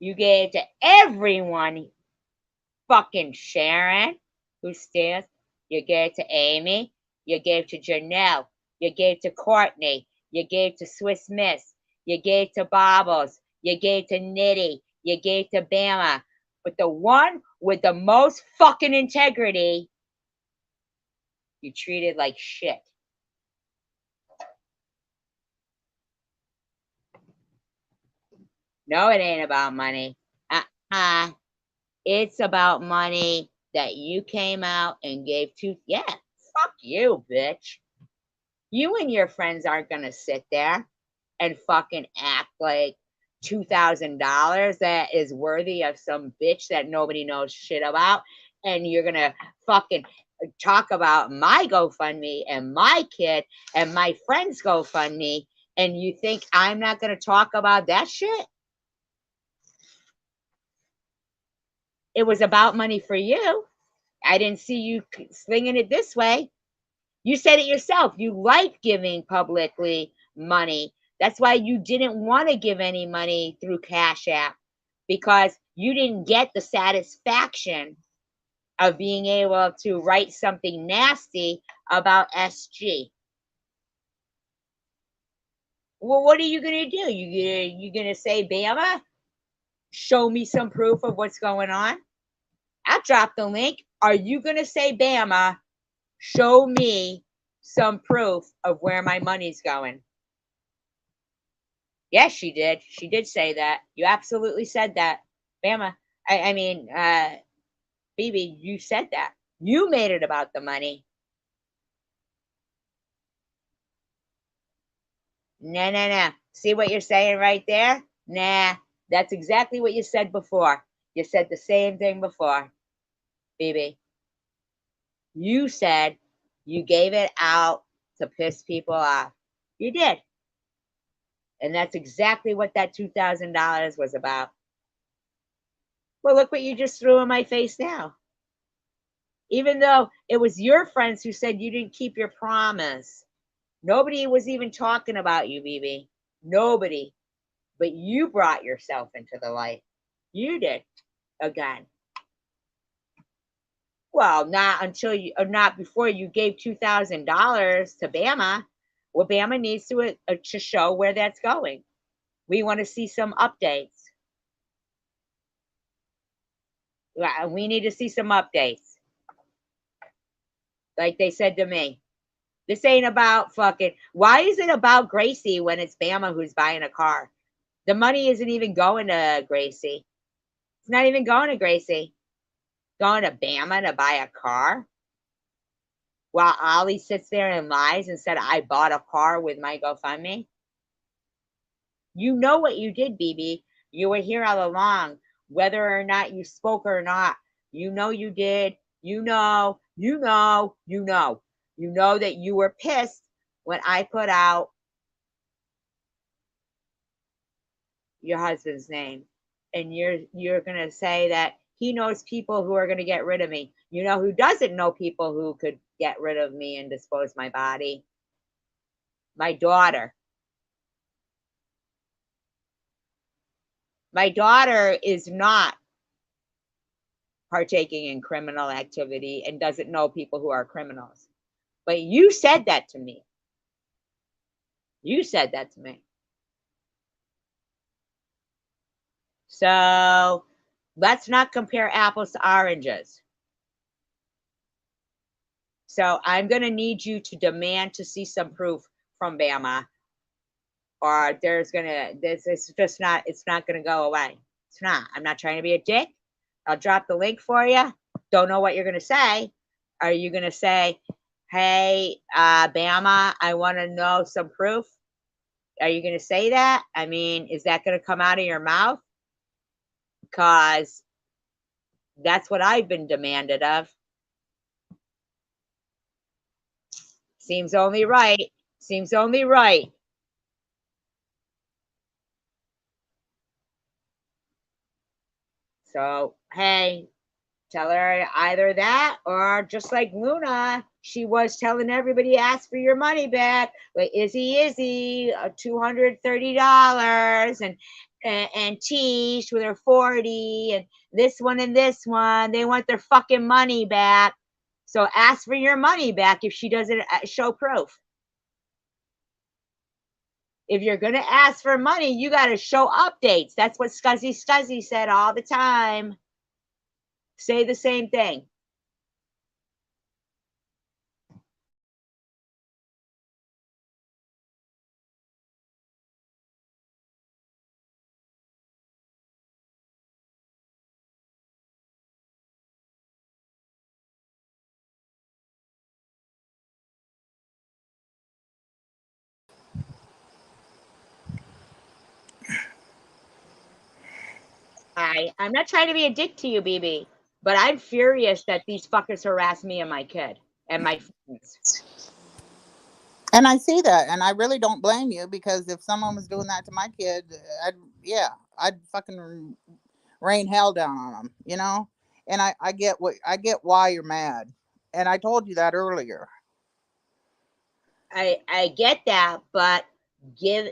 You gave to everyone. Fucking Sharon, who stands. You gave to Amy. You gave to Janelle. You gave to Courtney. You gave to Swiss Miss. You gave to Bobbles. You gave to Nitty. You gave to Bama. But the one with the most fucking integrity, you treated like shit. No, it ain't about money. It's about money that you came out and gave to. Yeah, fuck you, bitch. You and your friends aren't going to sit there and fucking act like $2,000 that is worthy of some bitch that nobody knows shit about. And you're going to fucking talk about my GoFundMe and my kid and my friend's GoFundMe. And you think I'm not going to talk about that shit? It was about money for you. I didn't see you slinging it this way. You said it yourself. You like giving publicly money. That's why you didn't want to give any money through Cash App, because you didn't get the satisfaction of being able to write something nasty about SG. Well, what are you gonna do? You gonna say, Bama, show me some proof of what's going on? I'll drop the link. Are you gonna say, Bama, show me some proof of where my money's going? Yes, she did. She did say that. You absolutely said that, Bama. I mean, Phoebe, you said that. You made it about the money. No, no, no. See what you're saying right there? Nah, that's exactly what you said before. You said the same thing before, Phoebe. You said you gave it out to piss people off. You did. And that's exactly what that $2,000 was about. Well, look what you just threw in my face now. Even though it was your friends who said you didn't keep your promise. Nobody was even talking about you, BB. Nobody. But you brought yourself into the light. You did. Again. Well, not until you, or not before you gave $2,000 to Bama. Well, Bama needs to show where that's going. We want to see some updates. We need to see some updates. Like they said to me, this ain't about fucking. Why is it about Gracie when it's Bama who's buying a car? The money isn't even going to Gracie. It's not even going to Gracie. Going to Bama to buy a car? While Ollie sits there and lies and said, I bought a car with my GoFundMe? You know what you did, BB. You were here all along, whether or not you spoke or not. You know you did. You know that you were pissed when I put out your husband's name. And you're gonna say that he knows people who are gonna get rid of me. You know who doesn't know people who could get rid of me and dispose my body? My daughter. My daughter is not partaking in criminal activity and doesn't know people who are criminals. But you said that to me. You said that to me. So let's not compare apples to oranges. So I'm going to need you to demand to see some proof from Bama, or this is just not, it's not going to go away. It's not. I'm not trying to be a dick. I'll drop the link for you. Don't know what you're going to say. Are you going to say, hey, Bama, I want to know some proof? Are you going to say that? I mean, is that going to come out of your mouth? Because that's what I've been demanded of. Seems only right. Seems only right. So, hey, tell her either that, or just like Luna, she was telling everybody, ask for your money back. Like Izzy, $230, and Tish with her 40, and this one, they want their fucking money back. So ask for your money back if she doesn't show proof. If you're going to ask for money, you got to show updates. That's what Scuzzy said all the time. Say the same thing. I'm not trying to be a dick to you, BB, but I'm furious that these fuckers harass me and my kid and my friends. And I see that, and I really don't blame you, because if someone was doing that to I'd fucking rain hell down on them, you know? And I get why you're mad. And I told you that earlier. I get that, but give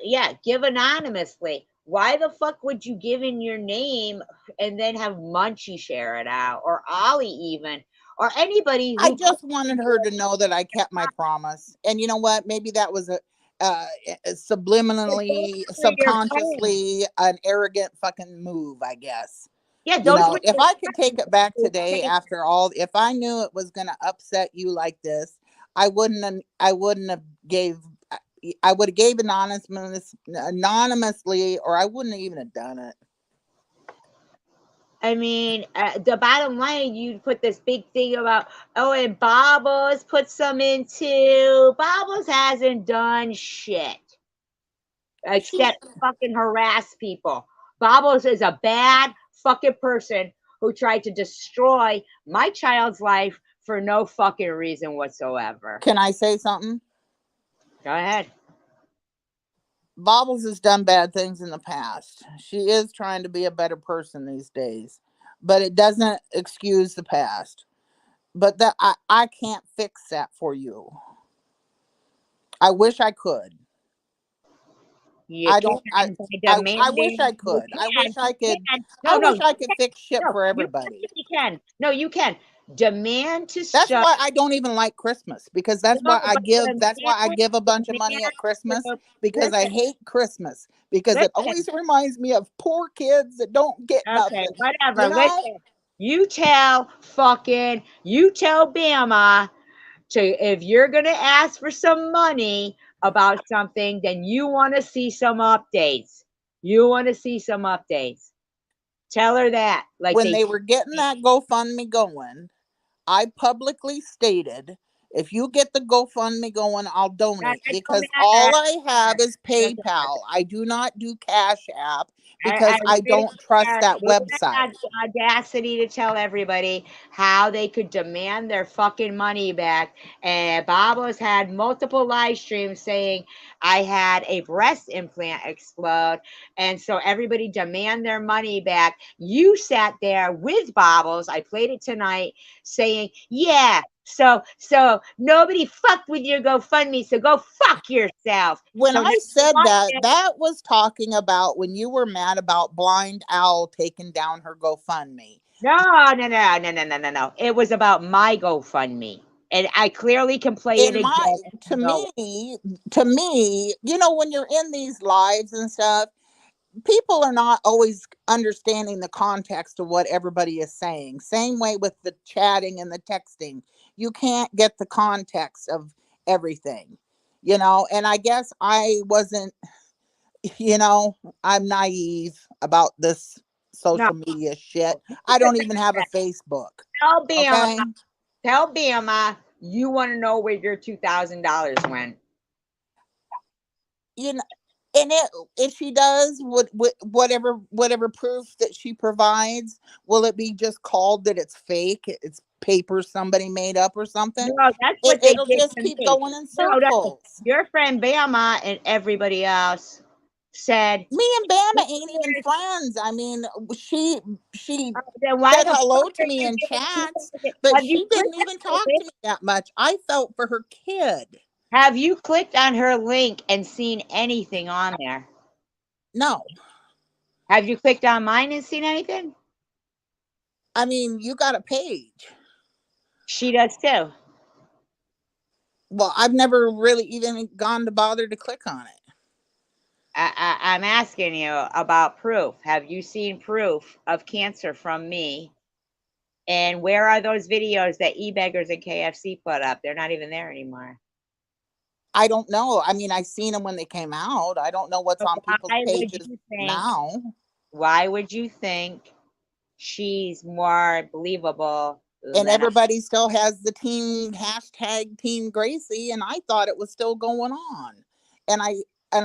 anonymously. Why the fuck would you give in your name and then have Munchie share it out, or Ollie even, or anybody I who just wanted her to know that I kept my promise. And you know what? Maybe that was a subliminally, were your friends. subconsciously an arrogant fucking move, I guess. Yeah, You those know, were if your I could take it back today friends. after all, if I knew it was going to upset you like this, I wouldn't have gave, I would have gave anonymously, or I wouldn't have even have done it. I mean, the bottom line, you put this big thing about, oh, and Bobbles put some into. Bobbles hasn't done shit She, except fucking harass people. Bobbles is a bad fucking person who tried to destroy my child's life for no fucking reason whatsoever. can I say something? Go ahead. Bobbles has done bad things in the past. She is trying to be a better person these days, but it doesn't excuse the past. But that I can't fix that for you. I wish I could. You I don't can by I wish demanding. I could. You can. No, I no, wish you I could fix shit no, for you everybody. absolutely can. No, you can. Demand to That's shut. why I don't even like Christmas, because No, but that's why I give a bunch of money demand at Christmas, to because I listen, hate Christmas, because it listen. always reminds me of poor kids that don't get Okay, nothing. You whatever. know? Listen. You tell Bama to, if you're gonna ask for some money about something, then you want to see some updates. You want to see some updates. Tell her that, like When they. they were getting that GoFundMe going, I publicly stated, if you get the GoFundMe going, I'll donate, because all I have is PayPal. I do not do Cash App I because I really, don't trust that really had website. the audacity to tell everybody how they could demand their fucking money back. And Babos had multiple live streams saying I had a breast implant explode, and so everybody demand their money back. You sat there with Babos. I played it tonight, saying, "Yeah, so nobody fucked with your GoFundMe, so go fuck yourself." When So now I said watch that, it. that was talking about when you were mad about Blind Owl taking down her GoFundMe. No, no, no, no, no, no, no, no. It was about my GoFundMe. And I clearly can play it In again. my, And to go, me, when you're in these lives and stuff, people are not always understanding the context of what everybody is saying. Same way with the chatting and the texting. You can't get the context of everything, and I guess I wasn't, I'm naive about this no, social media shit. I don't even have a Facebook. tell Bama, Okay. you want to know where your $2,000 went. You know, and if she does, whatever proof that she provides, will it be just called that it's fake, it's paper somebody made up or something? No, that's what they It'll did just to keep me. going in No, no. circles. Your friend Bama and everybody else said, Me and Bama ain't even friends. I mean, she then why said the hello fuck to are me you in giving chats, people? but Have you she didn't clicked even on her talk to link? me that much. I felt for her kid. Have you clicked on her link and seen anything on there? No. Have you clicked on mine and seen anything? I mean, you got a page. She does too. Well, I've never really even gone to bother to click on it. I'm asking you about proof. Have you seen proof of cancer from me? And where are those videos that e-beggars and KFC put up? They're not even there anymore. I don't know. I mean, I seen them when they came out. I don't know what's So on people's why would pages you think? now. Why would you think she's more believable And than everybody still has the #Team Gracie, and I thought it was still going on. And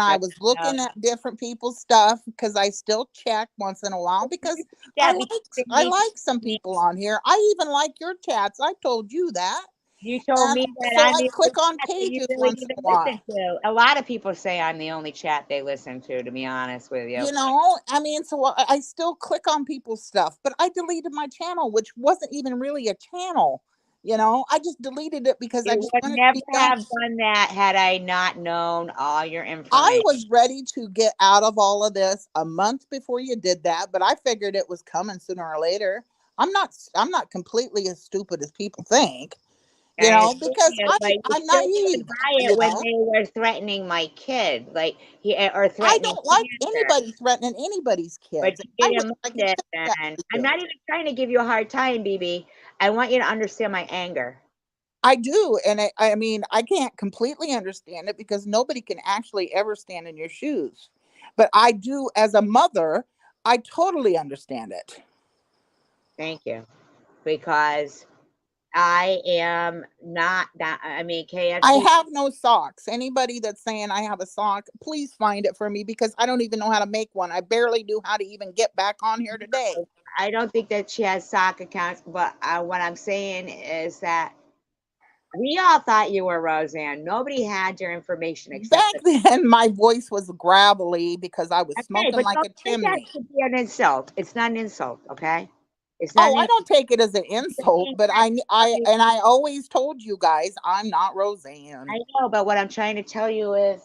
I was looking at different people's stuff, because I still check once in a while, because that? Because they I need like some people on here. I even like your chats. I told you that. You told me And that so I'm I the click only on chat that you pages really once in even a while. listen to. A lot of people say I'm the only chat they listen to be honest with you. You know, I mean, so I still click on people's stuff, but I deleted my channel, which wasn't even really a channel. You know, I just deleted it because I You just would wanted to never be done. have done that had I not known all your I information. was ready to get out of all of this a month before you did that, but I figured it was coming sooner or later. I'm not completely as stupid as people think, you I know, agree with because you, I'm but you I'm still stood naive, by you it when know. they were threatening my kid, like or I threatening don't like cancer. anybody threatening anybody's But kids. you I wish didn't I mind could it, say that and to I'm you. not even trying to give you a hard time, BB. I want you to understand my anger. I do, and I mean, I can't completely understand it because nobody can actually ever stand in your shoes. But I do, as a mother, I totally understand it. Thank you, because I am not that. I mean, I KFC. have no socks. Anybody that's saying I have a sock, please find it for me because I don't even know how to make one. I barely knew how to even get back on here today. I don't think that she has sock accounts, but what I'm saying is that we all thought you were Roseanne. Nobody had your information except Back for then, my voice was gravelly because I was okay, smoking but like don't a take that chimney. to be an insult. It's not an insult, okay? It's not Oh, an I don't take it as an insult, insult. but I always told you guys I'm not Roseanne. I know, but what I'm trying to tell you is,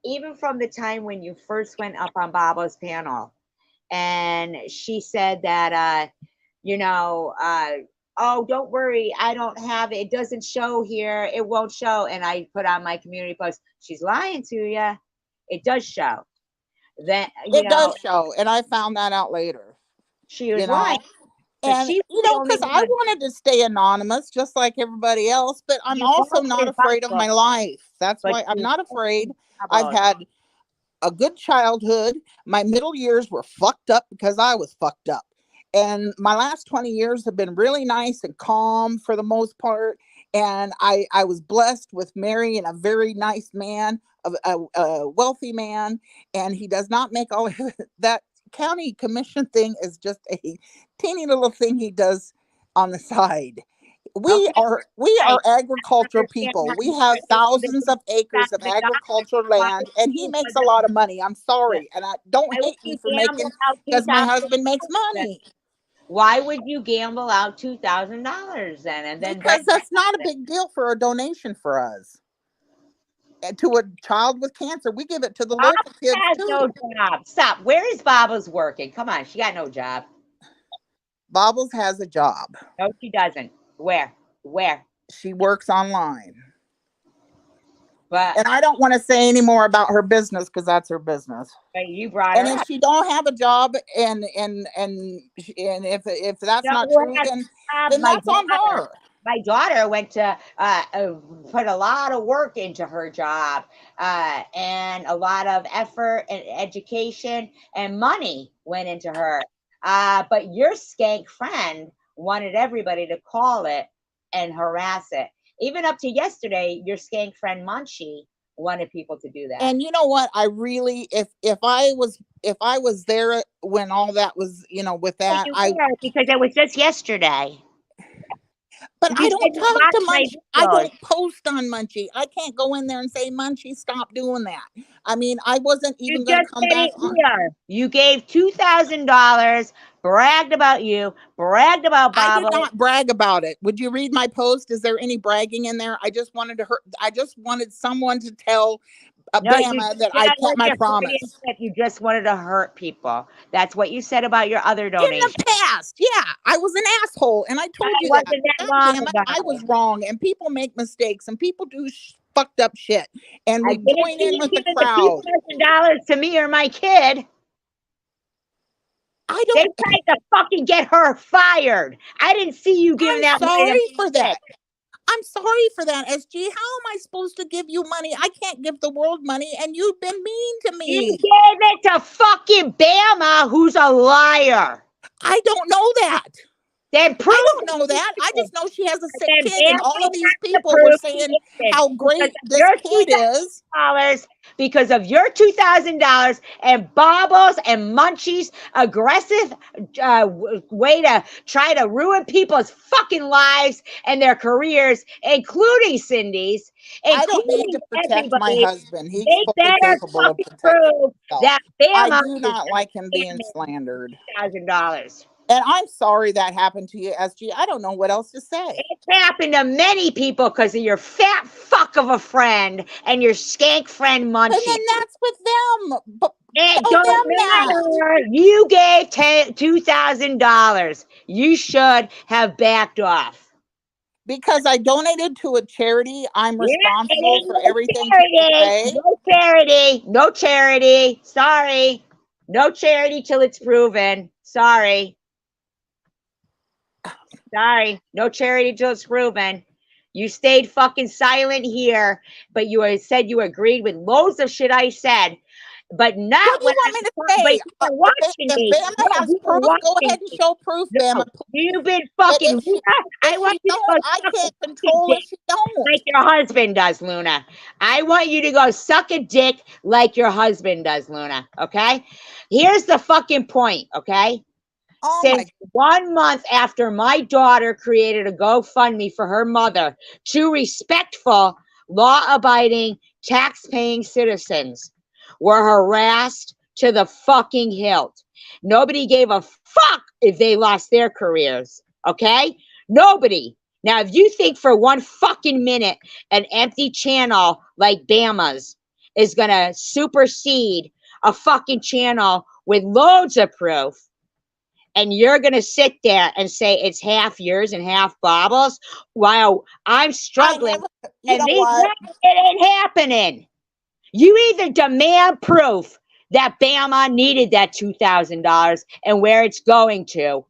even from the time when you first went up on Baba's panel, and she said that, you know, oh, don't worry, I don't have it. It doesn't show here. It won't show. And I put on my community post, she's lying to you. It does show. Then, you It does know, show, and I found that out later, she you was lying know. because And she's you the know, only because I one. wanted to stay anonymous just like everybody else, but I'm You also not wanted afraid of Bible, my life. That's but why I'm you not afraid. wanted I've Bible. had a good childhood. My middle years were fucked up because I was fucked up. And my last 20 years have been really nice and calm for the most part. And I was blessed with marrying a very nice man, a wealthy man, and he does not make all of that. County commission thing is just a teeny little thing he does on the side. we Okay, are we right. are agriculture Understand people. how We you have were able to thousands get of acres of $2,000. agriculture Why land, would and he you makes a lot of money. I'm sorry, and I don't why would hate me you for gamble making out two because my thousand husband makes dollars? money. Why would you gamble out $2,000 then and then Because that's not a big deal for a donation for us. And to a child with cancer, we give it to the Bob local kids has no too. job? Stop. Where is Baba's working? Come on, she got no job. Bobbles has a job. No, she doesn't. Where? Where? She works online. But, And I don't want to say any more about her business because that's her business. but you brought And her if up. she don't have a job, and if that's You know not who true, has then a job? then that's on her. My daughter went to put a lot of work into her job, and a lot of effort and education and money went into her. But your skank friend wanted everybody to call it and harass it. Even up to yesterday, your skank friend Munchie wanted people to do that. And you know what? I really, if I was there when all that was, you know, with Hey, that, you were, because it was just yesterday. but You I said don't you talk to watched my Munchie. I videos. don't post on Munchie. I can't go in there and say, Munchie, stop doing that. I mean, I wasn't You even going to just come said back it on. here. You gave $2,000, bragged about you, bragged about I did Baba. not brag about it. Would you read my post? Is there any bragging in there? I just wanted to hurt. I just wanted someone to tell No, you Bama that I that kept was my your Freudian promise. slip. You just wanted to hurt people. That's what you said about your other In the donation. past, yeah, I was an asshole, and I told It you that. wasn't that God long damn it, I ago. was wrong, and people make mistakes, and people do fucked up shit, and I we didn't join see in you with the giving the crowd. $2,000 to me or my kid. I They don't. tried to fucking get her fired. I didn't see you giving I'm that money to sorry my for kid. that. I'm sorry for that, SG. How am I supposed to give you money? I can't give the world money, and you've been mean to You me. gave it to fucking Bama, who's a liar. I don't know that. Then prove I don't know that. I just know she has a sick then kid, and Bama all of these has to people were prove she saying did how because great of this your kid is. $2,000, because of your $2,000 and Bobbles and Munchie's aggressive way to try to ruin people's fucking lives and their careers, including Cindy's, I don't need including to protect my everybody. husband. He's They fully better capable of fucking protecting prove himself. that I Bama do is not like him being slandered. $1,000. And I'm sorry that happened to you, SG. I don't know what else to say. It's happened to many people because of your fat fuck of a friend and your skank friend And Munchie. then that's with them. But It tell don't them that. matter. You gave $2,000. You should have backed off. Because I donated to a charity, I'm Yeah, it responsible ain't for no everything people charity. say. No charity. No charity. Sorry. No charity till it's proven. Sorry. Sorry. No charity till it's proven. You stayed fucking silent here, but you said you agreed with loads of shit I said, but not What do when you want me to but say? you were watching If me. Bama No, has you were proof, go watching ahead and me. show proof, No, Bama. you've been And fucking if she, Luna. I if want she you to don't, go I suck a can't fucking control dick if she don't. like your husband does, Luna. I want you to go suck a dick like your husband does, Luna. Okay? Here's the fucking point, okay? Oh my Since 1 month after my daughter created a GoFundMe for her mother, two respectful, law-abiding, tax-paying citizens were harassed to the fucking hilt. Nobody gave a fuck if they lost their careers, okay? Nobody. Now, if you think for one fucking minute an empty channel like Bama's is going to supersede a fucking channel with loads of proof, and you're going to sit there and say it's half yours and half Bobbles while I'm struggling, you know and what? it ain't happening. You either demand proof that Bama needed that $2,000 and where it's going to.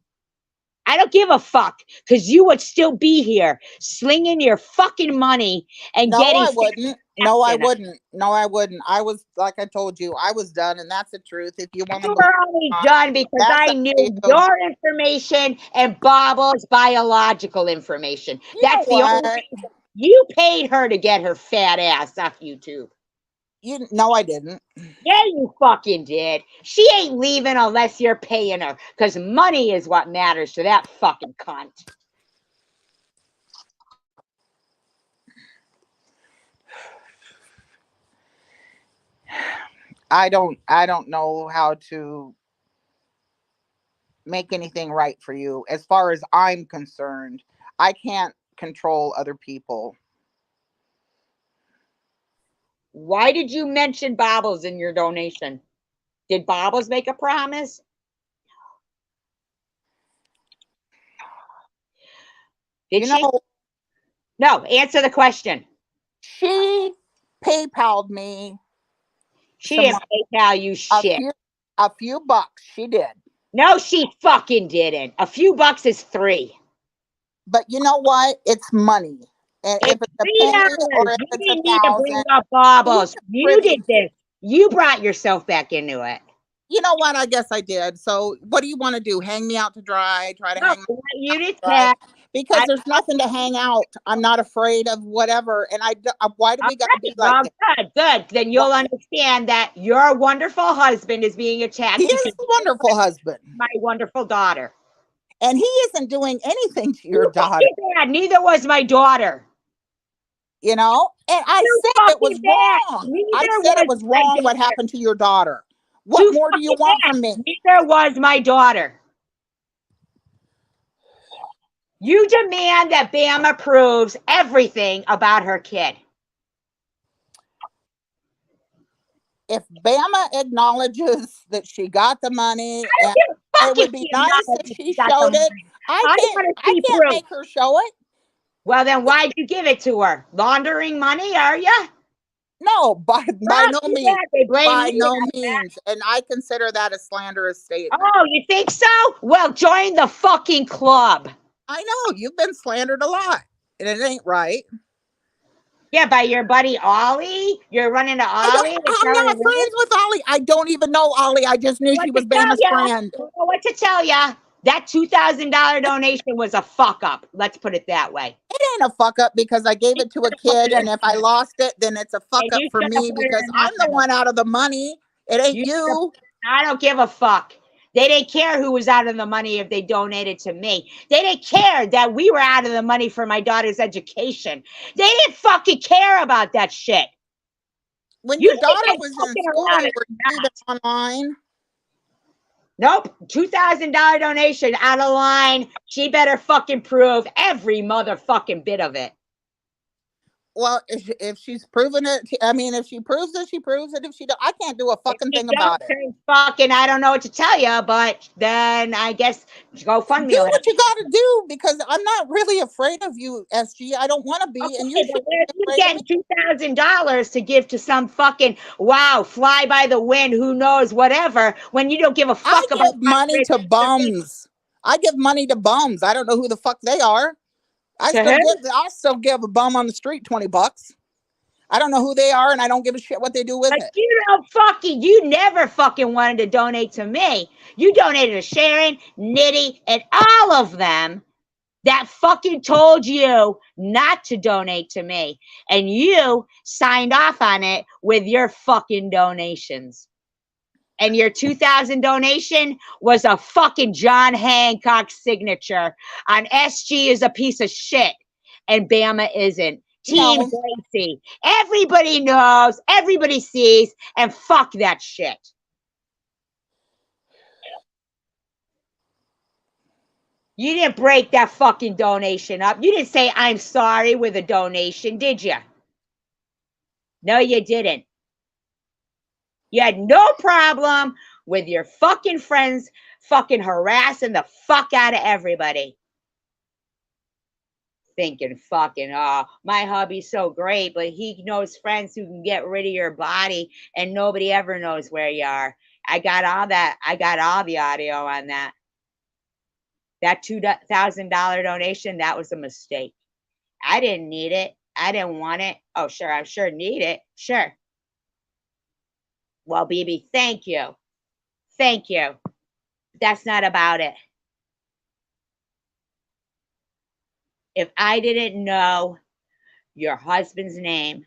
I don't give a fuck, because you would still be here slinging your fucking money and No, getting I wouldn't. No, I satisfaction. wouldn't. No, I wouldn't. I was, like I told you, I was done, and that's the truth. If you want to You believe were only it, done because that's I up knew to you. your information and Bobble's biological information. You know That's the only what? reason. You paid her to get her fat ass off YouTube. No, I didn't. Yeah, you fucking did. She ain't leaving unless you're paying her, because money is what matters to that fucking cunt. I don't know how to make anything right for you. As far as I'm concerned, I can't control other people. Why did you mention Bobbles in your donation? Did Bobbles make a promise? Did You she? know, No, answer the question. she PayPal'd me She some didn't PayPal you a shit. few bucks. She did. No, she fucking didn't. A few bucks is $3. But you know what? It's money. And if It's it's a penny or $3. if You it's didn't need to bring 1,000, up she's Bobbles. You privy did this. You brought yourself back into it. You know what? I guess I did. So what do you want to do? Hang me out to dry? Try to No, hang I me want you to dry? tell. Because there's nothing to hang out. I'm not afraid of whatever. And why do we got to be like Well, this? good. Then you'll understand that your wonderful husband is being attacked He is because a wonderful husband. my wonderful daughter. And he isn't doing anything to your You daughter. fucking bad. Neither was my daughter. You know? And I You said it was fucking bad. wrong. Neither I said it was was my wrong what daughter. happened to your daughter. What You more do you fucking want bad. from me? Neither was my daughter. You demand that Bama proves everything about her kid. If Bama acknowledges that she got the money, and it would be nice if she showed it. I can't make her show it. Well, then why'd you give it to her? Laundering money, are you? No, by no means. They blame By me no on that. means. And I consider that a slanderous statement. Oh, you think so? Well, join the fucking club. I know, you've been slandered a lot. And it ain't right. Yeah, by your buddy Ollie? You're running to Ollie? I'm not friends with Ollie. I don't even know Ollie. I just knew she was Bama's friend. I don't know what to tell ya. That $2,000 donation was a fuck up. Let's put it that way. It ain't a fuck up because I gave it to a kid, and if I lost it, then it's a fuck And up you for should have me put it because in I'm the that one out of the money. It ain't You should have- you. I don't give a fuck. They didn't care who was out of the money if they donated to me. They didn't care that we were out of the money for my daughter's education. They didn't fucking care about that shit. When You your think daughter I'm was in fucking school, around were and you even online? Nope. $2,000 donation out of line. She better fucking prove every motherfucking bit of it. Well, if she's proven it, I mean, if she proves it, she proves it. If she don't, I can't do a fucking thing about it. Fucking, I don't know what to tell you, but then I guess GoFundMe. Do what you got to do because I'm not really afraid of you, SG. I don't want to be, and you should Where be you afraid of me. getting $2,000 to give to some fucking fly by the wind, who knows, whatever, when you don't give a fuck I about give money to bums. I give money to bums. I don't know who the fuck they are. I'll still give a bum on the street $20. I don't know who they are, and I don't give a shit what they do with it. You never fucking wanted to donate to me. You donated to Sharon, Nitty, and all of them that fucking told you not to donate to me. And you signed off on it with your fucking donations. And your 2,000 donation was a fucking John Hancock signature on SG is a piece of shit and Bama isn't. Team Gracie. Everybody knows, everybody sees, and fuck that shit. You didn't break that fucking donation up. You didn't say I'm sorry with a donation, did you? No, you didn't. You had no problem with your fucking friends fucking harassing the fuck out of everybody. Thinking fucking, oh, my hubby's so great, but he knows friends who can get rid of your body and nobody ever knows where you are. I got all that. I got all the audio on that. That $2,000 donation, that was a mistake. I didn't need it. I didn't want it. Oh, sure, I sure need it. Sure. Well, BB, thank you. Thank you. That's not about it. If I didn't know your husband's name,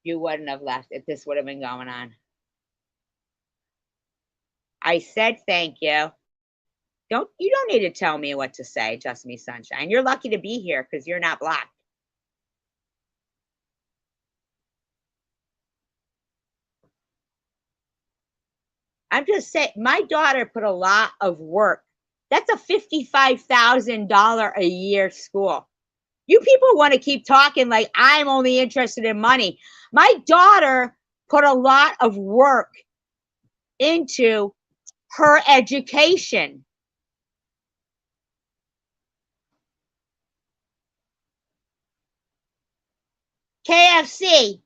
you wouldn't have left if this would have been going on. I said thank you. You don't need to tell me what to say, Just Me Sunshine. You're lucky to be here because you're not blocked. I'm just saying, my daughter put a lot of work. That's a $55,000 a year school. You people want to keep talking like I'm only interested in money. My daughter put a lot of work into her education. KFC,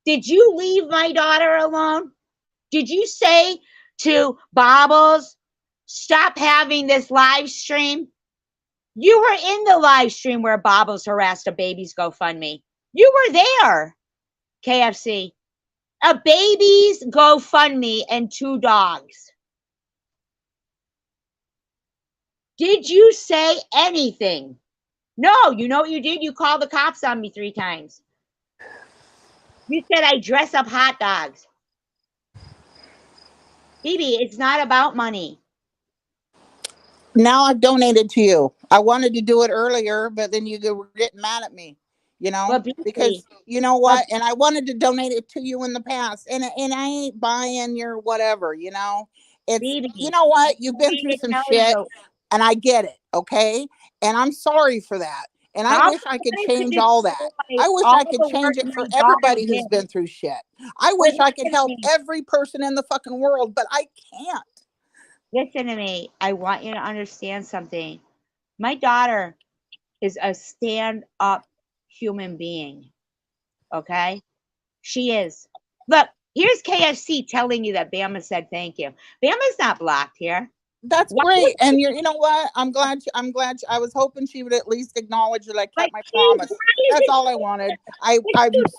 did you leave my daughter alone? Did you say to Bobbles, stop having this live stream? You were in the live stream where Bobbles harassed a baby's GoFundMe. You were there, KFC. A baby's GoFundMe and 2 dogs. Did you say anything? No, you know what you did? You called the cops on me 3 times. You said I dress up hot dogs. Phoebe, it's not about money. Now I've donated to you. I wanted to do it earlier, but then you were getting mad at me, because you know what? And I wanted to donate it to you in the past, and I ain't buying your whatever, It's, you know what? You've been through some shit, and I get it, okay? And I'm sorry for that. And I wish I could change all that. I wish I could change it for everybody who's been through shit. I wish I could help every person in the fucking world, but I can't. Listen to me. I want you to understand something. My daughter is a stand-up human being. Okay? She is. Look, here's KFC telling you that Bama said thank you. Bama's not blocked here. That's great. And you know what? I'm glad. I was hoping she would at least acknowledge that I kept my promise. That's all I wanted. I'm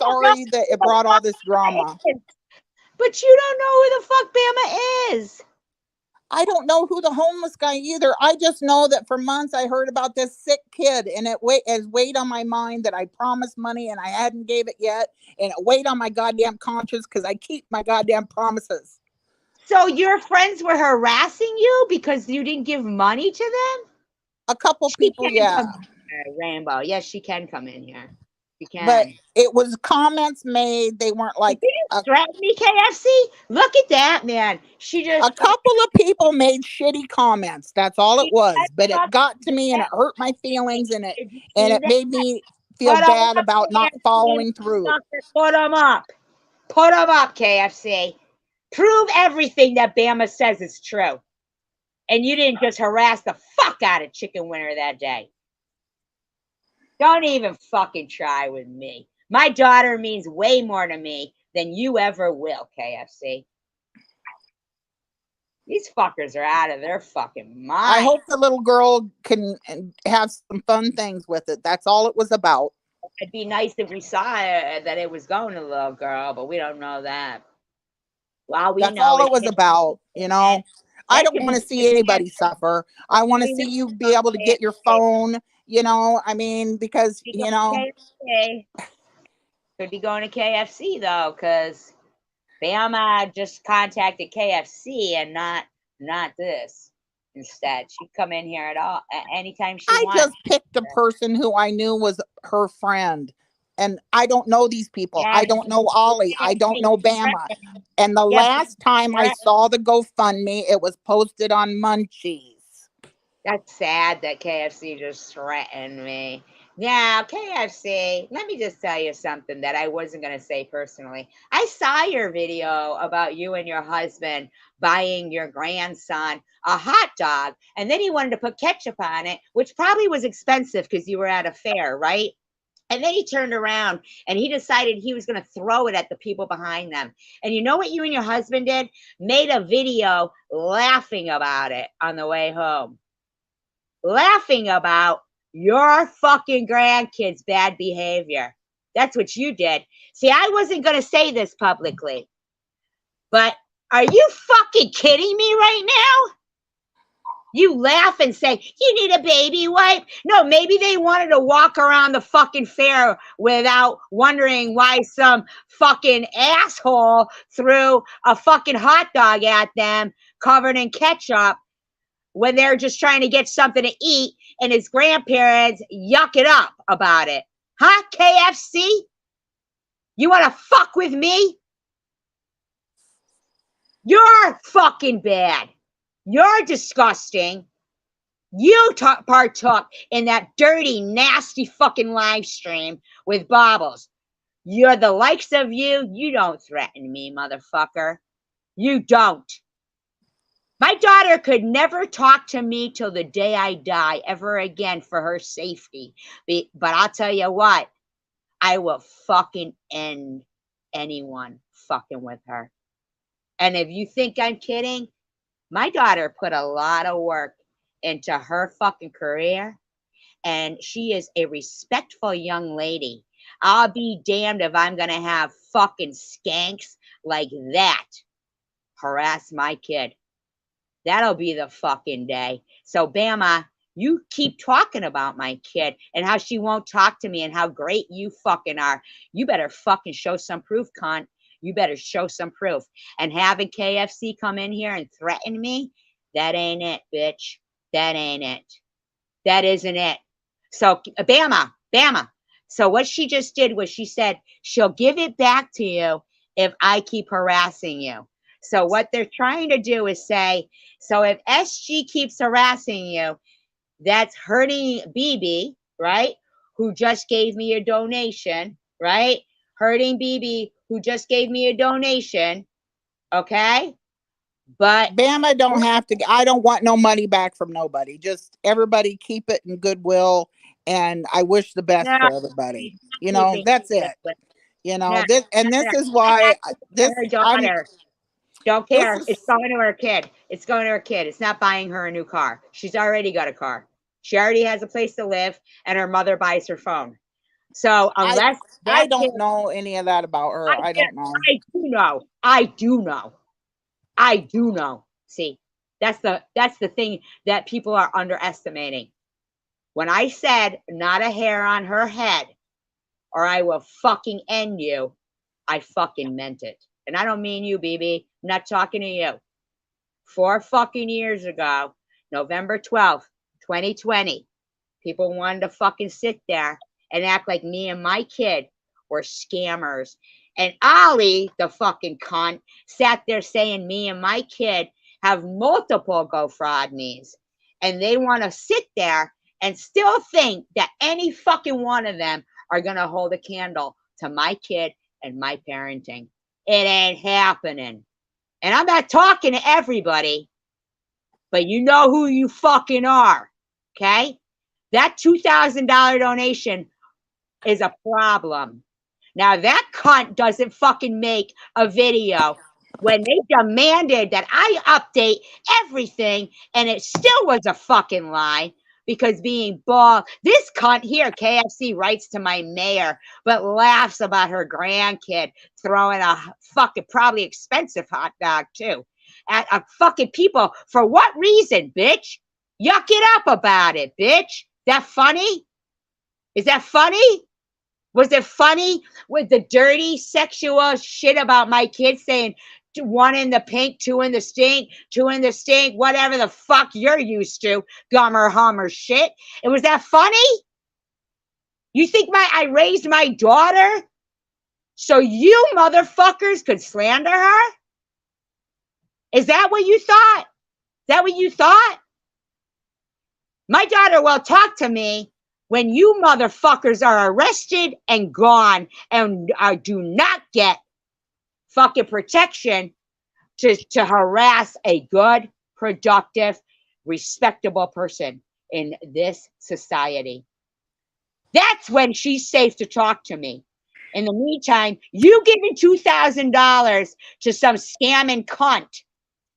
sorry that it brought all this drama. But you don't know who the fuck Bama is. I don't know who the homeless guy either. I just know that for months I heard about this sick kid, and it has weighed on my mind that I promised money and I hadn't gave it yet, and it weighed on my goddamn conscience because I keep my goddamn promises. So your friends were harassing you because you didn't give money to them? A couple people, yeah. Rainbow. Yes, she can come in here. She can. But it was comments made. They weren't like Did you threaten me, KFC? Look at that, man. She just a couple of people made shitty comments. That's all it was. But it got to me and it hurt my feelings, and it made me feel bad about not following through. Put them up. Put them up, KFC. Prove everything that Bama says is true. And you didn't just harass the fuck out of Chicken Winter that day. Don't even fucking try with me. My daughter means way more to me than you ever will, KFC. These fuckers are out of their fucking mind. I hope the little girl can have some fun things with it. That's all it was about. It'd be nice if we saw that it was going to the little girl, but we don't know that. Well, that's all it was about, you know. I don't want to see anybody suffer. I want to see you be able to get your phone, you know. I mean, because, you know. Could be going to KFC, though, because Bama just contacted KFC and not this. Instead, she'd come in here anytime she wanted. I just picked a person who I knew was her friend. And I don't know these people. Yeah, I don't know Ollie. I don't know Bama. And the last time I saw the GoFundMe, it was posted on Munchies. That's sad that KFC just threatened me. Now, KFC, let me just tell you something that I wasn't going to say personally. I saw your video about you and your husband buying your grandson a hot dog, and then he wanted to put ketchup on it, which probably was expensive because you were at a fair, right? And then he turned around and he decided he was going to throw it at the people behind them. And you know what you and your husband did? Made a video laughing about it on the way home. Laughing about your fucking grandkids' bad behavior. That's what you did. See, I wasn't going to say this publicly, but are you fucking kidding me right now? You laugh and say, you need a baby wipe. No, maybe they wanted to walk around the fucking fair without wondering why some fucking asshole threw a fucking hot dog at them covered in ketchup when they're just trying to get something to eat and his grandparents yuck it up about it. Huh, KFC? You want to fuck with me? You're fucking bad. You're disgusting. You partook in that dirty, nasty fucking live stream with Bobbles. You're the likes of you. You don't threaten me, motherfucker. You don't. My daughter could never talk to me till the day I die ever again for her safety. But I'll tell you what, I will fucking end anyone fucking with her. And if you think I'm kidding, my daughter put a lot of work into her fucking career, and she is a respectful young lady. I'll be damned if I'm going to have fucking skanks like that harass my kid. That'll be the fucking day. So, Bama, you keep talking about my kid and how she won't talk to me and how great you fucking are. You better fucking show some proof, cunt. You better show some proof. And having KFC come in here and threaten me, that ain't it, bitch. That ain't it. That isn't it. So, Bama. So what she just did was she said she'll give it back to you if I keep harassing you. So what they're trying to do is say, so if SG keeps harassing you, that's hurting BB, right? Who just gave me a donation, right? Hurting BB, who just gave me a donation, okay? But Bama don't have to. I don't want no money back from nobody. Just everybody keep it in goodwill, and I wish the best for everybody. You know, that's it. You know, this is why her daughter. Don't care. It's going to her kid. It's going to her kid. It's not buying her a new car. She's already got a car. She already has a place to live, and her mother buys her phone. So unless I that kid, don't know any of that about her. I don't know. I do know. I do know. I do know. See, that's the thing that people are underestimating. When I said not a hair on her head, or I will fucking end you, I fucking meant it. And I don't mean you, BB. I'm not talking to you. 4 fucking years ago, November 12th, 2020, people wanted to fucking sit there and act like me and my kid were scammers. And Ollie, the fucking cunt, sat there saying me and my kid have multiple GoFundMe's. And they want to sit there and still think that any fucking one of them are going to hold a candle to my kid and my parenting. It ain't happening. And I'm not talking to everybody, but you know who you fucking are. Okay? That $2,000 donation is a problem. Now that cunt doesn't fucking make a video when they demanded that I update everything, and it still was a fucking lie because being bald. This cunt here, KFC, writes to my mayor, but laughs about her grandkid throwing a fucking probably expensive hot dog too at a fucking people. For what reason, bitch? Yuck it up about it, bitch. That funny? Is that funny? Was it funny with the dirty sexual shit about my kids saying 1 in the pink, 2 in the stink, 2 in the stink, whatever the fuck you're used to, gummer hummer shit? And was that funny? You think I raised my daughter so you motherfuckers could slander her? Is that what you thought? Is that what you thought? My daughter will talk to me when you motherfuckers are arrested and gone and do not get fucking protection to harass a good, productive, respectable person in this society. That's when she's safe to talk to me. In the meantime, you giving $2,000 to some scamming cunt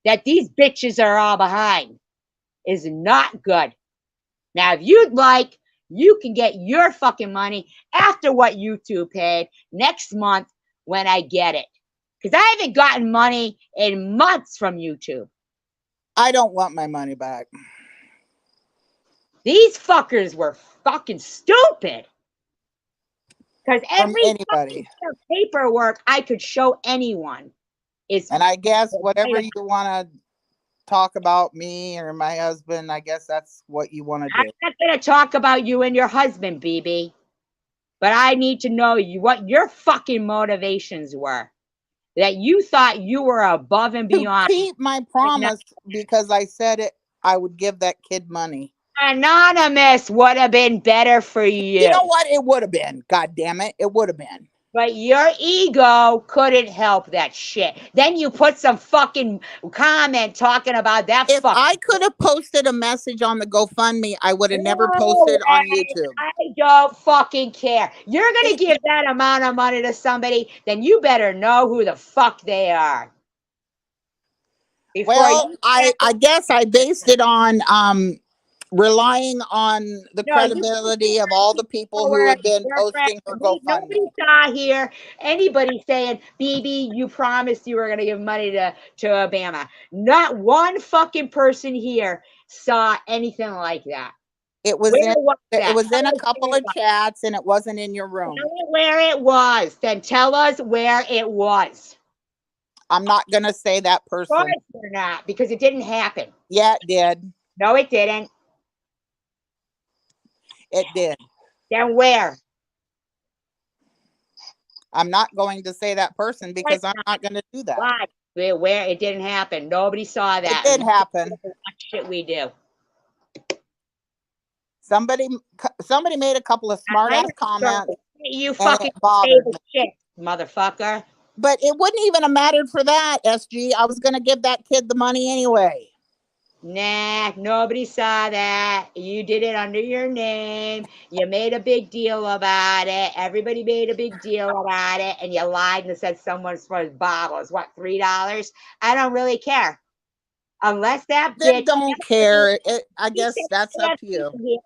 that these bitches are all behind is not good. Now, if you'd like, you can get your fucking money after what YouTube paid next month when I get it. Because I haven't gotten money in months from YouTube. I don't want my money back. These fuckers were fucking stupid. Because From every anybody. paperwork I could show anyone is. And I guess whatever you want to talk about me or my husband, I guess that's what you want to do. I'm not going to talk about you and your husband, BB. But I need to know what your fucking motivations were. That you thought you were above and beyond. To keep my promise, because I said it, I would give that kid money. Anonymous would have been better for you. You know what? It would have been. God damn it. It would have been. But your ego couldn't help that shit. Then you put some fucking comment talking about that. If I could have posted a message on the GoFundMe, I would have never posted on YouTube. I don't fucking care. You're going to give that amount of money to somebody, then you better know who the fuck they are. Well, I guess I based it on relying on the credibility of all the people who have been posting for GoFundMe. Nobody saw here anybody saying, BB, you promised you were going to give money to Obama. Not one fucking person here saw anything like that. It was in a couple of chats, and it wasn't in your room. Tell me where it was. Then tell us where it was. I'm not going to say that person. Of course you're not, because it didn't happen. Yeah, it did. No, it didn't. It did. Then where? I'm not going to say that person because I'm not going to do that. Why? Where it didn't happen. Nobody saw that. It did happen. Shit we do. Somebody made a couple of smart ass comments. You fucking bothered shit, motherfucker. But it wouldn't even have mattered for that, SG. I was going to give that kid the money anyway. Nah, nobody saw that. You did it under your name. You made a big deal about it. Everybody made a big deal about it. And you lied and said someone's for bottles. What, $3? I don't really care. Unless that bitch. Don't care. I guess that's up to you.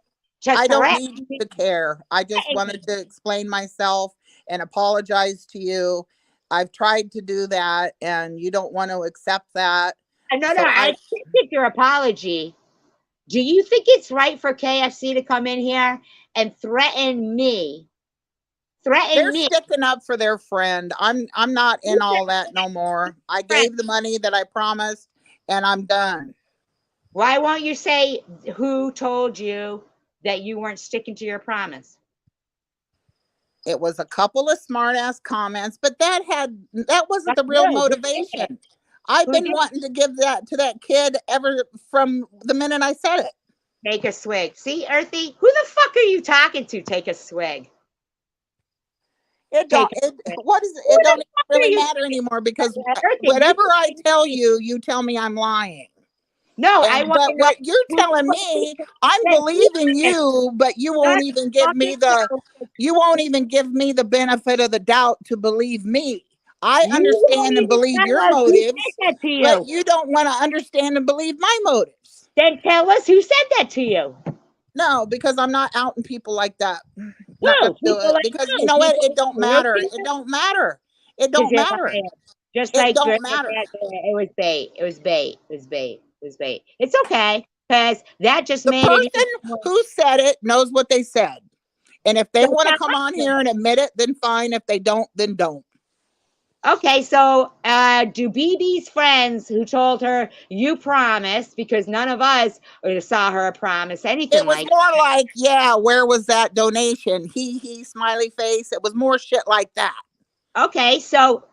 I don't threaten need me. to care. I just wanted to explain myself and apologize to you. I've tried to do that and you don't want to accept that. No, So I accept your apology. Do you think it's right for KFC to come in here and threaten me? they're sticking up for their friend. I'm not in all that no more. I gave the money that I promised and I'm done. Why won't you say who told you that you weren't sticking to your promise? It was a couple of smart ass comments, but that wasn't the real motivation. I've been wanting to give that to that kid ever from the minute I said it. Take a swig. See, Earthy, who the fuck are you talking to? Take a swig. It don't really matter anymore because whatever I tell you, you tell me I'm lying. No, but what you're telling me, I'm believing you, but you won't even give me the benefit of the doubt to believe me. I understand and believe your motives, but you don't want to understand and believe my motives. Then tell us who said that to you. No, because I'm not outing people like that. Not gonna do it because you know what? It don't matter. It don't matter. It don't matter. Just like it don't matter. It was bait. It was bait. It was bait. It was bait. It's okay because that just the made person who said it knows what they said, and if they want to come on here and admit it, then fine. If they don't, then don't. Okay, so do BB's friends who told her you promised, because none of us saw her promise anything? It was more like, yeah, where was that donation? He smiley face. It was more shit like that. Okay, so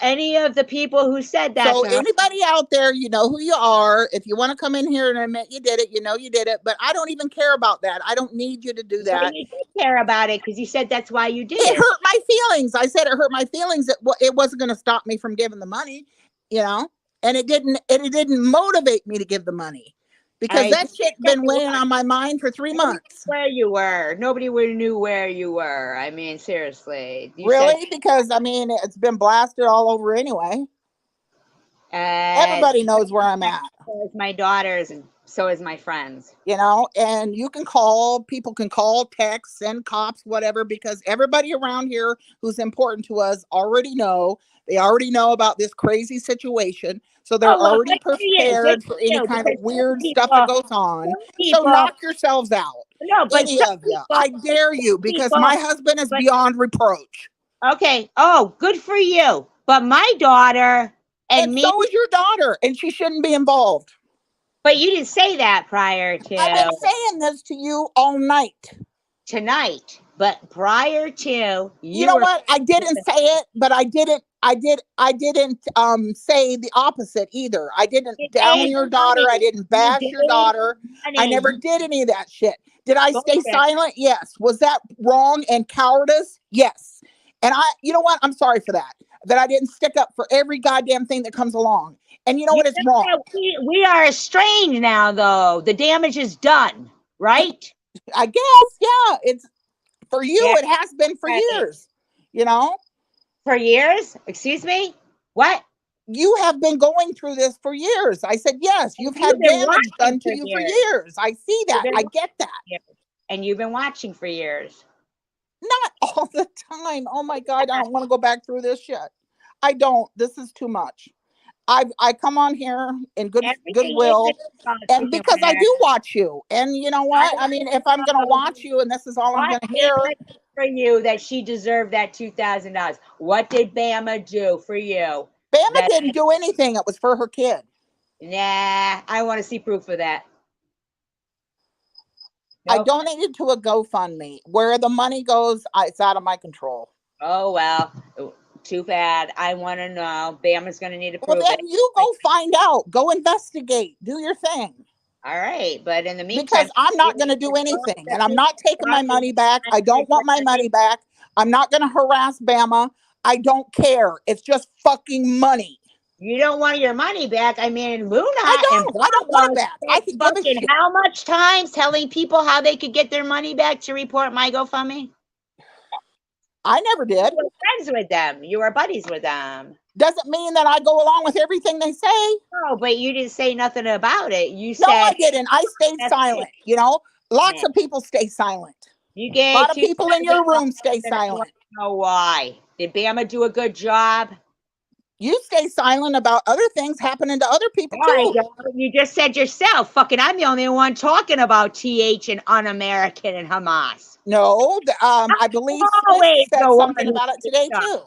any of the people who said that. So anybody out there, you know who you are. If you want to come in here and admit you did it, you know you did it. But I don't even care about that. I don't need you to do that. But you did care about it because you said that's why you did it. It hurt my feelings. I said it hurt my feelings. It wasn't going to stop me from giving the money, you know. And it didn't motivate me to give the money. Because that shit's been weighing on my mind for 3 months. Where you were. Nobody knew where you were. I mean, seriously. Really? Because, I mean, it's been blasted all over anyway. Everybody knows where I'm at. So is my daughters, and so is my friends. You know, and you can call, people can call, text, send cops, whatever, because everybody around here who's important to us already know. They already know about this crazy situation. So they're already prepared for any kind of weird stuff that goes on. So knock yourselves out. No, but any of you. I dare you, because my husband is beyond reproach. Okay. Oh, good for you. But my daughter and me. So is your daughter, and she shouldn't be involved. But you didn't say that prior to. I've been saying this to you all night. Tonight. But prior to you know what? I didn't say it, but I didn't say the opposite either. I didn't down your daughter. I didn't bash your daughter. I never did any of that shit. Did I stay silent? Yes. Was that wrong and cowardice? Yes. And you know what? I'm sorry for that. That I didn't stick up for every goddamn thing that comes along. And you know what? It's wrong. We are estranged now, though. The damage is done, right? I guess, yeah. It's for you. Yeah. It has been for years. You know, for years. Excuse me. What? You have been going through this for years. I said yes. You've had damage done to you for years. I see that. I get that. And you've been watching for years. Not all the time. Oh my God, I don't want to go back through this shit. I don't. This is too much. I come on here in goodwill, and because I do watch you, and you know what? I mean, if I'm gonna watch you, and this is all I'm gonna hear for you, that she deserved that $2,000. What did Bama do for you? Bama didn't do anything. It was for her kid. Nah, I want to see proof of that. Nope. I donated to a GoFundMe. Where the money goes, it's out of my control. Oh well. Too bad. I want to know. Bama's going to need to prove it. Well, then you go find out. Go investigate. Do your thing. All right. But in the meantime. Because I'm not going to do anything. And I'm not taking my money back. I don't want my money back. I'm not going to harass Bama. I don't care. It's just fucking money. You don't want your money back. I mean, Luna. I don't want it back. I can give a shit. How much time telling people how they could get their money back to report my GoFundMe? I never did. You were friends with them. You were buddies with them. Doesn't mean that I go along with everything they say. No, but you didn't say nothing about it. You said. No, I didn't. I stayed silent. You know, Lots of people stay silent. You A gave lot of people in your room stay $2,000. I want silent. to know why. Did Bama do a good job? You stay silent about other things happening to other people No, I too. don't. You just said yourself. Fucking, I'm the only one talking about TH and un-American and Hamas. No, I believe Swiss Always said the one something who about it speaks today up. too,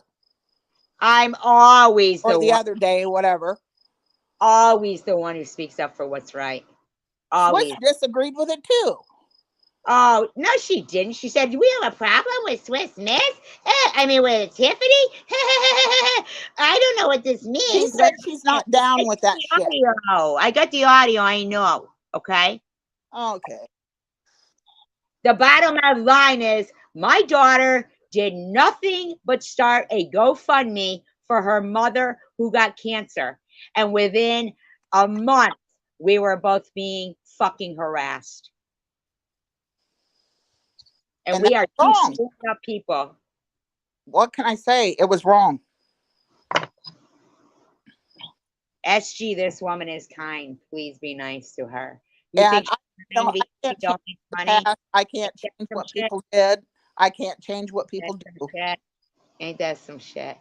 I'm always or the the one. other day, whatever. Always the one who speaks up for what's right. Always. Swiss disagreed with it too. Oh, no, she didn't. She said, we have a problem with Swiss Miss? With Tiffany? I don't know what this means. She said she's not down with that shit. Audio. I got the audio. I know. Okay? Okay. The bottom line is my daughter did nothing but start a GoFundMe for her mother who got cancer. And within a month, we were both being fucking harassed. And we are two wrong. screwed up people. What can I say? It was wrong. SG, this woman is kind. Please be nice to her. You And think I can't change the past. I can't change what people did. I can't change what people do. Ain't that some shit?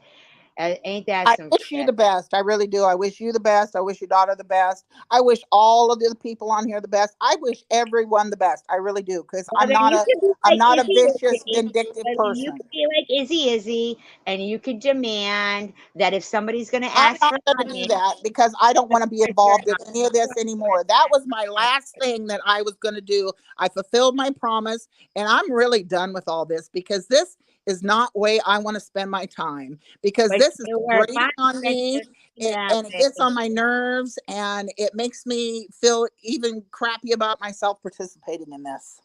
Ain't that I some wish you the best. I really do. I wish you the best. I wish your daughter the best. I wish all of the people on here the best. I wish everyone the best. I really do, because I'm not a vicious, vindictive person. You could be like Izzy, and you could demand that if somebody's going to I'm ask not for going to do that, because I don't want to be involved in any of this anymore. That was my last thing that I was going to do. I fulfilled my promise, and I'm really done with all this, because this is not the way I want to spend my time, because this is grating on me, and it gets on my nerves, and it makes me feel even crappy about myself participating in this.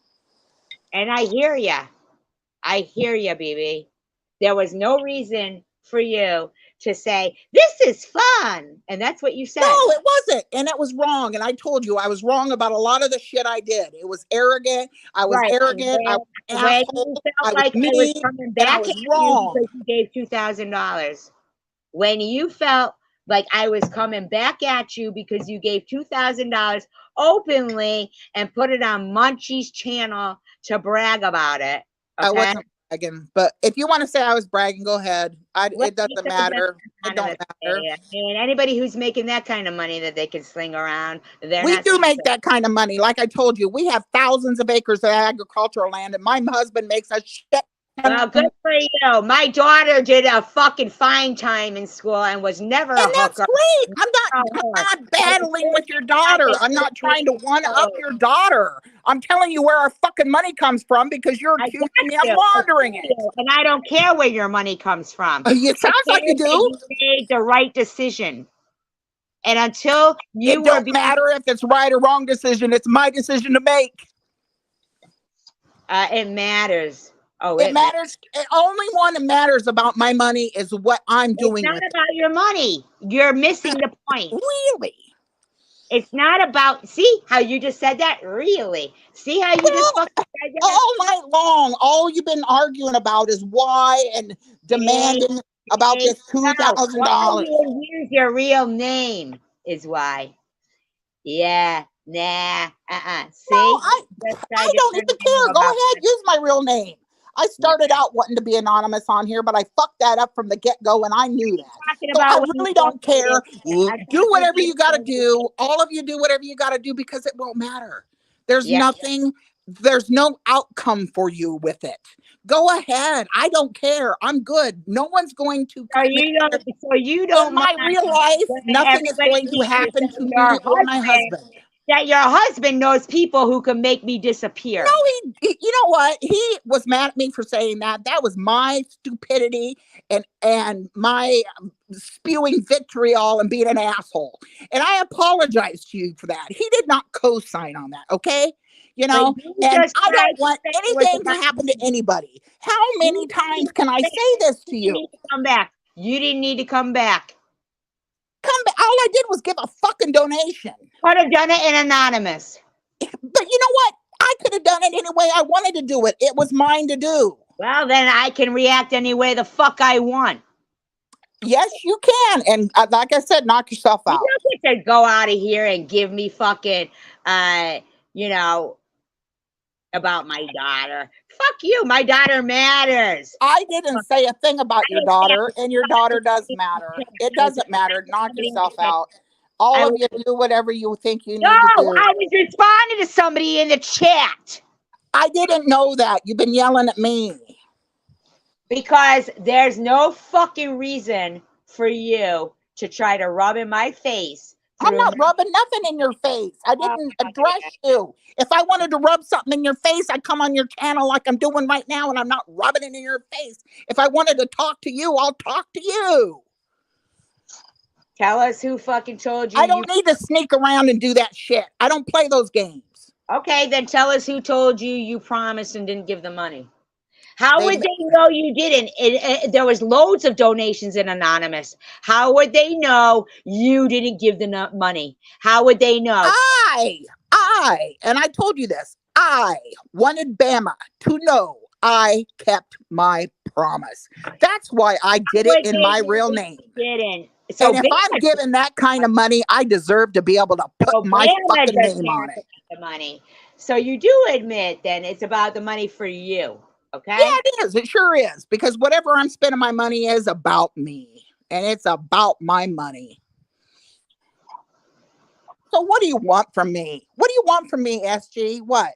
And I hear ya. I hear ya, BB. There was no reason for you to say, this is fun. And that's what you said. No, it wasn't. And it was wrong. And I told you I was wrong about a lot of the shit I did. It was arrogant. I was arrogant. I was an asshole. I was mean. And I was wrong. Because you gave $2,000. When you felt like I was coming back at you because you gave $2,000 openly and put it on Munchie's channel to brag about it. Okay? I wasn't bragging, but if you want to say I was bragging, go ahead. It doesn't matter. It don't matter. And anybody who's making that kind of money that they can sling around, we do make that kind of money. Like I told you, we have thousands of acres of agricultural land, and my husband makes a shit. Well, good for you. My daughter did a fucking fine time in school and was never a hooker. That's great. I'm not battling with your daughter. I'm not trying to one up your daughter. I'm telling you where our fucking money comes from, because you're accusing me of laundering it. And I don't care where your money comes from. It sounds like you do. You made the right decision. And until you it don't matter if it's right or wrong decision. It's my decision to make. It matters. Oh, it matters. The only one that matters about my money is what I'm doing. It's not about your money. You're missing the point. Really? It's not about, see how you just said that? Really? See how you just fucking said that? All night long, all you've been arguing about is why and demanding about this $2,000. Here's your real name is why. Yeah. Nah. See? No, I don't even care. Go ahead. Use my real name. I started out wanting to be anonymous on here, but I fucked that up from the get-go, and I knew that. So I really don't care. Do whatever you got to do. All of you do whatever you got to do, because it won't matter. There's nothing. There's no outcome for you with it. Go ahead. I don't care. I'm good. No one's going to. So you don't. In my real life, nothing is going to happen to me or my husband. That your husband knows people who can make me disappear. No, he you know what? He was mad at me for saying that. That was my stupidity and my spewing vitriol and being an asshole. And I apologize to you for that. He did not co-sign on that, okay? You know, and I don't want anything to happen to anybody. How many times can I say this to you? Come back. You didn't need to come back. Come back. All I did was give a fucking donation. Could have done it in anonymous. But you know what? I could have done it any way I wanted to do it. It was mine to do. Well, then I can react any way the fuck I want. Yes, you can. And like I said, knock yourself out. You don't get to go out of here and give me fucking, you know, about my daughter. Fuck you. My daughter matters. I didn't say a thing about your daughter, and your daughter does matter. It doesn't matter. Knock yourself out. All I of you do whatever you think you No, need to do. I was responding to somebody in the chat I didn't know that. You've been yelling at me. because there's no fucking reason for you to try to rub in my face. I'm not rubbing nothing in your face. I didn't address you. If I wanted to rub something in your face, I'd come on your channel like I'm doing right now, and I'm not rubbing it in your face. If I wanted to talk to you, I'll talk to you. Tell us who fucking told you. I don't need to sneak around and do that shit. I don't play those games. Okay, then tell us who told you you promised and didn't give the money. How They- would they know you didn't? There was loads of donations in Anonymous. How would they know you didn't give the money? How would they know? And I told you this, I wanted Bama to know I kept my promise. That's why I did it in my real name. Didn't. So And if I'm given that kind of money, I deserve to be able to put my fucking name on it. The money. So you do admit then it's about the money for you. Okay? Yeah, it is. It sure is. Because whatever I'm spending my money is about me. And it's about my money. So what do you want from me? What do you want from me, SG? What?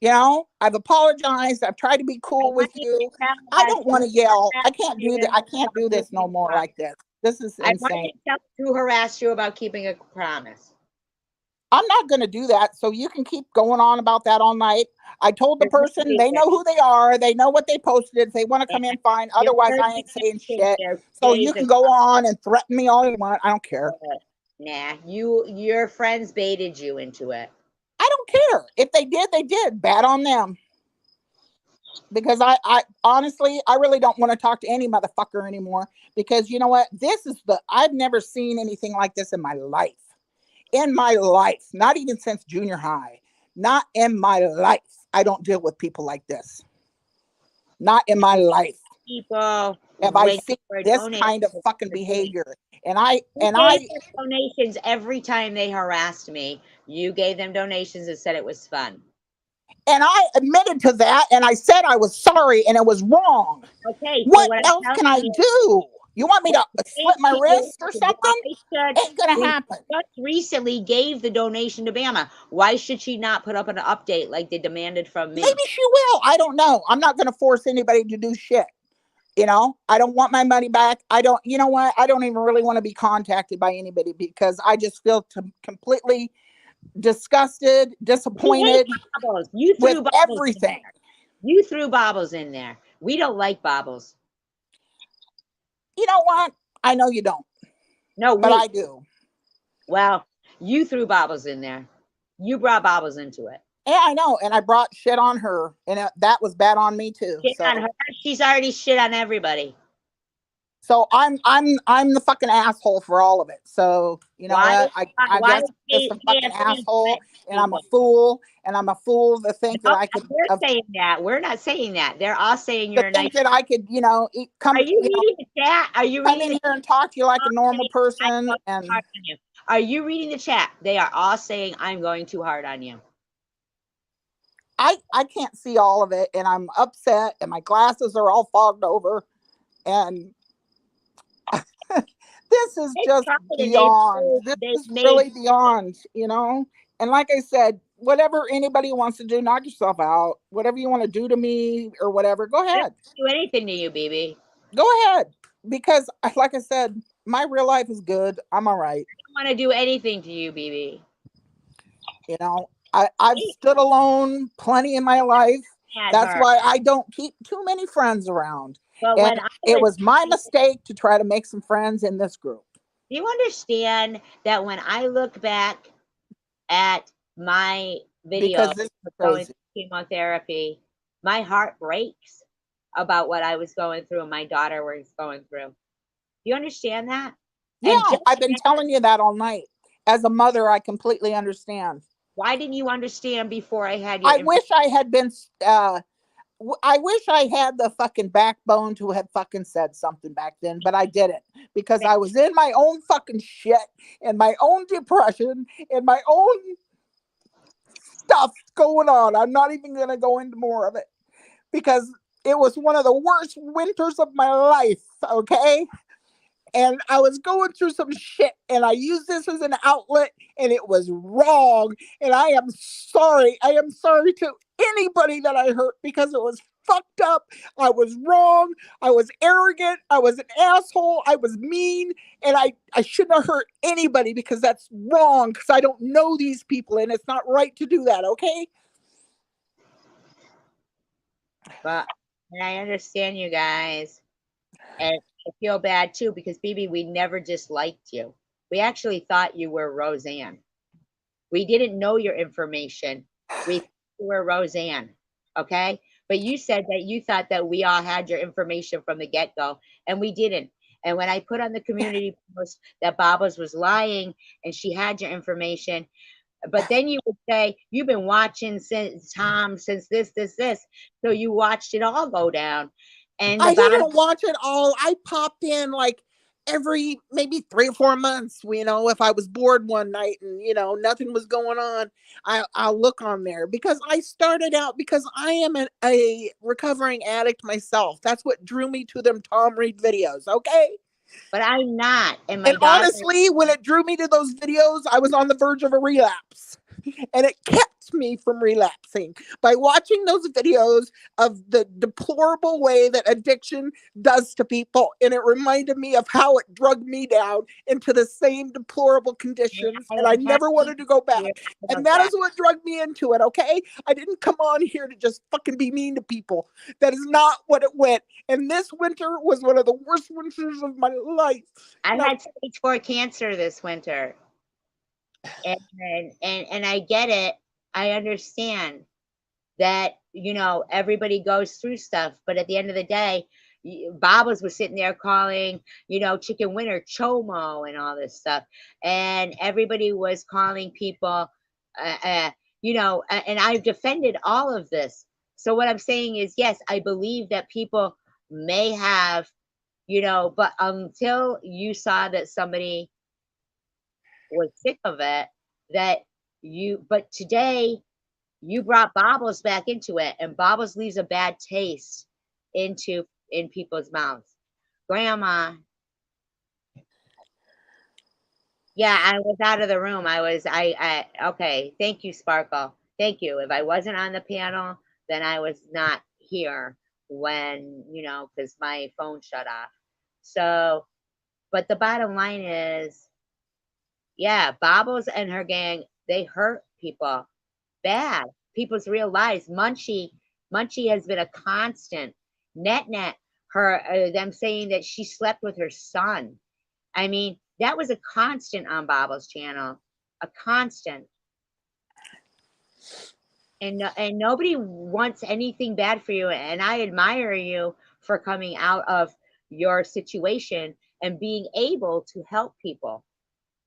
You know, I've apologized. I've tried to be cool with you. I don't want to yell. I can't do that. I can't do this no more like this. This is insane. I want to who harassed you about keeping a promise. I'm not going to do that. So you can keep going on about that all night. I told the person, they know who they are. They know what they posted. If they want to come in, fine. Otherwise, I ain't saying shit. So you can go on and threaten me all you want. I don't care. Nah, your friends baited you into it. I don't care. If they did, they did. Bad on them. Because I honestly, I really don't want to talk to any motherfucker anymore. Because you know what? I've never seen anything like this in my life. In my life. Not even since junior high. Not in my life. I don't deal with people like this. Not in my life. People have I seen this kind of fucking behavior. And I donations every time they harassed me. You gave them donations and said it was fun. And I admitted to that, and I said I was sorry, and it was wrong. Okay. What else can I do? You want me to slit my wrist or something? Ain't gonna happen. Just recently gave the donation to Bama. Why should she not put up an update like they demanded from me? Maybe she will. I don't know. I'm not gonna force anybody to do shit. You know, I don't want my money back. You know what? I don't even really want to be contacted by anybody because I just feel completely disgusted, disappointed with everything. You threw baubles in there. We don't like baubles. You know what? I know you don't. No, but I do. Well, you threw baubles in there. You brought baubles into it. Yeah, I know. And I brought shit on her. And that was bad on me too. Shit on her. She's already shit on everybody. So I'm the fucking asshole for all of it. So you know what? I guess I'm just a fucking asshole, and I'm a fool, to think that I could. We're saying that. We're not saying that. They're all saying you're nice. That I could, you know, come. Are you reading the chat? Are you come in here and talk to you like a normal person? And are you reading the chat? They are all saying I'm going too hard on you. I can't see all of it, and I'm upset, and my glasses are all fogged over, and. This is just beyond. This is really beyond, you know. And like I said, whatever anybody wants to do, knock yourself out. Whatever you want to do to me or whatever, go ahead. Do anything to you, BB. Go ahead. Because like I said, my real life is good. I'm all right. I don't want to do anything to you, BB. You know, I've stood alone plenty in my life. That's why I don't keep too many friends around. And it was my mistake to try to make some friends in this group. Do you understand that when I look back at my video going through chemotherapy, my heart breaks about what I was going through and my daughter was going through. Do you understand that? Yeah, I've been telling you that all night. As a mother, I completely understand. Why didn't you understand before I had you? I wish I had been... I wish I had the fucking backbone to have fucking said something back then, but I didn't because I was in my own fucking shit, in my own depression, in my own stuff going on. I'm not even going to go into more of it because it was one of the worst winters of my life, okay? And I was going through some shit and I used this as an outlet and it was wrong. And I am sorry. I am sorry to anybody that I hurt because it was fucked up. I was wrong. I was arrogant. I was an asshole. I was mean. And I shouldn't have hurt anybody because that's wrong because I don't know these people and it's not right to do that, okay? But and I understand you guys. And I feel bad too because BB, we never disliked you. We actually thought you were Roseanne. We didn't know your information. We thought you were Roseanne. Okay. But you said that you thought that we all had your information from the get-go, and we didn't. And when I put on the community post that Babas was lying and she had your information, but then you would say, you've been watching since Tom, since this. So you watched it all go down. And I didn't watch it all. I popped in like every maybe 3 or 4 months, if I was bored one night and, nothing was going on, I'll look on there because I started out because I am a recovering addict myself. That's what drew me to them Tom Reed videos. Okay. But I'm not. And honestly, when it drew me to those videos, I was on the verge of a relapse. And it kept me from relapsing by watching those videos of the deplorable way that addiction does to people. And it reminded me of how it drugged me down into the same deplorable conditions. And I never wanted to go back. And that is what drugged me into it, okay? I didn't come on here to just fucking be mean to people. That is not what it went. And this winter was one of the worst winters of my life. I had stage 4 cancer this winter. And I get it. I understand that, everybody goes through stuff. But at the end of the day, Babas was sitting there calling, Chicken Winter Chomo and all this stuff. And everybody was calling people, and I've defended all of this. So what I'm saying is, yes, I believe that people may have, but until you saw that somebody was sick of it, but today you brought Bobbles back into it, and Bobbles leaves a bad taste in people's mouths. Grandma. Yeah, I was out of the room. Okay. Thank you, Sparkle. Thank you. If I wasn't on the panel, then I was not here when, because my phone shut off. So, but the bottom line is, yeah, Bobbles and her gang, they hurt people bad. People's real lives. Munchie has been a constant. Net, them saying that she slept with her son. I mean, that was a constant on Bobbles' channel, a constant. And nobody wants anything bad for you. And I admire you for coming out of your situation and being able to help people.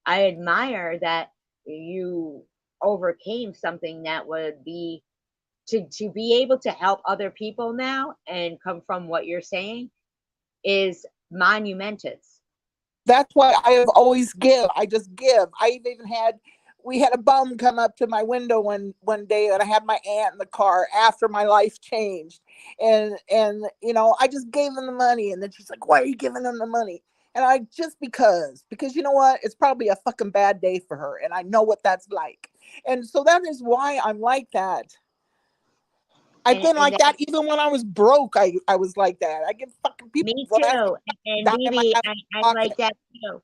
I admire that you overcame something that would be to be able to help other people now and come from what you're saying is monumentous. That's why I have always give. I just give. We had a bum come up to my window one day, and I had my aunt in the car after my life changed, and I just gave them the money, and then she's like, "Why are you giving them the money?" And because you know what? It's probably a fucking bad day for her, and I know what that's like, and so that is why I'm like that. I've been like that even when I was broke. I was like that. I give fucking people. Me too. And BB, I'm like that too.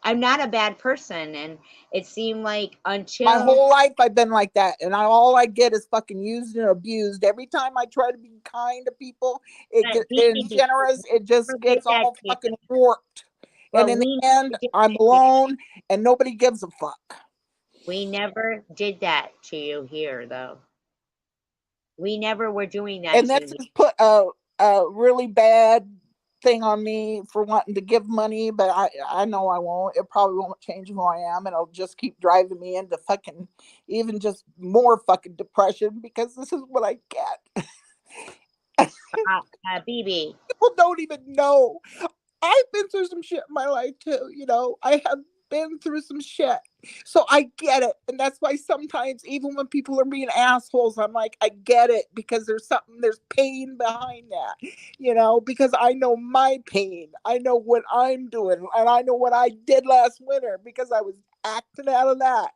I'm not a bad person, and it seemed like until my whole life I've been like that, and all I get is fucking used and abused. Every time I try to be kind to people, and generous, it just gets all fucking warped. And in the end, I'm alone, and nobody gives a fuck. We never did that to you here, though. We never were doing that. And this has put a really bad thing on me for wanting to give money, but I know I won't. It probably won't change who I am, and it'll just keep driving me into fucking even just more fucking depression because this is what I get. BB, people don't even know. I've been through some shit in my life too. I have been through some shit, So I get it. And that's why sometimes, even when people are being assholes, I'm like, I get it, because there's pain behind that, because I know my pain. I know what I'm doing. And I know what I did last winter because I was acting out of that.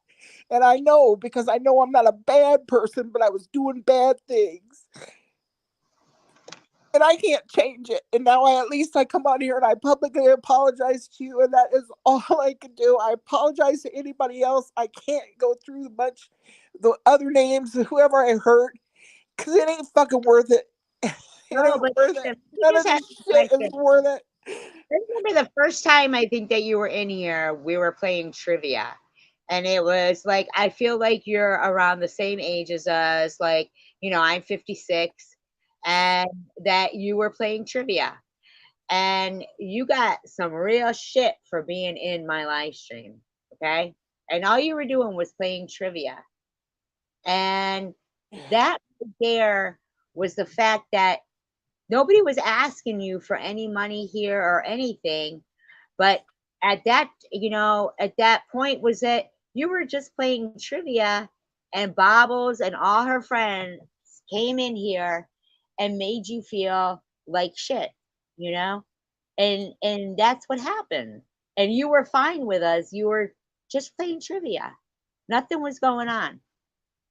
And I know because I know I'm not a bad person, but I was doing bad things. And I can't change it. And now at least I come out here and I publicly apologize to you, and that is all I can do. I apologize to anybody else. I can't go through the other names, whoever I hurt, because it ain't fucking worth it. It No, ain't but worth listen, it. we None just of had this a shit is question. worth it. I remember the first time I think that you were in here, we were playing trivia. And it was like, I feel like you're around the same age as us. Like, I'm 56, and that you were playing trivia. And you got some real shit for being in my live stream. Okay. And all you were doing was playing trivia. And that right there was the fact that nobody was asking you for any money here or anything. But at that point was that you were just playing trivia, and Bobbles and all her friends came in here and made you feel like shit, you know? And that's what happened. And you were fine with us. You were just playing trivia. Nothing was going on,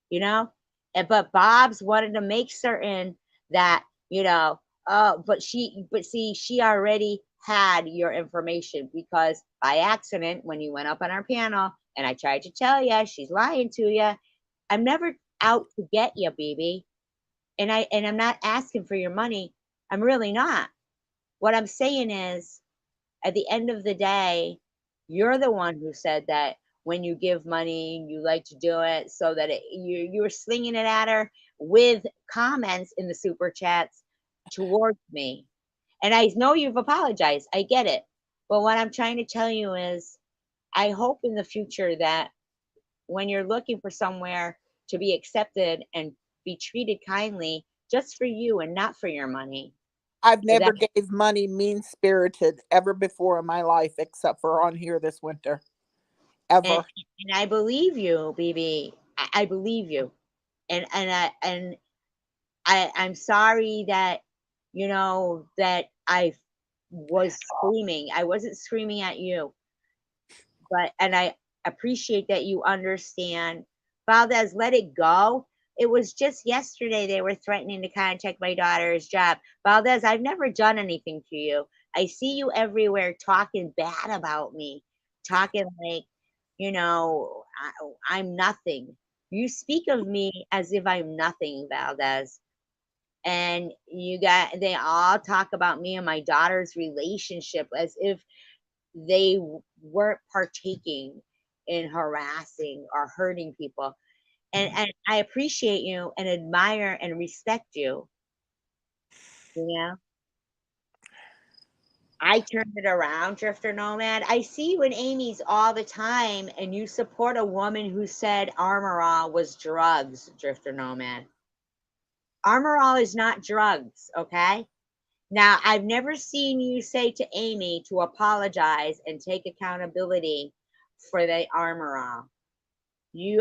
you know? But Bob's wanted to make certain that, but see, she already had your information, because by accident, when you went up on our panel and I tried to tell you, she's lying to you. I'm never out to get you, BB. And I'm not asking for your money. I'm really not. What I'm saying is, at the end of the day, you're the one who said that when you give money, you like to do it so that you were slinging it at her with comments in the super chats towards me. And I know you've apologized. I get it. But what I'm trying to tell you is, I hope in the future that when you're looking for somewhere to be accepted and be treated kindly, just for you and not for your money, I've that never gave money mean spirited ever before in my life, except for on here this winter. and Ever. and I believe you, BB. I believe you. I'm sorry that that I was screaming. I wasn't screaming at you, and I appreciate that you understand. Valdez, let it go. It was just yesterday they were threatening to contact my daughter's job. Valdez, I've never done anything to you. I see you everywhere talking bad about me, talking like, I'm nothing. You speak of me as if I'm nothing, Valdez. And they all talk about me and my daughter's relationship as if they weren't partaking in harassing or hurting people. And I appreciate you and admire and respect you. You know, I turned it around, Drifter Nomad. I see you in Amy's all the time, and you support a woman who said Armor All was drugs, Drifter Nomad. Armor All is not drugs, okay? Now, I've never seen you say to Amy to apologize and take accountability for the Armor All.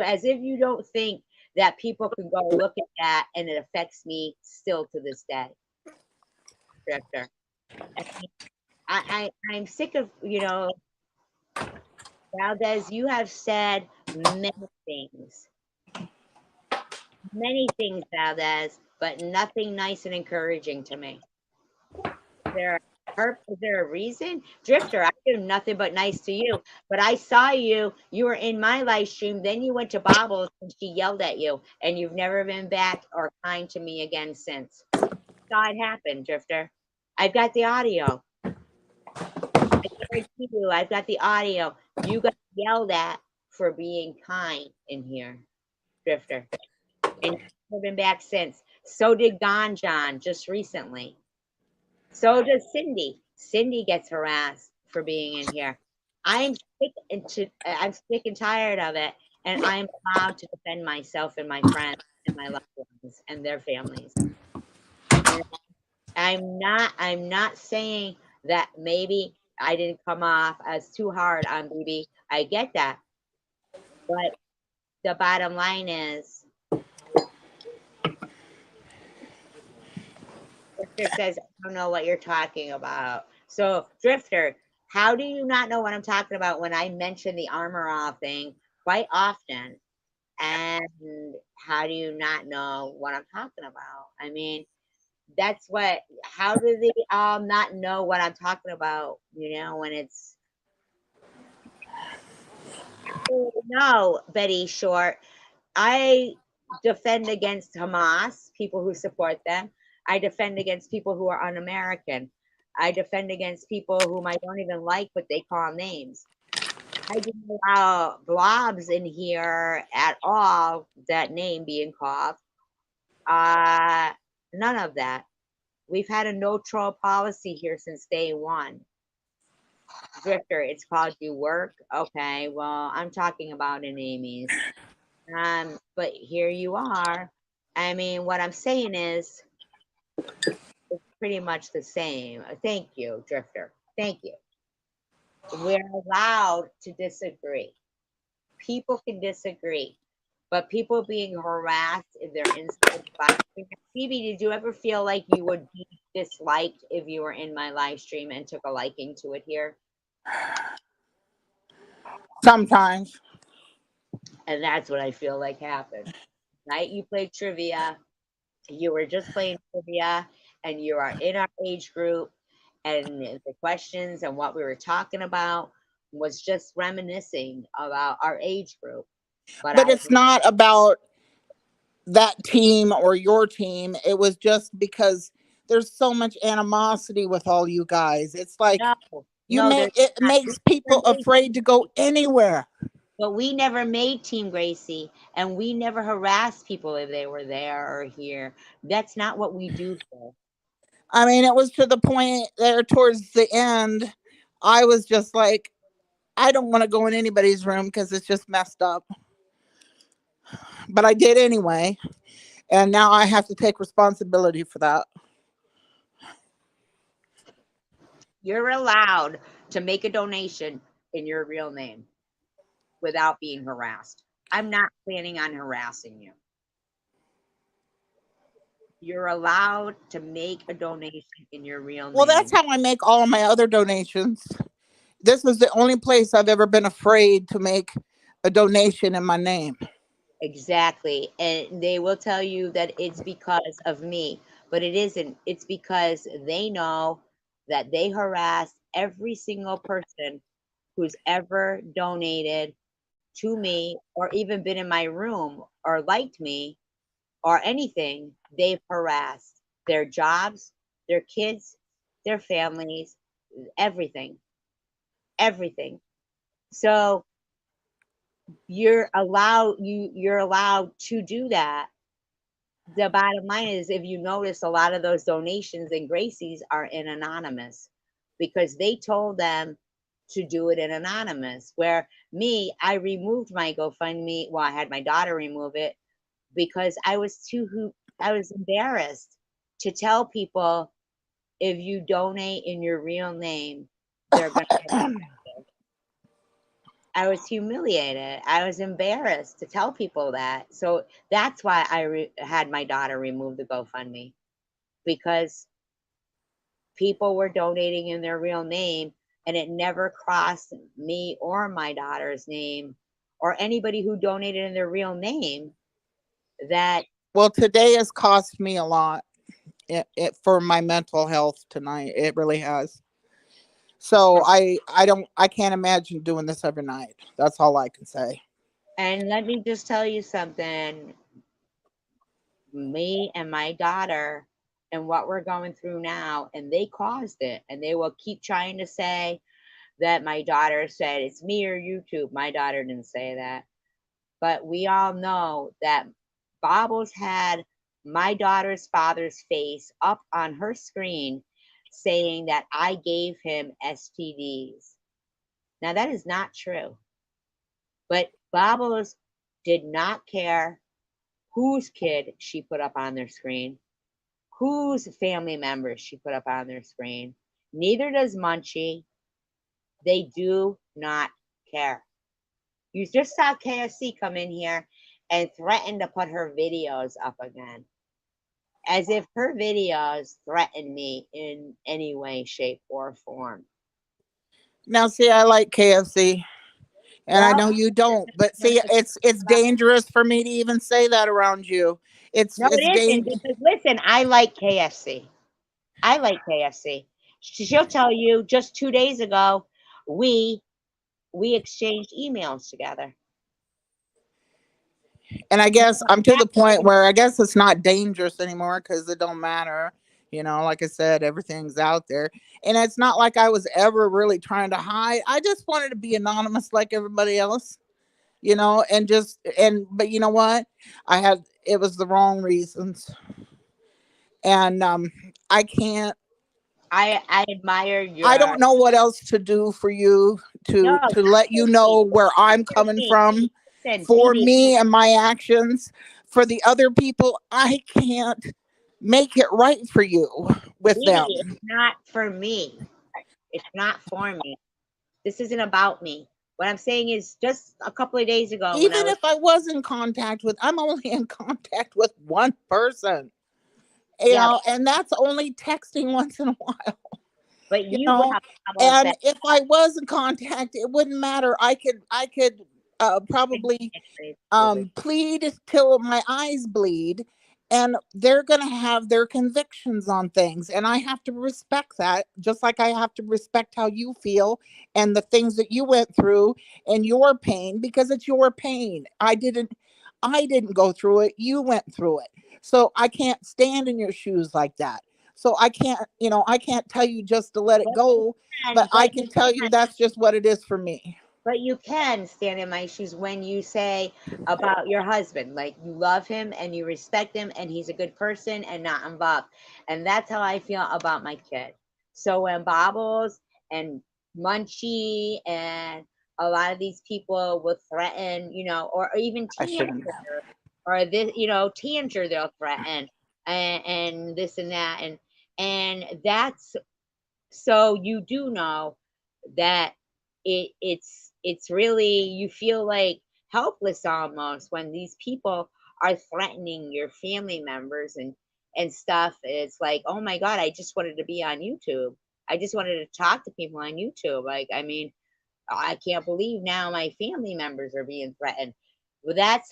As if you don't think that people can go look at that and it affects me still to this day, Drifter. I'm sick of, Valdez, you have said many things, Valdez, but nothing nice and encouraging to me. Is there a reason? Drifter, I do nothing but nice to you. But I saw you were in my live stream, then you went to Bobbles and she yelled at you, and you've never been back or kind to me again since. Saw it happen, Drifter. I've got the audio. I guarantee you, I've got the audio. You got yelled at for being kind in here, Drifter. And you've never been back since. So did Ganjan just recently. So does Cindy. Cindy gets harassed for being in here. I'm sick and tired of it, and I'm allowed to defend myself and my friends and my loved ones and their families. And I'm not saying that maybe I didn't come off as too hard on BB. I get that. But the bottom line is, Drifter says, I don't know what you're talking about. So, Drifter, how do you not know what I'm talking about when I mention the armor all thing quite often? And how do you not know what I'm talking about? I mean, that's what, how do they not know what I'm talking about, when it's, no, Betty Short. I defend against Hamas, people who support them. I defend against people who are un-American. I defend against people whom I don't even like, but they call names. I didn't allow blobs in here at all, that name being called. None of that. We've had a no troll policy here since day one. Drifter, it's called you work. Okay, well, I'm talking about an Amy's. But here you are. I mean, what I'm saying is it's pretty much the same. Thank you, Drifter. Thank you. We're allowed to disagree. People can disagree, but people being harassed if they're inside the live stream. Phoebe, did you ever feel like you would be disliked if you were in my live stream and took a liking to it here? Sometimes. And that's what I feel like happened. Night you played trivia, you were just playing trivia, and you are in our age group, and the questions and what we were talking about was just reminiscing about our age group. But But it's not about that team or your team. It was just because there's so much animosity with all you guys. It's like no, no, there's it not. makes people afraid to go anywhere. But we never made Team Gracie, and we never harassed people if they were there or here. That's not what we do for. I mean, it was to the point there towards the end, I was just like, I don't want to go in anybody's room because it's just messed up. But I did anyway. And now I have to take responsibility for that. You're allowed to make a donation in your real name without being harassed. I'm not planning on harassing you. You're allowed to make a donation in your real Well, name. that's how I make all of my other donations. This was the only place I've ever been afraid to make a donation in my name. Exactly. And they will tell you that it's because of me, but it isn't. It's because they know that they harass every single person who's ever donated to me or even been in my room or liked me or anything. They've harassed their jobs, their kids, their families, everything. Everything. So you're allowed to do that. The bottom line is, if you notice, a lot of those donations in Gracie's are in anonymous because they told them to do it in anonymous. Where me, I removed my GoFundMe. Well, I had my daughter remove it because I was embarrassed to tell people, if you donate in your real name, they're gonna get affected. I was humiliated. I was embarrassed to tell people that. So that's why I had my daughter remove the GoFundMe, because people were donating in their real name and it never crossed me or my daughter's name or anybody who donated in their real name. That, well, today has cost me a lot for my mental health tonight. It really has. So I can't imagine doing this every night. That's all I can say. and let me just tell you something, me and my daughter and what we're going through now, and they caused it, and they will keep trying to say that my daughter said it's me or YouTube. My daughter didn't say that, but we all know that Bobbles had my daughter's father's face up on her screen saying that I gave him STDs. Now that is not true, but Bobbles did not care whose kid she put up on their screen, whose family members she put up on their screen. Neither does Munchie. They do not care. You just saw KFC come in here and threaten to put her videos up again, as if her videos threaten me in any way, shape, or form. Now, see, I like KFC, and I Well, know you don't, but no, see, it's dangerous for me to even say that around you. It's it isn't, dangerous. because listen, I like KFC. I like KFC. She'll tell you just 2 days ago, we we exchanged emails together. And I guess I'm to the point That's where I guess it's not dangerous anymore because it don't matter. Like I said, everything's out there. And it's not like I was ever really trying to hide. I just wanted to be anonymous like everybody else, but you know what? It was the wrong reasons. And I can't, I admire I your don't know what else to do for you no, to let you know where I'm for coming me. from. Listen, For baby, me and my actions, for the other people, I can't make it right for you with baby, them. it's not for me. It's not for me. This isn't about me. What I'm saying is, just a couple of days ago when I Even was, if I was in contact with, I'm only in contact with one person, yeah, and that's only texting once in a while. but you you know have problems and that if I was in contact, it wouldn't matter. I could probably plead till my eyes bleed, and they're going to have their convictions on things, and I have to respect that, just like I have to respect how you feel and the things that you went through and your pain, because it's your pain. I didn't go through it, you went through it. So I can't stand in your shoes like that. So I can't tell you just to let it but go, but I but can tell you that's just what it is for me. you can stand in my shoes when you say about your husband, like you love him and you respect him and he's a good person and not involved. And that's how I feel about my kid. So when Bobbles and Munchie and a lot of these people will threaten, or even I Tanger, shouldn't have. or this, Tanger, they'll threaten, and this and that. And that's, so you do know that it's really, you feel like helpless almost when these people are threatening your family members and stuff. It's like, oh my god, I just wanted to be on YouTube. I just wanted to talk to people on YouTube. Like, I mean, I can't believe now my family members are being threatened. Well, that's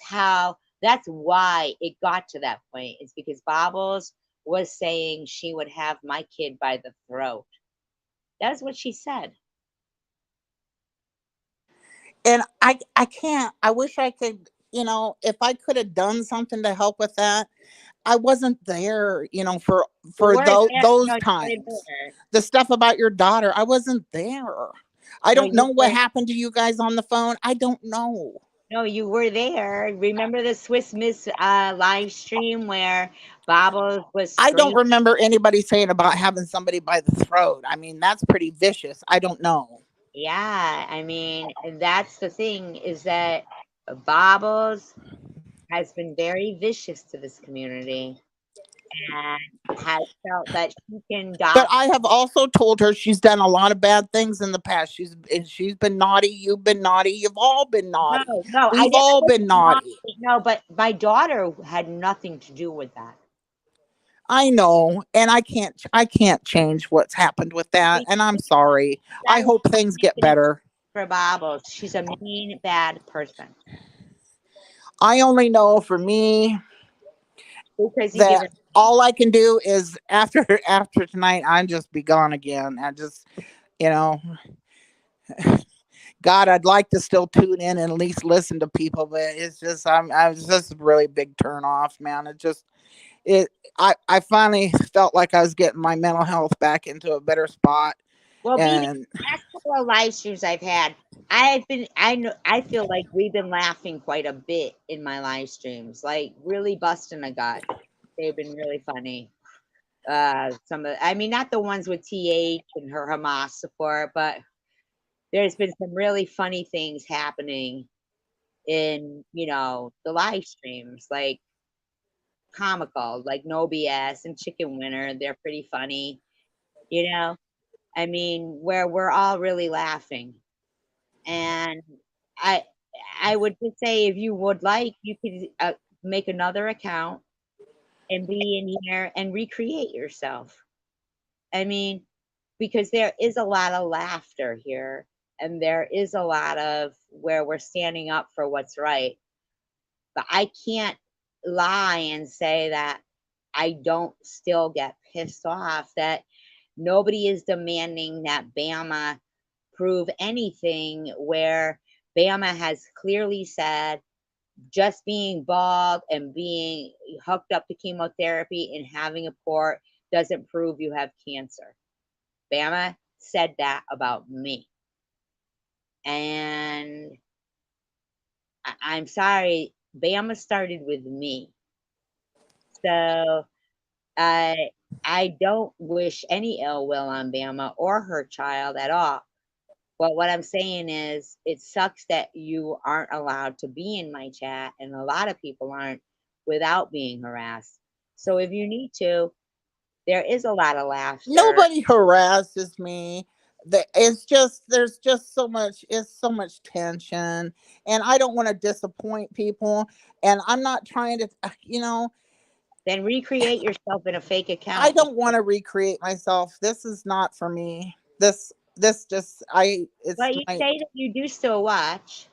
why it got to that point. It's because Bobbles was saying she would have my kid by the throat. That's what she said. And I can't. I wish I could, if I could have done something to help with that. I wasn't there, for You weren't there. those No, you weren't times. there. The stuff about your daughter, I wasn't there. I No, don't you know what were. happened to you guys on the phone. I don't know. No, you were there. Remember the Swiss Miss live stream where Baba was I don't screaming? remember anybody saying about having somebody by the throat. I mean, that's pretty vicious. I don't know. Yeah, I mean, and that's the thing, is that Bobbles has been very vicious to this community and has felt that she can But dominate. I have also told her she's done a lot of bad things in the past. She's been naughty. You've been naughty. You've all been No, naughty. no, We've I all been wasn't naughty. naughty. No, but my daughter had nothing to do with that. I know, and I can't change what's happened with that, and I'm sorry. I I was hope things get making it better. for Bobbles. She's a mean, bad person I only know for me because you give that it. all I can do is after tonight, I'm just be gone again. I just, you know, God, I'd like to still tune in and at least listen to people, but it's just I was just a really big turn off, man. It I finally felt like I was getting my mental health back into a better spot, Well, BB, and last couple of live streams I've had, I know, I feel like we've been laughing quite a bit in my live streams, like really busting a gut. They've been really funny. I mean, not the ones with TH and her Hamas support, but there's been some really funny things happening in, the live streams, like comical, like No BS and Chicken Winner. They're pretty funny, you know. I mean, where we're all really laughing. And I I would just say if you would like, you could make another account and be in here and recreate yourself. I mean, because there is a lot of laughter here and there is a lot of where we're standing up for what's right. But I can't lie and say that I don't still get pissed off that nobody is demanding that Bama prove anything where Bama has clearly said just being bald and being hooked up to chemotherapy and having a port doesn't prove you have cancer. Bama said that about me. And I'm sorry, Bama started with me. So I don't wish any ill will on Bama or her child at all. But what I'm saying is, it sucks that you aren't allowed to be in my chat, and a lot of people aren't without being harassed. So if you need to, there is a lot of laughter. Nobody harasses me. It's just there's just so much. It's so much tension, and I don't want to disappoint people. And I'm not trying to, Then recreate yourself in a fake I account. don't want to recreate myself. This is not for me. This just it's But you my say that you do still watch.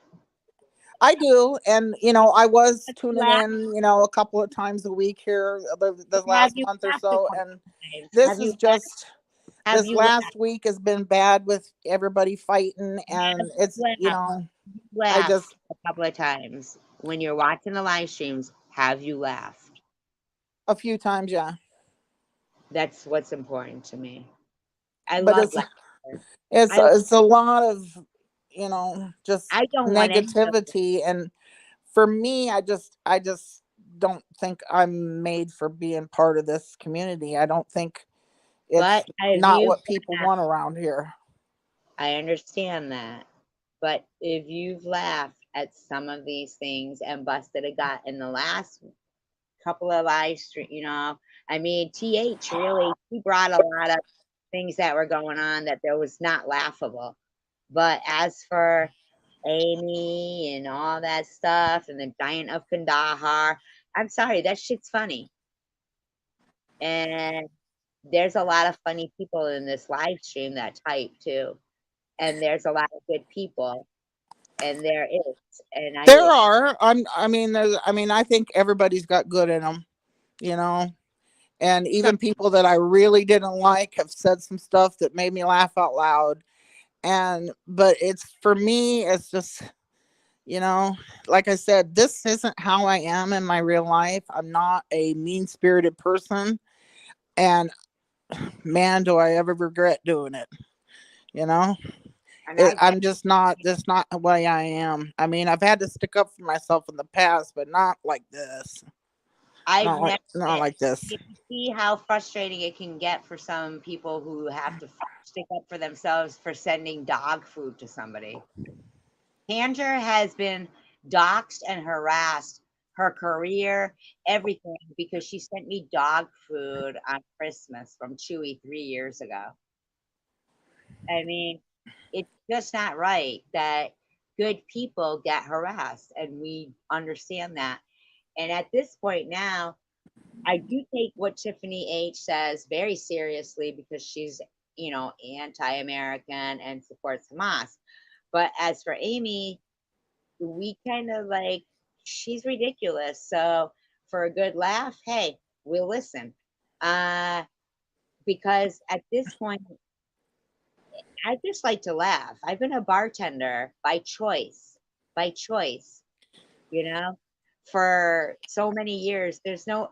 I do, and I was Have you tuning laughed? in, a couple of times a week here the Have last you month or laughed a so, couple and times? this is just Have this you laughed? last week has been bad with everybody fighting, Have and you it's laughed? I Laughed just a couple of times when you're watching the live streams. Have you laughed? a few times, yeah, That's what's important to me. I but love it's laughter. it's I it's a lot of just I don't want any of it, negativity, and for me, I just don't think I'm made for being part of this community. I don't think it's but if not you've what people want around here. I understand that. But if you've laughed at some of these things and busted a gut in the last couple of live stream, I mean, TH really, he brought a lot of things that were going on that there was not laughable. But as for Amy and all that stuff and the giant of Kandahar, I'm sorry, that shit's funny. And there's a lot of funny people in this live stream that type too. And there's a lot of good people. And there is. And I There wish are. I think everybody's got good in them, you know. And some even people that I really didn't like have said some stuff that made me laugh out loud. But it's for me, it's just, you know, like I said, this isn't how I am in my real life. I'm not a mean spirited person. And man, do I ever regret doing it, you know? and I get I'm just not, that's not the way I am. I mean, I've had to stick up for myself in the past, but not like this. I've never Not like this. you see how frustrating it can get for some people who have to stick up for themselves for sending dog food to somebody. Tanger has been doxxed and harassed her career, everything, because she sent me dog food on Christmas from Chewy 3 years ago. I mean, it's just not right that good people get harassed, and we understand that. And at this point now, I do take what Tiffany H says very seriously because she's, anti-American and supports Hamas. But as for Amy, we kind of like she's ridiculous. So for a good laugh, hey, we'll listen. Uh, because at this point, I just like to laugh. I've been a bartender by choice, you know, for so many years.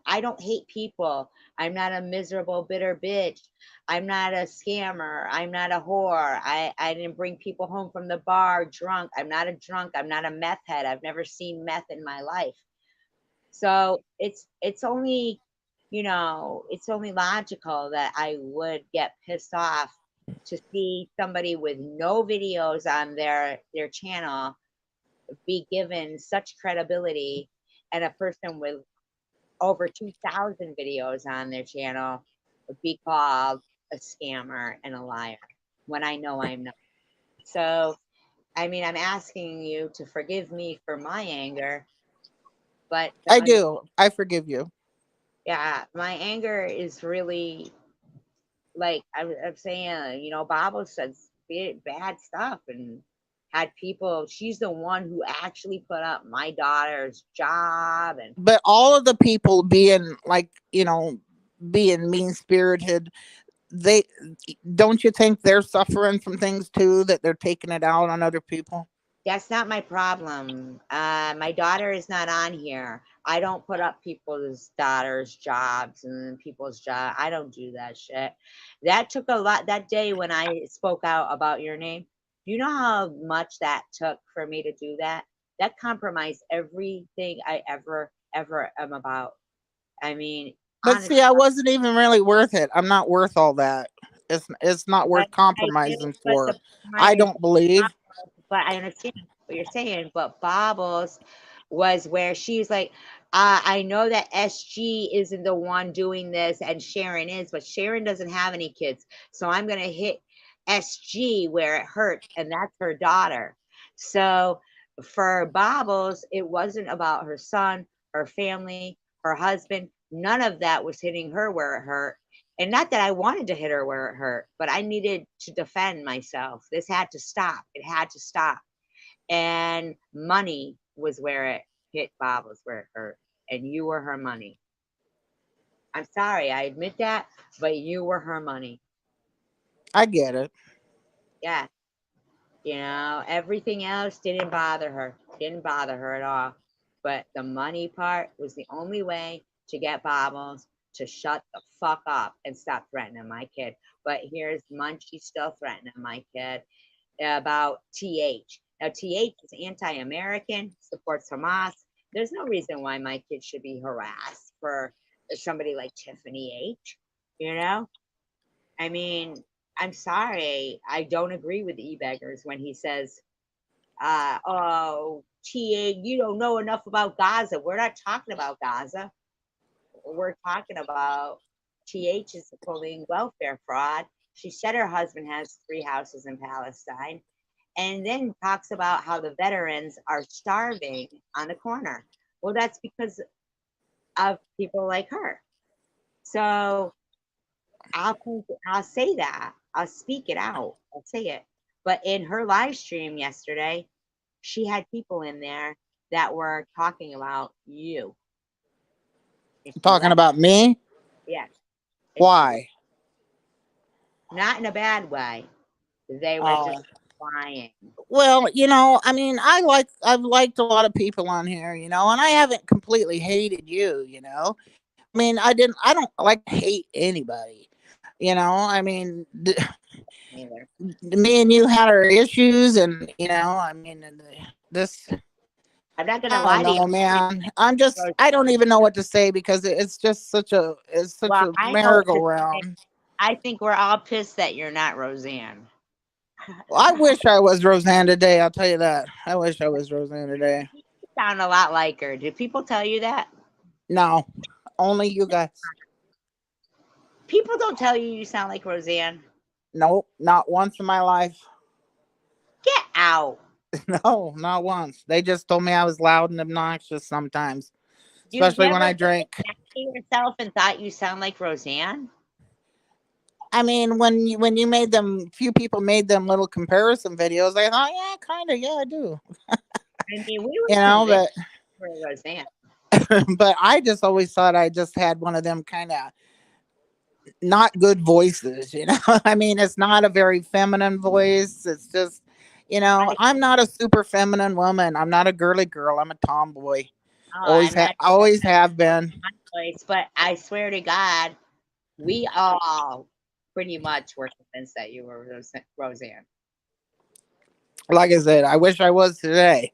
I don't hate people. I'm not a miserable, bitter bitch. I'm not a scammer. I'm not a whore. I didn't bring people home from the bar drunk. I'm not a drunk. I'm not a meth head. I've never seen meth in my life. So it's only logical that I would get pissed off to see somebody with no videos on their channel be given such credibility, and a person with over 2,000 videos on their channel be called a scammer and a liar when I know I'm not. So I mean, I'm asking you to forgive me for my anger, but I do. I forgive you. yeah, my anger is really like I'm saying, you know, Bible says bad stuff and had people. She's the one who actually put up my daughter's job, and But all of the people being like, being mean spirited, they don't you think they're suffering from things too, that they're taking it out on other people? that's not my problem. My daughter is not on here. I don't put up people's daughters' jobs and people's job. I don't do that shit. That took a lot that day when I spoke out about your name. You know how much that took for me to do that? That compromised everything I ever am about. I mean, But honestly, see, I wasn't even really worth it. I'm not worth all that. It's not I, worth I did, compromising but the for. mine I is don't believe. but I understand what you're saying. But Bobbles was where she's like, I know that SG isn't the one doing this and Sharon is, but Sharon doesn't have any kids. So I'm going to hit SG where it hurts, and that's her daughter. So for Bobbles, it wasn't about her son, her family, her husband. None of that was hitting her where it hurt. And not that I wanted to hit her where it hurt, but I needed to defend myself. This had to stop. It had to stop. And money was where it hit Bob, was where it hurt. And you were her money. I'm sorry, I admit that, but you were her money. I get it. Yeah. You know, everything else didn't bother her. Didn't bother her at all. But the money part was the only way to get Bobbles to shut the fuck up and stop threatening my kid. But here's Munchie still threatening my kid about TH. Now, TH is anti American, supports Hamas. There's no reason why my kid should be harassed for somebody like Tiffany H. You know? I mean, I'm sorry. I don't agree with E-Beggars when he says, oh, TA, you don't know enough about Gaza. We're not talking about Gaza. We're talking about TH is pulling welfare fraud. She said her husband has 3 houses in Palestine, and then talks about how the veterans are starving on the corner. Well, that's because of people like her. So I'll say that. I'll speak it out. I'll say it. But in her live stream yesterday, she had people in there that were talking about you. And she Talking left. about me? Yes. And she left. Why? Not in a bad way. They were just Oh. lying. Well, I mean, I've liked a lot of people on here, and I haven't completely hated you. I mean, I don't like hate anybody. I mean, Neither. me and you had our issues, and I mean, this. I'm not gonna I don't lie to you. know, man. I don't even know what to say because it's just it's such Well, a I know what to say. merry-go-round. I think we're all pissed that you're not Roseanne. Well, I wish I was Roseanne today. I'll tell you that. I wish I was Roseanne today. You sound a lot like her. Did people tell you that? No, only you guys. People don't tell you you sound like Roseanne. Nope, not once in my life. Get out. No, not once. They just told me I was loud and obnoxious sometimes, You've especially when never I looked drink. at yourself and thought you sound like Roseanne? I mean, when you made them, few people made them little comparison videos. I thought, yeah, kind of, yeah, I do. I mean, we were You know, convinced but you were Roseanne. but I just always thought I just had one of them kind of not good voices. I mean, it's not a very feminine voice. It's just, I, I'm not a super feminine woman. I'm not a girly girl. I'm a tomboy. oh, I'm not Always have been. my voice, but I swear to God, we all pretty much were convinced that you were Roseanne. Like I said, I wish I was today.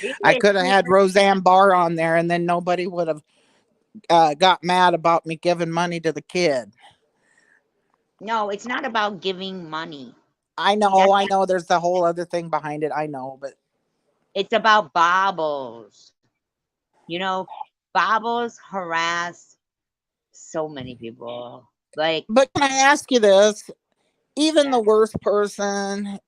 We I wish could have we had were. Roseanne Barr on there, and then nobody would have got mad about me giving money to the kid. No, it's not about giving money. I See, know, I know. There's the whole other thing behind it. I know, but it's about baubles. You know, baubles harass so many people. Like, can I ask you this? even Yeah. the worst person,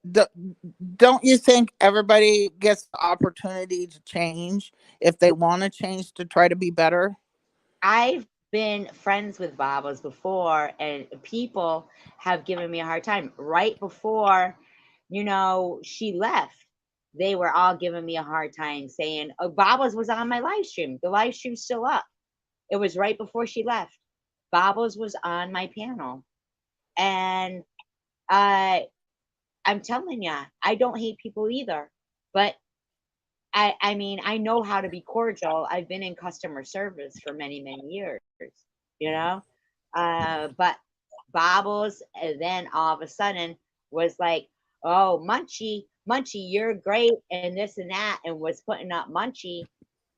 don't you think everybody gets the opportunity to change if they want to change to try to be better? I've been friends with Babas before, and people have given me a hard time. Right before, she left, they were all giving me a hard time saying, oh, Babas was on my live stream. The live stream's still up. It was right before she left. Babas was on my panel. And uh, I'm telling ya, I don't hate people either. But I mean, I know how to be cordial. I've been in customer service for many, many years, you know? But Bobbles, and then all of a sudden was like, oh, Munchie, you're great, and this and that, and was putting up Munchie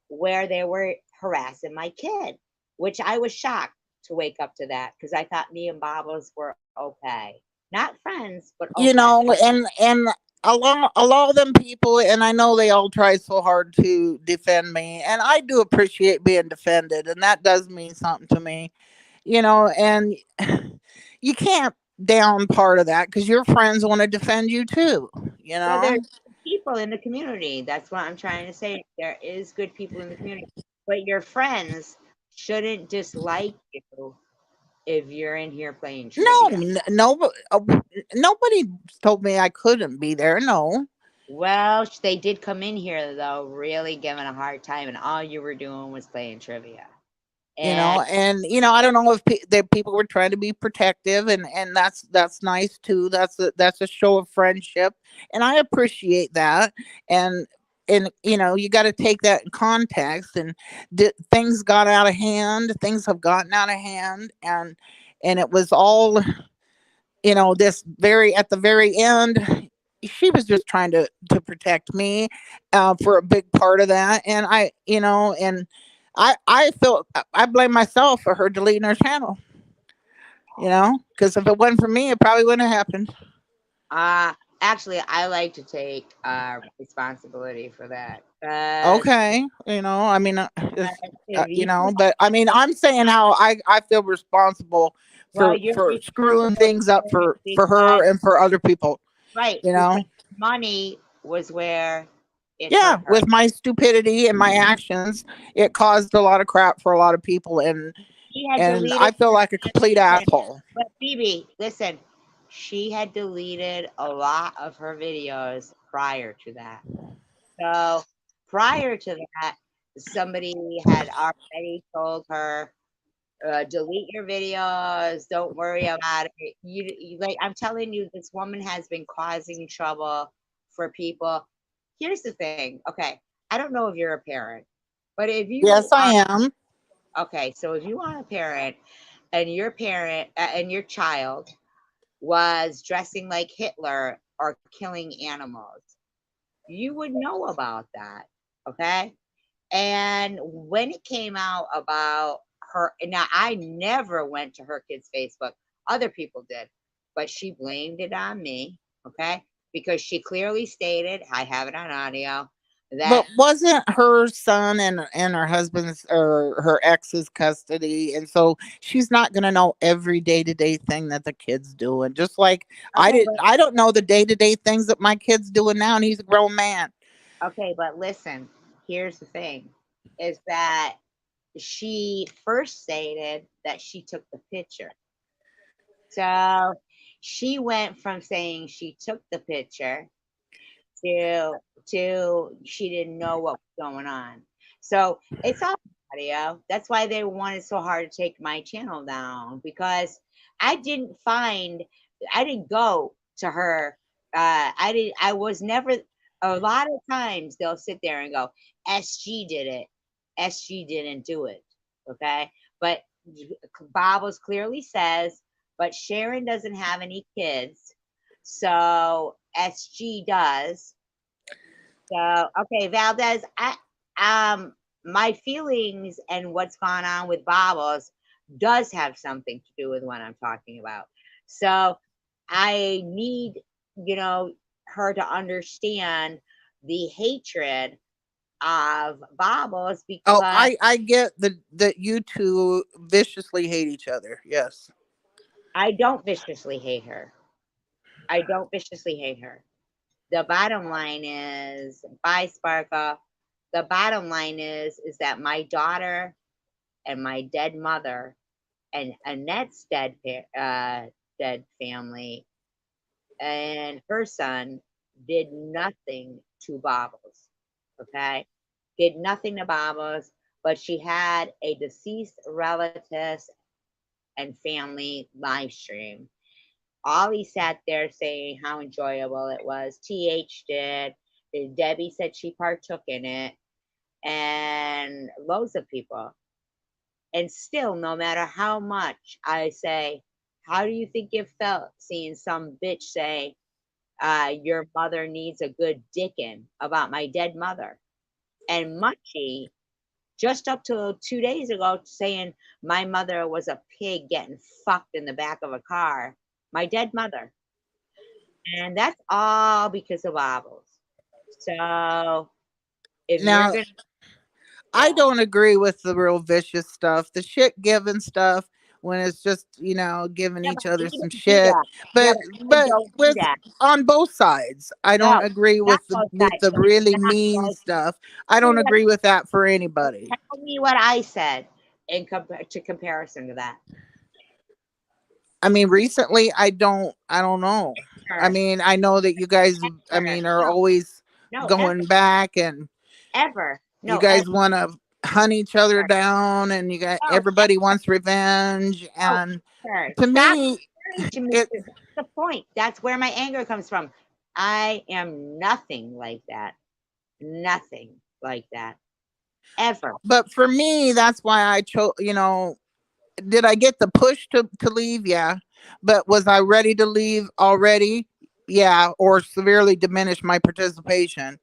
where they were harassing my kid, which I was shocked to wake up to that because I thought me and Bobbles were okay. Not friends, but You okay. know, and a lot of them people, and I know they all try so hard to defend me, and I do appreciate being defended, and that does mean something to me. And you can't down part of that because your friends want to defend you too. you Well, there's know people in the community. That's what I'm trying to say. There is good people in the community, but your friends shouldn't dislike you if you're in here playing no, trivia. no, nobody told me I couldn't be there. No. Well, they did come in here though, really giving a hard time, and all you were doing was playing trivia. And And I don't know if that people were trying to be protective, and that's nice too. That's a show of friendship, and I appreciate that. And you got to take that in context. And things got out of hand. Things have gotten out of hand, and it was all, this very at the very end. She was just trying to protect me, for a big part of that. And I feel I blame myself for her deleting her channel. Because if it wasn't for me, it probably wouldn't have happened. actually, I like to take responsibility for that. Okay, I mean, If you, but I mean, I'm saying how I feel responsible well, for you're screwing responsible things up for it for because her and for other people. right, You because know, money was where it yeah, hurt her. with my stupidity and my actions, it caused a lot of crap for a lot of people, and She had and deleted. I feel like a complete Listen, asshole. but Phoebe, listen, she had deleted a lot of her videos prior to that. So prior to that, somebody had already told her, delete your videos. Don't worry about it. Like I'm telling you, this woman has been causing trouble for people. Here's the thing. Okay, I don't know if you're a parent, but if you Yes, I are, am. okay, so if you are a parent and your parent and your child was dressing like Hitler or killing animals, you would know about that. Okay. And when it came out about her, now I never went to her kid's Facebook. Other people did, but she blamed it on me. Okay. Because she clearly stated, I have it on audio, that But wasn't her son and her husband's or her ex's custody, and so she's not gonna know every day to day thing that the kid's doing. Just like okay, I don't know the day to day things that my kid's doing now, and he's a grown man. okay, but listen, here's the thing is that she first stated that she took the picture. So she went from saying she took the picture to she didn't know what was going on. So it's all audio. That's why they wanted so hard to take my channel down because I didn't find I didn't go to her. I was never a lot of times they'll sit there and go, SG did it. SG didn't do it. Okay. But Bob was clearly says, but Sharon doesn't have any kids. So SG does. So okay, Valdez, my feelings and what's gone on with Bobbles does have something to do with what I'm talking about. So I need, you know, her to understand the hatred of Bobbles Oh, because I get that you two viciously hate each other. Yes. I don't viciously hate her. I don't viciously hate her. The bottom line is, bye, Sparkle. The bottom line is that my daughter and my dead mother and Annette's dead family and her son did nothing to Bobbles. Okay, did nothing to Bobbles, but she had a deceased relatives and family live stream. Ollie sat there saying how enjoyable it was. TH did. Debbie said she partook in it, and loads of people. And still, no matter how much I say, how do you think it felt seeing some bitch say, your mother needs a good dickin' about my dead mother? And Munchie, just up to 2 days ago, saying my mother was a pig getting fucked in the back of a car. My dead mother. And that's all because of Bobbles. So if you're Now, gonna, I yeah, don't agree with the real vicious stuff, the shit giving stuff when it's just, giving yeah, each but other we some don't do shit. that. Yeah, But but we but don't do with that. on both sides. I No, don't agree not with the both with sides. the really Not mean both. stuff. I Tell don't me what, agree with that for anybody. tell me what I said in comparison to that. I mean, recently I don't know. I Sure, mean, I know that you guys sure. are No, always no, ever, going back, and ever. you No, ever. guys want to hunt each other down, and you got No, everybody wants revenge, no, and sure. to Stop me preaching me. it That's the point. That's where my anger comes from. I am nothing like that. Nothing like that. Ever. but for me that's why I chose, did I get the push to leave? Yeah. But was I ready to leave already? Yeah. Or severely diminish my participation?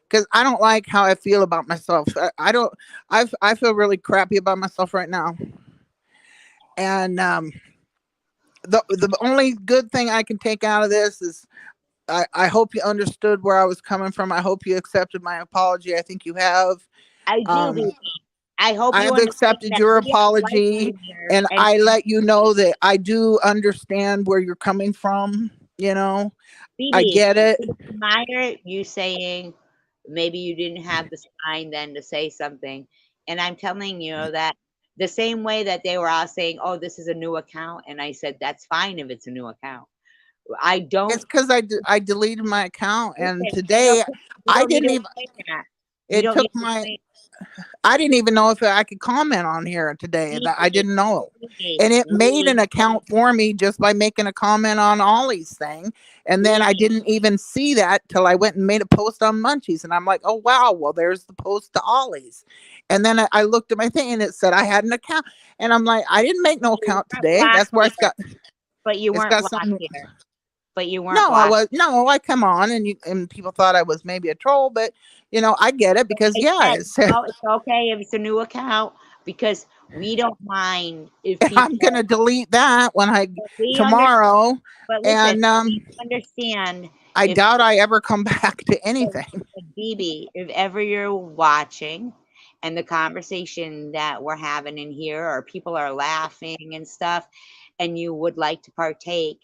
Because I don't like how I feel about myself. I don't. I feel really crappy about myself right now. And the only good thing I can take out of this is I hope you understood where I was coming from. I hope you accepted my apology. I think you have. I do, Um, baby. I hope I you have understand accepted that your we have life apology, in here, and and I let you know that I do understand where you're coming from. I BB, get it. I admire you saying maybe you didn't have the spine then to say something. And I'm telling you that the same way that they were all saying, oh, this is a new account. And I said, that's fine if it's a new account. I It's don't because I deleted my account, and listen. You don't, today you I don't need didn't to even. explain that. You It don't need took to my. explain I didn't even know if I could comment on here today. That I BB, didn't know. BB, And it made we, an account for me just by making a comment on Ollie's thing. And then I didn't even see that till I went and made a post on Munchies. And I'm like, oh, wow, well, there's the post to Ollie's. And then I looked at my thing and it said I had an account. And I'm like, I didn't make no you account weren't today. blocked That's where here, but you it's weren't got blocked something. here, but you weren't No, I blocked. was, no, I come on and people thought I was maybe a troll, but I get it because, I yeah, said, it's, no, it's okay if it's a new account because we don't mind if I'm people, going to delete that when we understand, tomorrow. but listen, And we understand I if doubt I ever come back to if anything. BB, if ever you're watching and the conversation that we're having in here, or people are laughing and stuff, and you would like to partake,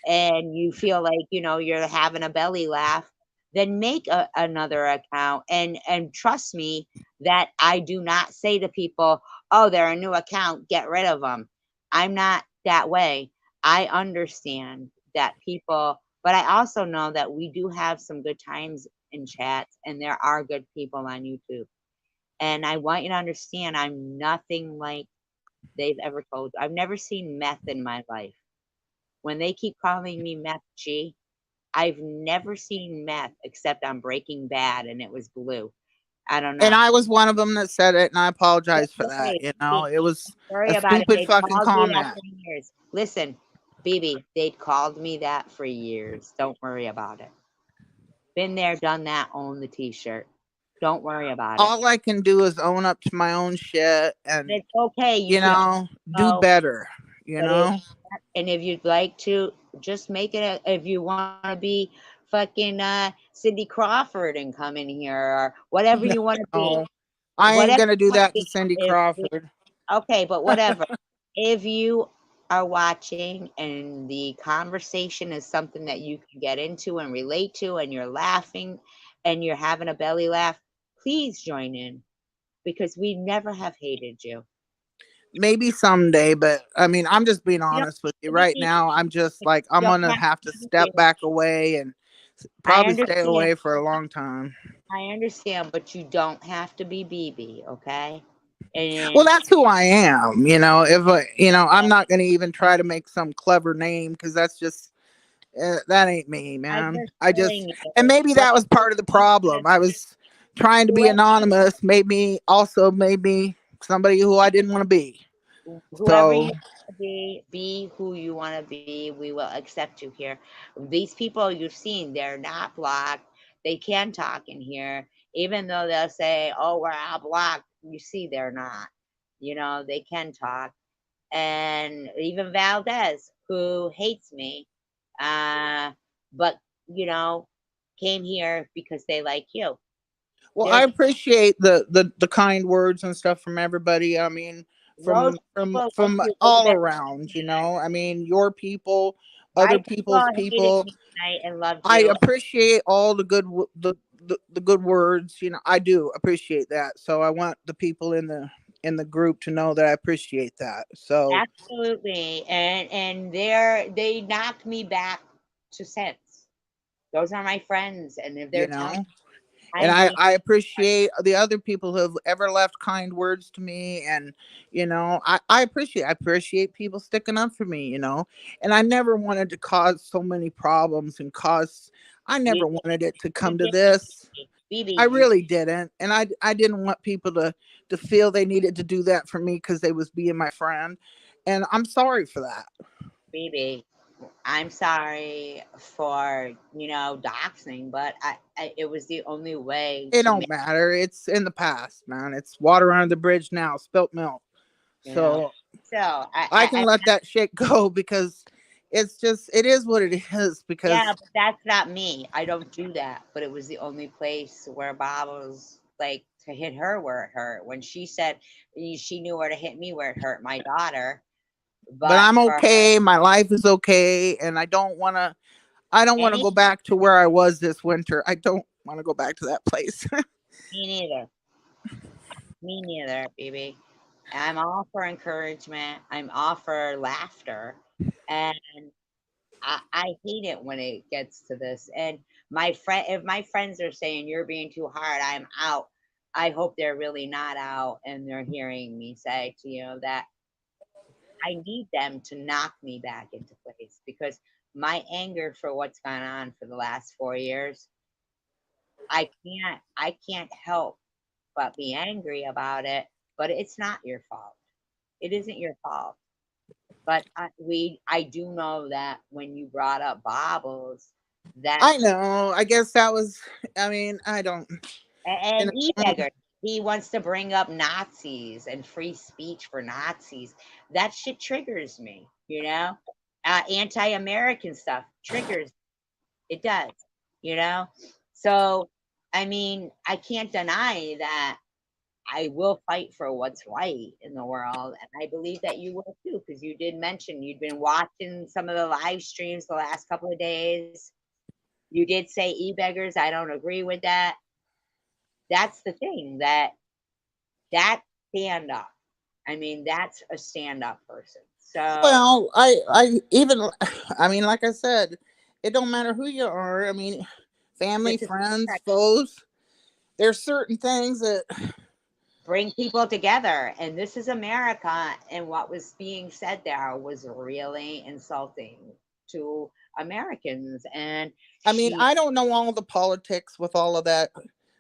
and you feel like you're having a belly laugh, then make another account, and trust me that I do not say to people, oh, they're a new account, get rid of them. I'm not that way. I understand that people, but I also know that we do have some good times in chats, and there are good people on YouTube, and I want you to understand I'm nothing like they've ever told. I've never seen meth in my life. When they keep calling me Meth G, I've never seen meth except on Breaking Bad, and it was blue. I don't And know. I was one of them that said it, and I That's apologize for that. okay. It Don't was worry a about it. stupid They've fucking called me that comment. for years. Listen, BB, they'd called me that for years. Don't worry about it. Been there, done that, own the t-shirt. Don't worry about it. All I can do is own up to my own shit and, It's okay. You can do go, better, you but it, know? and if you'd like to, just make it if you want to be fucking Cindy Crawford and come in here, or whatever you want to be. No, I ain't Whatever gonna you do want to that to be. Cindy If Crawford. okay, but whatever. If you are watching and the conversation is something that you can get into and relate to, and you're laughing and you're having a belly laugh, please join in because we never have hated you. Maybe someday, but I mean, I'm just being You don't honest with you have to right be, now. I'm just you like, I'm don't gonna have have to to step be. back away and I probably stay understand. away for a long time. I understand, but you don't have to be BB, okay? Well, And that's who I am. If I'm not gonna even try to make some clever name because that's just that ain't me, I'm man. just I just telling and you, maybe that was part of the problem. I was trying to be whoever anonymous, made me somebody who I didn't want to be. whoever So you want to be who you want to be. We will accept you here. These people you've seen, they're not blocked. They can talk in here, even though they'll say, "Oh, we're all blocked." You see, they're not. They can talk. And even Valdez, who hates me, uh, but you know, came here because they like you. well, I There's appreciate the kind words and stuff from everybody. I mean, those from from people like from you. They've all been around. I mean, your people, my other people people's hated people. me tonight and loved I you. appreciate all the the good words. I do appreciate that. So I want the people in the group to know that I appreciate that. So Absolutely. And they knocked me back to sense. Those are my friends. And if they're you telling know, I and I hate I appreciate the other people who have ever left kind words to me, and I appreciate people sticking up for me. And I never wanted to cause so many problems and cause. I you never wanted it to you come to did this. BB, I you really didn't, and I didn't want people to feel they needed to do that for me because they was being my friend, and I'm sorry for that. BB. I'm sorry for, doxing, but it was the only way It to make, don't matter. It's in the past, man. It's water under the bridge now. Spilt milk. you know. So So I can let that shit go because it is what it is. yeah, Because but that's not me. I don't do that. But it was the only place where Bob was like to hit her where it hurt. When she said she knew where to hit me where it hurt my daughter. but But I'm for her, okay. My life is okay, and I don't want to any go back to where I was this winter. I don't want to go back to that place. me neither. Me neither, baby. I'm all for encouragement. I'm all for laughter. And I hate it when it gets to this. And if my friends are saying you're being too hard, I'm out. I hope they're really not out and they're hearing me say to that I need them to knock me back into place because my anger for what's gone on for the last 4 years, I can't help but be angry about it. But it's not your fault. It isn't your fault. But I do know that when you brought up baubles, that I know. I guess that was. I mean, I don't. You and know. e-beggar, he wants to bring up Nazis and free speech for Nazis. That shit triggers me. Anti-American stuff triggers. It does. You know. So I mean, I can't deny that I will fight for what's right in the world. And I believe that you will too, because you did mention you'd been watching some of the live streams the last couple of days. You did say e-beggars. I don't agree with that. That's the thing that stand up. I mean, that's a stand up person. So Well, I even. I mean, like I said, it don't matter who you are. I mean, family, this is friends, foes. There's certain things that. bring people together. And this is America. And what was being said there was really insulting to Americans. And I mean, she I don't know all the politics with all of that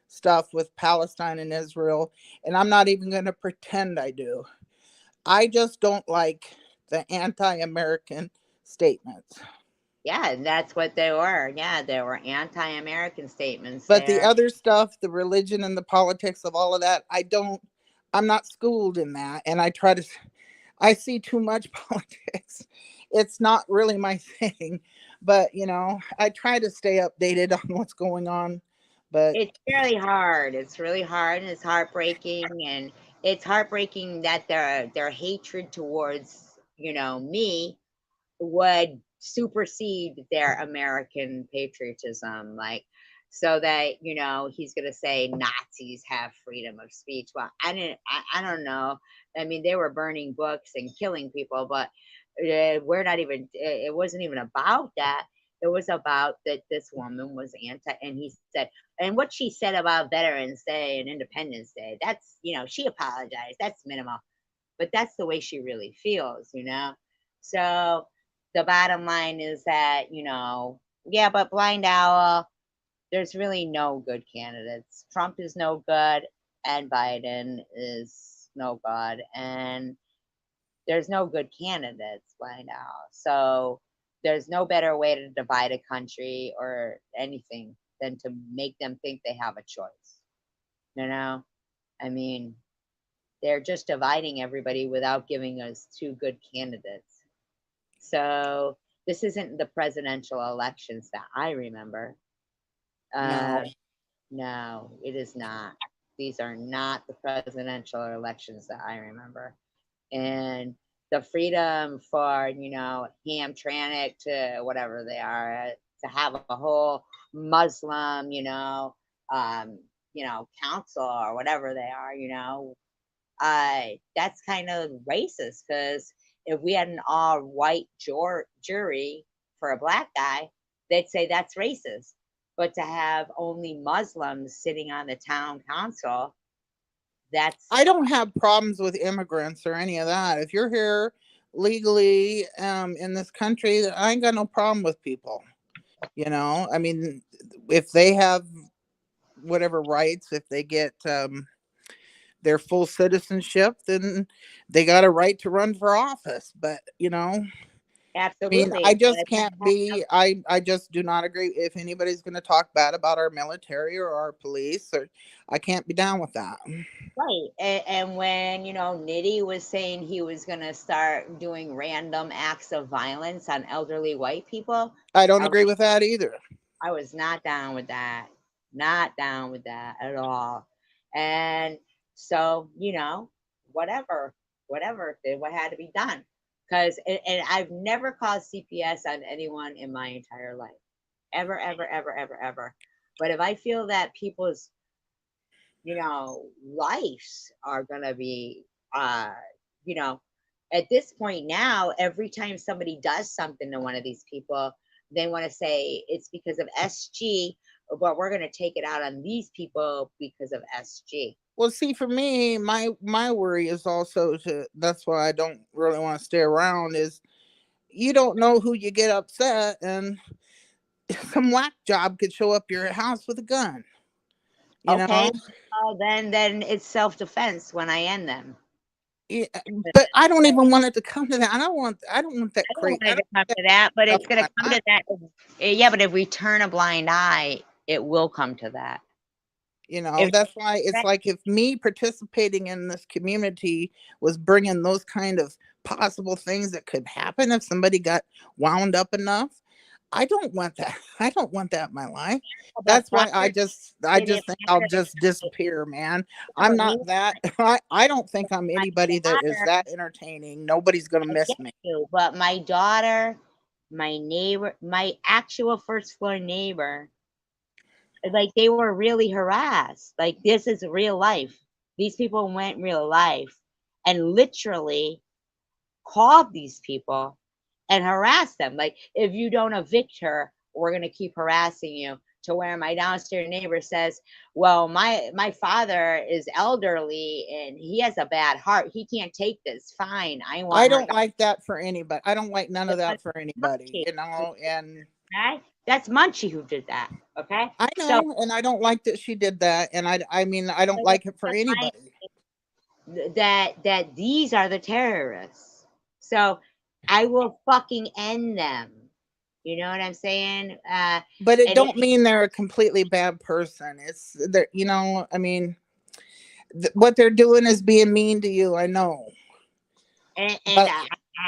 stuff with Palestine and Israel, and I'm not even going to pretend I do. I just don't like the anti-American statements. Yeah, and that's what they were. Yeah, there were anti-American statements But the there. other stuff, the religion and the politics of all of that, I'm not schooled in that, and I see too much politics. It's not really my thing, but I try to stay updated on what's going on. But It's really hard. It's really hard and it's heartbreaking, and it's heartbreaking that their hatred towards me would supersede their American patriotism. Like, so that, he's going to say Nazis have freedom of speech. Well, I don't know. I mean, they were burning books and killing people, but we're not even, it wasn't even about that. It was about that this woman was anti, and he said, and what she said about Veterans Day and Independence Day, that's, she apologized. That's minimal, but that's the way she really feels. So the bottom line is that, yeah, but Blind Owl, there's really no good candidates. Trump is no good, and Biden is no good, and there's no good candidates, Blind Owl. So there's no better way to divide a country or anything than to make them think they have a choice. I mean, they're just dividing everybody without giving us two good candidates. So this isn't the presidential elections that I remember. No. No, it is not. These are not the presidential elections that I remember. And the freedom for, Hamtramck to whatever they are, to have a whole Muslim, council or whatever they are, that's kind of racist, because if we had an all white jury for a black guy, they'd say that's racist. But to have only Muslims sitting on the town council, that's. I don't have problems with immigrants or any of that. If you're here legally in this country, I ain't got no problem with people. I mean, if they have whatever rights, if they get their full citizenship, then they got a right to run for office. But I mean, Absolutely. I just can't be. I just do not agree. If anybody's going to talk bad about our military or our police, or I can't be down with that. Right. And when, Nitty was saying he was going to start doing random acts of violence on elderly white people, I don't I, agree with that either. I was not down with that. Not down with that at all. And so, whatever, did what had to be done. Because, and I've never called CPS on anyone in my entire life. Ever, ever, ever, ever, ever. But if I feel that people's lives are gonna be you know at this point now, every time somebody does something to one of these people, they want to say it's because of SG, but we're going to take it out on these people because of SG. Well, see, for me, my worry is also to. That's why I don't really want to stay around. Is you don't know who you get upset, and some whack job could show up your house with a gun. Okay, then it's self-defense when I end them. Yeah, but I don't even want it to come to that. I don't want that I don't crazy. want it to come to that, but it's going to come to that. Yeah, but if we turn a blind eye, it will come to that. That's why it's like if me participating in this community was bringing those kind of possible things that could happen if somebody got wound up enough. I don't want that. I don't want that in my life. That's why I just think I'll just disappear, man. I'm not that. I don't think I'm anybody that is that entertaining. Nobody's gonna miss me. But my daughter, my neighbor, my actual first floor neighbor, like they were really harassed. Like this is real life. These people went real life and literally called these people and harassed them. Like, if you don't evict her, we're going to keep harassing you. To where my downstairs neighbor says, well, my father is elderly and he has a bad heart. He can't take this. Fine. I don't like that for anybody. I don't like none of that for anybody, and okay? That's Munchie who did that. Okay. I know, and I don't like that she did that, and I mean I don't like it for anybody. That these are the terrorists. So I will fucking end them. You know what I'm saying? But it don't mean they're a completely bad person. It's they're, I mean, what they're doing is being mean to you. I know. And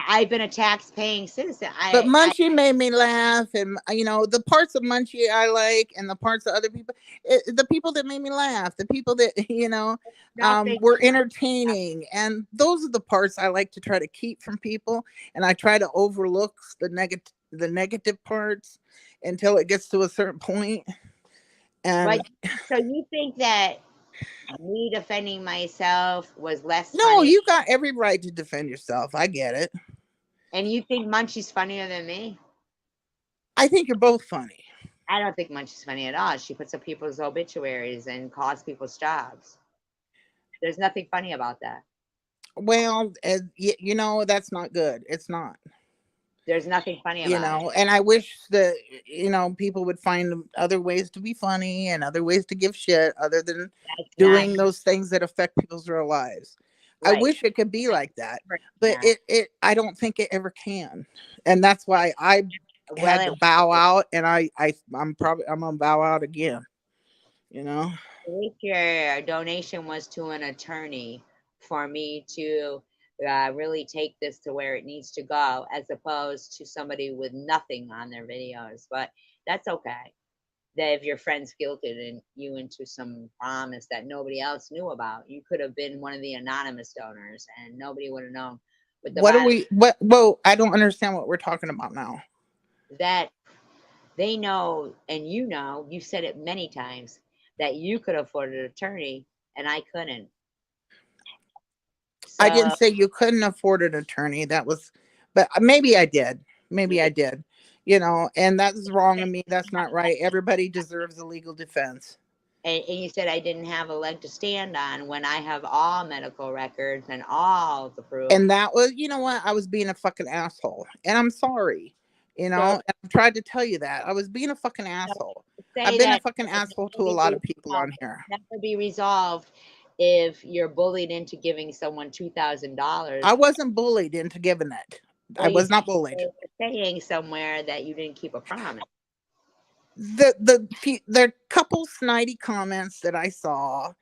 I've been a tax-paying citizen. But I Munchie made me laugh, and the parts of Munchie I like, and the parts of other people, the people that made me laugh, the people that nothing. were entertaining, and those are the parts I like to try to keep from people, and I try to overlook the negative parts until it gets to a certain point. Right. And So you think that me defending myself was less no, funny, you got every right to defend yourself. I get it. and you think Munchie's funnier than me? I think you're both funny. I don't think Munchie's funny at all. She puts up people's obituaries and costs people's jobs. There's nothing funny about that. Well, that's not good. It's not. There's nothing funny about it. And I wish that people would find other ways to be funny and other ways to give shit other than That's not doing those things that affect people's real lives. I right. wish it could be like that, but Yeah. it I don't think it ever can. And that's why I Well, had to bow out, and I'm gonna bow out again, you know. at least your donation was to an attorney for me to really take this to where it needs to go, as opposed to somebody with nothing on their videos. But that's okay. That if your friends guilted you into some promise that nobody else knew about, you could have been one of the anonymous donors and nobody would have known. But the What do bottom we what Whoa, I don't understand what we're talking about now. that they know, and you said it many times, that you could afford an attorney and I couldn't. I didn't So say you couldn't afford an attorney. But maybe I did. you Maybe I could, did. And that's wrong of me. That's not right. Everybody deserves a legal defense. and you said I didn't have a leg to stand on when I have all medical records and all the proof. And that was, you know what? I was being a fucking asshole. And I'm sorry. So, And I've tried to tell you that. I was being a fucking so asshole. I've say been a that fucking it asshole to a never lot be of people resolved, on here. never be resolved if you're bullied into giving someone $2,000. I wasn't bullied into giving it. I Well, was not bullied. you were saying somewhere that you didn't keep a promise. The couple snidey comments that I saw,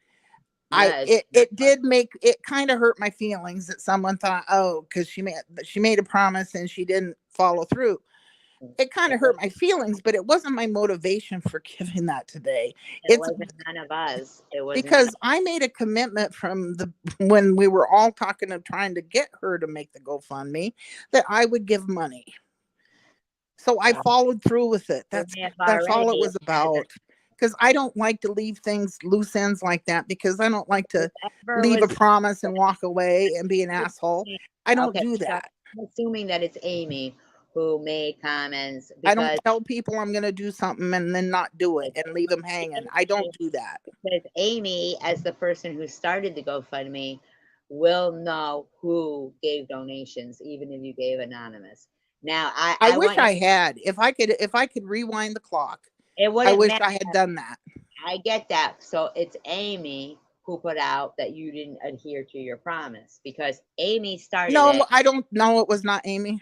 No, it did make it kind of hurt my feelings that someone thought, oh, because she made a promise and she didn't follow through. It kind it of hurt my feelings, but it wasn't my motivation for giving that today. It's wasn't none of us. It was none of because I made a commitment from the when we were all talking and trying to get her to make the GoFundMe that I would give money. So I us. followed through with it. We That's have that's all it already, was about. Because I don't like to leave things loose ends like that, because I don't like to whoever leave a was promise and walk away and be an asshole. I don't okay. do So that. I'm assuming that it's Amy who made comments I don't because tell people I'm going to do something and then not do it and leave them hanging. I don't do that. because Amy, as the person who started the GoFundMe, will know who gave donations, even if you gave anonymous. Now, I I wish want you. I had. If I could rewind the clock, It I wouldn't wish matter. I had done that. I get that. So it's Amy who put out that you didn't adhere to your promise because Amy started No, it. I don't know. It was not Amy.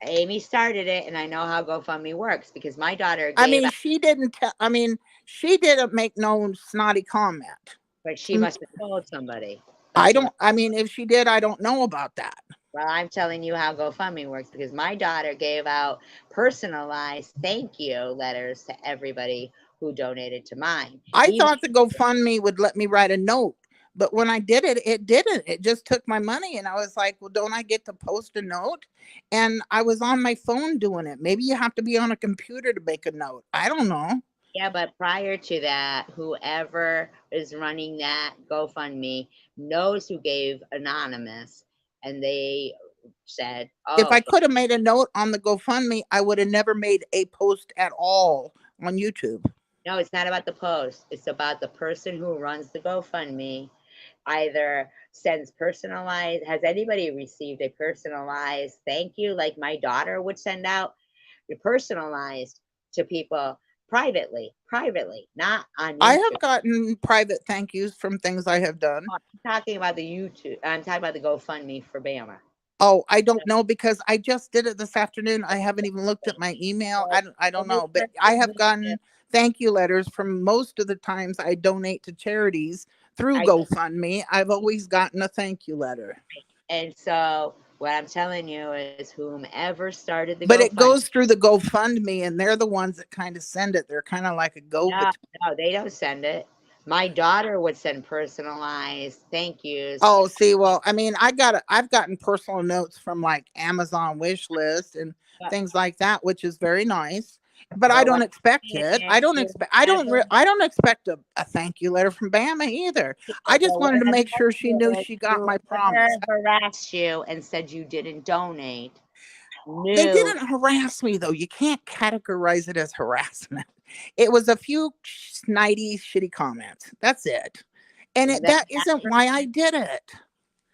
Amy started it, and I know how GoFundMe works because my daughter I gave mean, out, she didn't tell. I mean, she didn't make no snotty comment. but she must have told somebody. But I she don't. must. I mean, if she did, I don't know about that. Well, I'm telling you how GoFundMe works because my daughter gave out personalized thank you letters to everybody who donated to mine. I Even thought the GoFundMe would let me write a note, but when I did it, it didn't. It just took my money, and I was like, "Well, don't I get to post a note?" And I was on my phone doing it. Maybe you have to be on a computer to make a note. I don't know. yeah, but prior to that, whoever is running that GoFundMe knows who gave anonymous, and they said, If "Oh, I could have made a note on the GoFundMe, I would have never made a post at all on YouTube. no, it's not about the post. It's about the person who runs the GoFundMe either sends personalized. Has anybody received a personalized thank you like my daughter would send out? Personalized to people privately, not on I YouTube. have gotten private thank yous from things I have done. I'm talking about the YouTube. I'm talking about the GoFundMe for Bama. Oh, I don't know, because I just did it this afternoon. I haven't even looked at my email. I don't Every know, but I person have gotten thank you letters from most of the times I donate to charities through I GoFundMe. I've always gotten a thank you letter. and so What I'm telling you is whomever started the But it GoFundMe. goes through the GoFundMe, and they're the ones that kind of send it. They're kind of like a go No, between. no, they don't send it. My daughter would send personalized thank yous. Oh, see, well, I mean, I've gotten personal notes from like Amazon wish list and But, things like that, which is very nice. But I but what don't expect I'm it. saying is whomever, I don't expect a thank you letter from Bama either. I but just what wanted to I'm make sure telling she you knew is she got my whoever promise. harassed you and said you didn't donate They knew didn't harass me though. You can't categorize it as harassment. It was a few snidey, shitty comments. That's it. And that that isn't why I did it.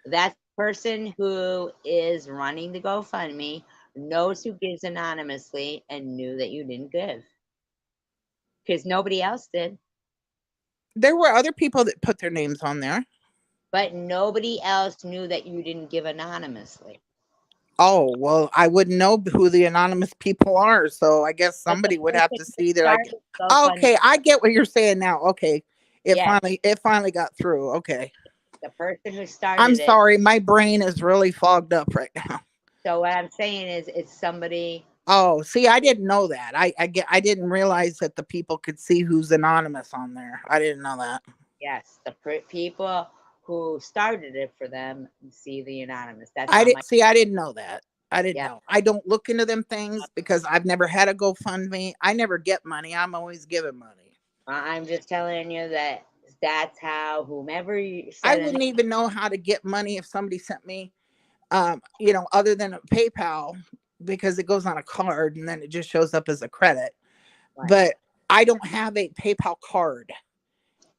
that person who is running the GoFundMe knows who gives anonymously and knew that you didn't give because nobody else did. There were other people that put their names on there. But nobody else knew that you didn't give anonymously. Oh, well, I wouldn't know who the anonymous people are, so I guess But the somebody would have person to who see that I get. started GoFundMe, Okay, I get what you're saying now. Okay. yes, It finally got through. Okay. the person who I'm started it. sorry, my brain is really fogged up right now. So what I'm saying is, it's somebody. Oh, see, I didn't know that. I didn't realize that the people could see who's anonymous on there. I didn't know that. Yes, the people who started it for them see the anonymous. That's I how didn't my. see. I didn't know that. I didn't Yeah, know. I don't look into them things because I've never had a GoFundMe. I never get money. I'm always giving money. I'm just telling you that that's how whomever you I said wouldn't even know how to get money if somebody sent me, other than a PayPal, because it goes on a card and then it just shows up as a credit. right. But I don't have a PayPal card.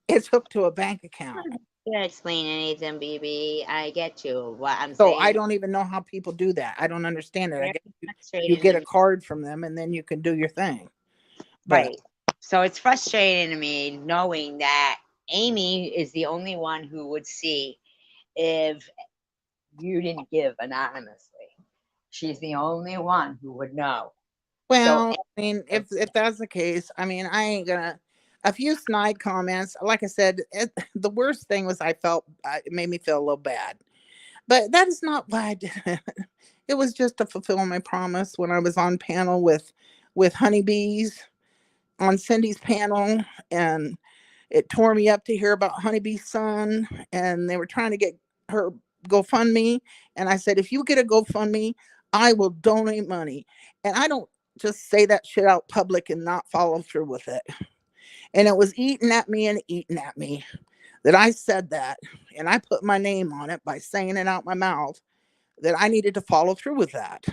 It's hooked to a bank account. Can't explain anything, BB. I get you. What I'm So I saying, don't even know how people do that. I don't understand it. I very guess you frustrating to get a me. card from them and then you can do your thing. But Right. So it's frustrating to me knowing that Amy is the only one who would see if you didn't give anonymously. She's the only one who would know. So well, I mean, if that's the case, I mean, I ain't gonna. A few snide comments. Like I said, the worst thing was it made me feel a little bad. But that is not why I did it. It was just to fulfill my promise when I was on panel with honeybees on Cindy's panel, and it tore me up to hear about Honeybee's son, and they were trying to get her GoFundMe, and I said, if you get a GoFundMe, I will donate money, and I don't just say that shit out public and not follow through with it. And it was eating at me and eating at me that I said that, and I put my name on it by saying it out my mouth that I needed to follow through with that.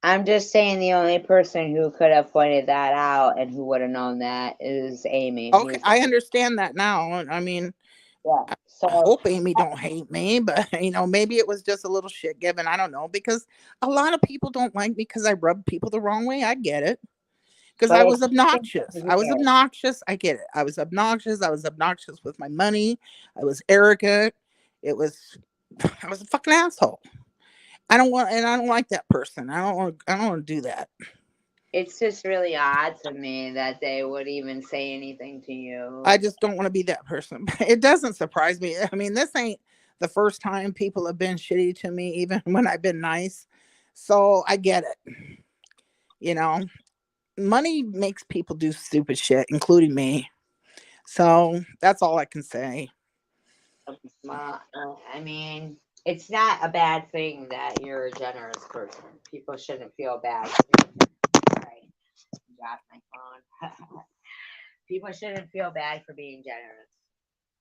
I'm just saying the only person who could have pointed that out and who would have known that is Amy. Okay, Who's I understand that now. I mean, yeah. I So hope Amy don't hate me, but maybe it was just a little shit given. I don't know, because a lot of people don't like me because I rub people the wrong way. I get it. Because but I was it's obnoxious. I was here. obnoxious. I get it. I was obnoxious. I was obnoxious with my money. I was arrogant. It was I was a fucking asshole. I don't like that person. I don't want to do that. It's just really odd to me that they would even say anything to I you. just don't want to be that person. It doesn't surprise me. I mean, this ain't the first time people have been shitty to me, even when I've been nice. So I get it. You know, money makes people do stupid shit, including me. So that's all I can say. I mean, it's not a bad thing that you're a generous person. People shouldn't feel bad. Sorry, dropped my phone. People shouldn't feel bad for being generous.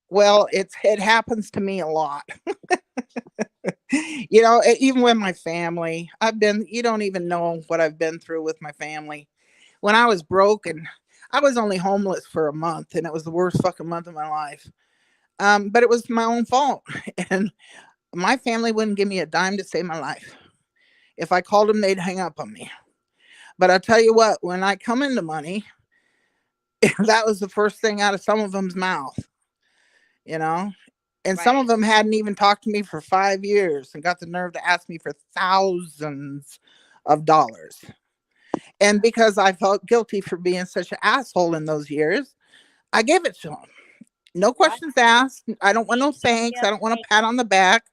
Well, it happens to me a lot. Even with my family, you don't even know what I've been through with my family. When I was broke and I was only homeless for a month, and it was the worst fucking month of my life. But it was my own fault. And my family wouldn't give me a dime to save my life. If I called them, they'd hang up on me. But I'll tell you what, when I come into money, that was the first thing out of some of them's mouth, you know? And some of Right. them hadn't even talked to me for 5 years and got the nerve to ask me for thousands of dollars. And because I felt guilty for being such an asshole in those years, I gave it to them. No What? questions asked. I don't want no thanks. Feel I don't want a like, pat on the back.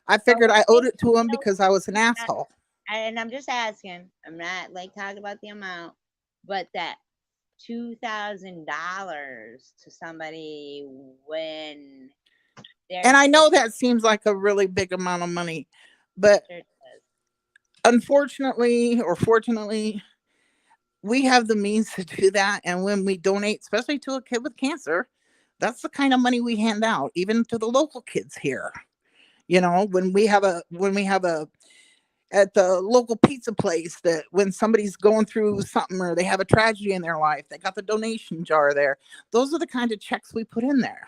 I but figured I owed wait, it to him no, because I was an uh, asshole. and I'm just asking. I'm not like talking about the amount, but that $2,000 to somebody when And they're I so know that seems like a really big amount of money, but sure does. unfortunately or fortunately, we have the means to do that. And when we donate, especially to a kid with cancer, that's the kind of money we hand out, even to the local kids here. When we have a at the local pizza place, that when somebody's going through something or they have a tragedy in their life, they got the donation jar there. Those are the kind of checks we put in there.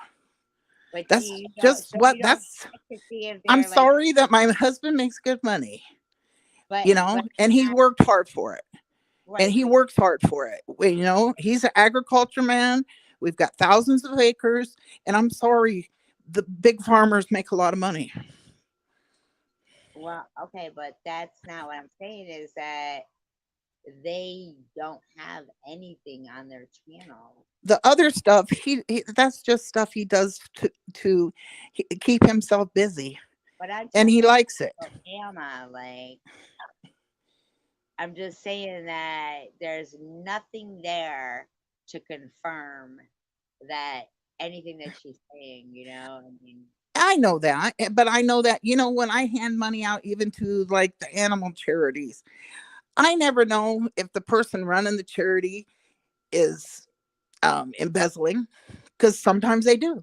But That's see, you don't, just so what you don't that's check to see if I'm they're like, sorry that my husband makes good money, but and he worked hard for it. And right, he but works hard for it. He's an agriculture man. We've got thousands of acres, and I'm sorry, the big farmers make a lot of money. well, okay, but that's not what I'm saying. Is that they don't have anything on their channel. The other stuff, that's just stuff he does to keep himself busy, But I'm and he talking likes it. about Alma. Like, I'm just saying that there's nothing there to confirm that anything that she's saying. I mean, I know that, but I know that when I hand money out, even to like the animal charities, I never know if the person running the charity is embezzling, because sometimes they do.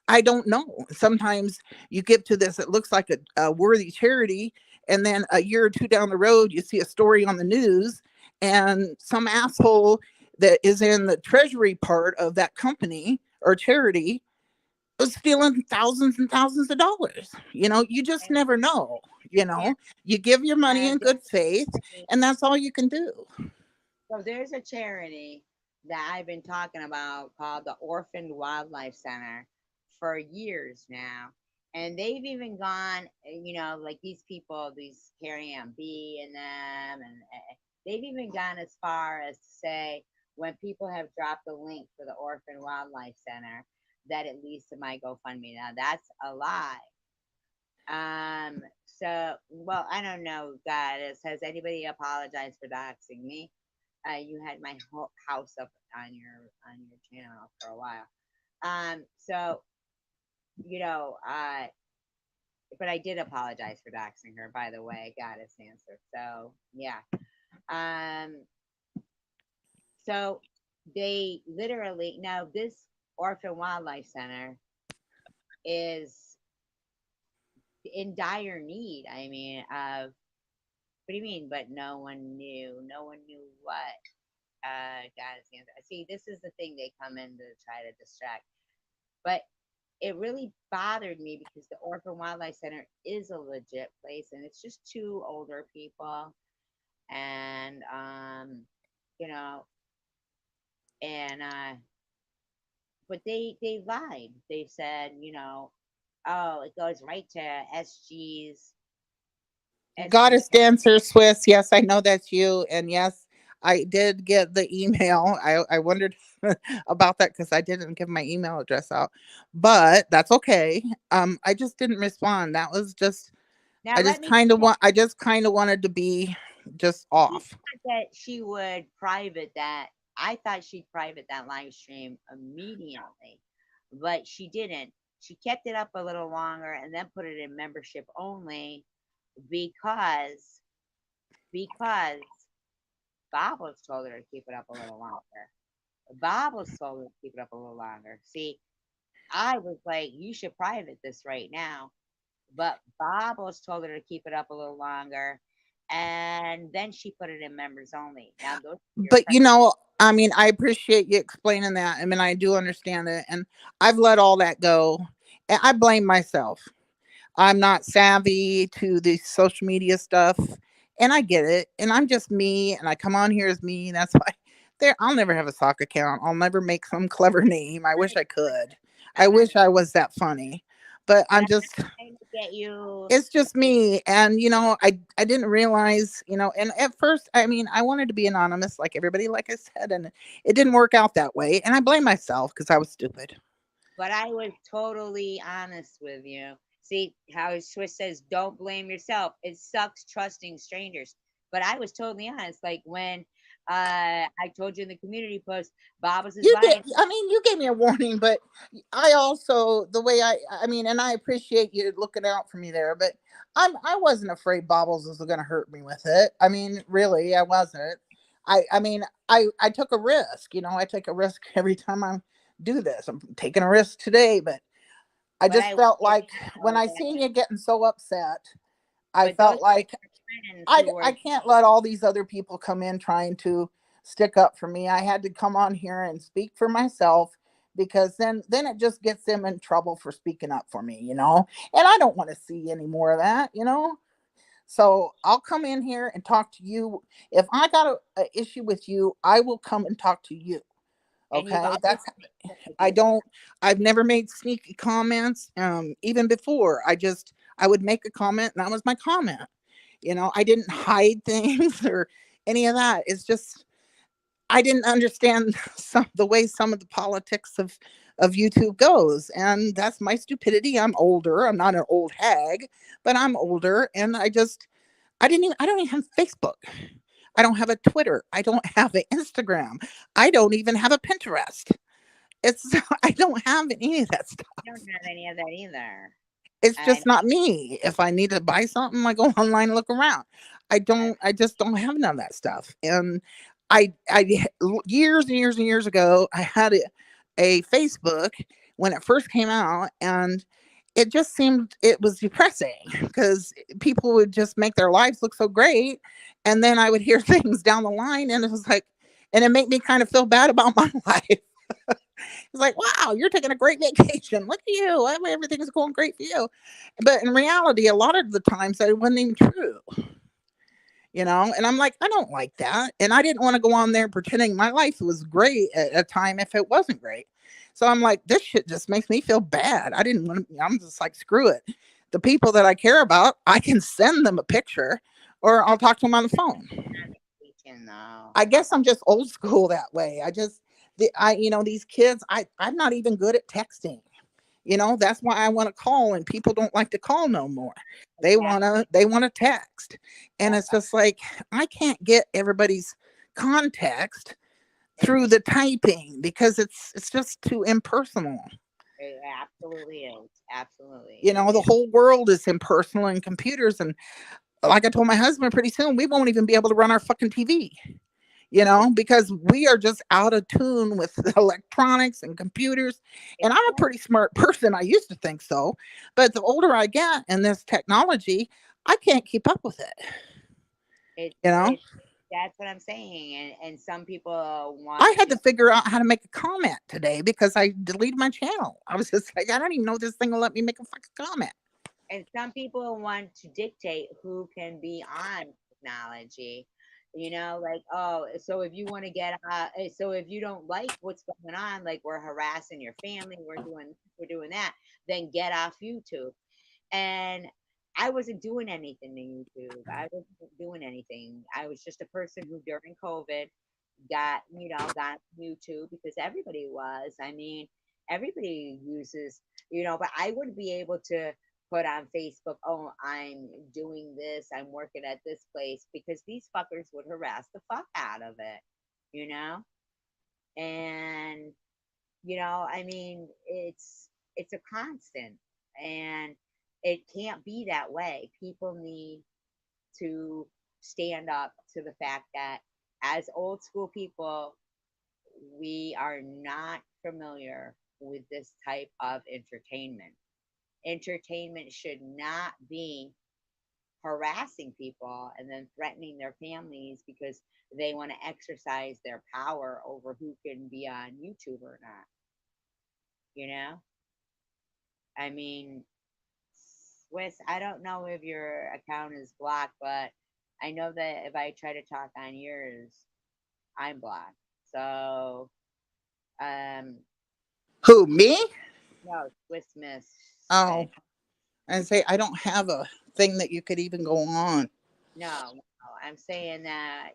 I don't know. Sometimes you give to this, it looks like a worthy charity, and then a year or two down the road, you see a story on the news, and some asshole that is in the treasury part of that company or charity was stealing thousands and thousands of dollars. You just never know. yeah. You give your money in There's good faith, and that's all you can do. So there's a charity that I've been talking about called the Orphaned Wildlife Center for years now. And they've even gone, like these people, these Carrie Ann B and them, and they've even gone as far as to say when people have dropped the link for the Orphan Wildlife Center, that it leads to my GoFundMe. Now that's a lie. So, well, I don't know, guys. Has anybody apologized for doxing me? You had my whole house up on your channel for a while. So but I did apologize for doxing her. By the way, I got his answer. So yeah. Um, so they literally now this Orphan Wildlife Center is in dire need. I mean, of what do you mean? But no one knew. No one knew what. Got his answer. See, this is the thing they come in to try to distract. But it really bothered me because the Orphan Wildlife Center is a legit place, and it's just two older people, and you know, and but they lied. They said, oh, it goes right to SG. Goddess Dancer Swiss. Yes, I know that's you. And yes, I did get the email. I wondered about that because I didn't give my email address out, but that's okay. I just didn't respond. That was just, Now let me. I just kind of wanted to be just off. That she would private that. I thought she'd private that live stream immediately, but she didn't. She kept it up a little longer and then put it in membership only because because Bob was told her to keep it up a little longer. Bob was told her to keep it up a little longer. See, I was like, you should private this right now. But Bob was told her to keep it up a little longer. And then she put it in members only. Now, those are your But I mean, I appreciate you explaining that. I mean, I do understand it, and I've let all that go. And I blame myself. I'm not savvy to the social media stuff, and I get it. And I'm just me, and I come on here as me. That's why I'll never have a sock account. I'll never make some clever name. I wish I could. I I'm not, wish I was that funny, but and I'm I'm just. not trying to get you. It's just me, and I didn't realize, and at first, I mean, I wanted to be anonymous like everybody, like I said, and it didn't work out that way, and I blame myself because I was stupid. but I was totally honest with you. See how Swiss says, "Don't blame yourself." It sucks trusting strangers, but I was totally honest. Like when I told you in the community post, Bob was You did. buying. I mean, you gave me a warning, but I also the way I mean, and I appreciate you looking out for me there. But I wasn't afraid Bobbles was going to hurt me with it. I mean, really, I wasn't. I mean, I took a risk. You know, I take a risk every time I do this. I'm taking a risk today, but I But just I want felt you to like when know I that. seen you getting so upset, I But those felt like are friends who I were can't let all these other people come in trying to stick up for me. I had to come on here and speak for myself because then it just gets them in trouble for speaking up for me, you know? And I don't want to see any more of that, you know? So I'll come in here and talk to you. If I got a issue with you, I will come and talk to you. and you've Okay? always That's with I you. don't I've never made sneaky comments. Even before, I would make a comment and that was my comment. You know, I didn't hide things or any of that. It's just I didn't understand the way some of the politics of YouTube goes, and that's my stupidity. I'm older. I'm not an old hag, but I'm older, and I don't even have Facebook. I don't have a Twitter. I don't have an Instagram. I don't even have a Pinterest. It's I don't have any of that stuff. I don't have any of that either. It's I just not me. If I need to buy something, I go online and look around. I just don't have none of that stuff. And years and years and years ago, I had a Facebook when it first came out, and it just seemed it was depressing because people would just make their lives look so great. And then I would hear things down the line, and it was like, and it made me kind of feel bad about my life. It's like, wow, you're taking a great vacation. Look at you. Everything's going great for you. But in reality, a lot of the times that it wasn't even true, you know? And I'm like, I don't like that. And I didn't want to go on there pretending my life was great at a time if it wasn't great. So I'm like, this shit just makes me feel bad. I didn't want to, I'm just like, screw it. The people that I care about, I can send them a picture or I'll talk to them on the phone. vacation though. I guess I'm just old school that way. You know, these kids, I'm not even good at texting. You know, that's why I want to call and people don't like to call no more. Exactly. They want to text. And Yep. it's just like I can't get everybody's context It, through the typing because it's just too impersonal. it absolutely is. Absolutely. You know, the whole world is impersonal in computers, and like I told my husband, pretty soon we won't even be able to run our fucking TV, you know, because we are just out of tune with electronics and computers. And I'm a It's, pretty smart person. I used to think so. But the older I get in this technology, I can't keep up with it, you know? it that's what I'm saying. And some people I want had to to figure out how to make a comment today because I deleted my channel. I was just like, I don't even know this thing will let me make a fucking comment. and some people want to dictate who can be on technology. You know, like, oh, so if you want to get so if you don't like what's going on, like we're harassing your family, we're doing that, then get off YouTube. And I wasn't doing anything to YouTube. I wasn't doing anything. I was just a person who during COVID got YouTube because everybody was. I mean, everybody uses, but I would be able to put on Facebook, oh, I'm doing this, I'm working at this place because these fuckers would harass the fuck out of it, you know? And I mean, it's a constant, and it can't be that way. People need to stand up to the fact that as old school people, we are not familiar with this type of entertainment. Entertainment should not be harassing people and then threatening their families because they want to exercise their power over who can be on YouTube or not. You know? I mean, Swiss, I don't know if your account is blocked, but I know that if I try to talk on yours, I'm blocked. So, um, Who, me? no, Swiss Miss said, Oh, and say I don't have a thing that you could even go on. no, no, I'm saying that,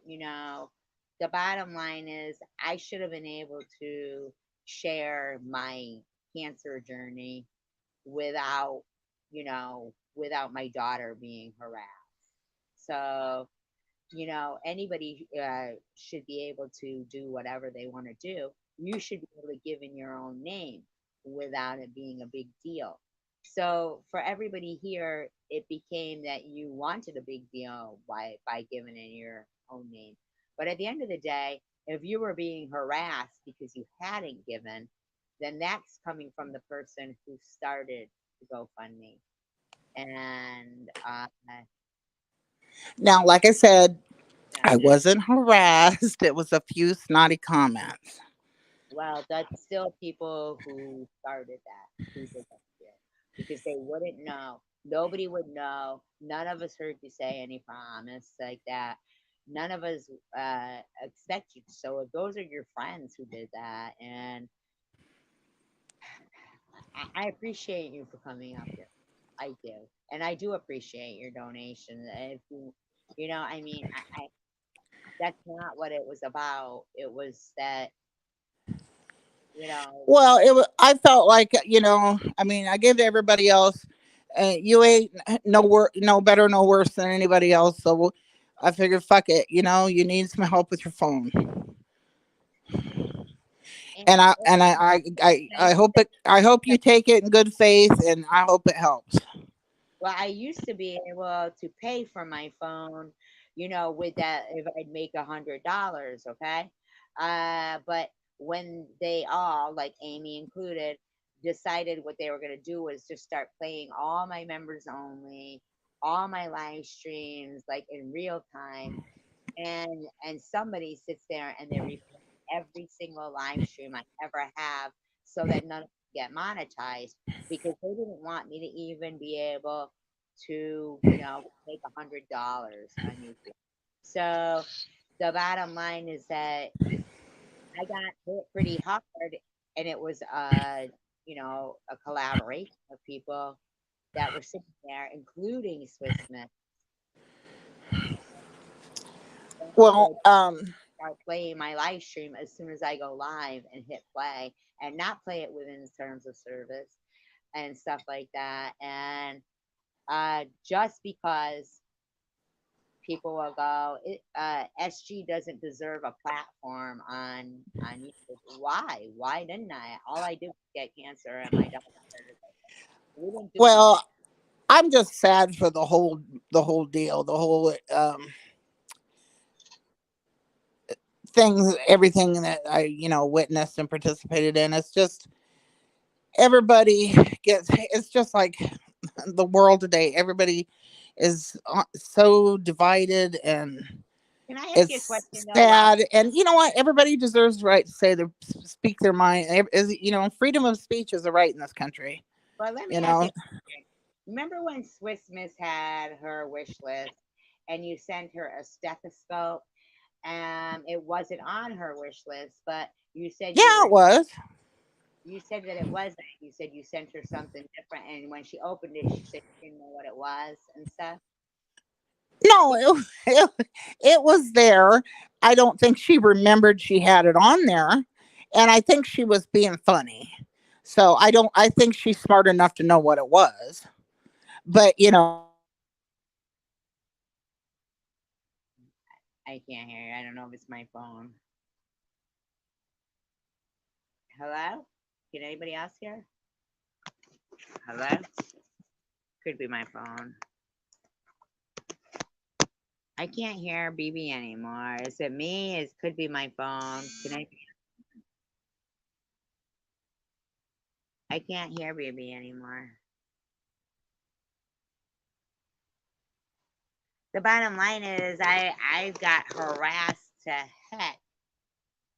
the bottom line is I should have been able to share my cancer journey without, without my daughter being harassed. So, anybody should be able to do whatever they want to do. You should be able to give in your own name without it being a big deal. So for everybody here, it became that you wanted a big deal by giving in your own name. But at the end of the day, if you were being harassed because you hadn't given, then that's coming from the person who started the GoFundMe. And Now, like I said, yeah. I wasn't harassed. It was a few snotty comments. Well, that's still people who started that, who did that shit, because they wouldn't know. Nobody would know. None of us heard you say any promise like that. None of us expect you. So if those are your friends who did that, and I appreciate you for coming up here. I do, and I do appreciate your donation. If you, I mean, that's not what it was about. It was that, you know, Well, I felt like, I mean, I gave to everybody else. You ain't no better, no worse than anybody else. So I figured, fuck it. You need some help with your phone, and, and and I hope you take it in good faith, and I hope it helps. well, I used to be able to pay for my phone, with that if I'd make $100, okay? But when they all, like Amy included, decided what they were gonna do was just start playing all my members only, all my live streams, like in real time, and somebody sits there and they replay every single live stream I ever have so that none of them get monetized because they didn't want me to even be able to, make $100 on YouTube. So the bottom line is that I got hit pretty hard, and it was a collaboration of people that were sitting there, including Swiss Smith. Well, Start playing my live stream as soon as I go live and hit play and not play it within the terms of service and stuff like that. And just because people will go, SG doesn't deserve a platform on YouTube. Why? Why didn't I? All I did was get cancer and my doctor. We didn't do anything. well, I'm just sad for the whole deal, the whole things, everything that I witnessed and participated in. It's just everybody it's just like the world today. Everybody is so divided, and Can I ask you a it's question though? Why? sad. And you know what? Everybody deserves the right to speak their mind. Freedom of speech is a right in this country. Well, let me You ask you know, a question. Remember when Swiss Miss had her wish list and you sent her a stethoscope? It wasn't on her wish list, but you said yeah, it was. you said that it wasn't. You said you sent her something different, and when she opened it, she said she didn't know what it was and stuff. No, it was there. I don't think she remembered she had it on there, and I think she was being funny. So I don't. I think she's smart enough to know what it was. But I can't hear you. I don't know if it's my phone. Hello? Can anybody else hear? Hello? Could be my phone. I can't hear BB anymore. Is it me? It could be my phone. I can't hear BB anymore. The bottom line is I got harassed to heck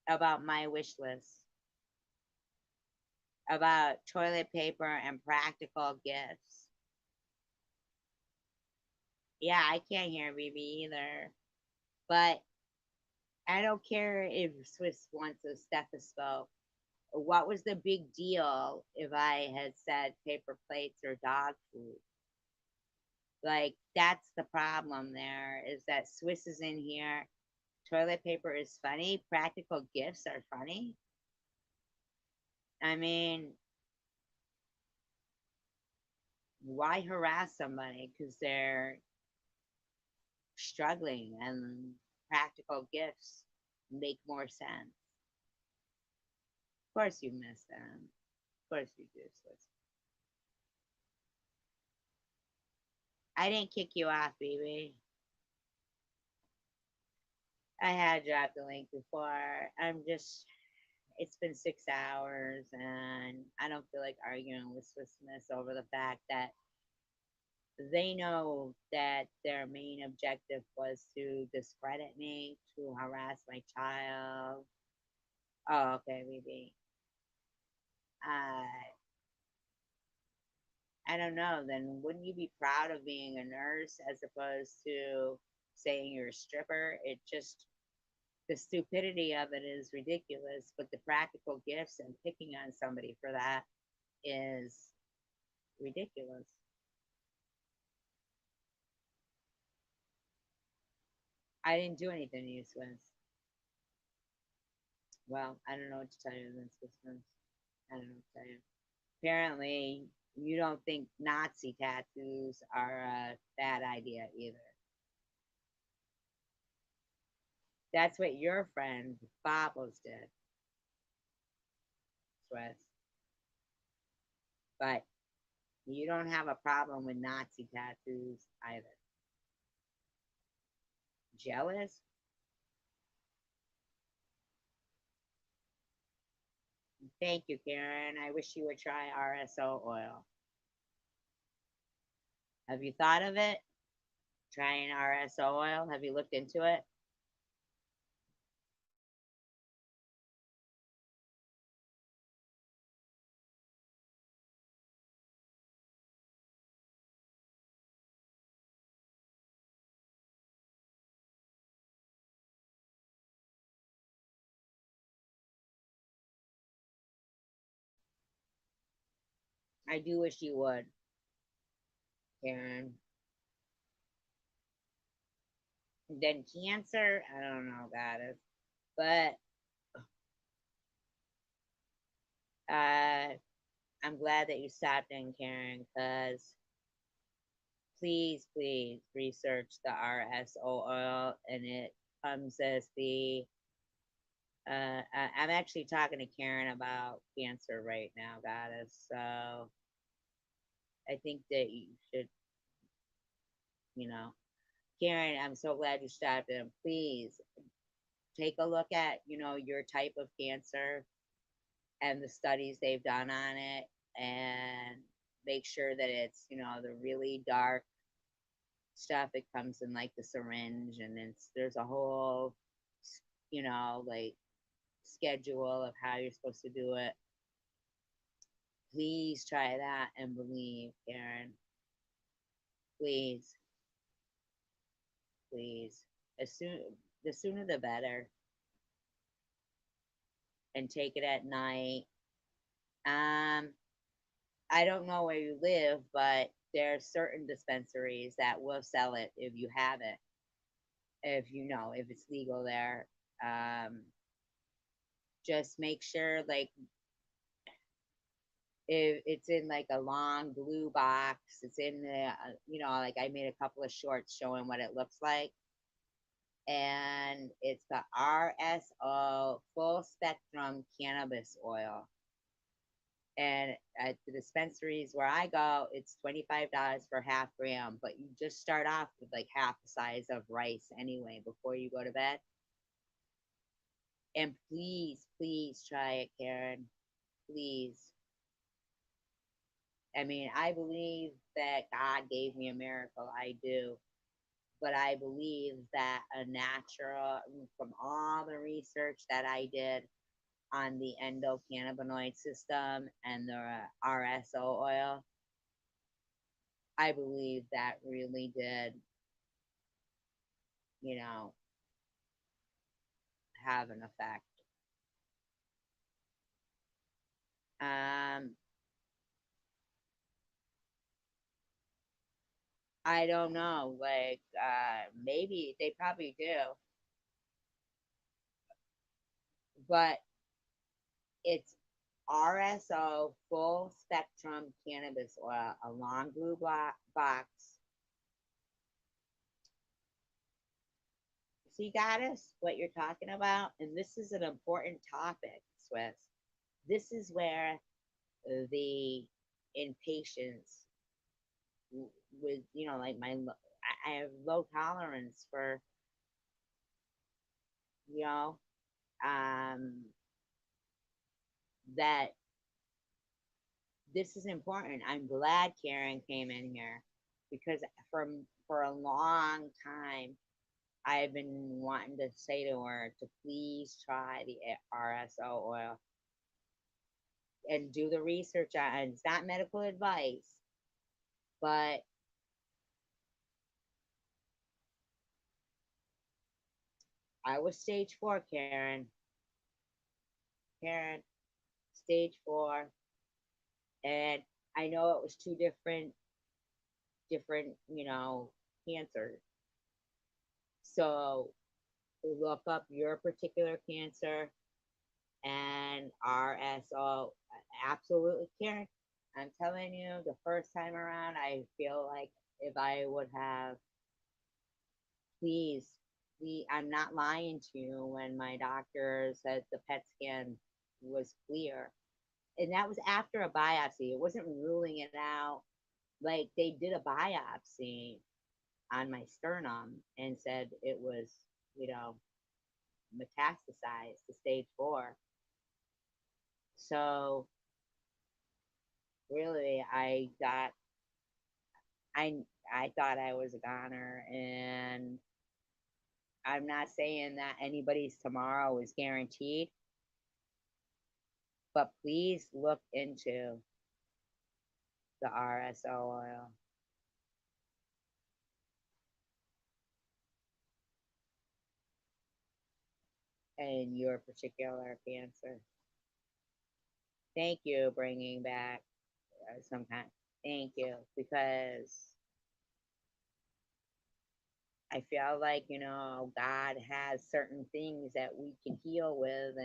about my wish list, about toilet paper and practical gifts. Yeah, I can't hear BB either. But I don't care if Swiss wants a stethoscope. What was the big deal if I had said paper plates or dog food? Like, that's the problem there is that Swiss is in here. Toilet paper is funny. Practical gifts are funny. I mean, Why harass somebody because they're struggling and practical gifts make more sense? Of course you miss them. Of course you do, sis. I didn't kick you off, baby. I had dropped the link before. It's been 6 hours and I don't feel like arguing with Swiss over the fact that they know that their main objective was to discredit me, to harass my child. Oh, okay, maybe. Uh, I don't know. Then wouldn't you be proud of being a nurse as opposed to saying you're a stripper? It just, the stupidity of it is ridiculous, but the practical gifts and picking on somebody for that is ridiculous. I didn't do anything to you, Swiss. Well, I don't know what to tell you then, Swiss. I don't know what to tell you. Apparently, you don't think Nazi tattoos are a bad idea either. That's what your friend Bobbles did, Swiss. But you don't have a problem with Nazi tattoos either. Jealous? Thank you, Karen. I wish you would try RSO oil. Have you thought of it? Trying RSO oil? Have you looked into it? I do wish you would, Karen. Then cancer? I don't know, goddess. But I'm glad that you stopped in, Karen, because please research the RSO oil, and it comes as the. I'm actually talking to Karen about cancer right now, goddess. So I think that you should, you know, Karen. I'm so glad you stopped in. Please take a look at, your type of cancer and the studies they've done on it, and make sure that it's, the really dark stuff. It comes in like the syringe, and there's a whole, like schedule of how you're supposed to do it. Please try that and believe, Karen. Please, please. As soon the sooner the better. And take it at night. Um, I don't know where you live, but there are certain dispensaries that will sell it if you have it. If it's legal there. Um, just make sure, like, if it's in like a long blue box, it's in the, like I made a couple of shorts showing what it looks like. And it's the RSO full spectrum cannabis oil. And at the dispensaries where I go, it's $25 for half gram, but you just start off with like half the size of rice anyway before you go to bed. And please try it, Karen. Please. I mean, I believe that God gave me a miracle. I do. But I believe that a natural, from all the research that I did on the endocannabinoid system and the RSO oil, I believe that really did, have an effect. Um, I don't know. Like, maybe they probably do, but it's RSO full spectrum cannabis oil, a long blue box. See, goddess, what you're talking about, and this is an important topic, Swiss. This is where the impatience with, like I have low tolerance for, you know, um, that this is important. I'm glad Karen came in here because for a long time I've been wanting to say to her to please try the RSO oil and do the research on it. It's not medical advice, but I was stage 4, Karen. Karen, stage 4, and I know it was two different, cancers. So look up your particular cancer and RSO. Absolutely, Karen. I'm telling you, the first time around, I feel like if I would have, please, I'm not lying to you when my doctor said the PET scan was clear. And that was after a biopsy. It wasn't ruling it out. Like they did a biopsy on my sternum and said it was, you know, metastasized to stage 4. So really, I I thought I was a goner, and I'm not saying that anybody's tomorrow is guaranteed, but please look into the RSO oil. And your particular cancer. Thank you bringing back some kind. Thank you, because I feel like God has certain things that we can heal with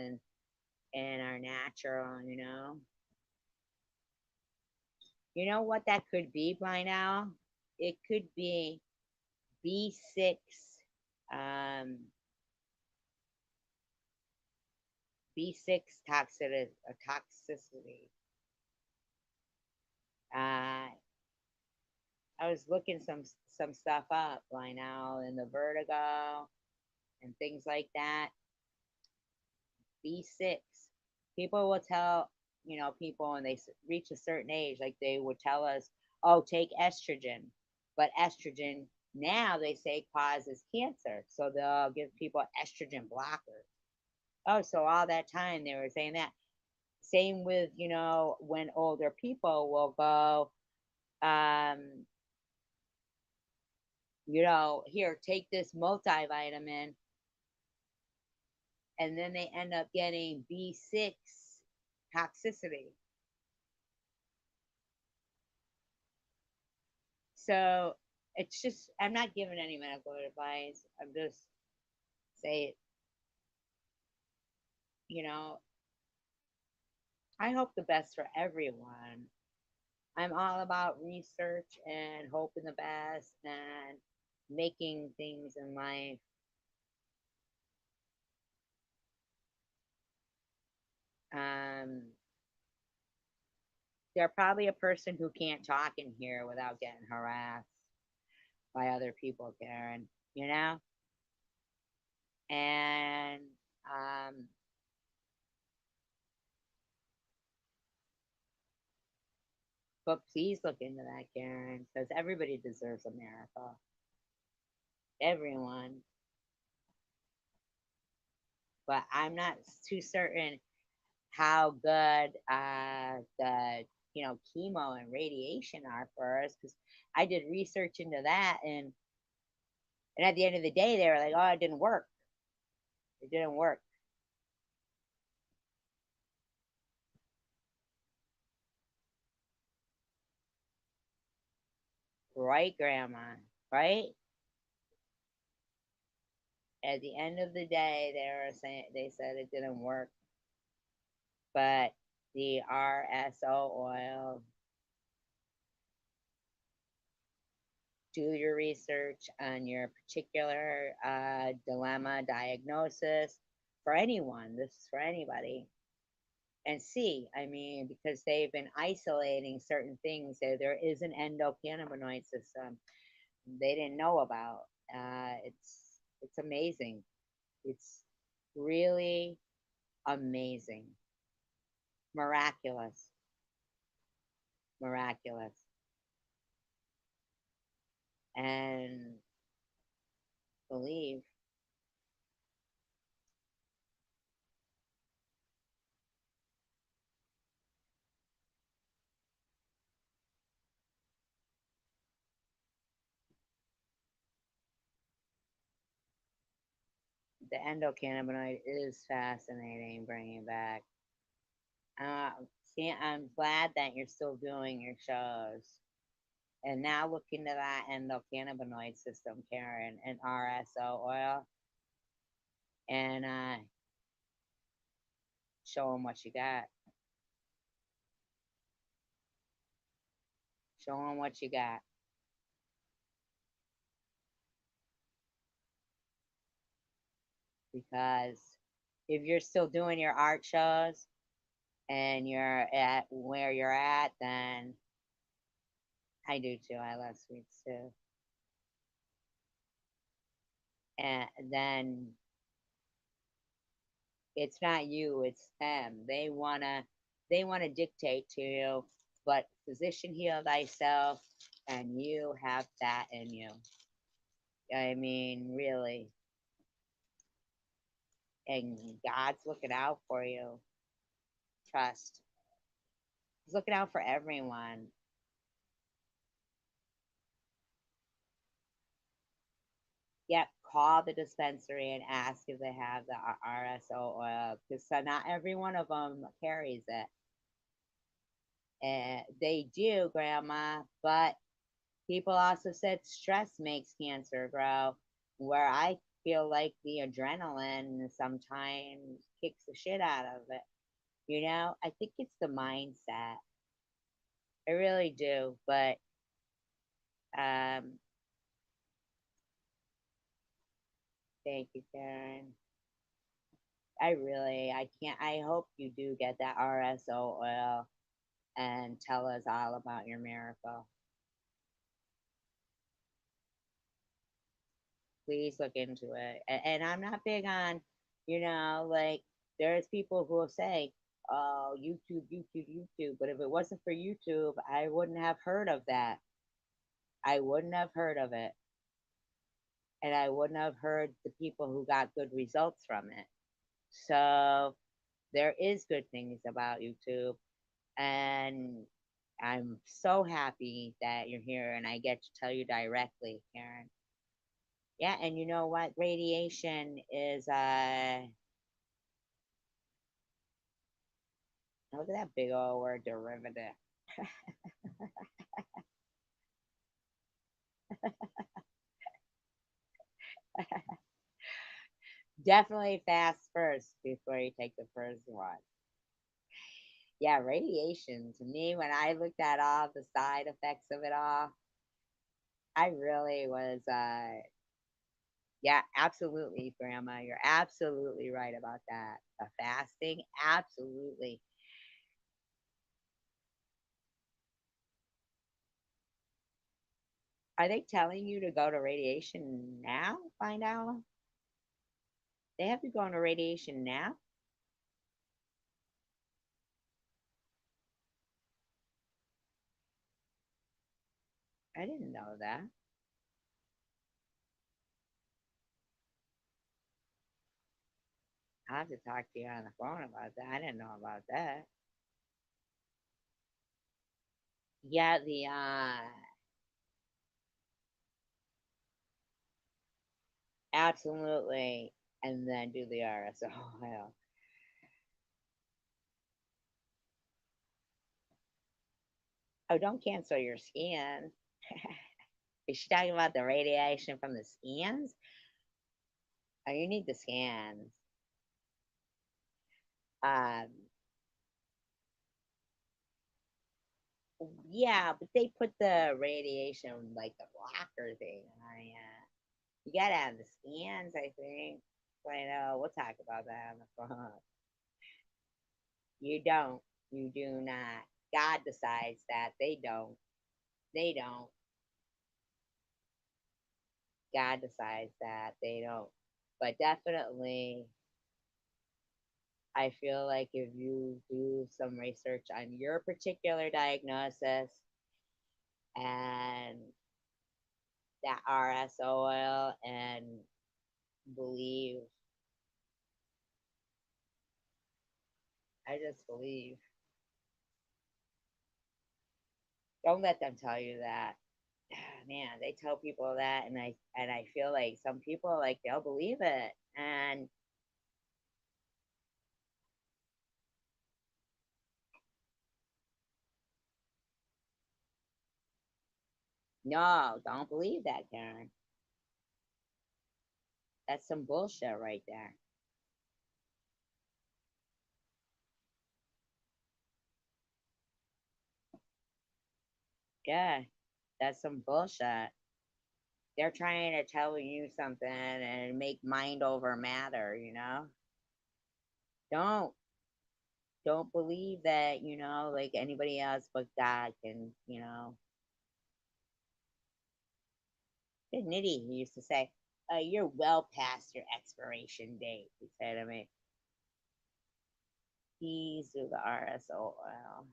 and are natural. You know what that could be by now? It could be B6, um, B6 toxicity. Uh, I was looking some stuff up by now in the vertigo and things like that. B6. People will tell people when they reach a certain age, like they would tell us, "Oh, take estrogen," but estrogen now they say causes cancer, so they'll give people estrogen blockers. Oh, so all that time they were saying that. Same with when older people will go, um, here, take this multivitamin, and then they end up getting B6 toxicity. So it's just, I'm not giving any medical advice. I'm just saying, you know, I hope the best for everyone. I'm all about research and hoping the best and making things in life. Um, they're probably a person who can't talk in here without getting harassed by other people, Karen, you know? And um, but please look into that, Karen, because everybody deserves a miracle. Everyone. But I'm not too certain how good the chemo and radiation are for us, because I did research into that, and at the end of the day they were like, oh, it didn't work. It didn't work. Right, grandma? Right? At the end of the day they said it didn't work. But the RSO oil. Do your research on your particular dilemma, diagnosis for anyone. This is for anybody. And see, I mean, because they've been isolating certain things, there is an endocannabinoid system they didn't know about. It's amazing. It's really amazing, miraculous, miraculous, and believe the endocannabinoid is fascinating. Bringing back. Uh, See, I'm glad that you're still doing your shows. And now look into that endocannabinoid system, Karen, and RSO oil, and show them what you got. Show them what you got. Because if you're still doing your art shows and you're at where you're at, then I do too. I love sweets too. And then it's not you, it's them. They wanna dictate to you, but physician heal thyself, and you have that in you. I mean, really. And God's looking out for you. Trust. He's looking out for everyone. Yep, call the dispensary and ask if they have the RSO oil, because not every one of them carries it. And they do, Grandma, but people also said stress makes cancer grow, where I feel like the adrenaline sometimes kicks the shit out of it. I think it's the mindset. I really do, but um, thank you, Karen. I can't. I hope you do get that RSO oil and tell us all about your miracle. Please look into it. And I'm not big on, like there's people who will say, "Oh, YouTube, YouTube, YouTube," but if it wasn't for YouTube, I wouldn't have heard of that. I wouldn't have heard of it, and I wouldn't have heard the people who got good results from it. So there is good things about YouTube, and I'm so happy that you're here and I get to tell you directly, Karen. Yeah, and you know what? Radiation is look at that big old word, derivative. Definitely fast first before you take the first one. Yeah, radiation to me, when I looked at all the side effects of it all, I really was yeah, absolutely, Grandma. You're absolutely right about that. The fasting, absolutely. Are they telling you to go to radiation now? Find out. They have you going to radiation now? I didn't know that. I'll have to talk to you on the phone about that. I didn't know about that. Yeah, the absolutely, and then do the RSO oil. Oh, don't cancel your skin. Is she talking about the radiation from the scans? Oh, you need the scans. Um, Yeah, but they put the radiation, like the blocker thing on ya. You gotta have the scans, I think. I know. We'll talk about that on the phone. You don't. You do not. God decides that. They don't. They don't. God decides that. They don't. But definitely, I feel like if you do some research on your particular diagnosis and that RSO oil and believe, I just believe. Don't let them tell you that. Man, they tell people that, and I feel like some people like they'll believe it, and no, don't believe that, Karen. That's some bullshit right there. Yeah, that's some bullshit. They're trying to tell you something and make mind over matter, you know? Don't. Don't believe that, like anybody else but God can, Nitty, he used to say, you're well past your expiration date. He said, I mean, please do the RSO oil.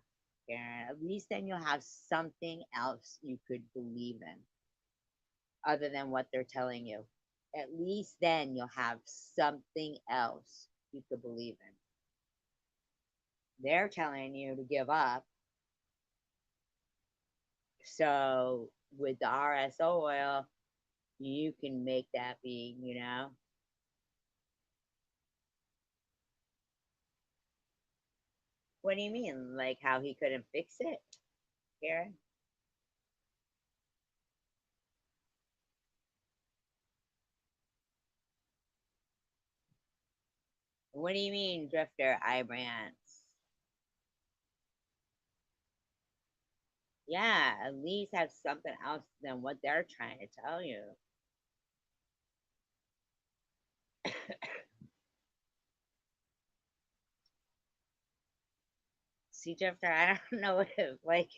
Karen. At least then you'll have something else you could believe in other than what they're telling you. At least then you'll have something else you could believe in. They're telling you to give up. So with the RSO oil, you can make that be. What do you mean? Like how he couldn't fix it, Karen? What do you mean, Drifter Ibrance? Yeah, at least have something else than what they're trying to tell you. See, Drifter, I don't know if like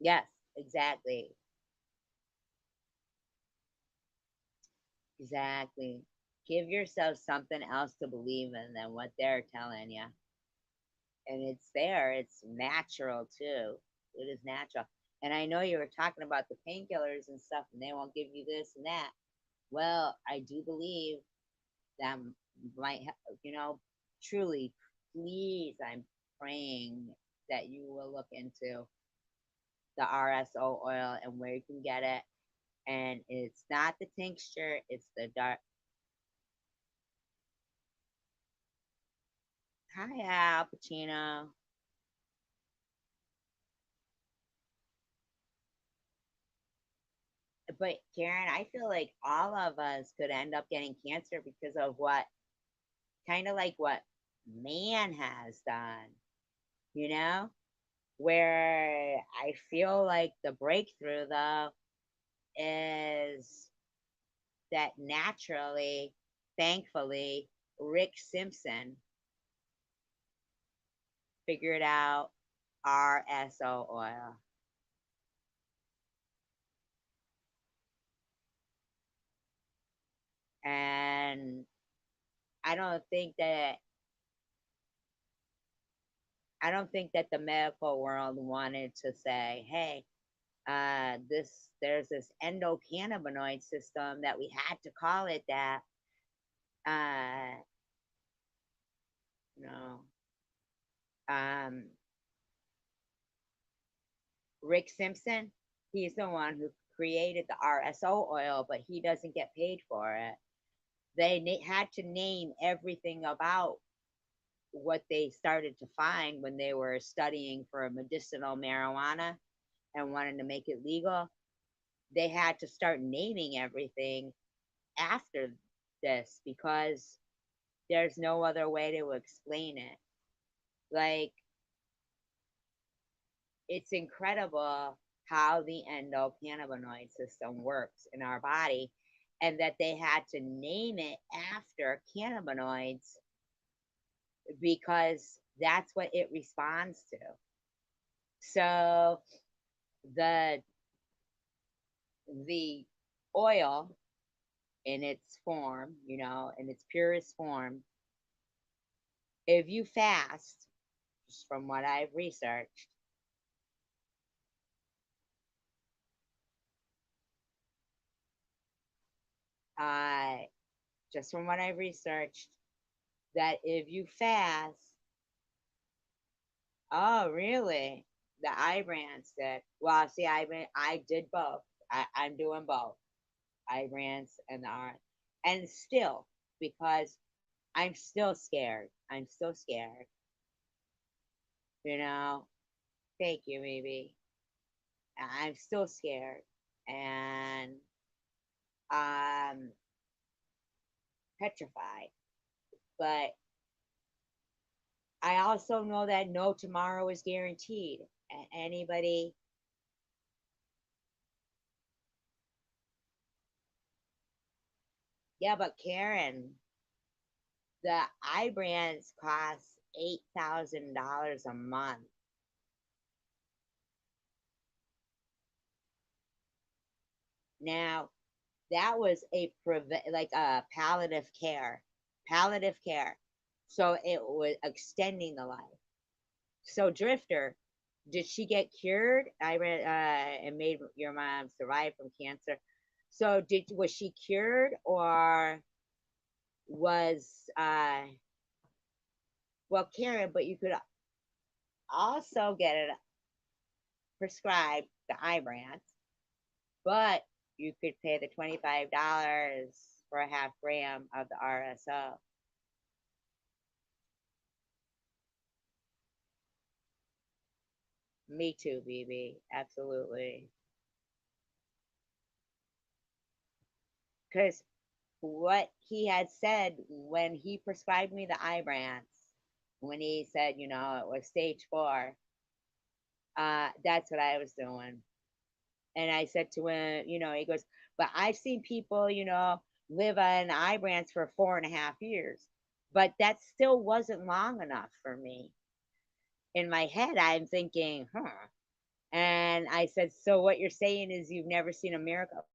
yes, exactly. Exactly. Give yourself something else to believe in than what they're telling you. And it's there, it's natural too. It is natural. And I know you were talking about the painkillers and stuff, and they won't give you this and that. Well, I do believe that might, truly, please, I'm praying that you will look into the RSO oil and where you can get it. And it's not the tincture, it's the dark. Hi, Al Pacino. But Karen, I feel like all of us could end up getting cancer because of what kind of like what man has done, you know? Where I feel like the breakthrough though is that naturally, thankfully, Rick Simpson figured out RSO oil. And I don't think that I don't think that the medical world wanted to say, "Hey, there's this endocannabinoid system that we had to call it that." Uh, no, um, Rick Simpson, he's the one who created the RSO oil, but he doesn't get paid for it. They had to name everything about what they started to find when they were studying for medicinal marijuana and wanted to make it legal. They had to start naming everything after this because there's no other way to explain it. Like it's incredible how the endocannabinoid system works in our body, and that they had to name it after cannabinoids because that's what it responds to. So the the oil in its form, in its purest form, if you fast, just from what I've researched, uh, just from what I've researched, that if you fast, oh really? The Ibrance did. Well, see, I did both. I'm doing both, Ibrance and the R, and still, because I'm still scared. I'm still scared. You know. Thank you, maybe. I'm still scared, and petrified. But I also know that no tomorrow is guaranteed. Anybody, yeah, but Karen, the Ibrance costs $8,000 a month. Now, that was like a palliative care. So it was extending the life. So Drifter, did she get cured? I read and made your mom survive from cancer. So did was she cured, or was well, Karen? But you could also get it prescribed, the Ibrance, but you could pay the $25 for a half gram of the RSO. Me too, BB. Absolutely. Because what he had said when he prescribed me the Ibrance, when he said, it was stage 4, that's what I was doing. And I said to him, he goes, but I've seen people, live on Ibrance for 4.5 years. But that still wasn't long enough for me. In my head, I'm thinking, huh. And I said, so what you're saying is you've never seen a miracle?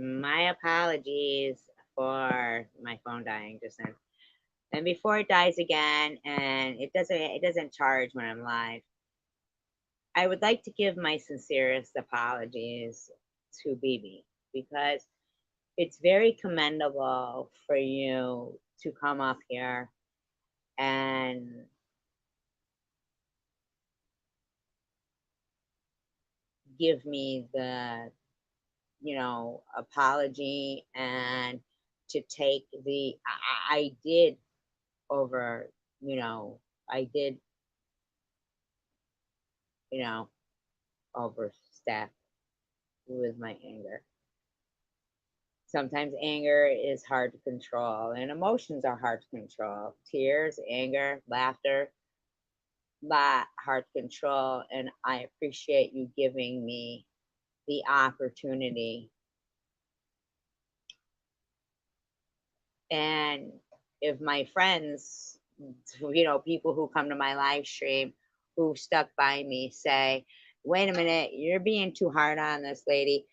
My apologies for my phone dying just then. And before it dies again, and it doesn't charge when I'm live, I would like to give my sincerest apologies to Bibi, because it's very commendable for you to come up here and give me the, apology, and to take I did over, you know, I did, you know, overstep with my anger. Sometimes anger is hard to control, and emotions are hard to control. Tears, anger, laughter, lot hard to control. And I appreciate you giving me the opportunity. And if my friends, people who come to my live stream who stuck by me say, wait a minute, you're being too hard on this lady.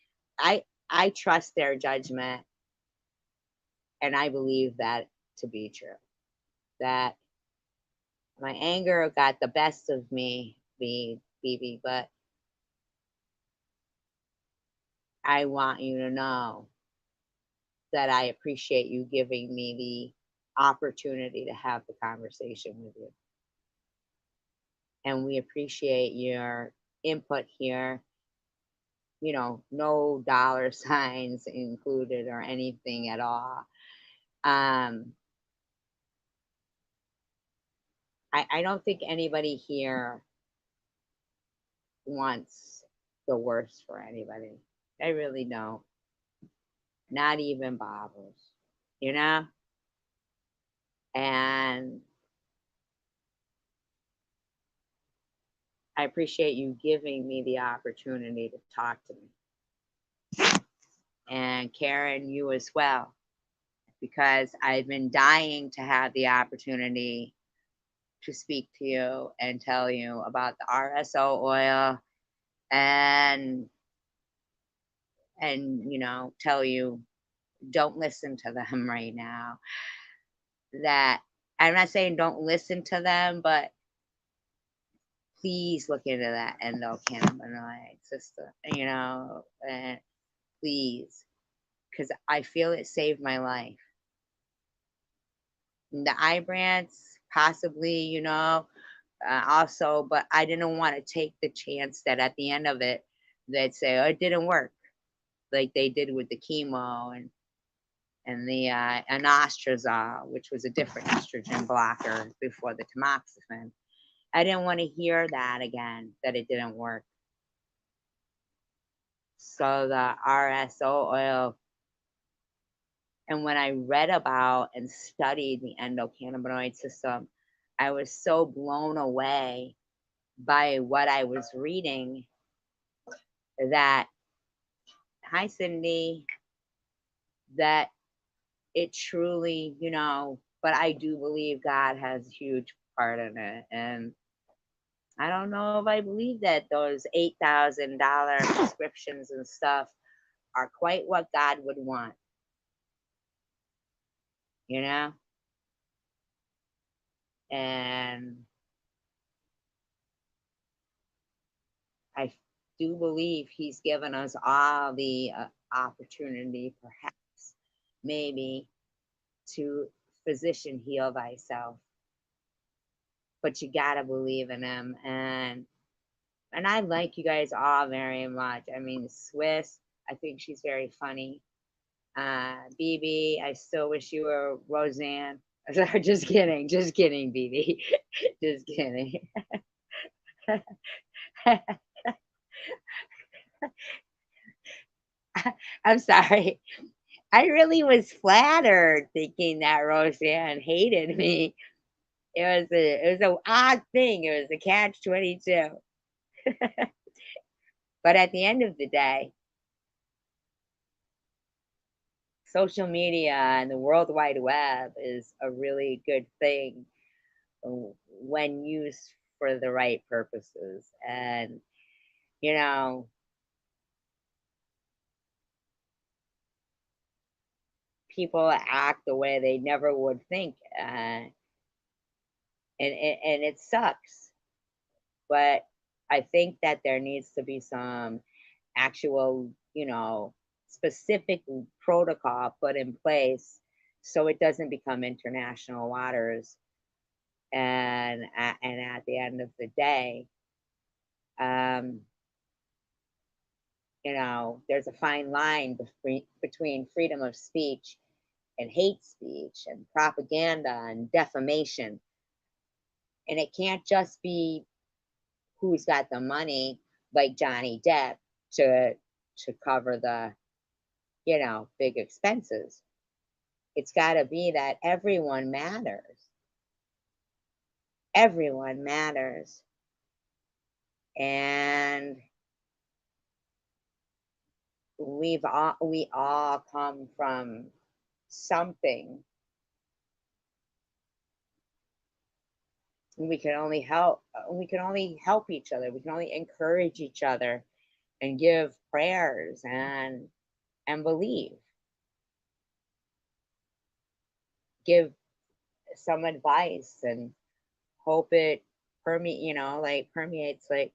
I trust their judgment, and I believe that to be true. That my anger got the best of me, Bibi, but I want you to know that I appreciate you giving me the opportunity to have the conversation with you. And we appreciate your input here. No dollar signs included or anything at all. I don't think anybody here wants the worst for anybody. I really don't. Not even Bobbles, you know? And I appreciate you giving me the opportunity to talk to me. And Karen, you as well, because I've been dying to have the opportunity to speak to you and tell you about the RSO oil, and tell you, don't listen to them right now. That I'm not saying don't listen to them, but please look into that endocannabinoid system, and please, because I feel it saved my life. The Ibrance, possibly, also, but I didn't want to take the chance that at the end of it, they'd say, oh, it didn't work, like they did with the chemo and the anastrozole, which was a different estrogen blocker before the tamoxifen. I didn't want to hear that again, that it didn't work. So the RSO oil, and when I read about and studied the endocannabinoid system, I was so blown away by what I was reading that, hi Cindy, that it truly, but I do believe God has a huge part in it. And I don't know if I believe that those $8,000 prescriptions and stuff are quite what God would want, you know? And I do believe He's given us all the opportunity, perhaps, maybe, to physician heal thyself. But you gotta believe in Him. And I like you guys all very much. I mean, Swiss, I think she's very funny. BB, I still wish you were Roseanne. Just kidding, BB. Just kidding. I'm sorry. I really was flattered thinking that Roseanne hated me. It was an odd thing. It was a catch-22. But at the end of the day, social media and the World Wide Web is a really good thing when used for the right purposes. And, people act the way they never would think, and it sucks. But I think that there needs to be some actual, specific protocol put in place so it doesn't become international waters. And at the end of the day, um, there's a fine line between freedom of speech and hate speech and propaganda and defamation. And it can't just be who's got the money, like Johnny Depp, to cover the, big expenses. It's got to be that everyone matters. Everyone matters. And we all come from something. We can only help each other. We can only encourage each other and give prayers and believe. Give some advice and hope it permeates. Like,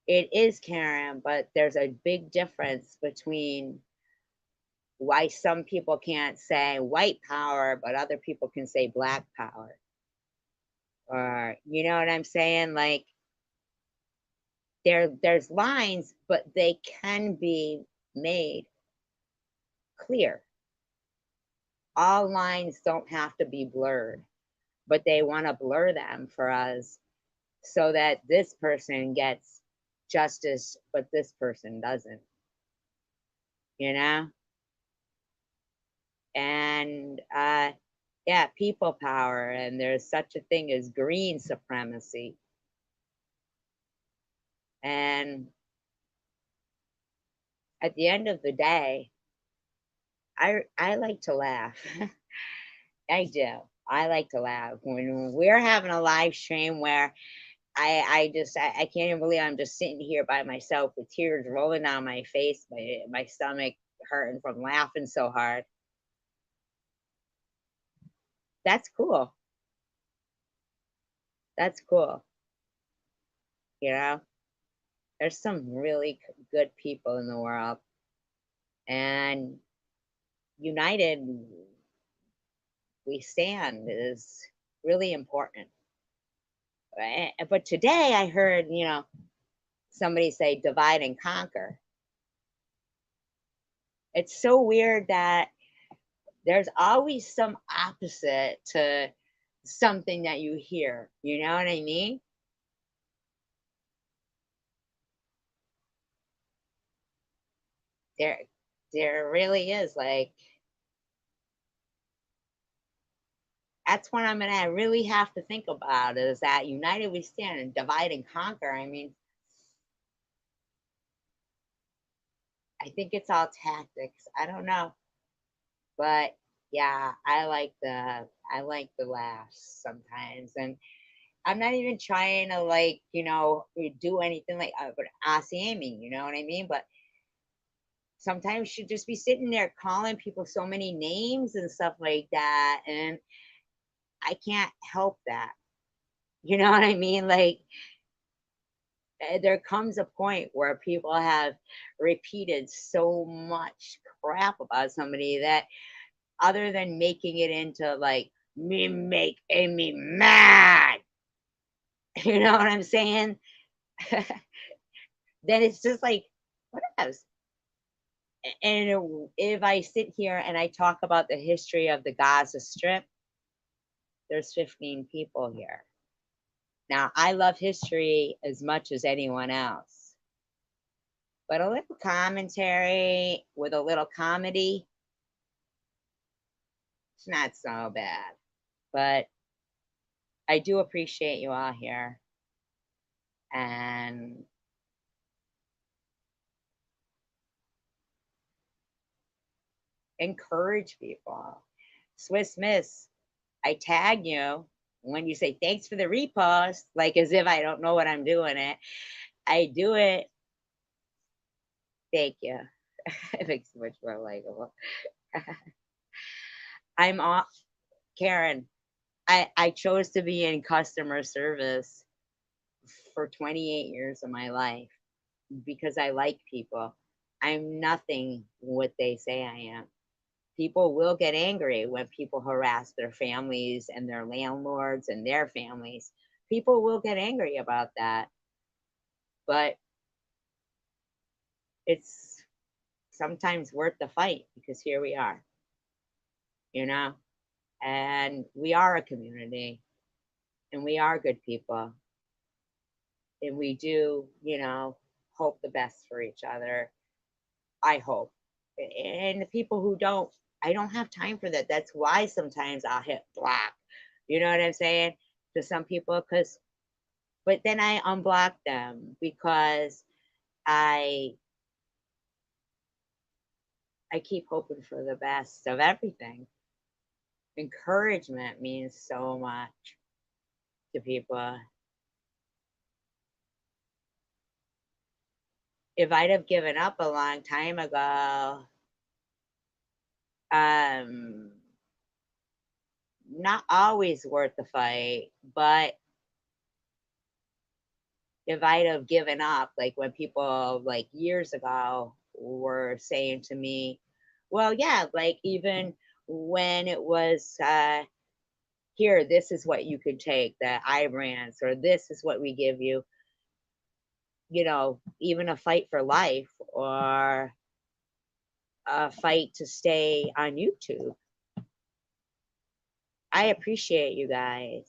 it is, Karen, but there's a big difference between why some people can't say white power, but other people can say black power. Or, you know what I'm saying? Like, there's lines, but they can be made clear. All lines don't have to be blurred, but they want to blur them for us so that this person gets justice, but this person doesn't. And yeah, people power, and there's such a thing as green supremacy. And at the end of the day, I like to laugh. I do. I like to laugh when we're having a live stream where I can't even believe I'm just sitting here by myself with tears rolling down my face, my stomach hurting from laughing so hard. That's cool. That's cool. There's some really good people in the world, and united we stand is really important. But today I heard, somebody say divide and conquer. It's so weird that there's always some opposite to something that you hear. You know what I mean? There really is. Like, that's what I'm gonna really have to think about, is that united we stand and divide and conquer. I mean, I think it's all tactics. I don't know. But yeah, I like the laughs sometimes. And I'm not even trying to, like, do anything like Amy, you know what I mean? But sometimes she'd just be sitting there calling people so many names and stuff like that, and I can't help that. You know what I mean? Like, there comes a point where people have repeated so much crap about somebody that, other than making it into like me make Amy mad, you know what I'm saying? Then it's just like, what else? And if I sit here and I talk about the history of the Gaza Strip, there's 15 people here. Now, I love history as much as anyone else, but a little commentary with a little comedy, it's not so bad. But I do appreciate you all here. And encourage people. Swiss Miss, I tag you when you say thanks for the repost, like as if I don't know what I'm doing it. I do it. Thank you. It makes you much more likable. I'm off, Karen. I chose to be in customer service for 28 years of my life because I like people. I'm nothing what they say I am. People will get angry when people harass their families and their landlords and their families. People will get angry about that. But it's sometimes worth the fight because here we are, you know, and we are a community and we are good people and we do, hope the best for each other. I hope. And the people who don't, I don't have time for that. That's why sometimes I'll hit block. You know what I'm saying? To some people, but then I unblock them because I I keep hoping for the best of everything. Encouragement means so much to people. If I'd have given up a long time ago, um, not always worth the fight, but if I'd have given up, like when people like years ago were saying to me, well, yeah, like even when it was here, this is what you could take, the Ibrance, or this is what we give you, even a fight for life or a fight to stay on YouTube. I appreciate you guys.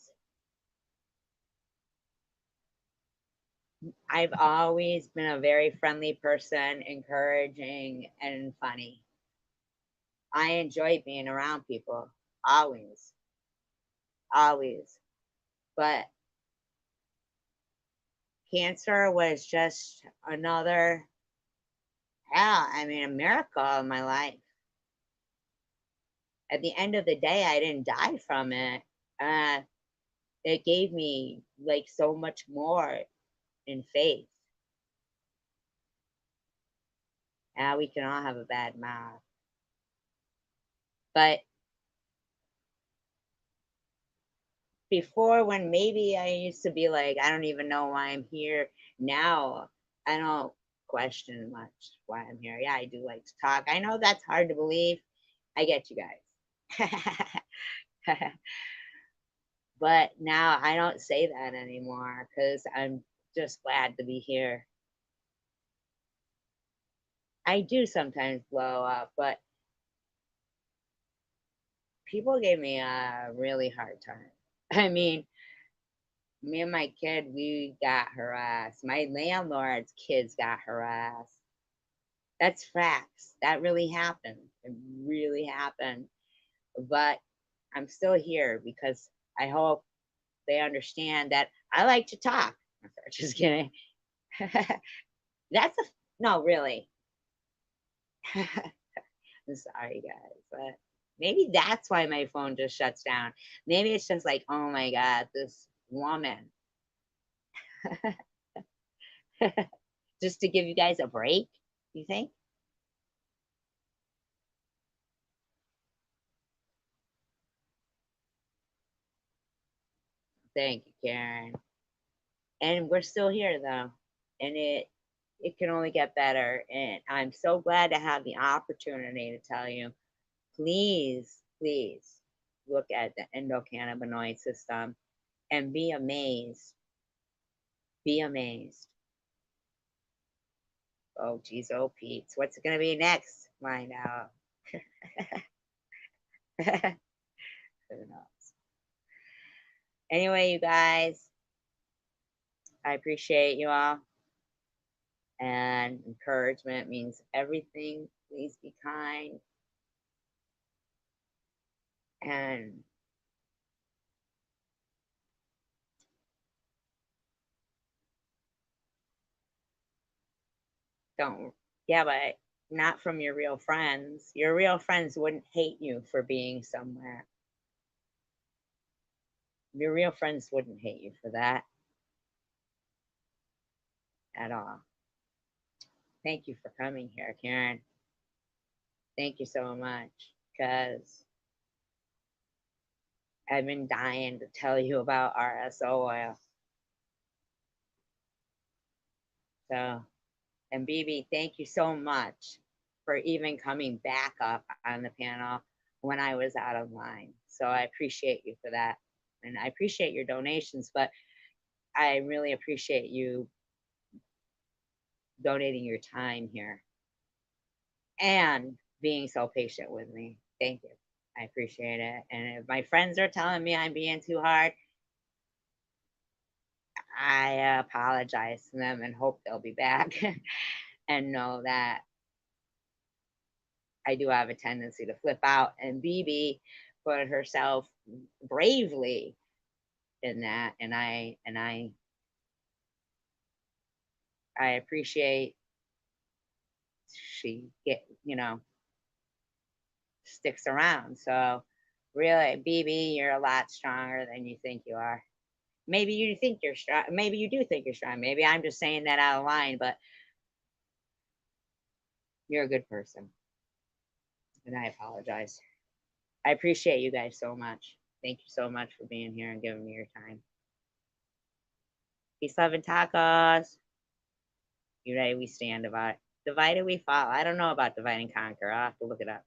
I've always been a very friendly person, encouraging and funny. I enjoy being around people, always, always. But cancer was just another, yeah, I mean, a miracle in my life. At the end of the day, I didn't die from it. Uh, it gave me like so much more in faith. We can all have a bad mouth. But before, when maybe I used to be like, I don't even know why I'm here. Now I don't question much why I'm here. Yeah, I do like to talk. I know that's hard to believe. I get you guys. But now I don't say that anymore because I'm just glad to be here. I do sometimes blow up, but people gave me a really hard time. I mean, me and my kid, we got harassed. My landlord's kids got harassed. That's facts. That really happened. It really happened. But I'm still here because I hope they understand that I like to talk. Just kidding. That's a no, really. I'm sorry, guys, but maybe that's why my phone just shuts down. Maybe it's just like, oh my god, this woman. Just to give you guys a break, you think? Thank you, Karen. And we're still here though, and it can only get better. And I'm so glad to have the opportunity to tell you, please, please look at the endocannabinoid system and be amazed. Be amazed. Oh, geez, oh, Pete. What's it going to be next? Find out. Who knows? Anyway, you guys, I appreciate you all. And encouragement means everything. Please be kind. And don't, yeah, but not from your real friends. Your real friends wouldn't hate you for being somewhere. Your real friends wouldn't hate you for that at all. Thank you for coming here, Karen. Thank you so much, because I've been dying to tell you about RSO oil. So, and BB, thank you so much for even coming back up on the panel when I was out of line. So I appreciate you for that. And I appreciate your donations, but I really appreciate you donating your time here and being so patient with me. Thank you. I appreciate it. And if my friends are telling me I'm being too hard, I apologize to them and hope they'll be back and know that I do have a tendency to flip out. And BB put herself bravely in that, and I appreciate she sticks around. So really, BB, you're a lot stronger than you think you are. Maybe you think you're strong. Maybe you do think you're strong. Maybe I'm just saying that out of line, but you're a good person. And I apologize. I appreciate you guys so much. Thank you so much for being here and giving me your time. Peace, love, and tacos. United we stand, divided we fall. I don't know about divide and conquer. I'll have to look it up.